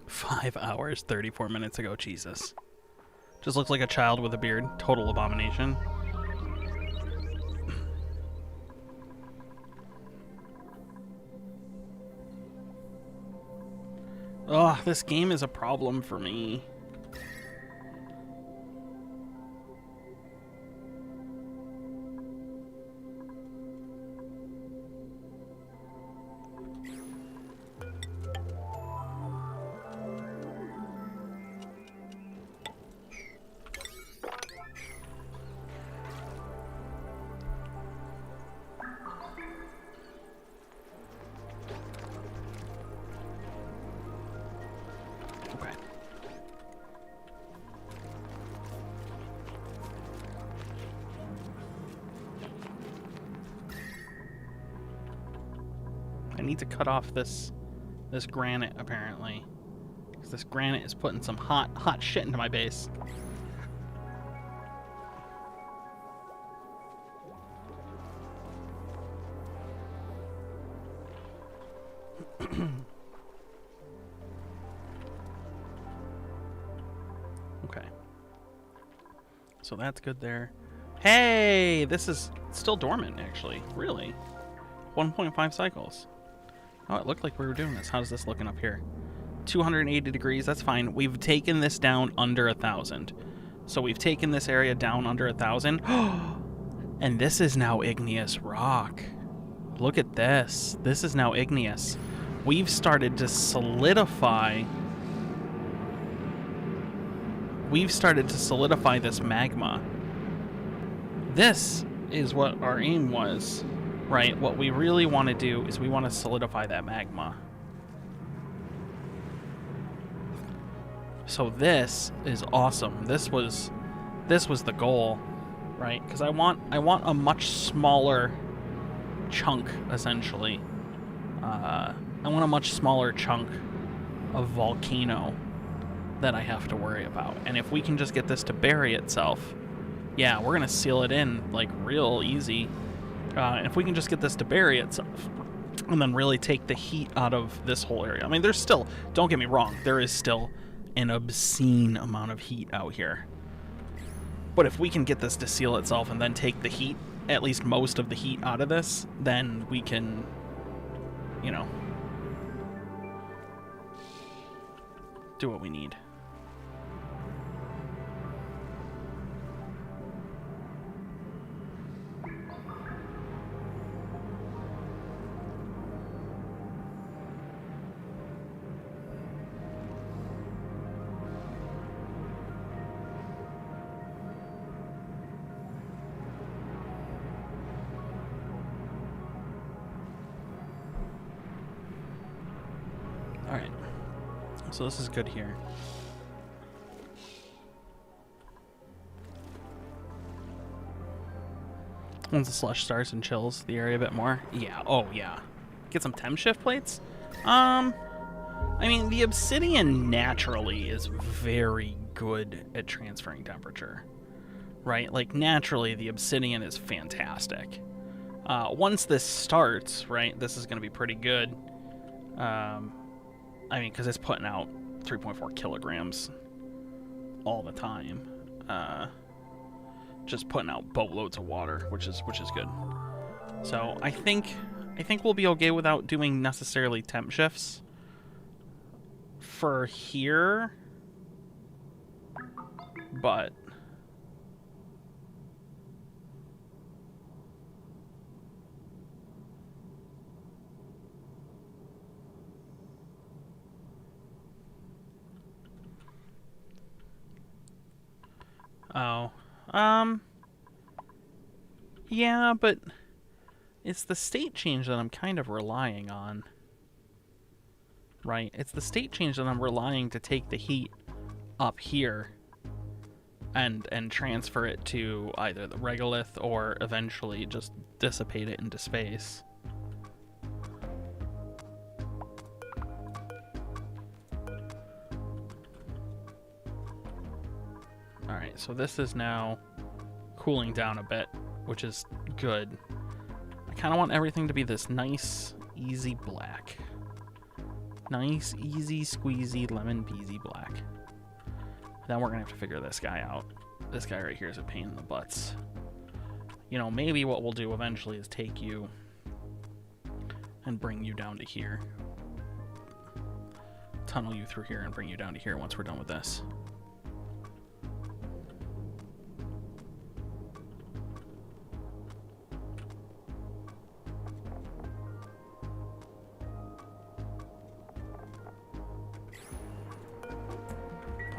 Five hours, 34 minutes ago. Jesus. Just looks like a child with a beard. Total abomination. Ugh, this game is a problem for me. I need to cut off this granite, apparently. Because this granite is putting some hot shit into my base. Okay. So that's good there. Hey! This is still dormant, actually. Really? 1.5 cycles. Oh, it looked like we were doing this. How's this looking up here? 280 degrees, that's fine. We've taken this down under 1,000. So we've taken this area down under 1,000. And this is now igneous rock. Look at this. This is now igneous. We've started to solidify. We've started to solidify this magma. This is what our aim was. Right, what we really want to do is we want to solidify that magma. So this is awesome. This was the goal, right? Because I want a much smaller chunk, essentially. I want a much smaller chunk of volcano that I have to worry about. And if we can just get this to bury itself, yeah, we're gonna seal it in like real easy. And if we can just get this to bury itself and then really take the heat out of this whole area. I mean, there's still, don't get me wrong, there is still an obscene amount of heat out here. But if we can get this to seal itself and then take the heat, at least most of the heat out of this, then we can, you know, do what we need. Alright, so this is good here. Once the slush starts and chills the area a bit more. Yeah, oh yeah. Get some temp shift plates? I mean, the obsidian naturally is very good at transferring temperature. Right? Like, naturally, the obsidian is fantastic. Once this starts, right, this is going to be pretty good. I mean, because it's putting out 3.4 kilograms all the time. Just putting out boatloads of water, which is good. So I think we'll be okay without doing necessarily temp shifts for here. But Oh. Yeah, but it's the state change that I'm kind of relying on. Right? It's the state change that I'm relying to take the heat up here and transfer it to either the regolith or eventually just dissipate it into space. Alright, so this is now cooling down a bit, which is good. I kind of want everything to be this nice, easy black. Nice, easy, squeezy, lemon peasy black. Then we're going to have to figure this guy out. This guy right here is a pain in the butts. You know, maybe what we'll do eventually is take you and bring you down to here. Tunnel you through here and bring you down to here once we're done with this.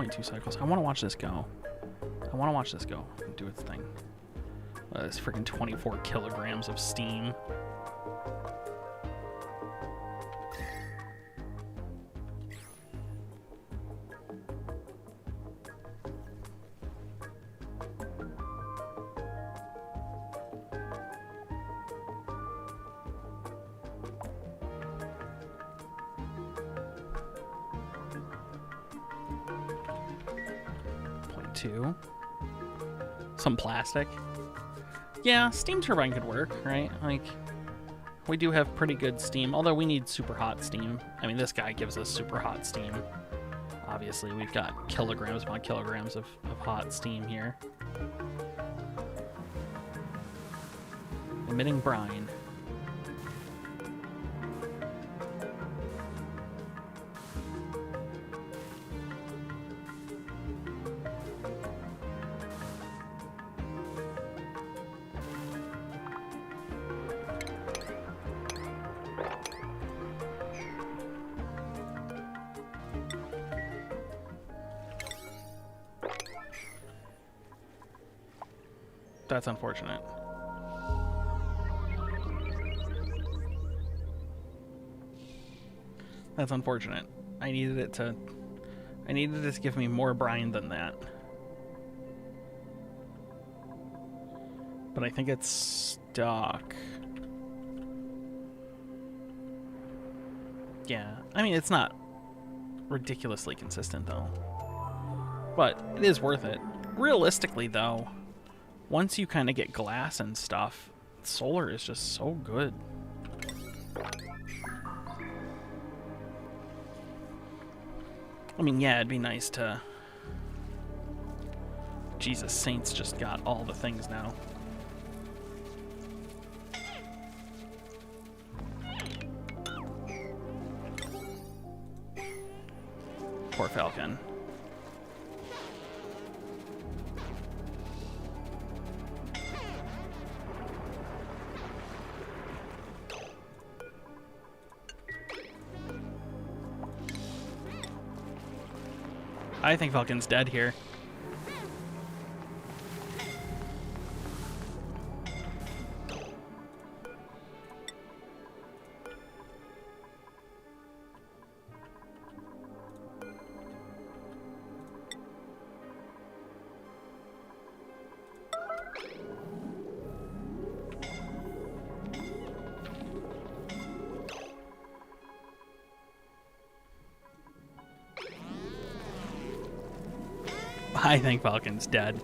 .2 cycles. I want to watch this go. I want to watch this go and do its thing. It's freaking 24 kilograms of steam. Some plastic. Yeah, steam turbine could work, right? Like, we do have pretty good steam, although we need super hot steam. I mean, this guy gives us super hot steam. Obviously, we've got kilograms upon kilograms of hot steam here. Emitting brine. That's unfortunate. That's unfortunate. I needed it to give me more brine than that. But I think it's stuck. Yeah, I mean, it's not ridiculously consistent though. But it is worth it. Realistically though, once you kind of get glass and stuff, solar is just so good. I mean, yeah, it'd be nice to... Jesus, Saints just got all the things now. Poor Falcon. I think Falcon's dead here. I think Falcon's dead.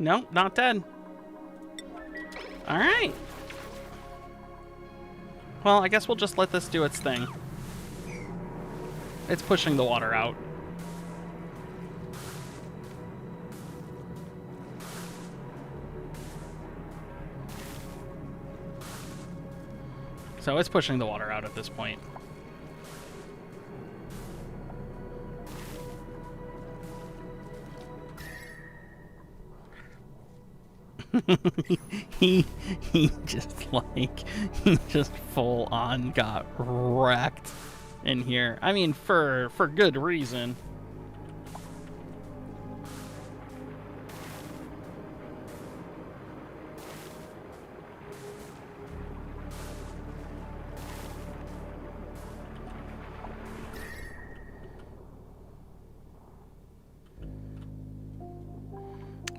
Nope, not dead. All right. Well, I guess we'll just let this do its thing. It's pushing the water out. So it's pushing the water out at this point. he just like he just full on got wrecked in here. I mean, for good reason.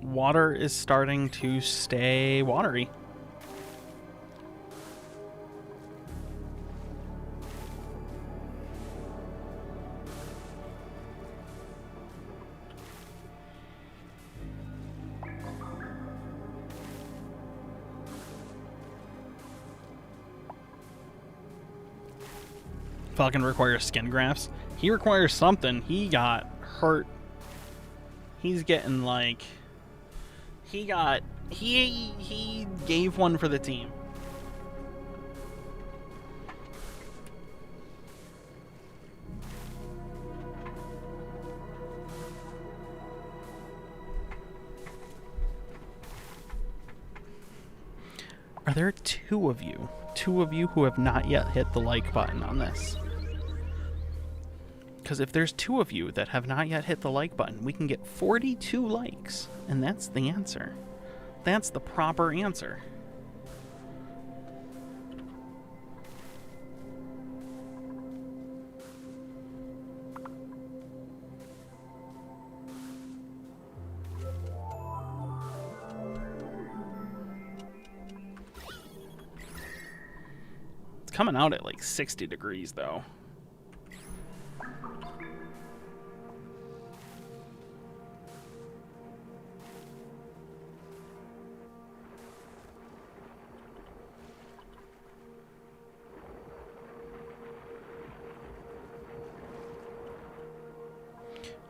Water is starting to stay watery. Falcon requires skin grafts. He requires something. He got hurt. He's getting like... He gave one for the team. Are there two of you? Two of you who have not yet hit the like button on this? Because if there's two of you that have not yet hit the like button, we can get 42 likes. And that's the answer. That's the proper answer. It's coming out at like 60 degrees though.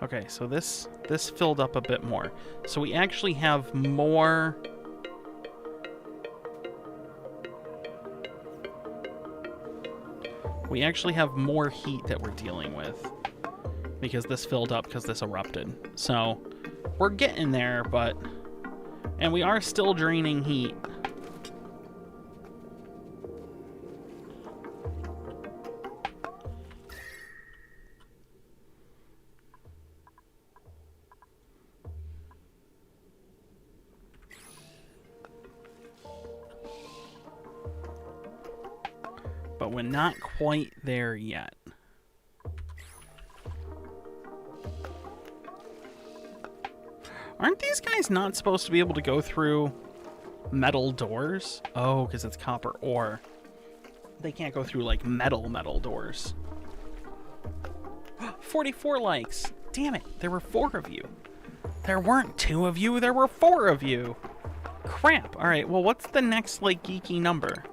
Okay, so this filled up a bit more. So we actually have more... We actually have more heat that we're dealing with. Because this filled up because this erupted. So we're getting there, but... And we are still draining heat. But we're not quite there yet. Aren't these guys not supposed to be able to go through metal doors? Oh, because it's copper ore. They can't go through like metal doors. 44 likes. Damn it, there were 4 of you. There weren't 2 of you, there were 4 of you. Crap. All right, well, what's the next like geeky number?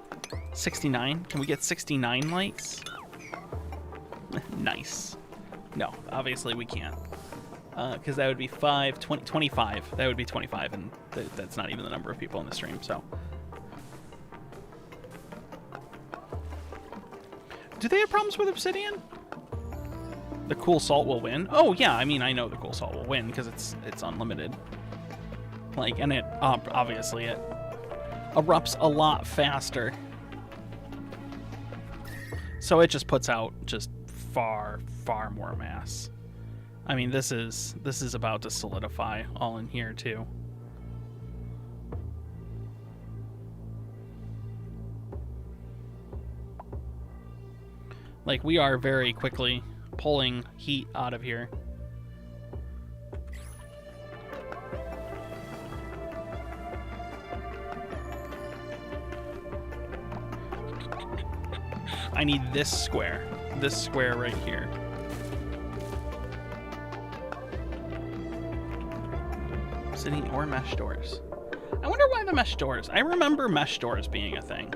69? Can we get 69 likes? Nice. No, obviously we can't. Because that would be 5, 20, 25. That would be 25, and that's not even the number of people in the stream, so. Do they have problems with obsidian? The cool salt will win? Oh, yeah, I mean, I know the cool salt will win, because it's unlimited. Like, and it, obviously, it erupts a lot faster. So it just puts out just far, far more mass. I mean, this is about to solidify all in here too. Like, we are very quickly pulling heat out of here. I need this square right here. Obsidian or mesh doors. I wonder why the mesh doors. I remember mesh doors being a thing.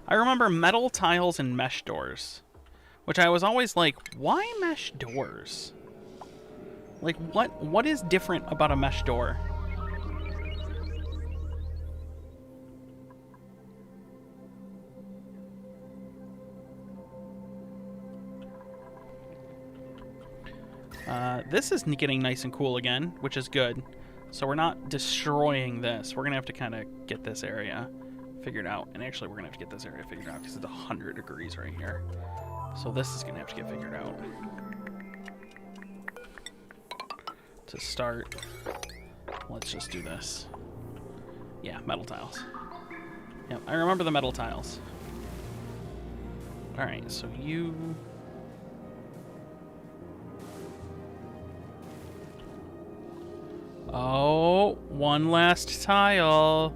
I remember metal tiles and mesh doors, which I was always like, why mesh doors? Like, what is different about a mesh door? This is getting nice and cool again, which is good. So we're not destroying this. We're going to have to kind of get this area figured out. And actually, we're going to have to get this area figured out because it's 100 degrees right here. So this is going to have to get figured out. To start, let's just do this. Yeah, metal tiles. Yep, I remember the metal tiles. Alright, so you... Oh, one last tile.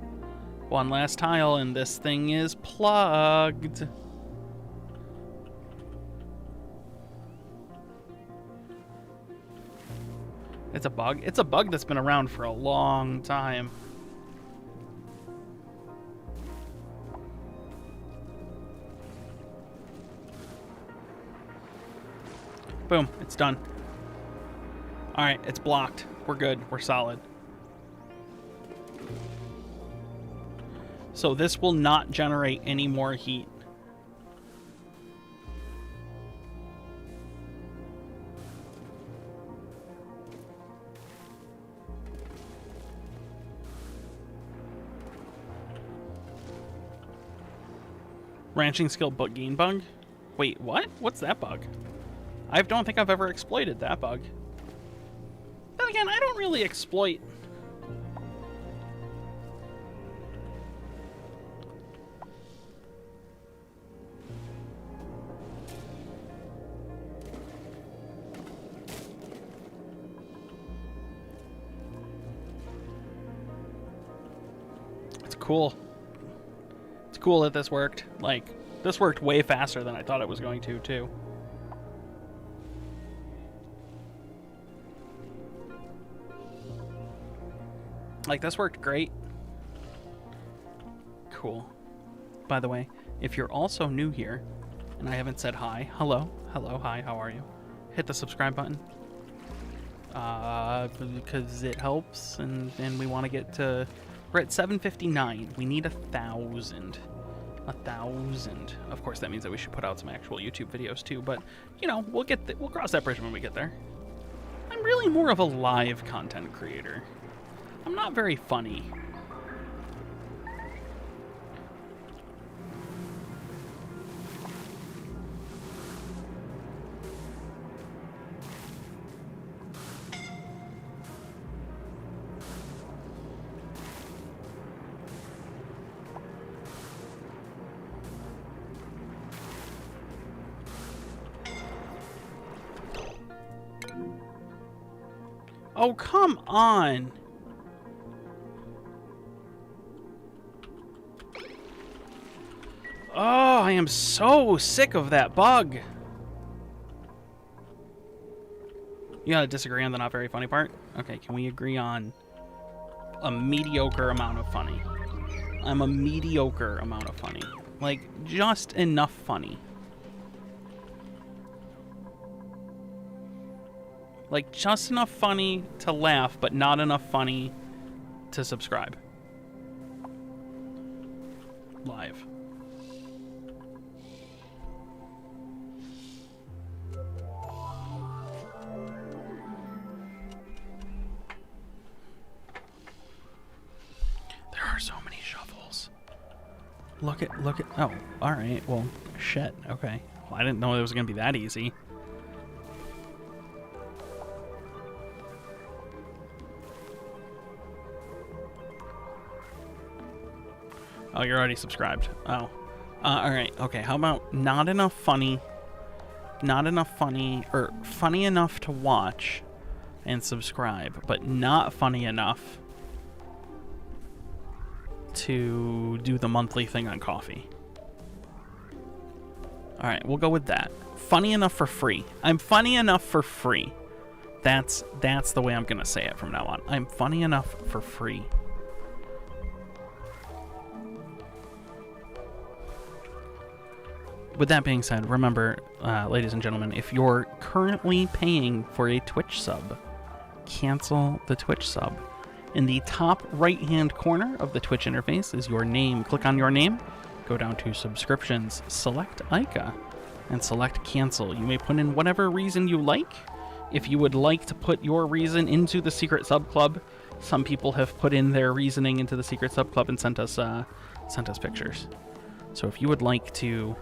One last tile, and this thing is plugged. It's a bug. It's a bug that's been around for a long time. Boom, it's done. All right, it's blocked. We're good. We're solid. So this will not generate any more heat. Ranching skill gain bug? Wait, what? What's that bug? I don't think I've ever exploited that bug. Then again, I don't really exploit. It's cool. It's cool that this worked. Like, this worked way faster than I thought it was going to, too. Like, this worked great. Cool. By the way, if you're also new here, and I haven't said hi, hello, hi, how are you? Hit the subscribe button. Because it helps, and we want to get to... We're at 759. We need 1,000. 1,000. Of course, that means that we should put out some actual YouTube videos too. But you know, we'll cross that bridge when we get there. I'm really more of a live content creator. I'm not very funny. Oh, come on. Oh, I am so sick of that bug. You gotta disagree on the not very funny part? Okay, can we agree on a mediocre amount of funny? I'm a mediocre amount of funny. Like, just enough funny. Like, just enough funny to laugh, but not enough funny to subscribe. Live. There are so many shovels. Look at, oh, alright, well, shit, okay. Well, I didn't know it was gonna be that easy. Oh, you're already subscribed. Oh. Alright, okay, how about not enough funny, or funny enough to watch and subscribe, but not funny enough to do the monthly thing on coffee. Alright, we'll go with that. Funny enough for free. I'm funny enough for free. That's the way I'm gonna say it from now on. I'm funny enough for free. With that being said, remember, ladies and gentlemen, if you're currently paying for a Twitch sub, cancel the Twitch sub. In the top right-hand corner of the Twitch interface is your name. Click on your name, go down to subscriptions, select Ayka, and select cancel. You may put in whatever reason you like. If you would like to put your reason into the secret sub club, Some people have put in their reasoning into the secret sub club and sent us pictures. So if you would like to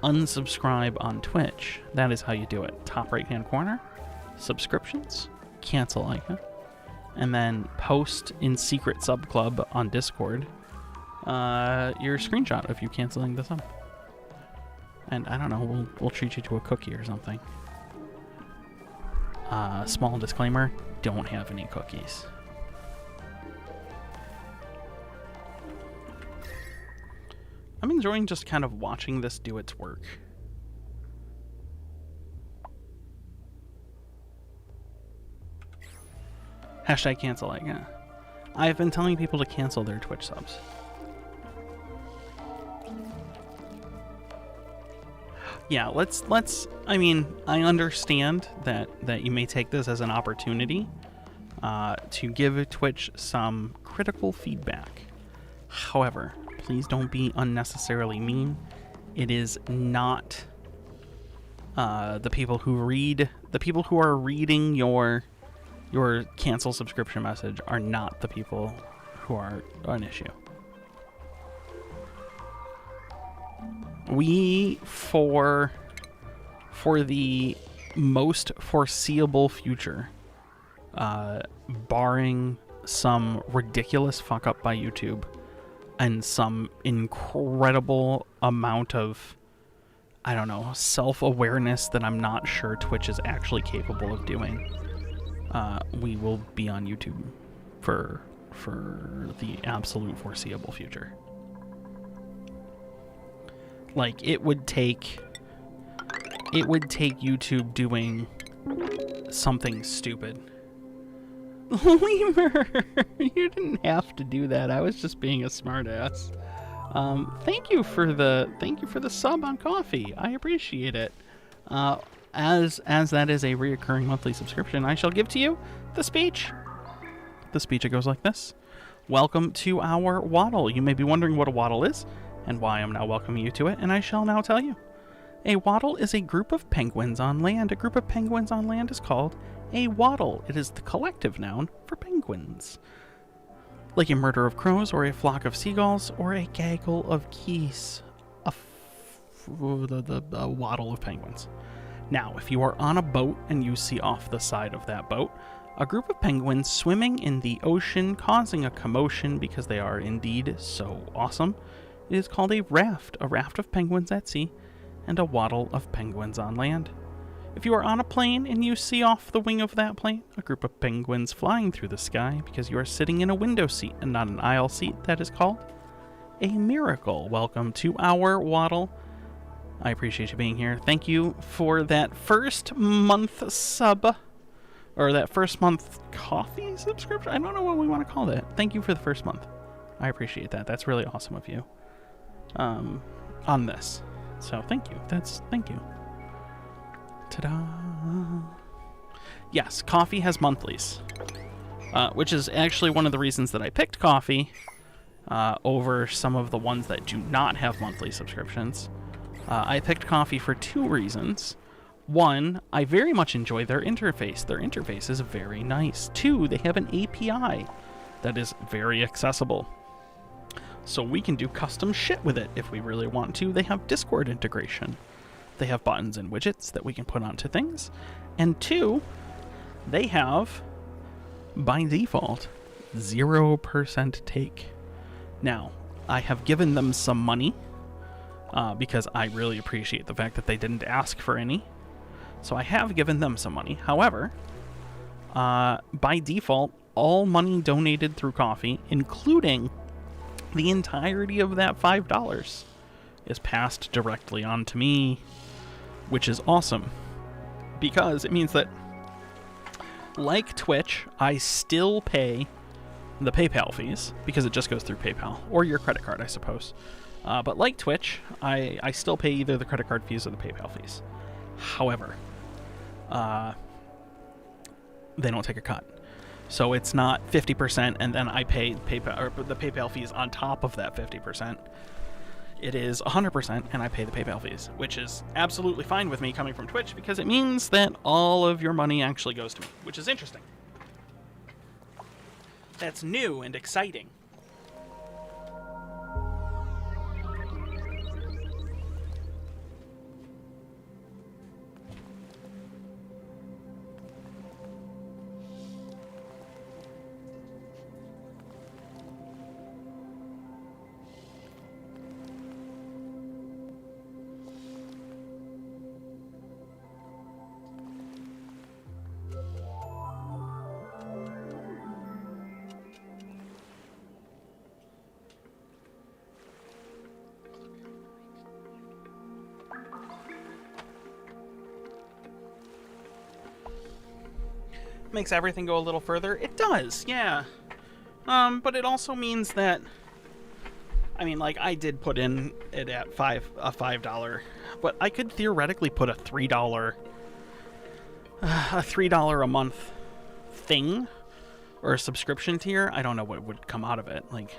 unsubscribe on Twitch, that is how you do it. Top right-hand corner, subscriptions, cancel Ayka, and then post in secret sub club on Discord your screenshot of you canceling the sub. And I don't know, we'll treat you to a cookie or something. Small disclaimer, don't have any cookies. I'm enjoying just kind of watching this do its work. Hashtag cancel Ayka. I've been telling people to cancel their Twitch subs. Yeah, let's I mean, I understand that you may take this as an opportunity to give Twitch some critical feedback. However, please don't be unnecessarily mean. It is not the people who are reading your cancel subscription message are not the people who are an issue. We, for the most foreseeable future, barring some ridiculous fuck up by YouTube and some incredible amount of, I don't know, self-awareness that I'm not sure Twitch is actually capable of doing, we will be on YouTube for the absolute foreseeable future. Like, it would take YouTube doing something stupid. Lemur, you didn't have to do that. I was just being a smartass. Thank you for the sub on coffee. I appreciate it. As that is a reoccurring monthly subscription, I shall give to you the speech. The speech, it goes like this. Welcome to our waddle. You may be wondering what a waddle is and why I'm now welcoming you to it, and I shall now tell you. A waddle is a group of penguins on land. A group of penguins on land is called a waddle. It is the collective noun for penguins. Like a murder of crows, or a flock of seagulls, or a gaggle of geese. A waddle of penguins. Now, if you are on a boat and you see off the side of that boat a group of penguins swimming in the ocean, causing a commotion because they are indeed so awesome, it is called a raft of penguins at sea, and a waddle of penguins on land. If you are on a plane and you see off the wing of that plane a group of penguins flying through the sky because you are sitting in a window seat and not an aisle seat, that is called a miracle. Welcome to our waddle. I appreciate you being here. Thank you for that first month sub, or that first month coffee subscription. I don't know what we want to call that. Thank you for the first month. I appreciate that. That's really awesome of you. On this. So thank you. Thank you. Ta-da. Yes, coffee has monthlies, which is actually one of the reasons that I picked coffee over some of the ones that do not have monthly subscriptions. I picked coffee for two reasons. One, I very much enjoy their interface. Their interface is very nice. Two, they have an API that is very accessible. So we can do custom shit with it if we really want to. They have Discord integration. They have buttons and widgets that we can put onto things. And two, they have, by default, 0% take. Now, I have given them some money because I really appreciate the fact that they didn't ask for any. So I have given them some money. However, by default, all money donated through coffee, including the entirety of that $5, is passed directly on to me, which is awesome because it means that, like Twitch, I still pay the PayPal fees because it just goes through PayPal or your credit card, I suppose. But like Twitch, I still pay either the credit card fees or the PayPal fees. However, they don't take a cut. So it's not 50% and then I pay PayPal or the PayPal fees on top of that 50%. It is 100% and I pay the PayPal fees, which is absolutely fine with me coming from Twitch because it means that all of your money actually goes to me, which is interesting. that's new and exciting. Makes everything go a little further. It does, yeah. But it also means that, I mean, like, I did put in it at a $5, but I could theoretically put a $3 a month thing or a subscription tier. I don't know what would come out of it. Like,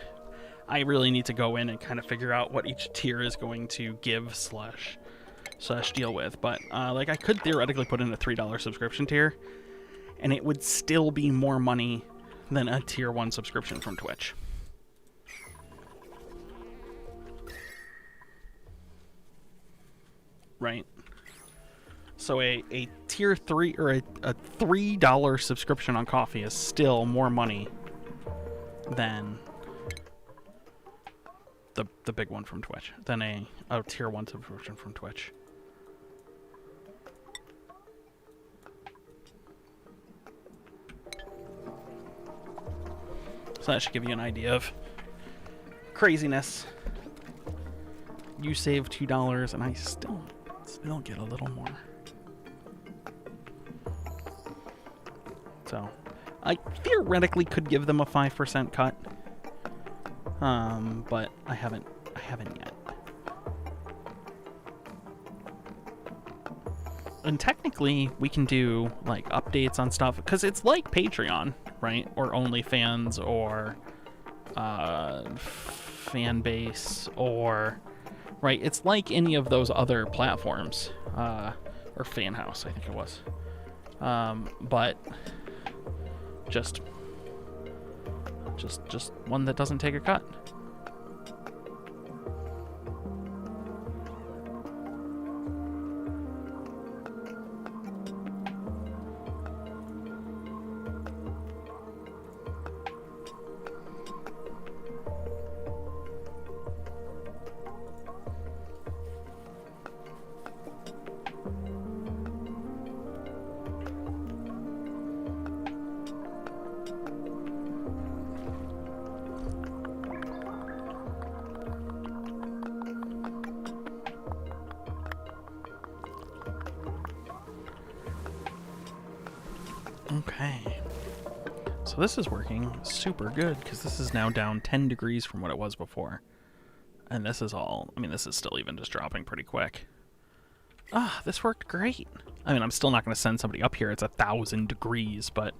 I really need to go in and kind of figure out what each tier is going to give slash deal with. But like, I could theoretically put in a $3 subscription tier, and it would still be more money than a tier 1 subscription from Twitch. Right? So a tier 3 or a $3 subscription on Coffee is still more money than the big one from Twitch, than a tier 1 subscription from Twitch. So that should give you an idea of craziness. You save $2 and I still get a little more. So I theoretically could give them a 5% cut. But I haven't yet. And technically we can do like updates on stuff, because it's like Patreon, right? Or OnlyFans, or Fanbase, or right, it's like any of those other platforms, or Fanhouse, I think it was, but just one that doesn't take a cut. Okay, so this is working super good, because this is now down 10 degrees from what it was before. And this is all, I mean, this is still even just dropping pretty quick. Ah, this worked great. I mean, I'm still not going to send somebody up here. It's 1,000 degrees, but...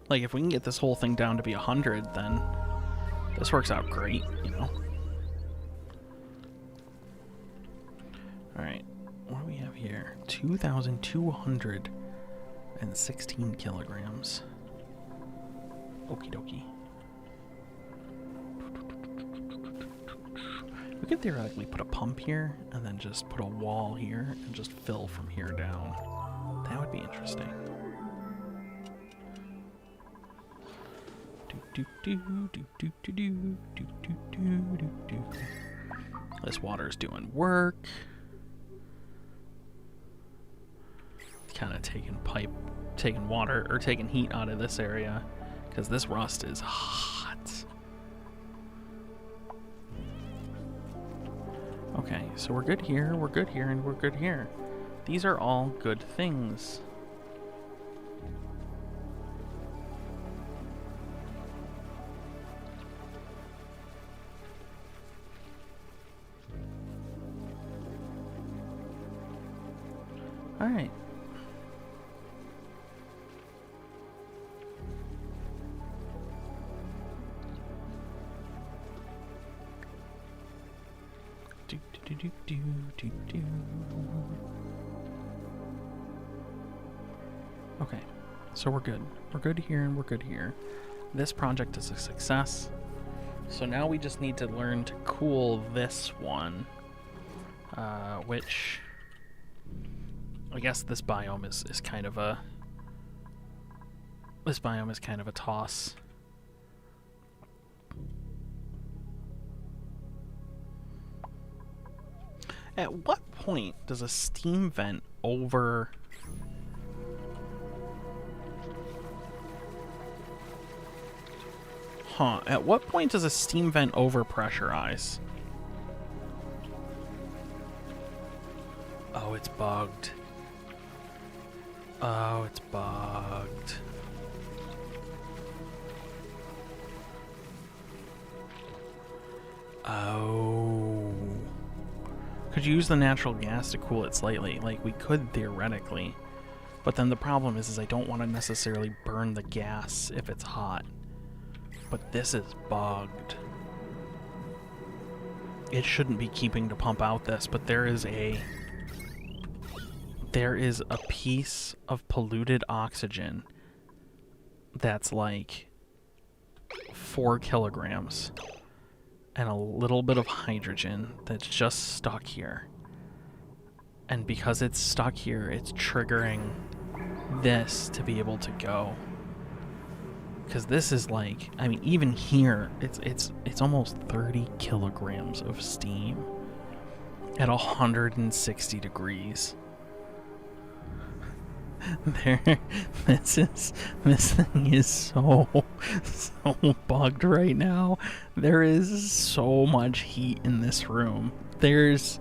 like, if we can get this whole thing down to be 100, then this works out great, you know? Alright, what do we have here? 2,216 kilograms. Okie dokie. We could theoretically put a pump here, and then just put a wall here, and just fill from here down. That would be interesting. This water's doing work. Kind of taking water, or taking heat out of this area, because this rust is hot. Okay, so we're good here, we're good here, and we're good here. These are all good things. All right. Okay, so we're good. We're good here and we're good here. This project is a success. So now we just need to learn to cool this one, which I guess this biome is kind of a toss. At what point does a steam vent over... Huh, at what point does a steam vent overpressurize? Oh, it's bugged. Oh, it's bugged. Oh. Could you use the natural gas to cool it slightly? Like, we could theoretically. But then the problem is I don't want to necessarily burn the gas if it's hot. But this is bugged. It shouldn't be keeping to pump out this, but there is a piece of polluted oxygen that's like 4 kilograms. And a little bit of hydrogen that's just stuck here. And because it's stuck here, it's triggering this to be able to go. Because this is like, I mean, even here, it's almost 30 kilograms of steam at 160 degrees. This thing is so bugged right now. There is so much heat in this room. This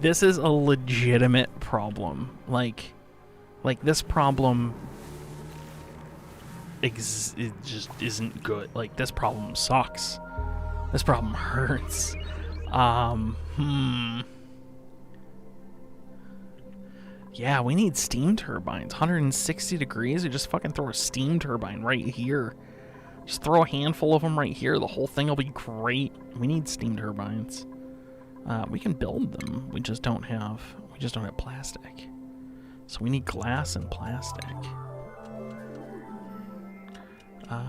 is a legitimate problem. Like this problem it just isn't good. Like, this problem sucks. This problem hurts. Yeah, we need steam turbines. 160 degrees? You just fucking throw a steam turbine right here. Just throw a handful of them right here. The whole thing will be great. We need steam turbines. We can build them. We just don't have plastic. So we need glass and plastic.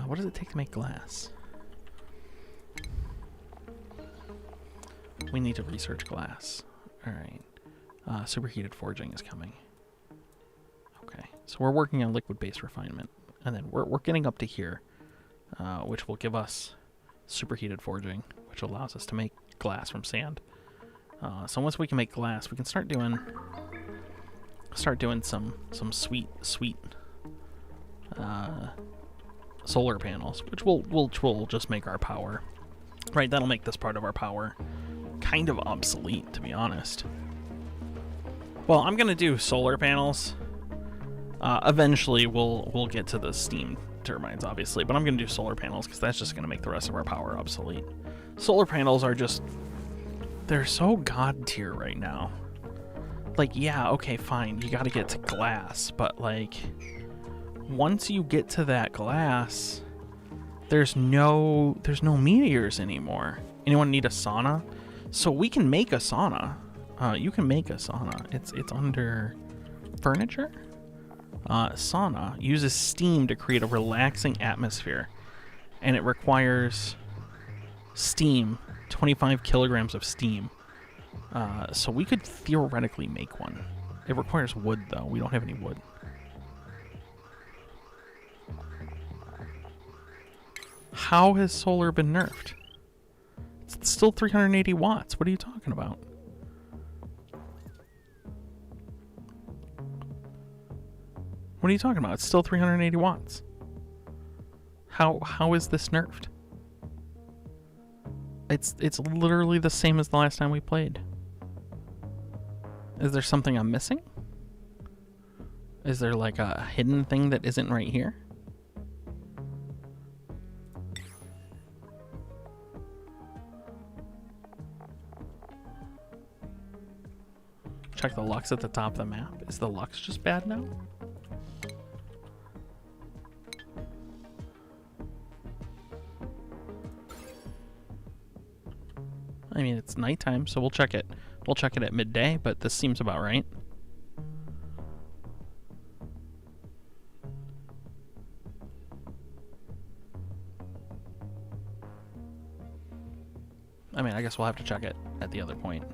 What does it take to make glass? We need to research glass. Alright. Superheated forging is coming. Okay, so we're working on liquid-based refinement. And then we're getting up to here, which will give us superheated forging, which allows us to make glass from sand. So once we can make glass, we can start doing some sweet solar panels, which will just make our power. Right, that'll make this part of our power kind of obsolete, to be honest. Well, I'm gonna do solar panels. Eventually, we'll get to the steam turbines, obviously, but I'm gonna do solar panels because that's just gonna make the rest of our power obsolete. Solar panels are just, they're so god tier right now. Like, yeah, okay, fine, you gotta get to glass, but like, once you get to that glass, there's no meteors anymore. Anyone need a sauna? So we can make a sauna. You can make a sauna. It's under furniture. Sauna uses steam to create a relaxing atmosphere, and it requires steam, 25 kilograms of steam. So we could theoretically make one. It requires wood, though. We don't have any wood. How has solar been nerfed? It's still 380 watts. What are you talking about? What are you talking about? It's still 380 watts. How is this nerfed? It's literally the same as the last time we played. Is there something I'm missing? Is there like a hidden thing that isn't right here? Check the Lux at the top of the map. Is the Lux just bad now? I mean, it's nighttime, so we'll check it. We'll check it at midday, but this seems about right. I mean, I guess we'll have to check it at the other point.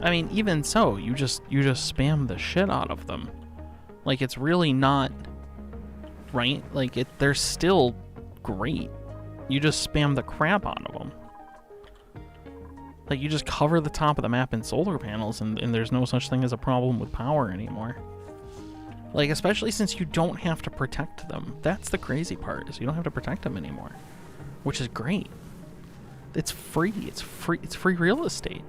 I mean, even so, you just spam the shit out of them. Like, it's really not right. Like, they're still great. You just spam the crap out of them. Like, you just cover the top of the map in solar panels, and there's no such thing as a problem with power anymore. Like, especially since you don't have to protect them. That's the crazy part, is you don't have to protect them anymore. Which is great. It's free. It's free real estate.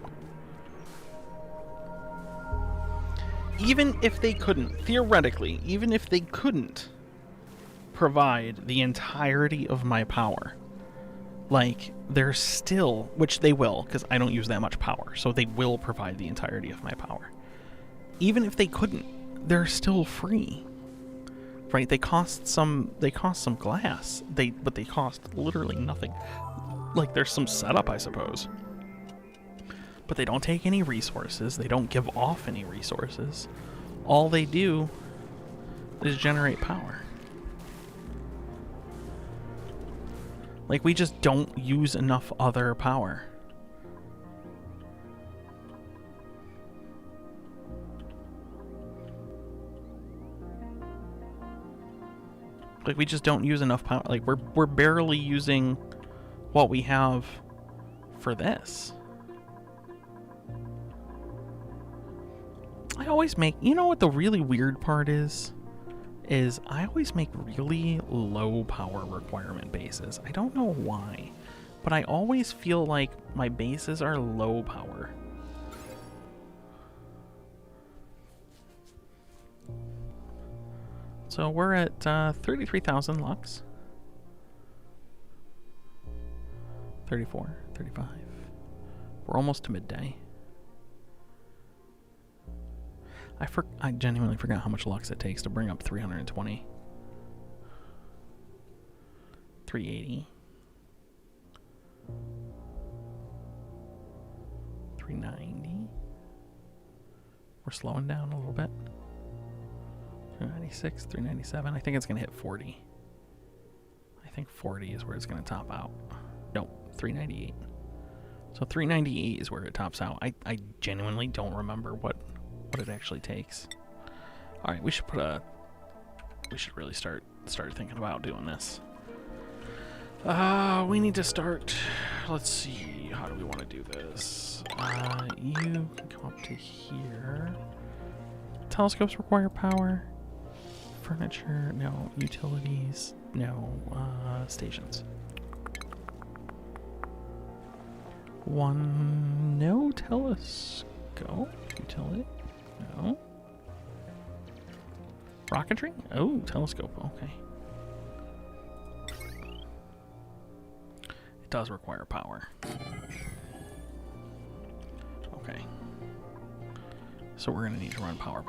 Even if they couldn't, theoretically, even if they couldn't provide the entirety of my power, like, they're still, which they will, because I don't use that much power, so they will provide the entirety of my power. Even if they couldn't, they're still free, right? They cost some glass, but they cost literally nothing. Like, there's some setup, I suppose, but they don't take any resources. They don't give off any resources. All they do is generate power. Like, we just don't use enough other power. Like, we just don't use enough power. Like, we're barely using what we have for this. I always make, you know what the really weird part is I always make really low power requirement bases. I don't know why, but I always feel like my bases are low power. So we're at 33,000 lux. 34, 35. We're almost to midday. I genuinely forgot how much lux it takes to bring up 320. 380. 390. We're slowing down a little bit. 396, 397. I think it's going to hit 40. I think 40 is where it's going to top out. No, 398. So 398 is where it tops out. I genuinely don't remember what it actually takes. All right, we should really start thinking about doing this. We need to start. Let's see. How do we want to do this? You can come up to here. Telescopes require power. Furniture, no. Utilities, no. Stations. One, no. Telescope. Utility, no. Rocketry? Oh, telescope, okay. It does require power. Okay. So we're gonna need to run power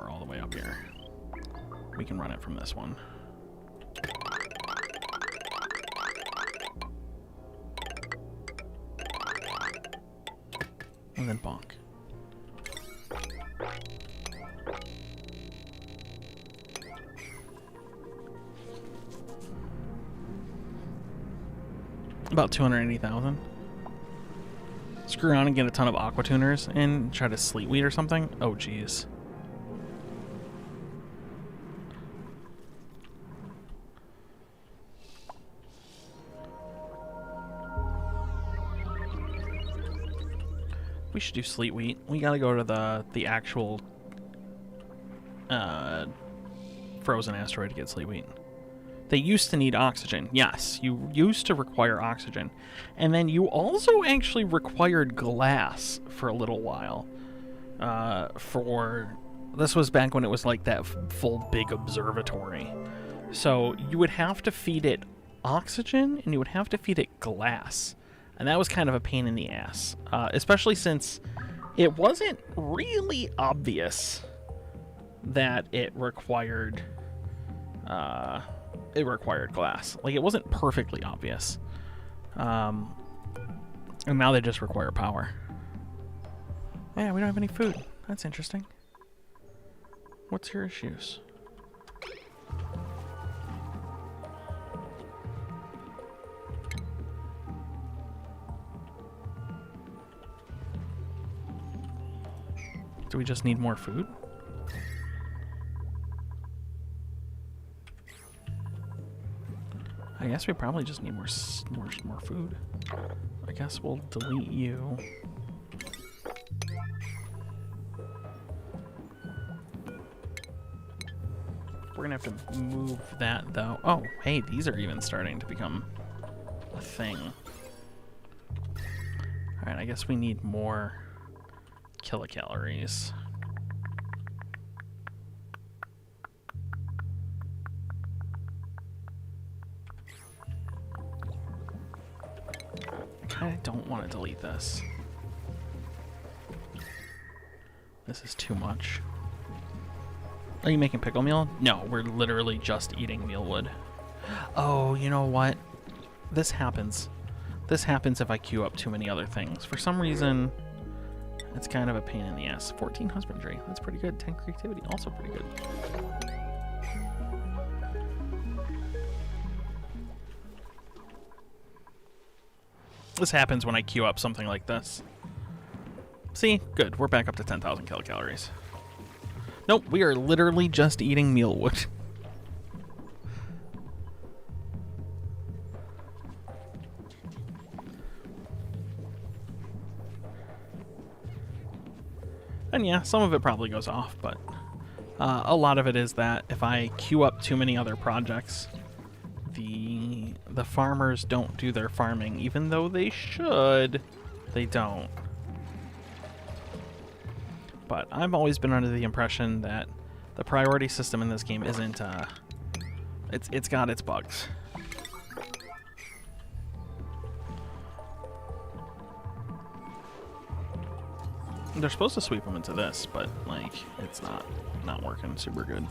all the way up here. We can run it from this one. And then bonk. About 280,000. Screw around and get a ton of aqua tuners and try to sleet weed or something. Oh, geez. We should do sleet wheat. We gotta go to the actual frozen asteroid to get sleet wheat. They used to need oxygen. Yes, you used to require oxygen. And then you also actually required glass for a little while. This was back when it was like that full big observatory. So you would have to feed it oxygen and you would have to feed it glass. And that was kind of a pain in the ass. Especially since it wasn't really obvious that it required glass. Like, it wasn't perfectly obvious. And now they just require power. Yeah, we don't have any food. That's interesting. What's your issues? Do we just need more food? I guess we probably just need more food. I guess we'll delete you. We're gonna have to move that though. Oh, hey, these are even starting to become a thing. Alright, I guess we need more kilocalories. I don't want to delete this. This is too much. Are you making pickle meal? No, we're literally just eating mealwood. Oh, you know what? This happens. This happens if I queue up too many other things. For some reason, it's kind of a pain in the ass. 14 husbandry. That's pretty good. 10 creativity. Also pretty good. This happens when I queue up something like this. See? Good. We're back up to 10,000 kilocalories. Nope, we are literally just eating mealwood. And yeah, some of it probably goes off, but a lot of it is that if I queue up too many other projects, the farmers don't do their farming, even though they should. They don't. But I've always been under the impression that the priority system in this game isn't, it's got its bugs. They're supposed to sweep them into this, but, like, it's not working super good.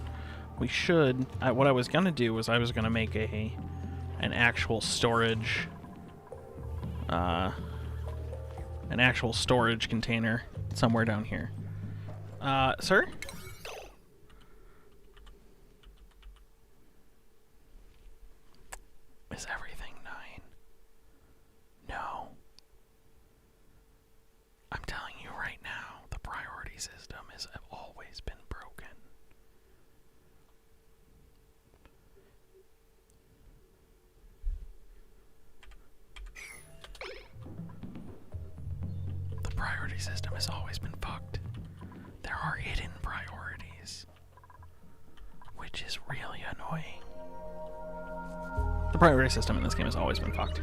We should, what I was gonna do was I was gonna make an actual storage, container somewhere down here. Sir? Is everything 9? No. I'm telling you right now, the priority system has always been broken. The priority system has always been fucked. There are hidden priorities, which is really annoying. The priority system in this game has always been fucked.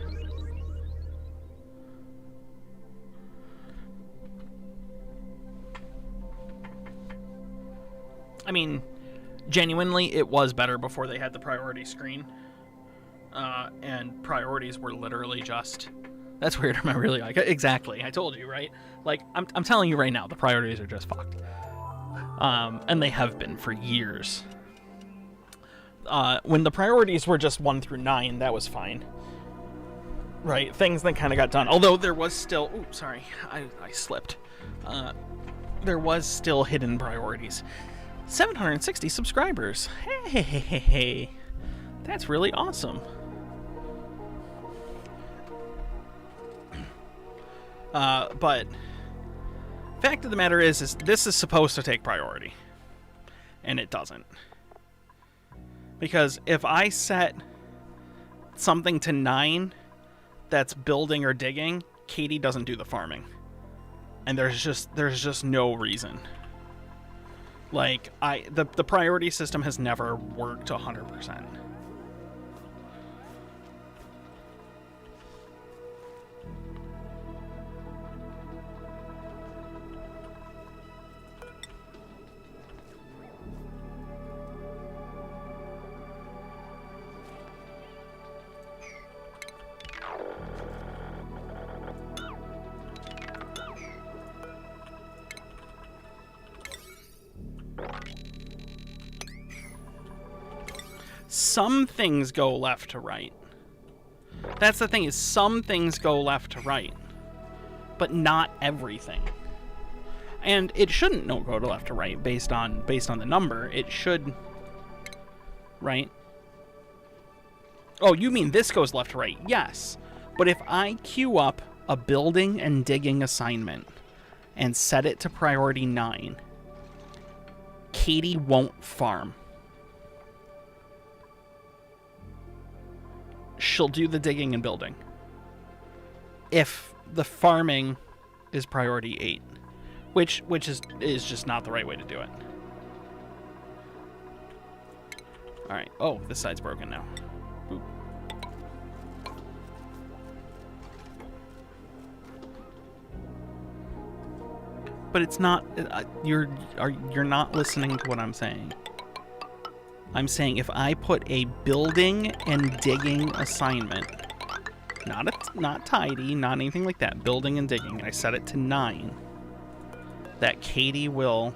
I mean, genuinely, it was better before they had the priority screen. And priorities were literally just... That's weird, am I really like... Exactly, I told you, right? Like, I'm telling you right now, the priorities are just fucked. And they have been for years. When the priorities were just 1 through 9, that was fine. Right, things that kind of got done. Although there was still... Ooh, sorry, I slipped. There was still hidden priorities. 760 subscribers. Hey, that's really awesome. But fact of the matter is this is supposed to take priority, and it doesn't. Because if I set something to 9 that's building or digging, Katie doesn't do the farming, and there's just no reason. Like, the priority system has never worked 100%. Some things go left to right. That's the thing, is some things go left to right, but not everything. And it shouldn't go to left to right based on the number. It should, right? Oh, you mean this goes left to right? Yes. But if I queue up a building and digging assignment and set it to priority 9, Katie won't farm. She'll do the digging and building. If the farming is priority 8, which is just not the right way to do it. All right. Oh, this side's broken now. Boop. But it's not. You're not listening to what I'm saying. I'm saying if I put a building and digging assignment, not tidy, not anything like that, building and digging, and I set it to 9, that Katie will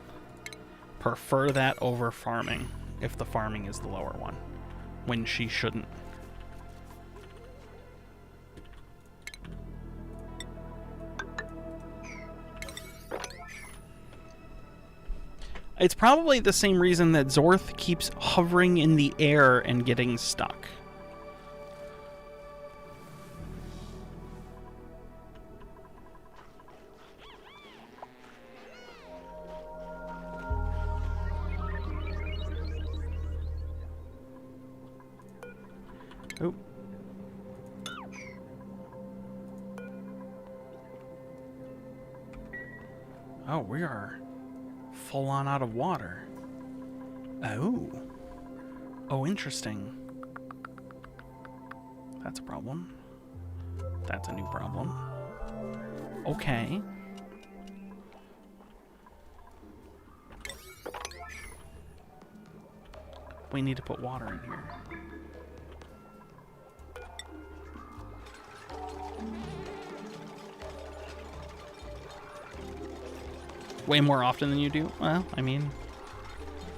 prefer that over farming if the farming is the lower one, when she shouldn't. It's probably the same reason that Zorth keeps hovering in the air and getting stuck. Oh. Oh, we are full on out of water. Oh. Oh, interesting. That's a problem. That's a new problem. Okay. We need to put water in here. Way more often than you do? Well, I mean,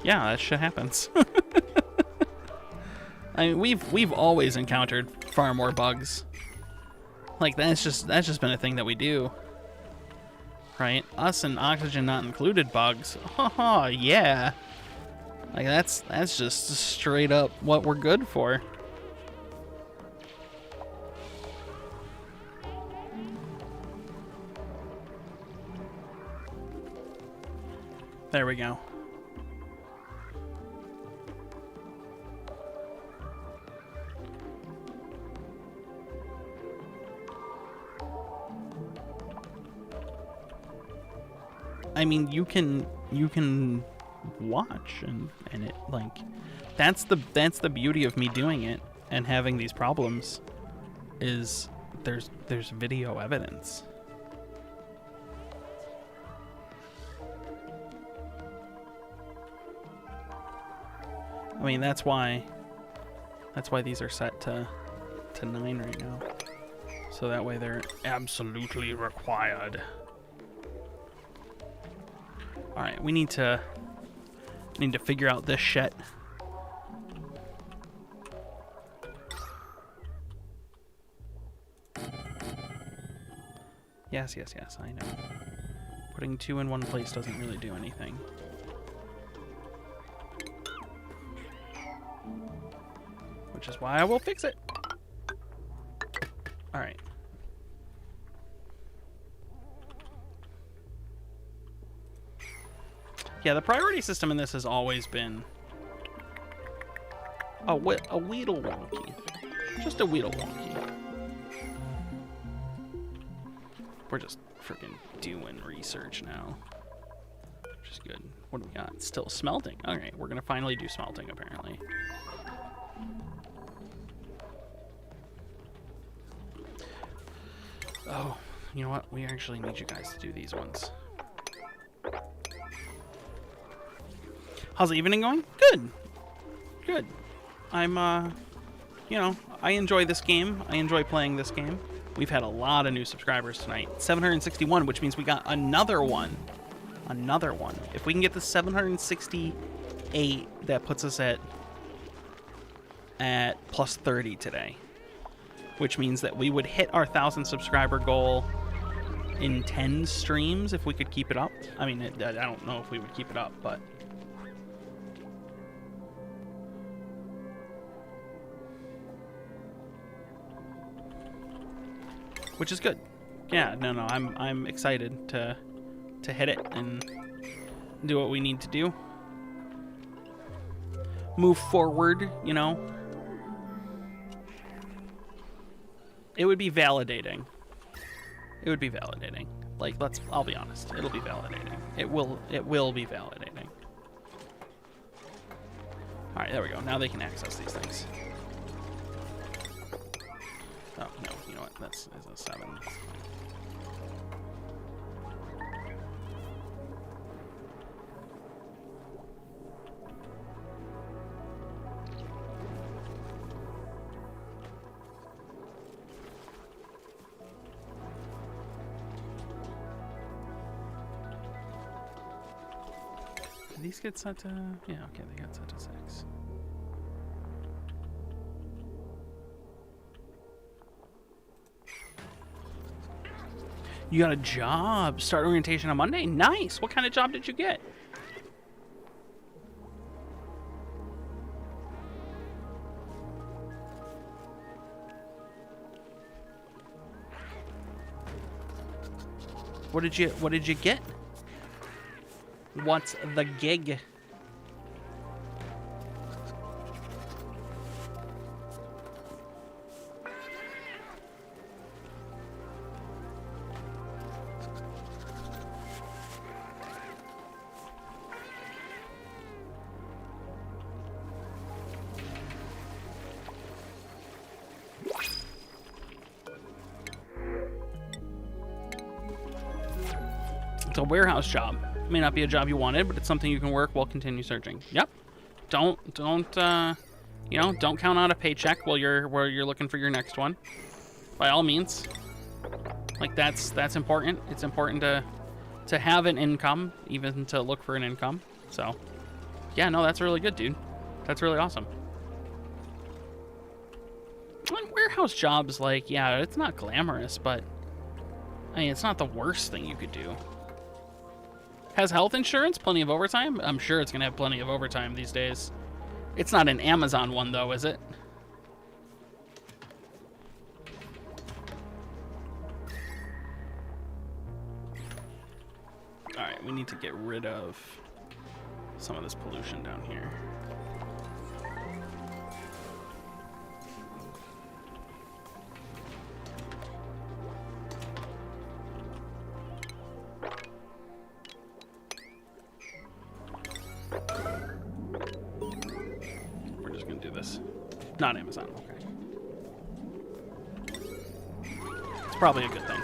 yeah, that shit happens. I mean, we've always encountered far more bugs. Like that's just been a thing that we do. Right? Us and Oxygen Not Included bugs. Haha, yeah. Like that's just straight up what we're good for. There we go. I mean, you can watch and it, like, that's the beauty of me doing it and having these problems, is there's video evidence. I mean, that's why these are set to 9 right now. So that way they're absolutely required. All right, we need to figure out this shit. Yes, I know. Putting 2 in one place doesn't really do anything. Which is why I will fix it. All right. Yeah, the priority system in this has always been a weedle wonky. Just a weedle wonky. We're just freaking doing research now. Which is good. What do we got? Still smelting. All right, we're gonna finally do smelting apparently. Oh, you know what? We actually need you guys to do these ones. How's the evening going? Good. Good. I'm, you know, I enjoy this game. I enjoy playing this game. We've had a lot of new subscribers tonight. 761, which means we got another one. Another one. If we can get to 768, that puts us at plus 30 today. which means that we would hit our 1,000 subscriber goal in 10 streams if we could keep it up. I mean, I don't know if we would keep it up, but... which is good. Yeah, no, I'm excited to hit it and do what we need to do. Move forward, you know. It would be validating. It would be validating. Like, I'll be honest. It'll be validating. It will be validating. All right, there we go. Now they can access these things. Oh, no, you know what? That's a 7. Did these get set to... yeah, okay, they got set to 6. You got a job. Start orientation on Monday? Nice. What kind of job did you get? What did you get? What's the gig? It's a warehouse job. May not be a job you wanted, but it's something you can work while continue searching. Yep. Don't you know, don't count out a paycheck while you're looking for your next one. By all means. Like that's important. It's important to have an income, even to look for an income. So, yeah, no, that's really good, dude. That's really awesome. And warehouse jobs, like, yeah, it's not glamorous, but I mean, it's not the worst thing you could do. Has health insurance, plenty of overtime? I'm sure it's going to have plenty of overtime these days. It's not an Amazon one, though, is it? All right, we need to get rid of some of this pollution down here. Not Amazon, okay. It's probably a good thing.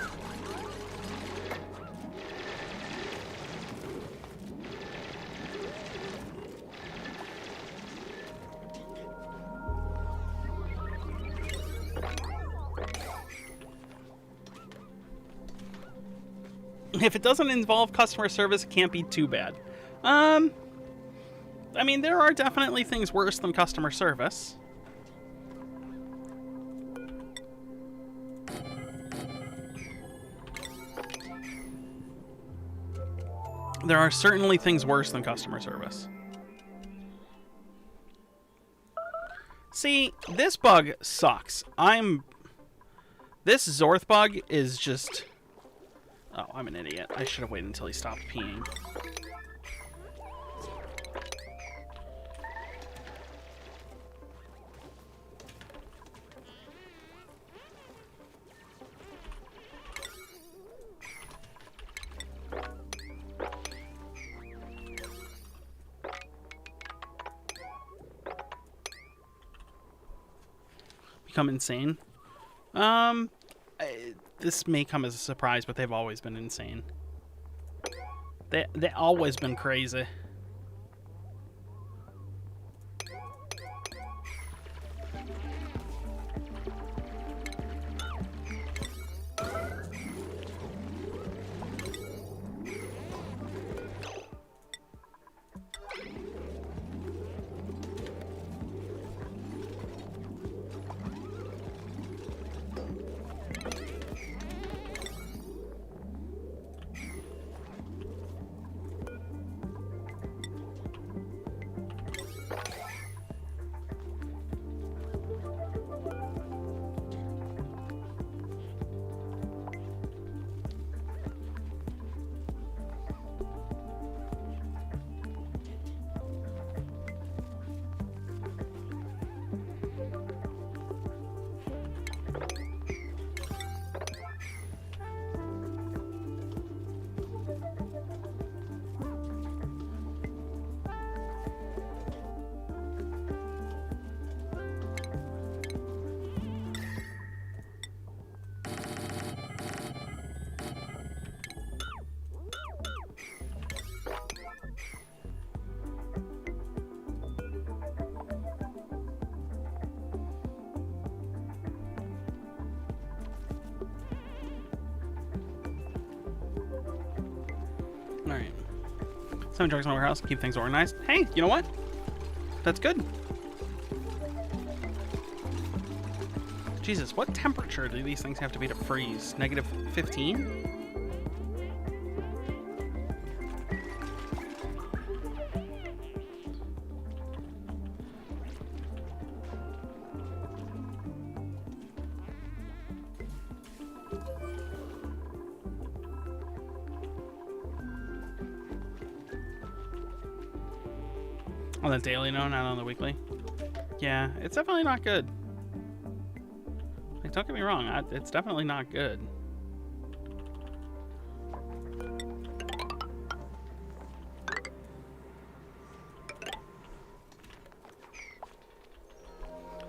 If it doesn't involve customer service, it can't be too bad. I mean, there are definitely things worse than customer service. There are certainly things worse than customer service. See, this bug sucks. This Zorth bug is just... oh, I'm an idiot. I should have waited until he stopped peeing. Become insane. This may come as a surprise, but they've always been insane. They always been crazy. Some drugs in the warehouse, keep things organized. Hey, you know what? That's good. Jesus, what temperature do these things have to be to freeze? Negative 15? On the daily, no, not on the weekly. Yeah, it's definitely not good. Like, don't get me wrong, it's definitely not good.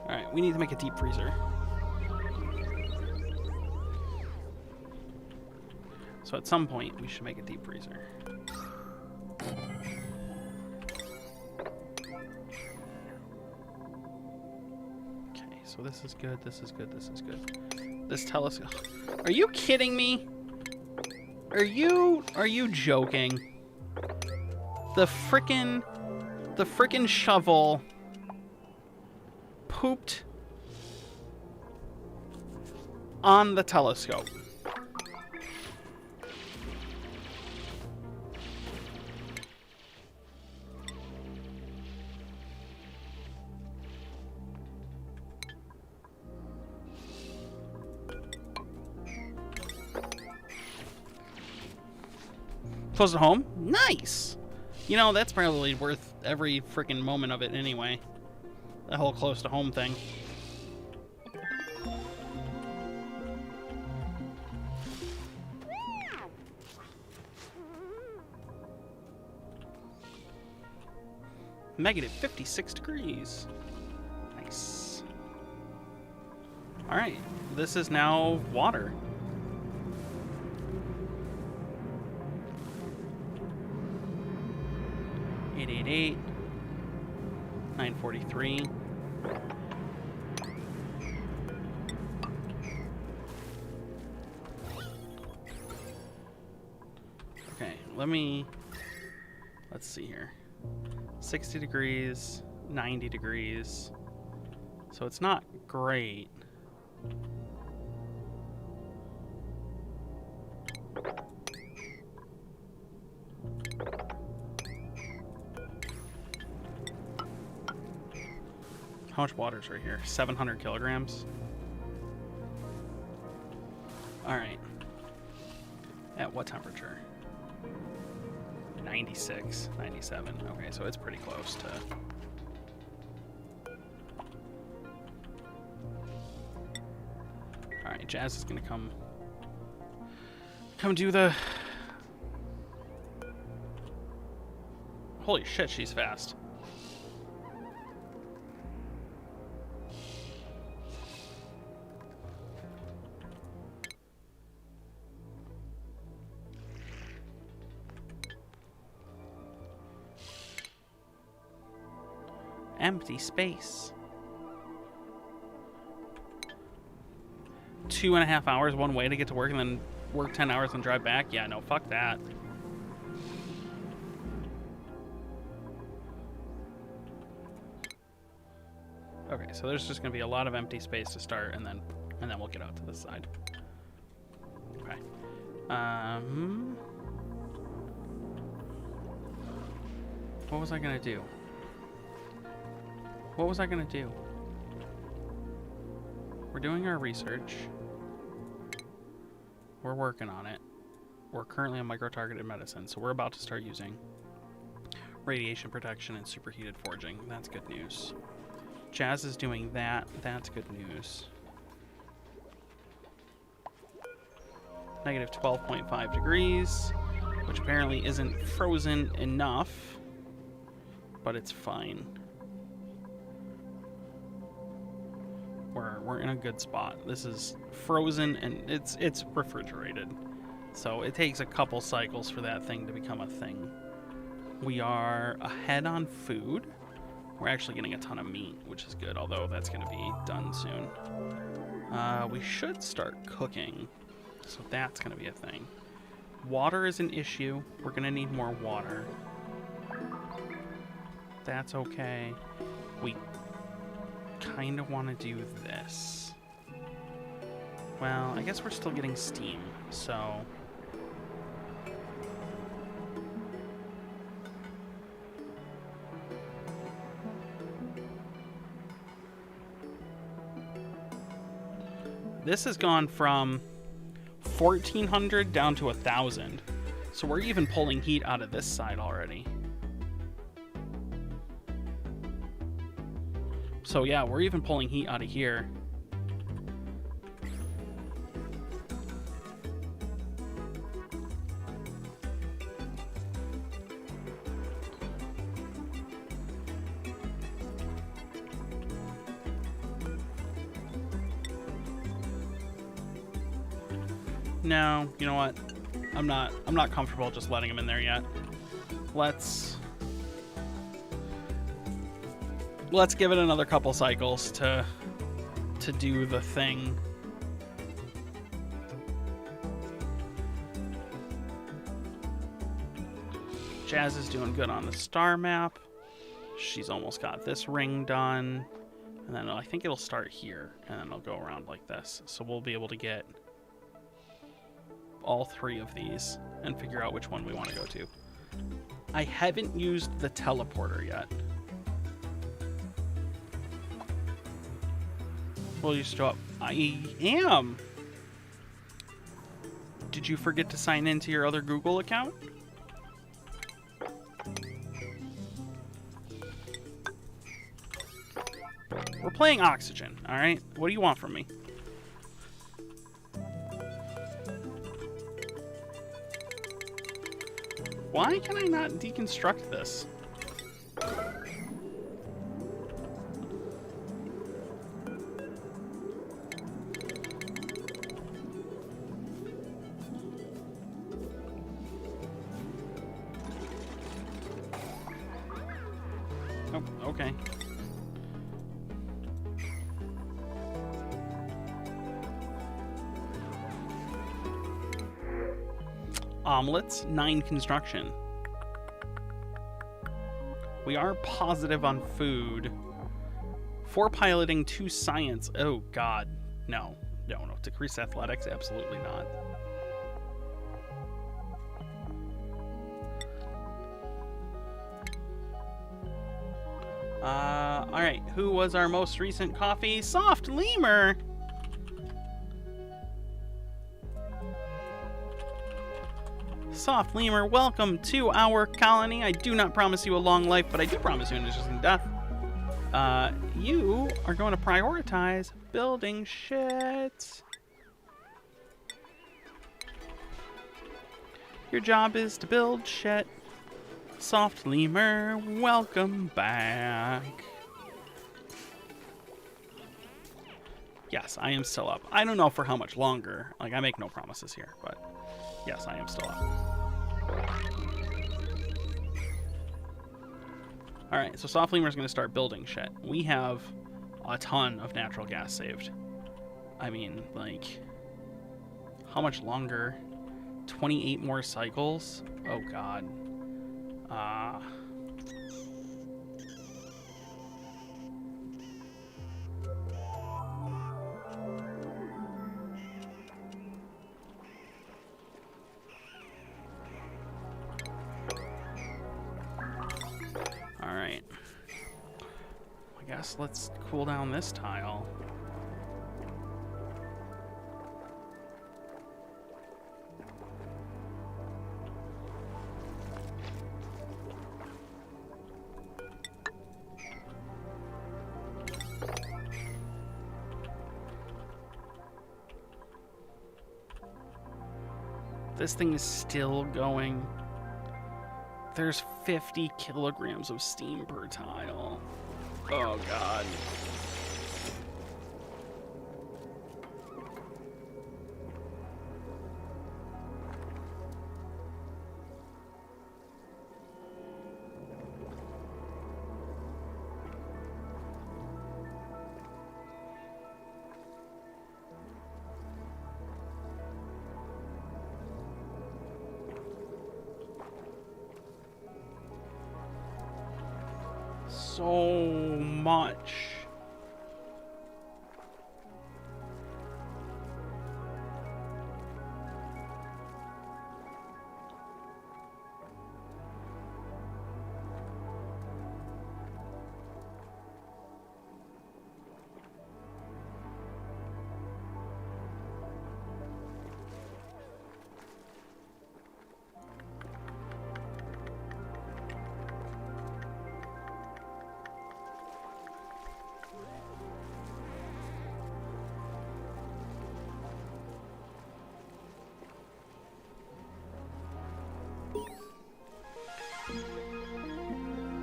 Alright, we need to make a deep freezer. So at some point, we should make a deep freezer. So this is good, this is good, this is good. This telescope. Are you kidding me? Are you joking? The frickin' shovel pooped on the telescope. Close to home? Nice! You know, that's probably worth every freaking moment of it anyway. The whole close to home thing. Negative 56 degrees. Nice. Alright, this is now water. 888, 943. Okay, let's see here. 60 degrees, 90 degrees. So it's not great. How much water's right here? 700 kilograms. All right. At what temperature? 96, 97. Okay, so it's pretty close to... All right, Jazz is gonna come do the... Holy shit, she's fast. Empty space. 2.5 hours one way to get to work and then work 10 hours and drive back? Yeah, no, fuck that. Okay, so there's just gonna be a lot of empty space to start, and then we'll get out to the side. Okay. What was I gonna do? What was I gonna do? We're doing our research. We're working on it. We're currently on micro-targeted medicine, so we're about to start using radiation protection and superheated forging. That's good news. Jazz is doing that. That's good news. Negative 12.5 degrees, which apparently isn't frozen enough, but it's fine. We're in a good spot. This is frozen and it's refrigerated. So it takes a couple cycles for that thing to become a thing. We are ahead on food. We're actually getting a ton of meat, which is good, although that's going to be done soon. We should start cooking, so that's going to be a thing. Water is an issue. We're going to need more water. That's okay. We kind of want to do this. Well, I guess we're still getting steam, so... This has gone from 1,400 down to 1,000. So we're even pulling heat out of this side already. So yeah, we're even pulling heat out of here. No, you know what? I'm not comfortable just letting him in there yet. Let's give it another couple cycles to do the thing. Jazz is doing good on the star map. She's almost got this ring done. And then I think it'll start here, and then it'll go around like this. So we'll be able to get all 3 of these and figure out which one we want to go to. I haven't used the teleporter yet. Will you stop? I am. Did you forget to sign into your other Google account? We're playing Oxygen, all right? What do you want from me? Why can I not deconstruct this? Oh, okay. Omelets, 9 construction. We are positive on food. 4 piloting, 2 science. Oh god. No. No. Decrease athletics? Absolutely not. Alright. Who was our most recent coffee? Soft Lemur! Soft Lemur, welcome to our colony. I do not promise you a long life, but I do promise you an interesting death. You are going to prioritize building shit. Your job is to build shit. Soft Lemur, welcome back. Yes, I am still up. I don't know for how much longer. Like, I make no promises here, but yes, I am still up. Alright, so Soft Lemur is going to start building shit. We have a ton of natural gas saved. I mean, like, how much longer? 28 more cycles? Oh, God. Alright. I guess let's cool down this tile. This thing is still going. There's 50 kilograms of steam per tile. Oh, God. so much.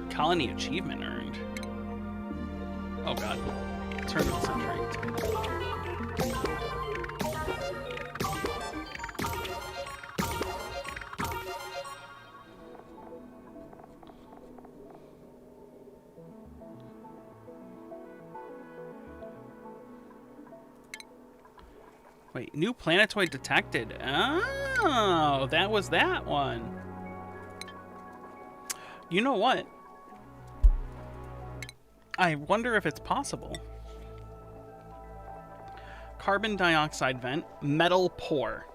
Colony achievement earned. Oh god. Turn of the century. Wait, new planetoid detected. Oh, that was that one. You know what? I wonder if it's possible. Carbon dioxide vent, metal pore,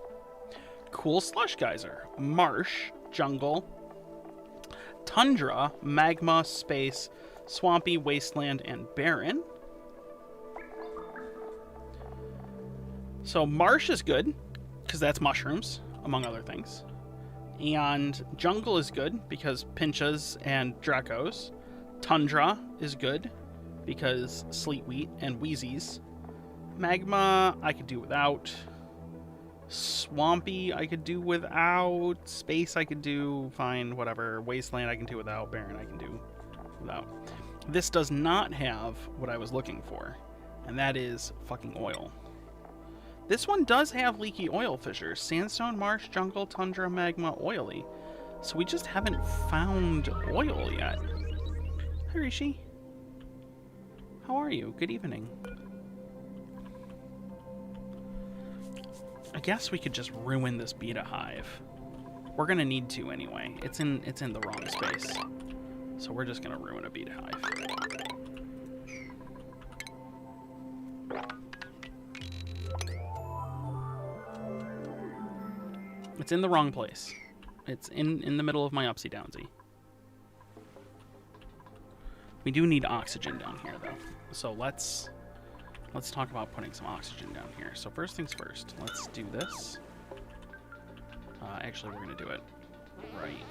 cool slush geyser, marsh, jungle, tundra, magma, space, swampy, wasteland, and barren. So marsh is good, because that's mushrooms, among other things. And jungle is good, because pinchas and dracos. Tundra is good, because sleet wheat and wheezies. Magma, I could do without. Swampy, I could do without. Space, I could do fine, whatever. Wasteland, I can do without. Barren, I can do without. This does not have what I was looking for, and that is fucking oil. This one does have leaky oil fissures. Sandstone, marsh, jungle, tundra, magma, oily. So we just haven't found oil yet. Hi, Rishi. How are you? Good evening. I guess we could just ruin this beta hive. We're gonna need to anyway. It's in the wrong space. So we're just gonna ruin a beta hive. It's in the wrong place. It's in the middle of my upsy downsy. We do need oxygen down here though. So let's talk about putting some oxygen down here. So first things first, let's do this. Actually, we're gonna do it right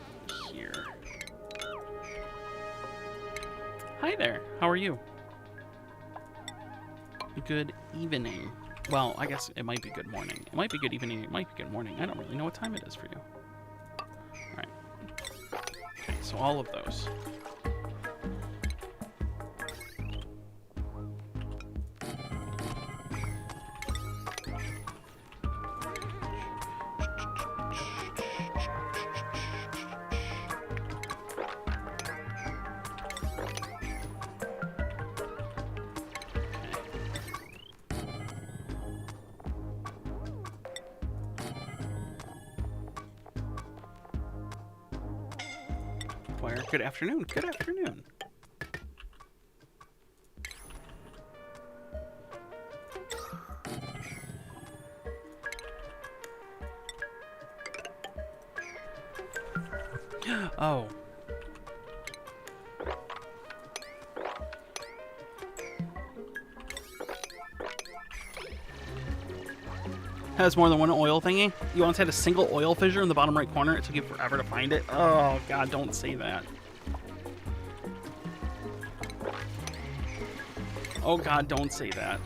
here. Hi there, how are you? Good evening. Well, I guess it might be good morning. It might be good evening, it might be good morning. I don't really know what time it is for you. Alright. Okay, so all of those. Good afternoon. Good afternoon. Oh. Has more than one oil thingy? You once had a single oil fissure in the bottom right corner. It took you forever to find it. Oh, God, don't say that. Oh, God, don't say that.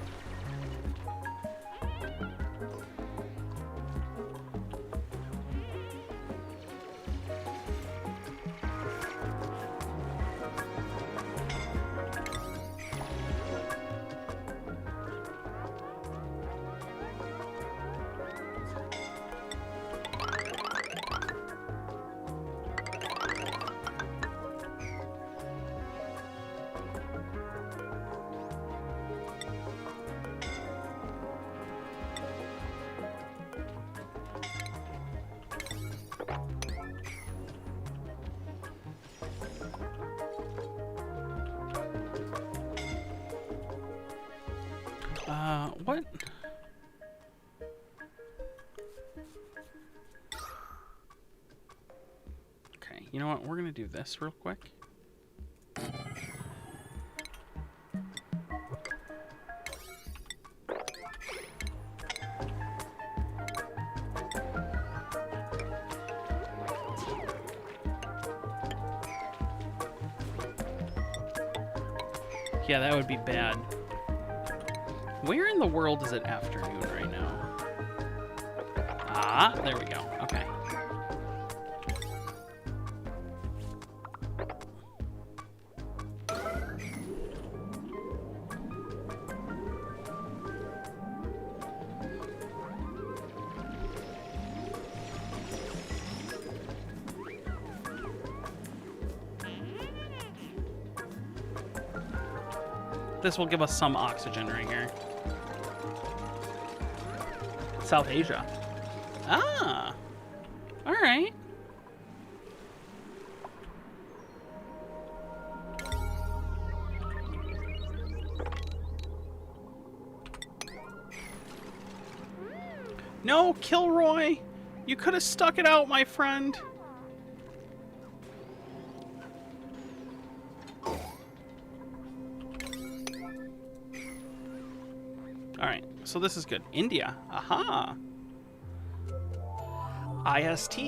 What? Okay, you know what? We're gonna do this real quick. Yeah, that would be bad. Where in the world is it afternoon right now? Ah, there we go. Okay. This will give us some oxygen right here. South Asia. Ah. All right. No, Kilroy. You could have stuck it out, my friend. Alright, so this is good. India. Aha. IST.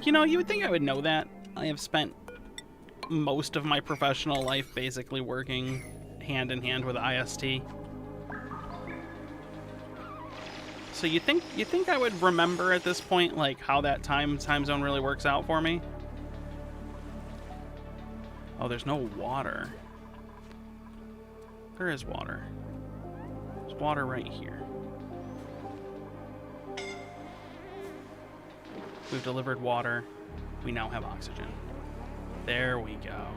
You know, you would think I would know that. I have spent most of my professional life basically working hand in hand with IST. So you think I would remember at this point, like, how that time zone really works out for me? Oh, there's no water. There is water. Water right here. We've delivered water. We now have oxygen. There we go.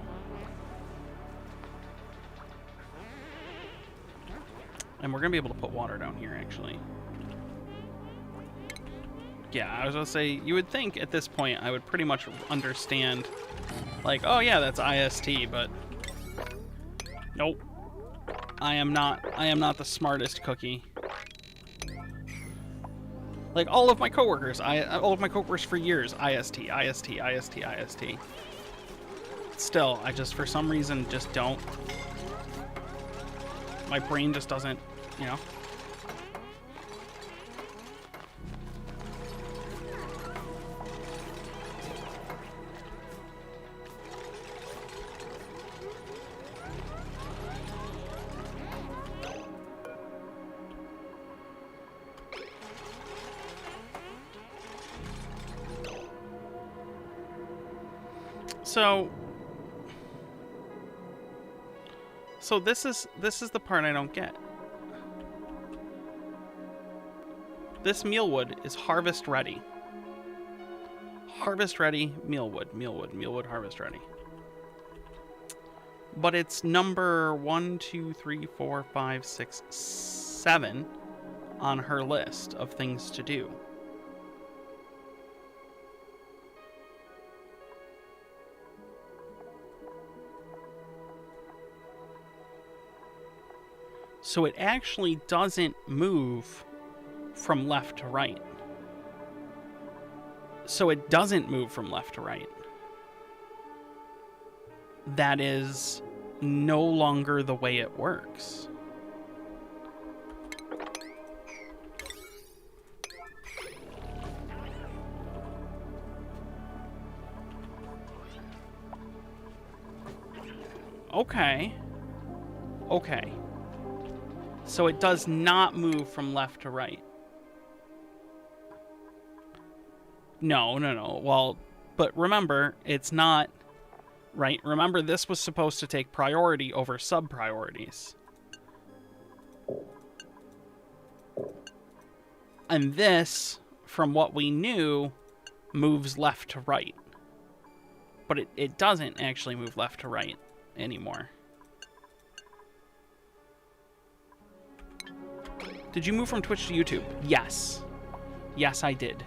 And we're gonna be able to put water down here, actually. Yeah, I was gonna say, you would think at this point I would pretty much understand, like, oh yeah, that's IST, but nope. I am not the smartest cookie. Like all of my coworkers, all of my coworkers for years, IST. Still, I just for some reason just don't. My brain just doesn't, you know. So this is the part I don't get. This mealwood is harvest ready. Harvest ready, mealwood, harvest ready. But it's number 1, 2, 3, 4, 5, 6, 7 on her list of things to do. So it actually doesn't move from left to right. So it doesn't move from left to right. That is no longer the way it works. Okay. Okay. So it does not move from left to right. No. Well, but remember, it's not, right? Remember, this was supposed to take priority over sub-priorities. And this, from what we knew, moves left to right. But it doesn't actually move left to right anymore. Did you move from Twitch to YouTube? Yes. Yes, I did.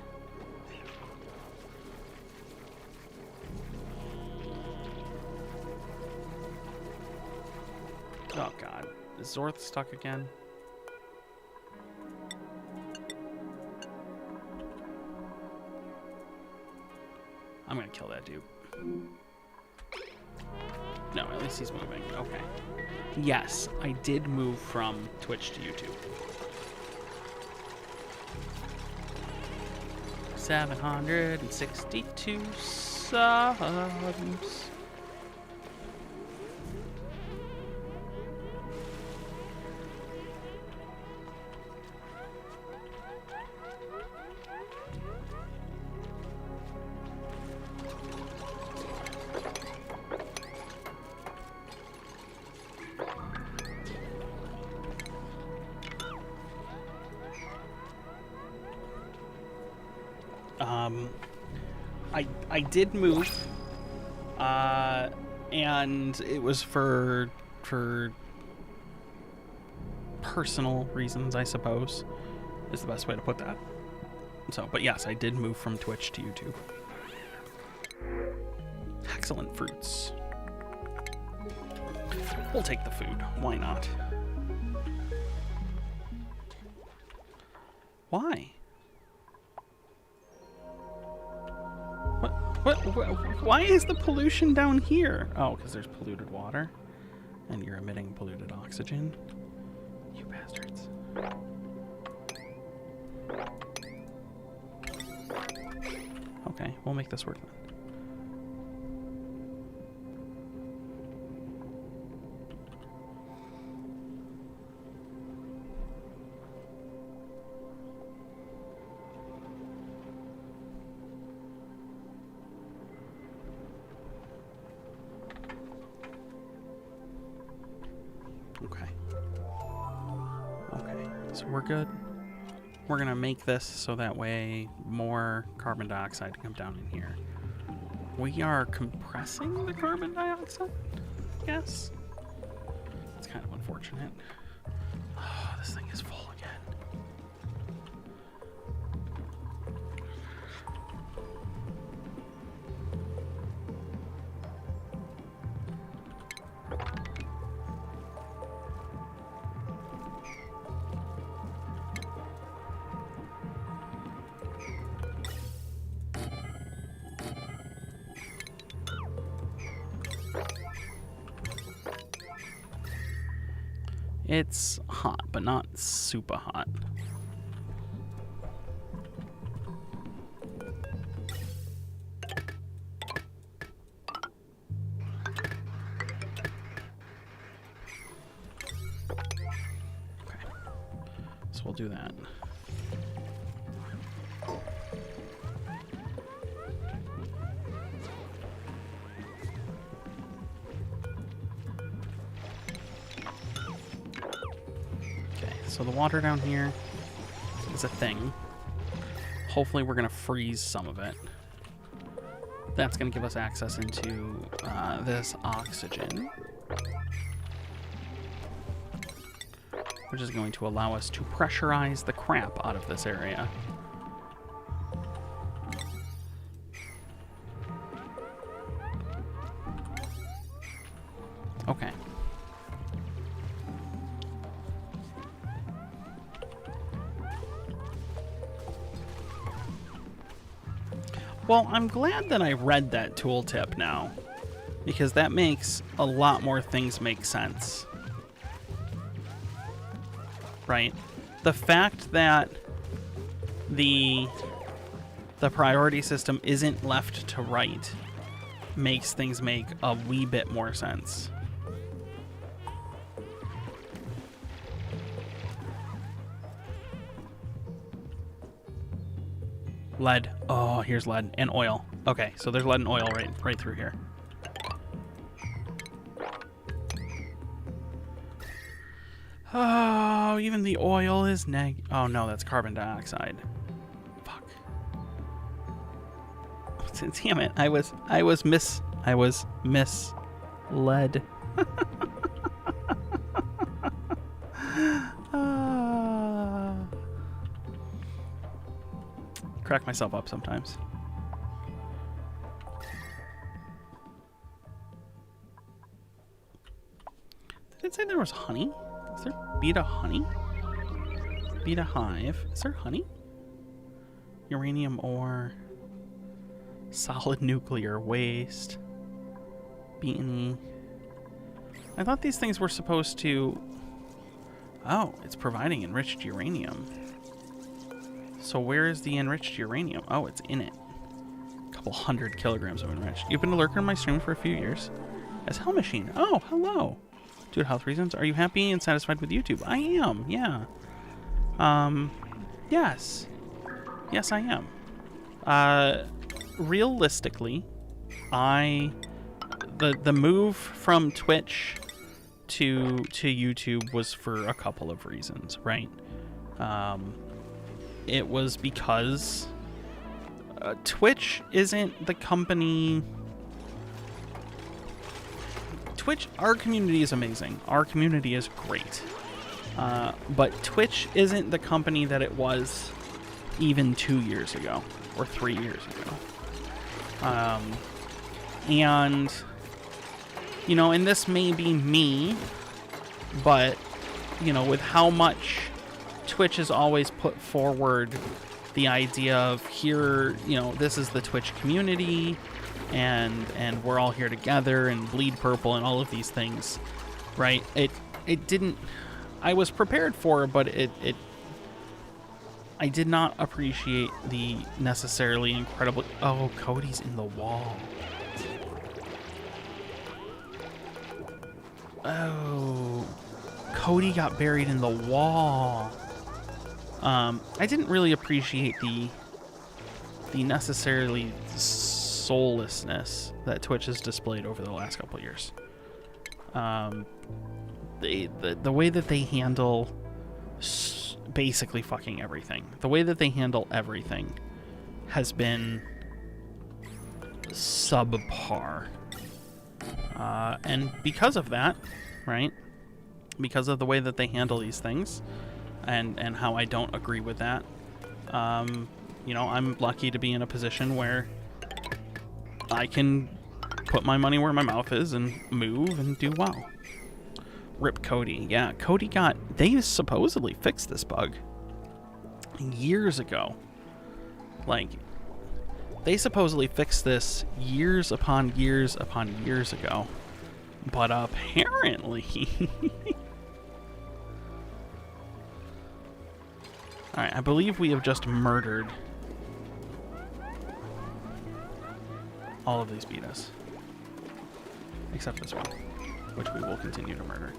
Oh, God. Is Zorth stuck again? I'm gonna kill that dude. No, at least he's moving. Okay. Yes, I did move from Twitch to YouTube. 762 subs. I did move, and it was for personal reasons, I suppose, is the best way to put that. So, but yes, I did move from Twitch to YouTube. Excellent fruits. We'll take the food. Why not? Why? Why is the pollution down here? Oh, because there's polluted water and you're emitting polluted oxygen. You bastards. Okay, we'll make this work then. So we're good. We're gonna make this so that way more carbon dioxide can come down in here. We are compressing the carbon dioxide, I guess. It's kind of unfortunate. Oh, this thing is full again. It's hot, but not super hot. Okay, so we'll do that. So the water down here is a thing. Hopefully we're going to freeze some of it. That's going to give us access into this oxygen, which is going to allow us to pressurize the crap out of this area. Okay. Well, I'm glad that I read that tooltip now, because that makes a lot more things make sense. Right? The fact that the priority system isn't left to right makes things make a wee bit more sense. Lead. Oh, here's lead and oil. Okay, so there's lead and oil right through here. Oh, even the oil is oh no, that's carbon dioxide. Fuck. Damn it. I was misled. Crack myself up sometimes. Did it say there was honey? Is there beta honey? Beta hive. Is there honey? Uranium ore. Solid nuclear waste. Beanie. I thought these things were supposed to... Oh, it's providing enriched uranium. So where is the enriched uranium? Oh, it's in it. A couple 100 kilograms of enriched. You've been a lurker in my stream for a few years. As Hell Machine. Oh, hello. Due to health reasons, are you happy and satisfied with YouTube? I am, yeah. Yes. Yes, I am. Realistically, the move from Twitch to YouTube was for a couple of reasons, right? It was because Twitch isn't the company. Twitch, our community is amazing. Our community is great. But Twitch isn't the company that it was even 2 years ago or 3 years ago. And, you know, and this may be me, but, you know, with how much Twitch has always put forward the idea of here, you know, this is the Twitch community, and we're all here together, and bleed purple and all of these things, right? It didn't, I was prepared for it, but I did not appreciate the necessarily incredible, oh, Cody's in the wall. Oh, Cody got buried in the wall. I didn't really appreciate the necessarily soullessness that Twitch has displayed over the last couple of years. The way that they handle basically fucking everything, the way that they handle everything has been subpar. And because of that, right? Because of the way that they handle these things, and how I don't agree with that, you know, I'm lucky to be in a position where I can put my money where my mouth is and move and do well. Rip Cody. Yeah, Cody they supposedly fixed this bug years ago. Like, they supposedly fixed this years upon years upon years ago. But apparently... Alright, I believe we have just murdered all of these betas. Except this one, which we will continue to murder.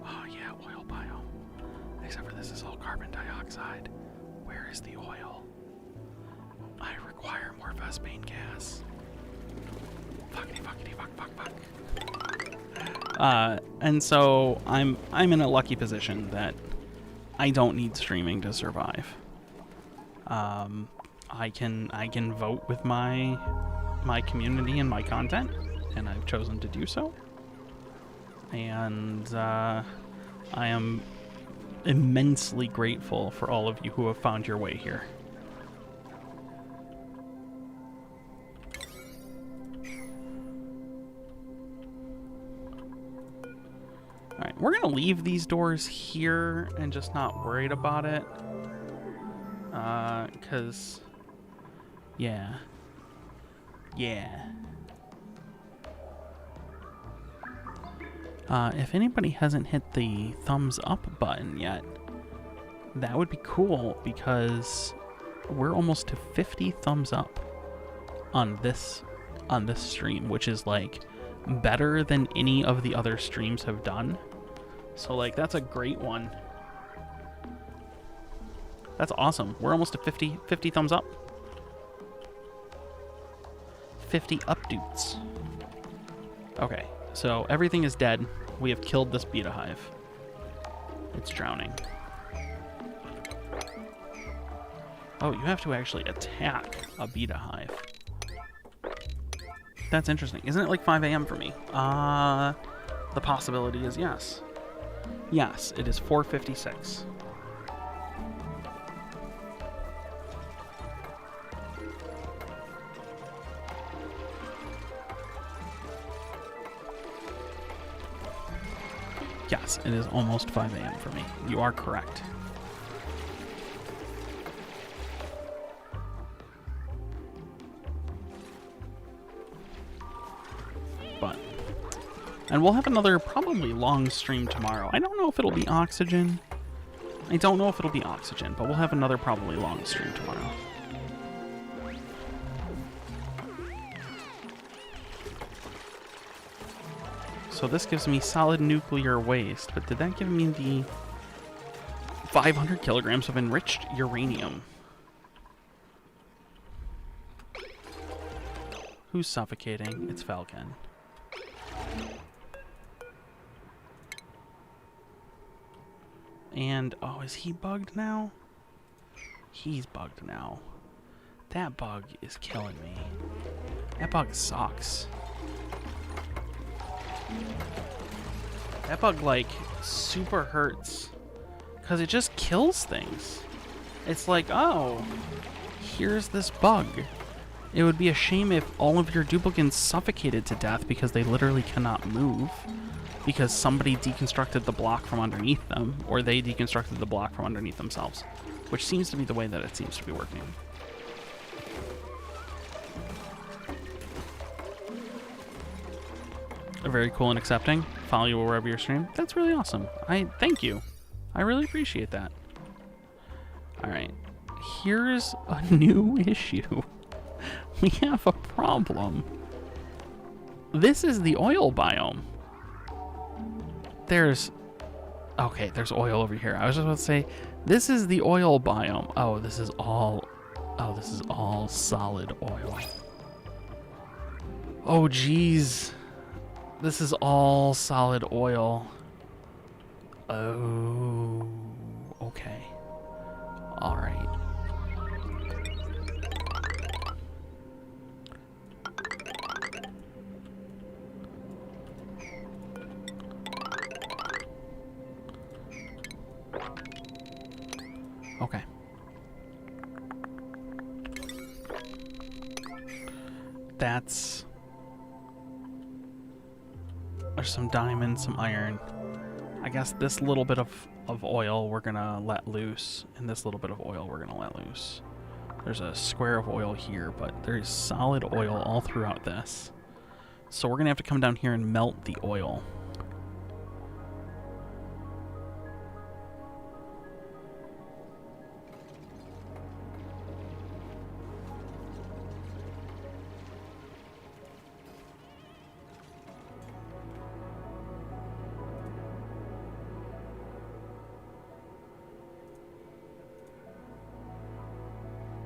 Oh yeah, oil biome. Except for this is all carbon dioxide. Where is the oil? I require more Vespane gas. Fuckity fuckity fuck fuck fuck. And so I'm in a lucky position that I don't need streaming to survive. I can vote with my community and my content, and I've chosen to do so. And I am immensely grateful for all of you who have found your way here. Alright, we're gonna leave these doors here and just not worried about it. Cause yeah. If anybody hasn't hit the thumbs up button yet, that would be cool, because we're almost to 50 thumbs up on this stream, which is like better than any of the other streams have done. So like, that's a great one. That's awesome. We're almost to 50 thumbs up. 50 updates. Okay, so everything is dead. We have killed this beta hive. It's drowning. Oh, you have to actually attack a beta hive. That's interesting. Isn't it like 5 a.m. for me? The possibility is yes. Yes, it is 4:56. Yes, it is almost 5 a.m. for me. You are correct. And we'll have another probably long stream tomorrow. I don't know if it'll be oxygen. But we'll have another probably long stream tomorrow. So this gives me solid nuclear waste, but did that give me the 500 kilograms of enriched uranium? Who's suffocating? It's Falcon. And, oh, is he bugged now? He's bugged now. That bug is killing me. That bug sucks. That bug, like, super hurts. Because it just kills things. It's like, oh, here's this bug. It would be a shame if all of your duplicants suffocated to death because they literally cannot move. Because somebody deconstructed the block from underneath them, or they deconstructed the block from underneath themselves. Which seems to be the way that it seems to be working. Very cool and accepting. Follow you wherever you stream. That's really awesome. Thank you. I really appreciate that. Alright. Here's a new issue. We have a problem. This is the oil biome. There's oil over here. I was just about to say, this is the oil biome. Oh, this is all solid oil. Oh, geez. This is all solid oil. Oh, okay. All right. Okay. There's some diamonds, some iron. I guess this little bit of oil we're gonna let loose, and this little bit of oil we're gonna let loose. There's a square of oil here, but there's solid oil all throughout this. So we're gonna have to come down here and melt the oil.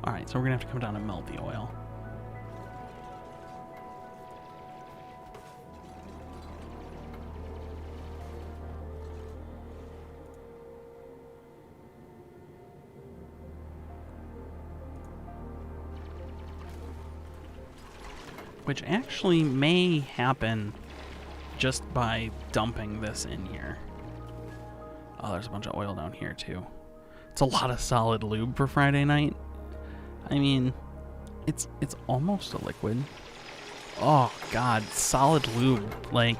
Alright, so we're going to have to come down and melt the oil. Which actually may happen just by dumping this in here. Oh, there's a bunch of oil down here too. It's a lot of solid lube for Friday night. I mean, it's almost a liquid. Oh god, solid lube, like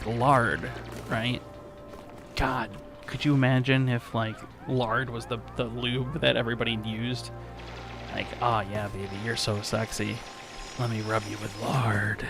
lard, right? God, could you imagine if like lard was the lube that everybody used? Like, oh yeah, baby, you're so sexy. Let me rub you with lard.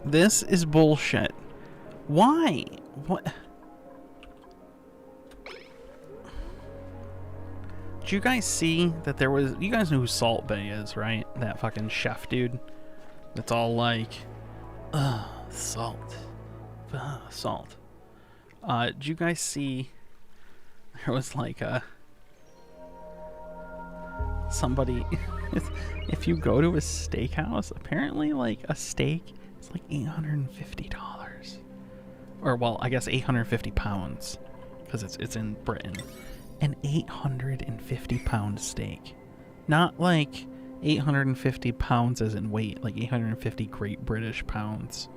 This is bullshit. Why? What? Did you guys see that there was... You guys know who Salt Bay is, right? That fucking chef dude. That's all like... salt. Salt. Did you guys see... There was like a... Somebody... if you go to a steakhouse, apparently like a steak is like $850. Or, well, I guess 850 pounds. Because it's in Britain. An 850-pound steak. Not like 850 pounds as in weight, like 850 Great British pounds.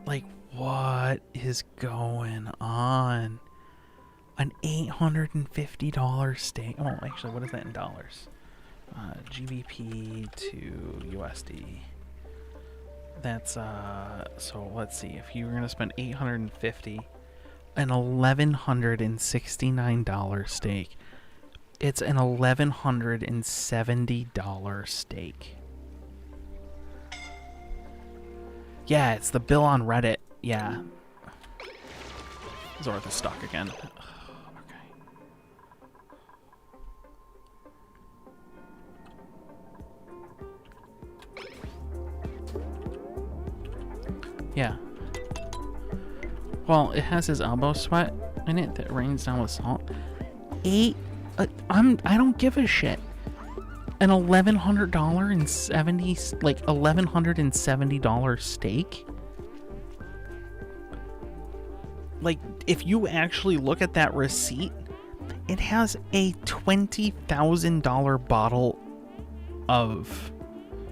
Like, what is going on? An $850 steak. Oh, actually, what is that in dollars? GBP to USD. That's, so let's see. If you were going to spend $850, an $1,169 steak. It's an $1,170 steak. Yeah, it's the bill on Reddit. Yeah. Zorth is stuck again. Okay. Yeah. Well, it has his elbow sweat in it that rains down with salt. I don't give a shit. An $1,170 steak. Like, if you actually look at that receipt, it has a $20,000 bottle of...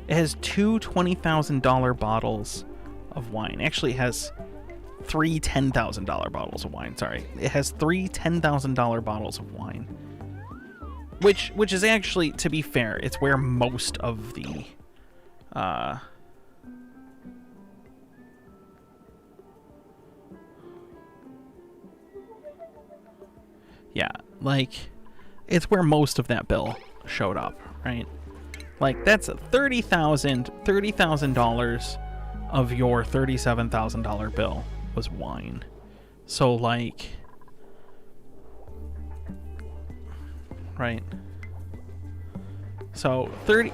It has two $20,000 bottles of wine. Actually, it has three $10,000 bottles of wine. Sorry. It has three $10,000 bottles of wine. Which is actually, to be fair, it's where most of the... yeah, like, it's where most of that bill showed up, right? Like, that's $30,000 of your $37,000 bill was wine. So, like... Right. So, 30...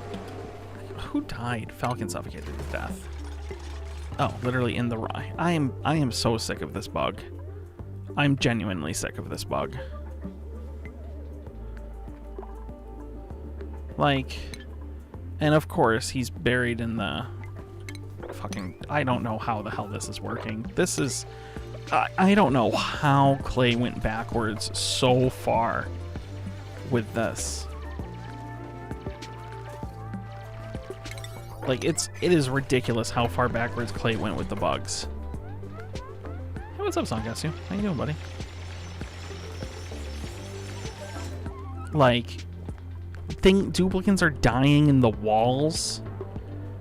Who died? Falcon suffocated to death. Oh, literally in the rye. I am so sick of this bug. I'm genuinely sick of this bug. Like... And of course, he's buried in the... Fucking... I don't know how the hell this is working. This is... I don't know how Clay went backwards so far with this. Like, it is ridiculous how far backwards Clay went with the bugs. Hey, what's up, Songasu? How you doing, buddy? Like, duplicants are dying in the walls.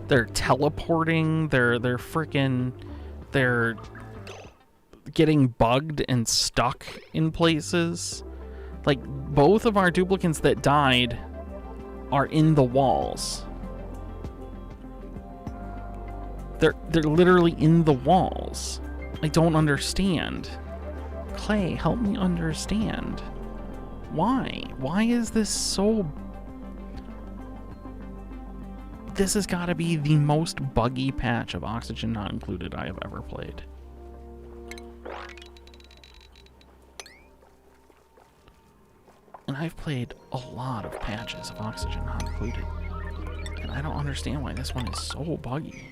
They're teleporting. They're getting bugged and stuck in places. Like, both of our duplicants that died are in the walls. They're literally in the walls. I don't understand. Clay, help me understand. Why? Why is this so... This has got to be the most buggy patch of Oxygen Not Included I have ever played. And I've played a lot of patches of Oxygen Not Included. And I don't understand why this one is so buggy.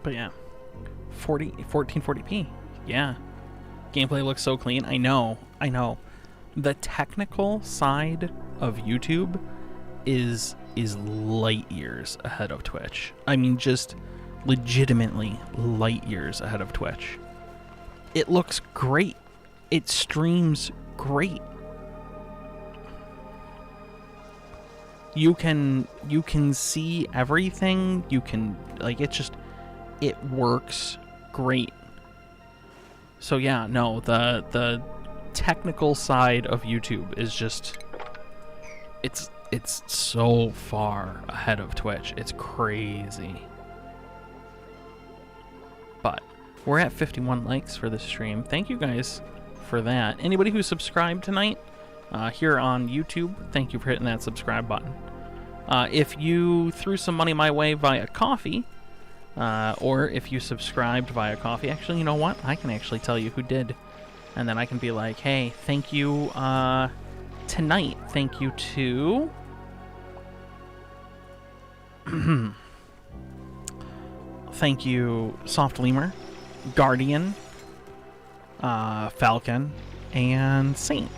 But yeah, 1440p. Yeah, gameplay looks so clean. I know. The technical side of YouTube is light years ahead of Twitch. I mean, just legitimately light years ahead of Twitch. It looks great. It streams great. You can see everything. You can, like, it works great. So yeah, no, the technical side of YouTube is just, it's so far ahead of Twitch. It's crazy. But we're at 51 likes for this stream. Thank you guys for that. Anybody who subscribed tonight here on YouTube, thank you for hitting that subscribe button. If you threw some money my way via coffee, or if you subscribed via coffee, actually, you know what? I can actually tell you who did. And then I can be like, hey, thank you tonight. Thank you to... Thank you, Soft Lemur, Guardian, Falcon, and Saint.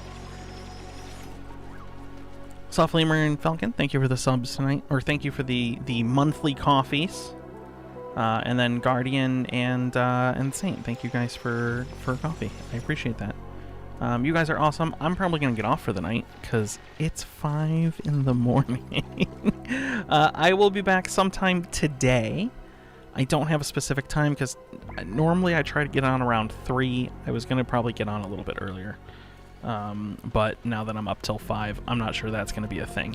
Soft Lemur and Falcon, thank you for the subs tonight, or thank you for the monthly coffees. And then Guardian and Saint, thank you guys for coffee. I appreciate that. You guys are awesome. I'm probably gonna get off for the night because it's 5 in the morning. I will be back sometime today. I don't have a specific time because normally I try to get on around 3. I was gonna probably get on a little bit earlier, but now that I'm up till 5, I'm not sure that's gonna be a thing.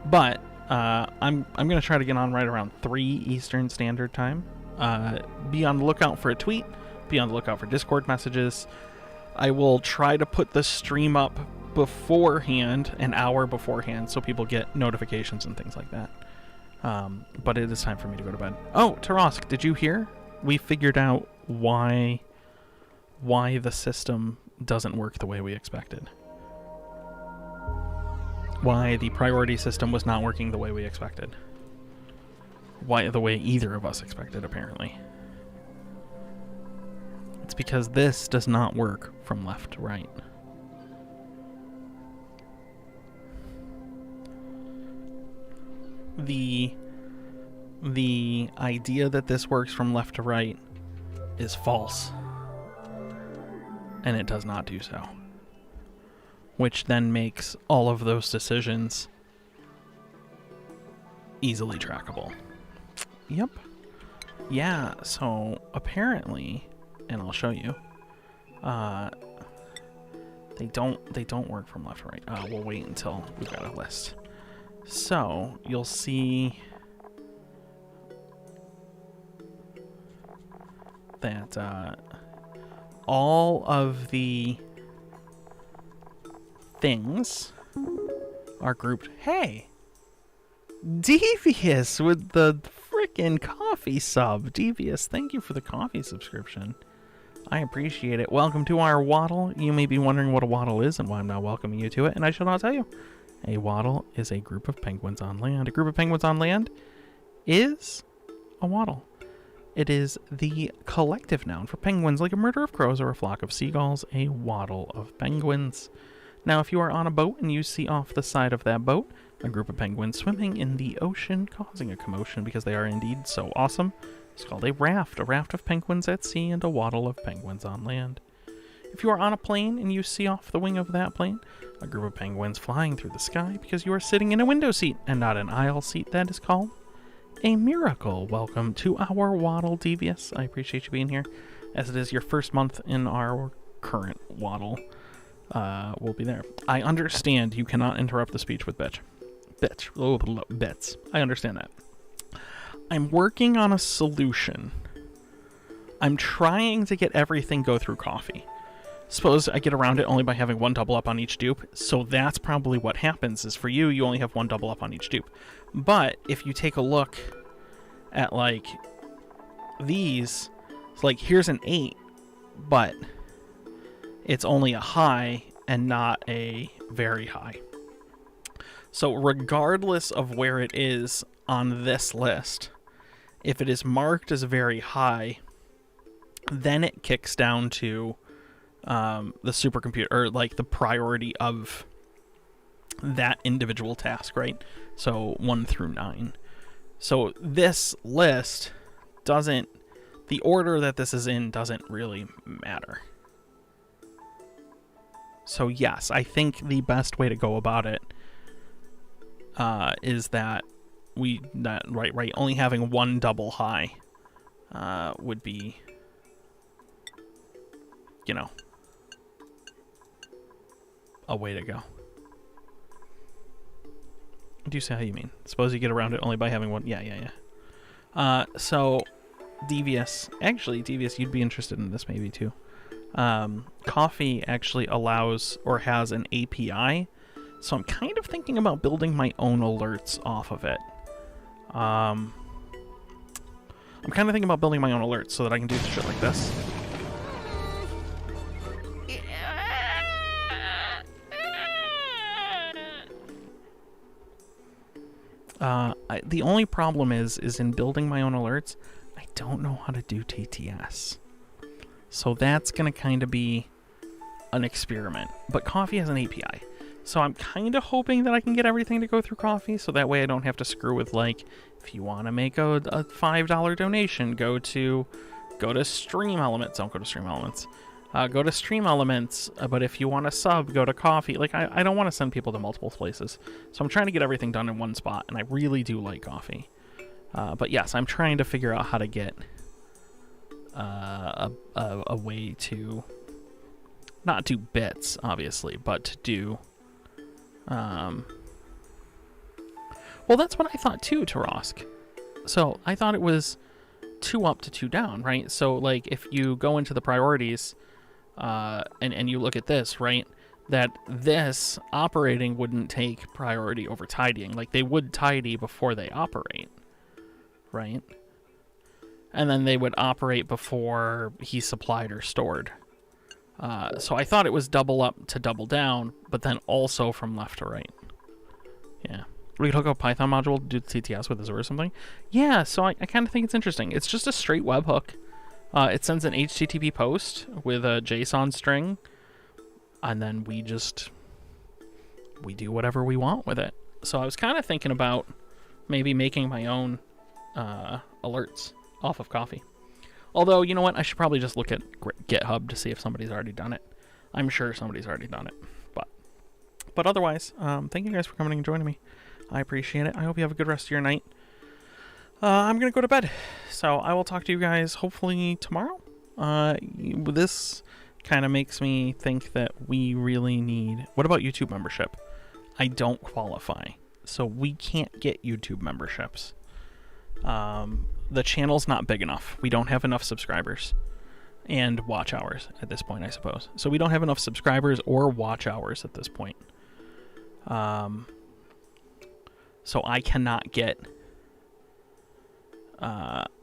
But I'm gonna try to get on right around 3 Eastern Standard Time. Be on the lookout for a tweet. Be on the lookout for Discord messages. I will try to put the stream up beforehand, an hour beforehand, so people get notifications and things like that. But it is time for me to go to bed. Oh, Tarosk, did you hear? We figured out why the system doesn't work the way we expected. Why the priority system was not working the way we expected. Why the way either of us expected, apparently. It's because this does not work from left to right. The idea that this works from left to right is false. And it does not do so. Which then makes all of those decisions easily trackable. Yep. Yeah, so apparently, and I'll show you, they don't work from left to right. We'll wait until we've got a list. So you'll see that all of the things are grouped. Hey, Devious with the frickin' coffee sub. Devious, thank you for the coffee subscription. I appreciate it. Welcome to our waddle. You may be wondering what a waddle is and why I'm not welcoming you to it, and I shall not tell you. A waddle is a group of penguins on land. A group of penguins on land is a waddle. It is the collective noun for penguins, like a murder of crows or a flock of seagulls, a waddle of penguins. Now, if you are on a boat and you see off the side of that boat a group of penguins swimming in the ocean, causing a commotion because they are indeed so awesome, it's called a raft of penguins at sea and a waddle of penguins on land. If you are on a plane and you see off the wing of that plane a group of penguins flying through the sky because you are sitting in a window seat and not an aisle seat, that is called a miracle. Welcome to our waddle, Devious. I appreciate you being here, as it is your first month in our current waddle. We'll be there. I understand you cannot interrupt the speech with bitch. Bitch. Oh, bits. I understand that. I'm working on a solution. I'm trying to get everything go through coffee. Suppose I get around it only by having one double up on each dupe, so that's probably what happens, is for you, you only have one double up on each dupe. But if you take a look at, like, these, it's like, here's an 8, but it's only a high and not a very high. So regardless of where it is on this list, If it is marked as very high, then it kicks down to the supercomputer, or like the priority of that individual task, right? So 1 through 9. So this list doesn't, the order that this is in doesn't really matter. So yes, I think the best way to go about it is that only having one double high would be, you know, a way to go. Do you see how you mean? Suppose you get around it only by having one. Yeah. So Devious, actually Devious, you'd be interested in this maybe too. Coffee actually allows or has an API, so I'm kind of thinking about building my own alerts off of it. I'm kind of thinking about building my own alerts so that I can do shit like this. The only problem is in building my own alerts, I don't know how to do TTS. So that's going to kind of be an experiment. But Coffee has an API. So I'm kind of hoping that I can get everything to go through Coffee, so that way I don't have to screw with, like, if you want to make a $5 donation, go to Stream Elements. Don't go to Stream Elements. Go to Stream Elements, but if you want to sub, go to Coffee. Like, I don't want to send people to multiple places. So I'm trying to get everything done in one spot, and I really do like Coffee. But yes, I'm trying to figure out how to get a way to not do bits, obviously, but to do... well, that's what I thought too, Tarosk. So I thought it was 2 up to 2 down, right? So, like, if you go into the priorities... and you look at this, right, that this operating wouldn't take priority over tidying. Like, they would tidy before they operate, right? And then they would operate before he supplied or stored. So I thought it was double up to double down, but then also from left to right. Yeah. We could hook up a Python module to do the TTS with Azure or something. Yeah, so I kind of think it's interesting. It's just a straight webhook. It sends an HTTP post with a JSON string, and then we do whatever we want with it. So I was kind of thinking about maybe making my own alerts off of Coffee. Although, you know what? I should probably just look at GitHub to see if somebody's already done it. I'm sure somebody's already done it. But otherwise, thank you guys for coming and joining me. I appreciate it. I hope you have a good rest of your night. I'm going to go to bed. So I will talk to you guys hopefully tomorrow. This kind of makes me think that we really need... What about YouTube membership? I don't qualify. So we can't get YouTube memberships. The channel's not big enough. We don't have enough subscribers. And watch hours at this point, I suppose. So we don't have enough subscribers or watch hours at this point. So I cannot get...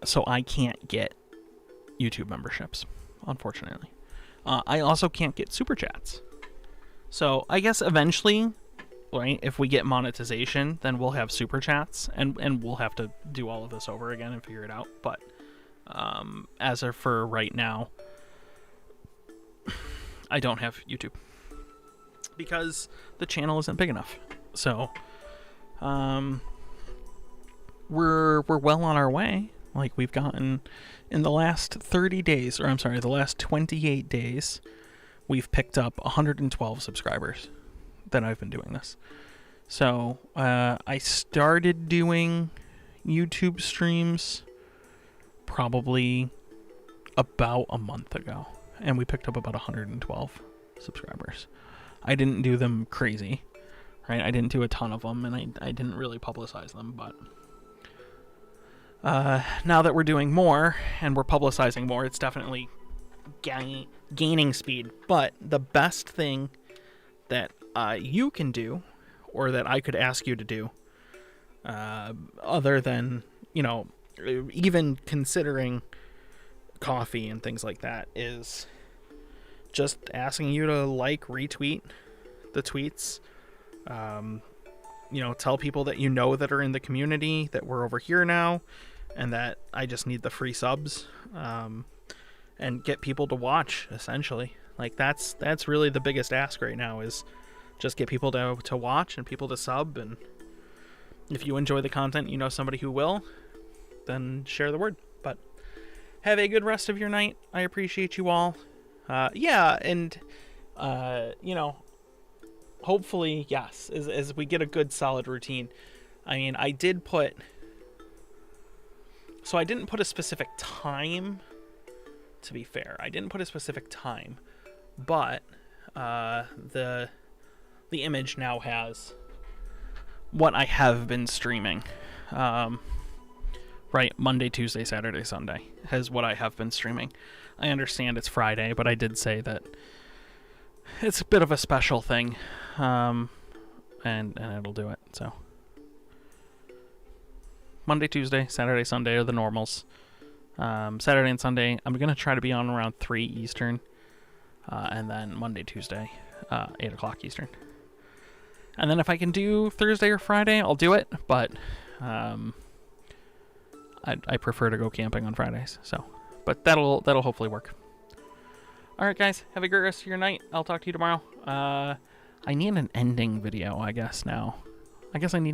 so I can't get YouTube memberships, unfortunately. I also can't get super chats. So I guess eventually, right, if we get monetization, then we'll have super chats, and we'll have to do all of this over again and figure it out. But as of for right now, I don't have YouTube because the channel isn't big enough. So we're well on our way. Like, we've gotten, in the last 30 days, or I'm sorry, the last 28 days, we've picked up 112 subscribers that I've been doing this. So I started doing YouTube streams probably about a month ago, and we picked up about 112 subscribers. I didn't do them crazy, right? I didn't do a ton of them, and I didn't really publicize them, but now that we're doing more and we're publicizing more, it's definitely gaining speed. But the best thing that you can do, or that I could ask you to do, other than, you know, even considering Coffee and things like that, is just asking you to like, retweet the tweets. You know, tell people that you know that are in the community that we're over here now. and that I just need the free subs, and get people to watch, essentially. Like, that's really the biggest ask right now, is just get people to watch and people to sub. And if you enjoy the content, you know somebody who will, then share the word. But have a good rest of your night. I appreciate you all. Yeah, and you know, hopefully, yes, as we get a good solid routine. I mean, I didn't put a specific time, to be fair. I didn't put a specific time, but the image now has what I have been streaming. Right, Monday, Tuesday, Saturday, Sunday has what I have been streaming. I understand it's Friday, but I did say that it's a bit of a special thing, and it'll do it. So Monday, Tuesday, Saturday, Sunday are the normals. Saturday and Sunday, I'm going to try to be on around 3 Eastern, and then Monday, Tuesday, 8 o'clock Eastern. And then if I can do Thursday or Friday, I'll do it, but I prefer to go camping on Fridays. So, but that'll hopefully work. All right, guys, have a great rest of your night. I'll talk to you tomorrow. I need an ending video, I guess, now. I guess I need an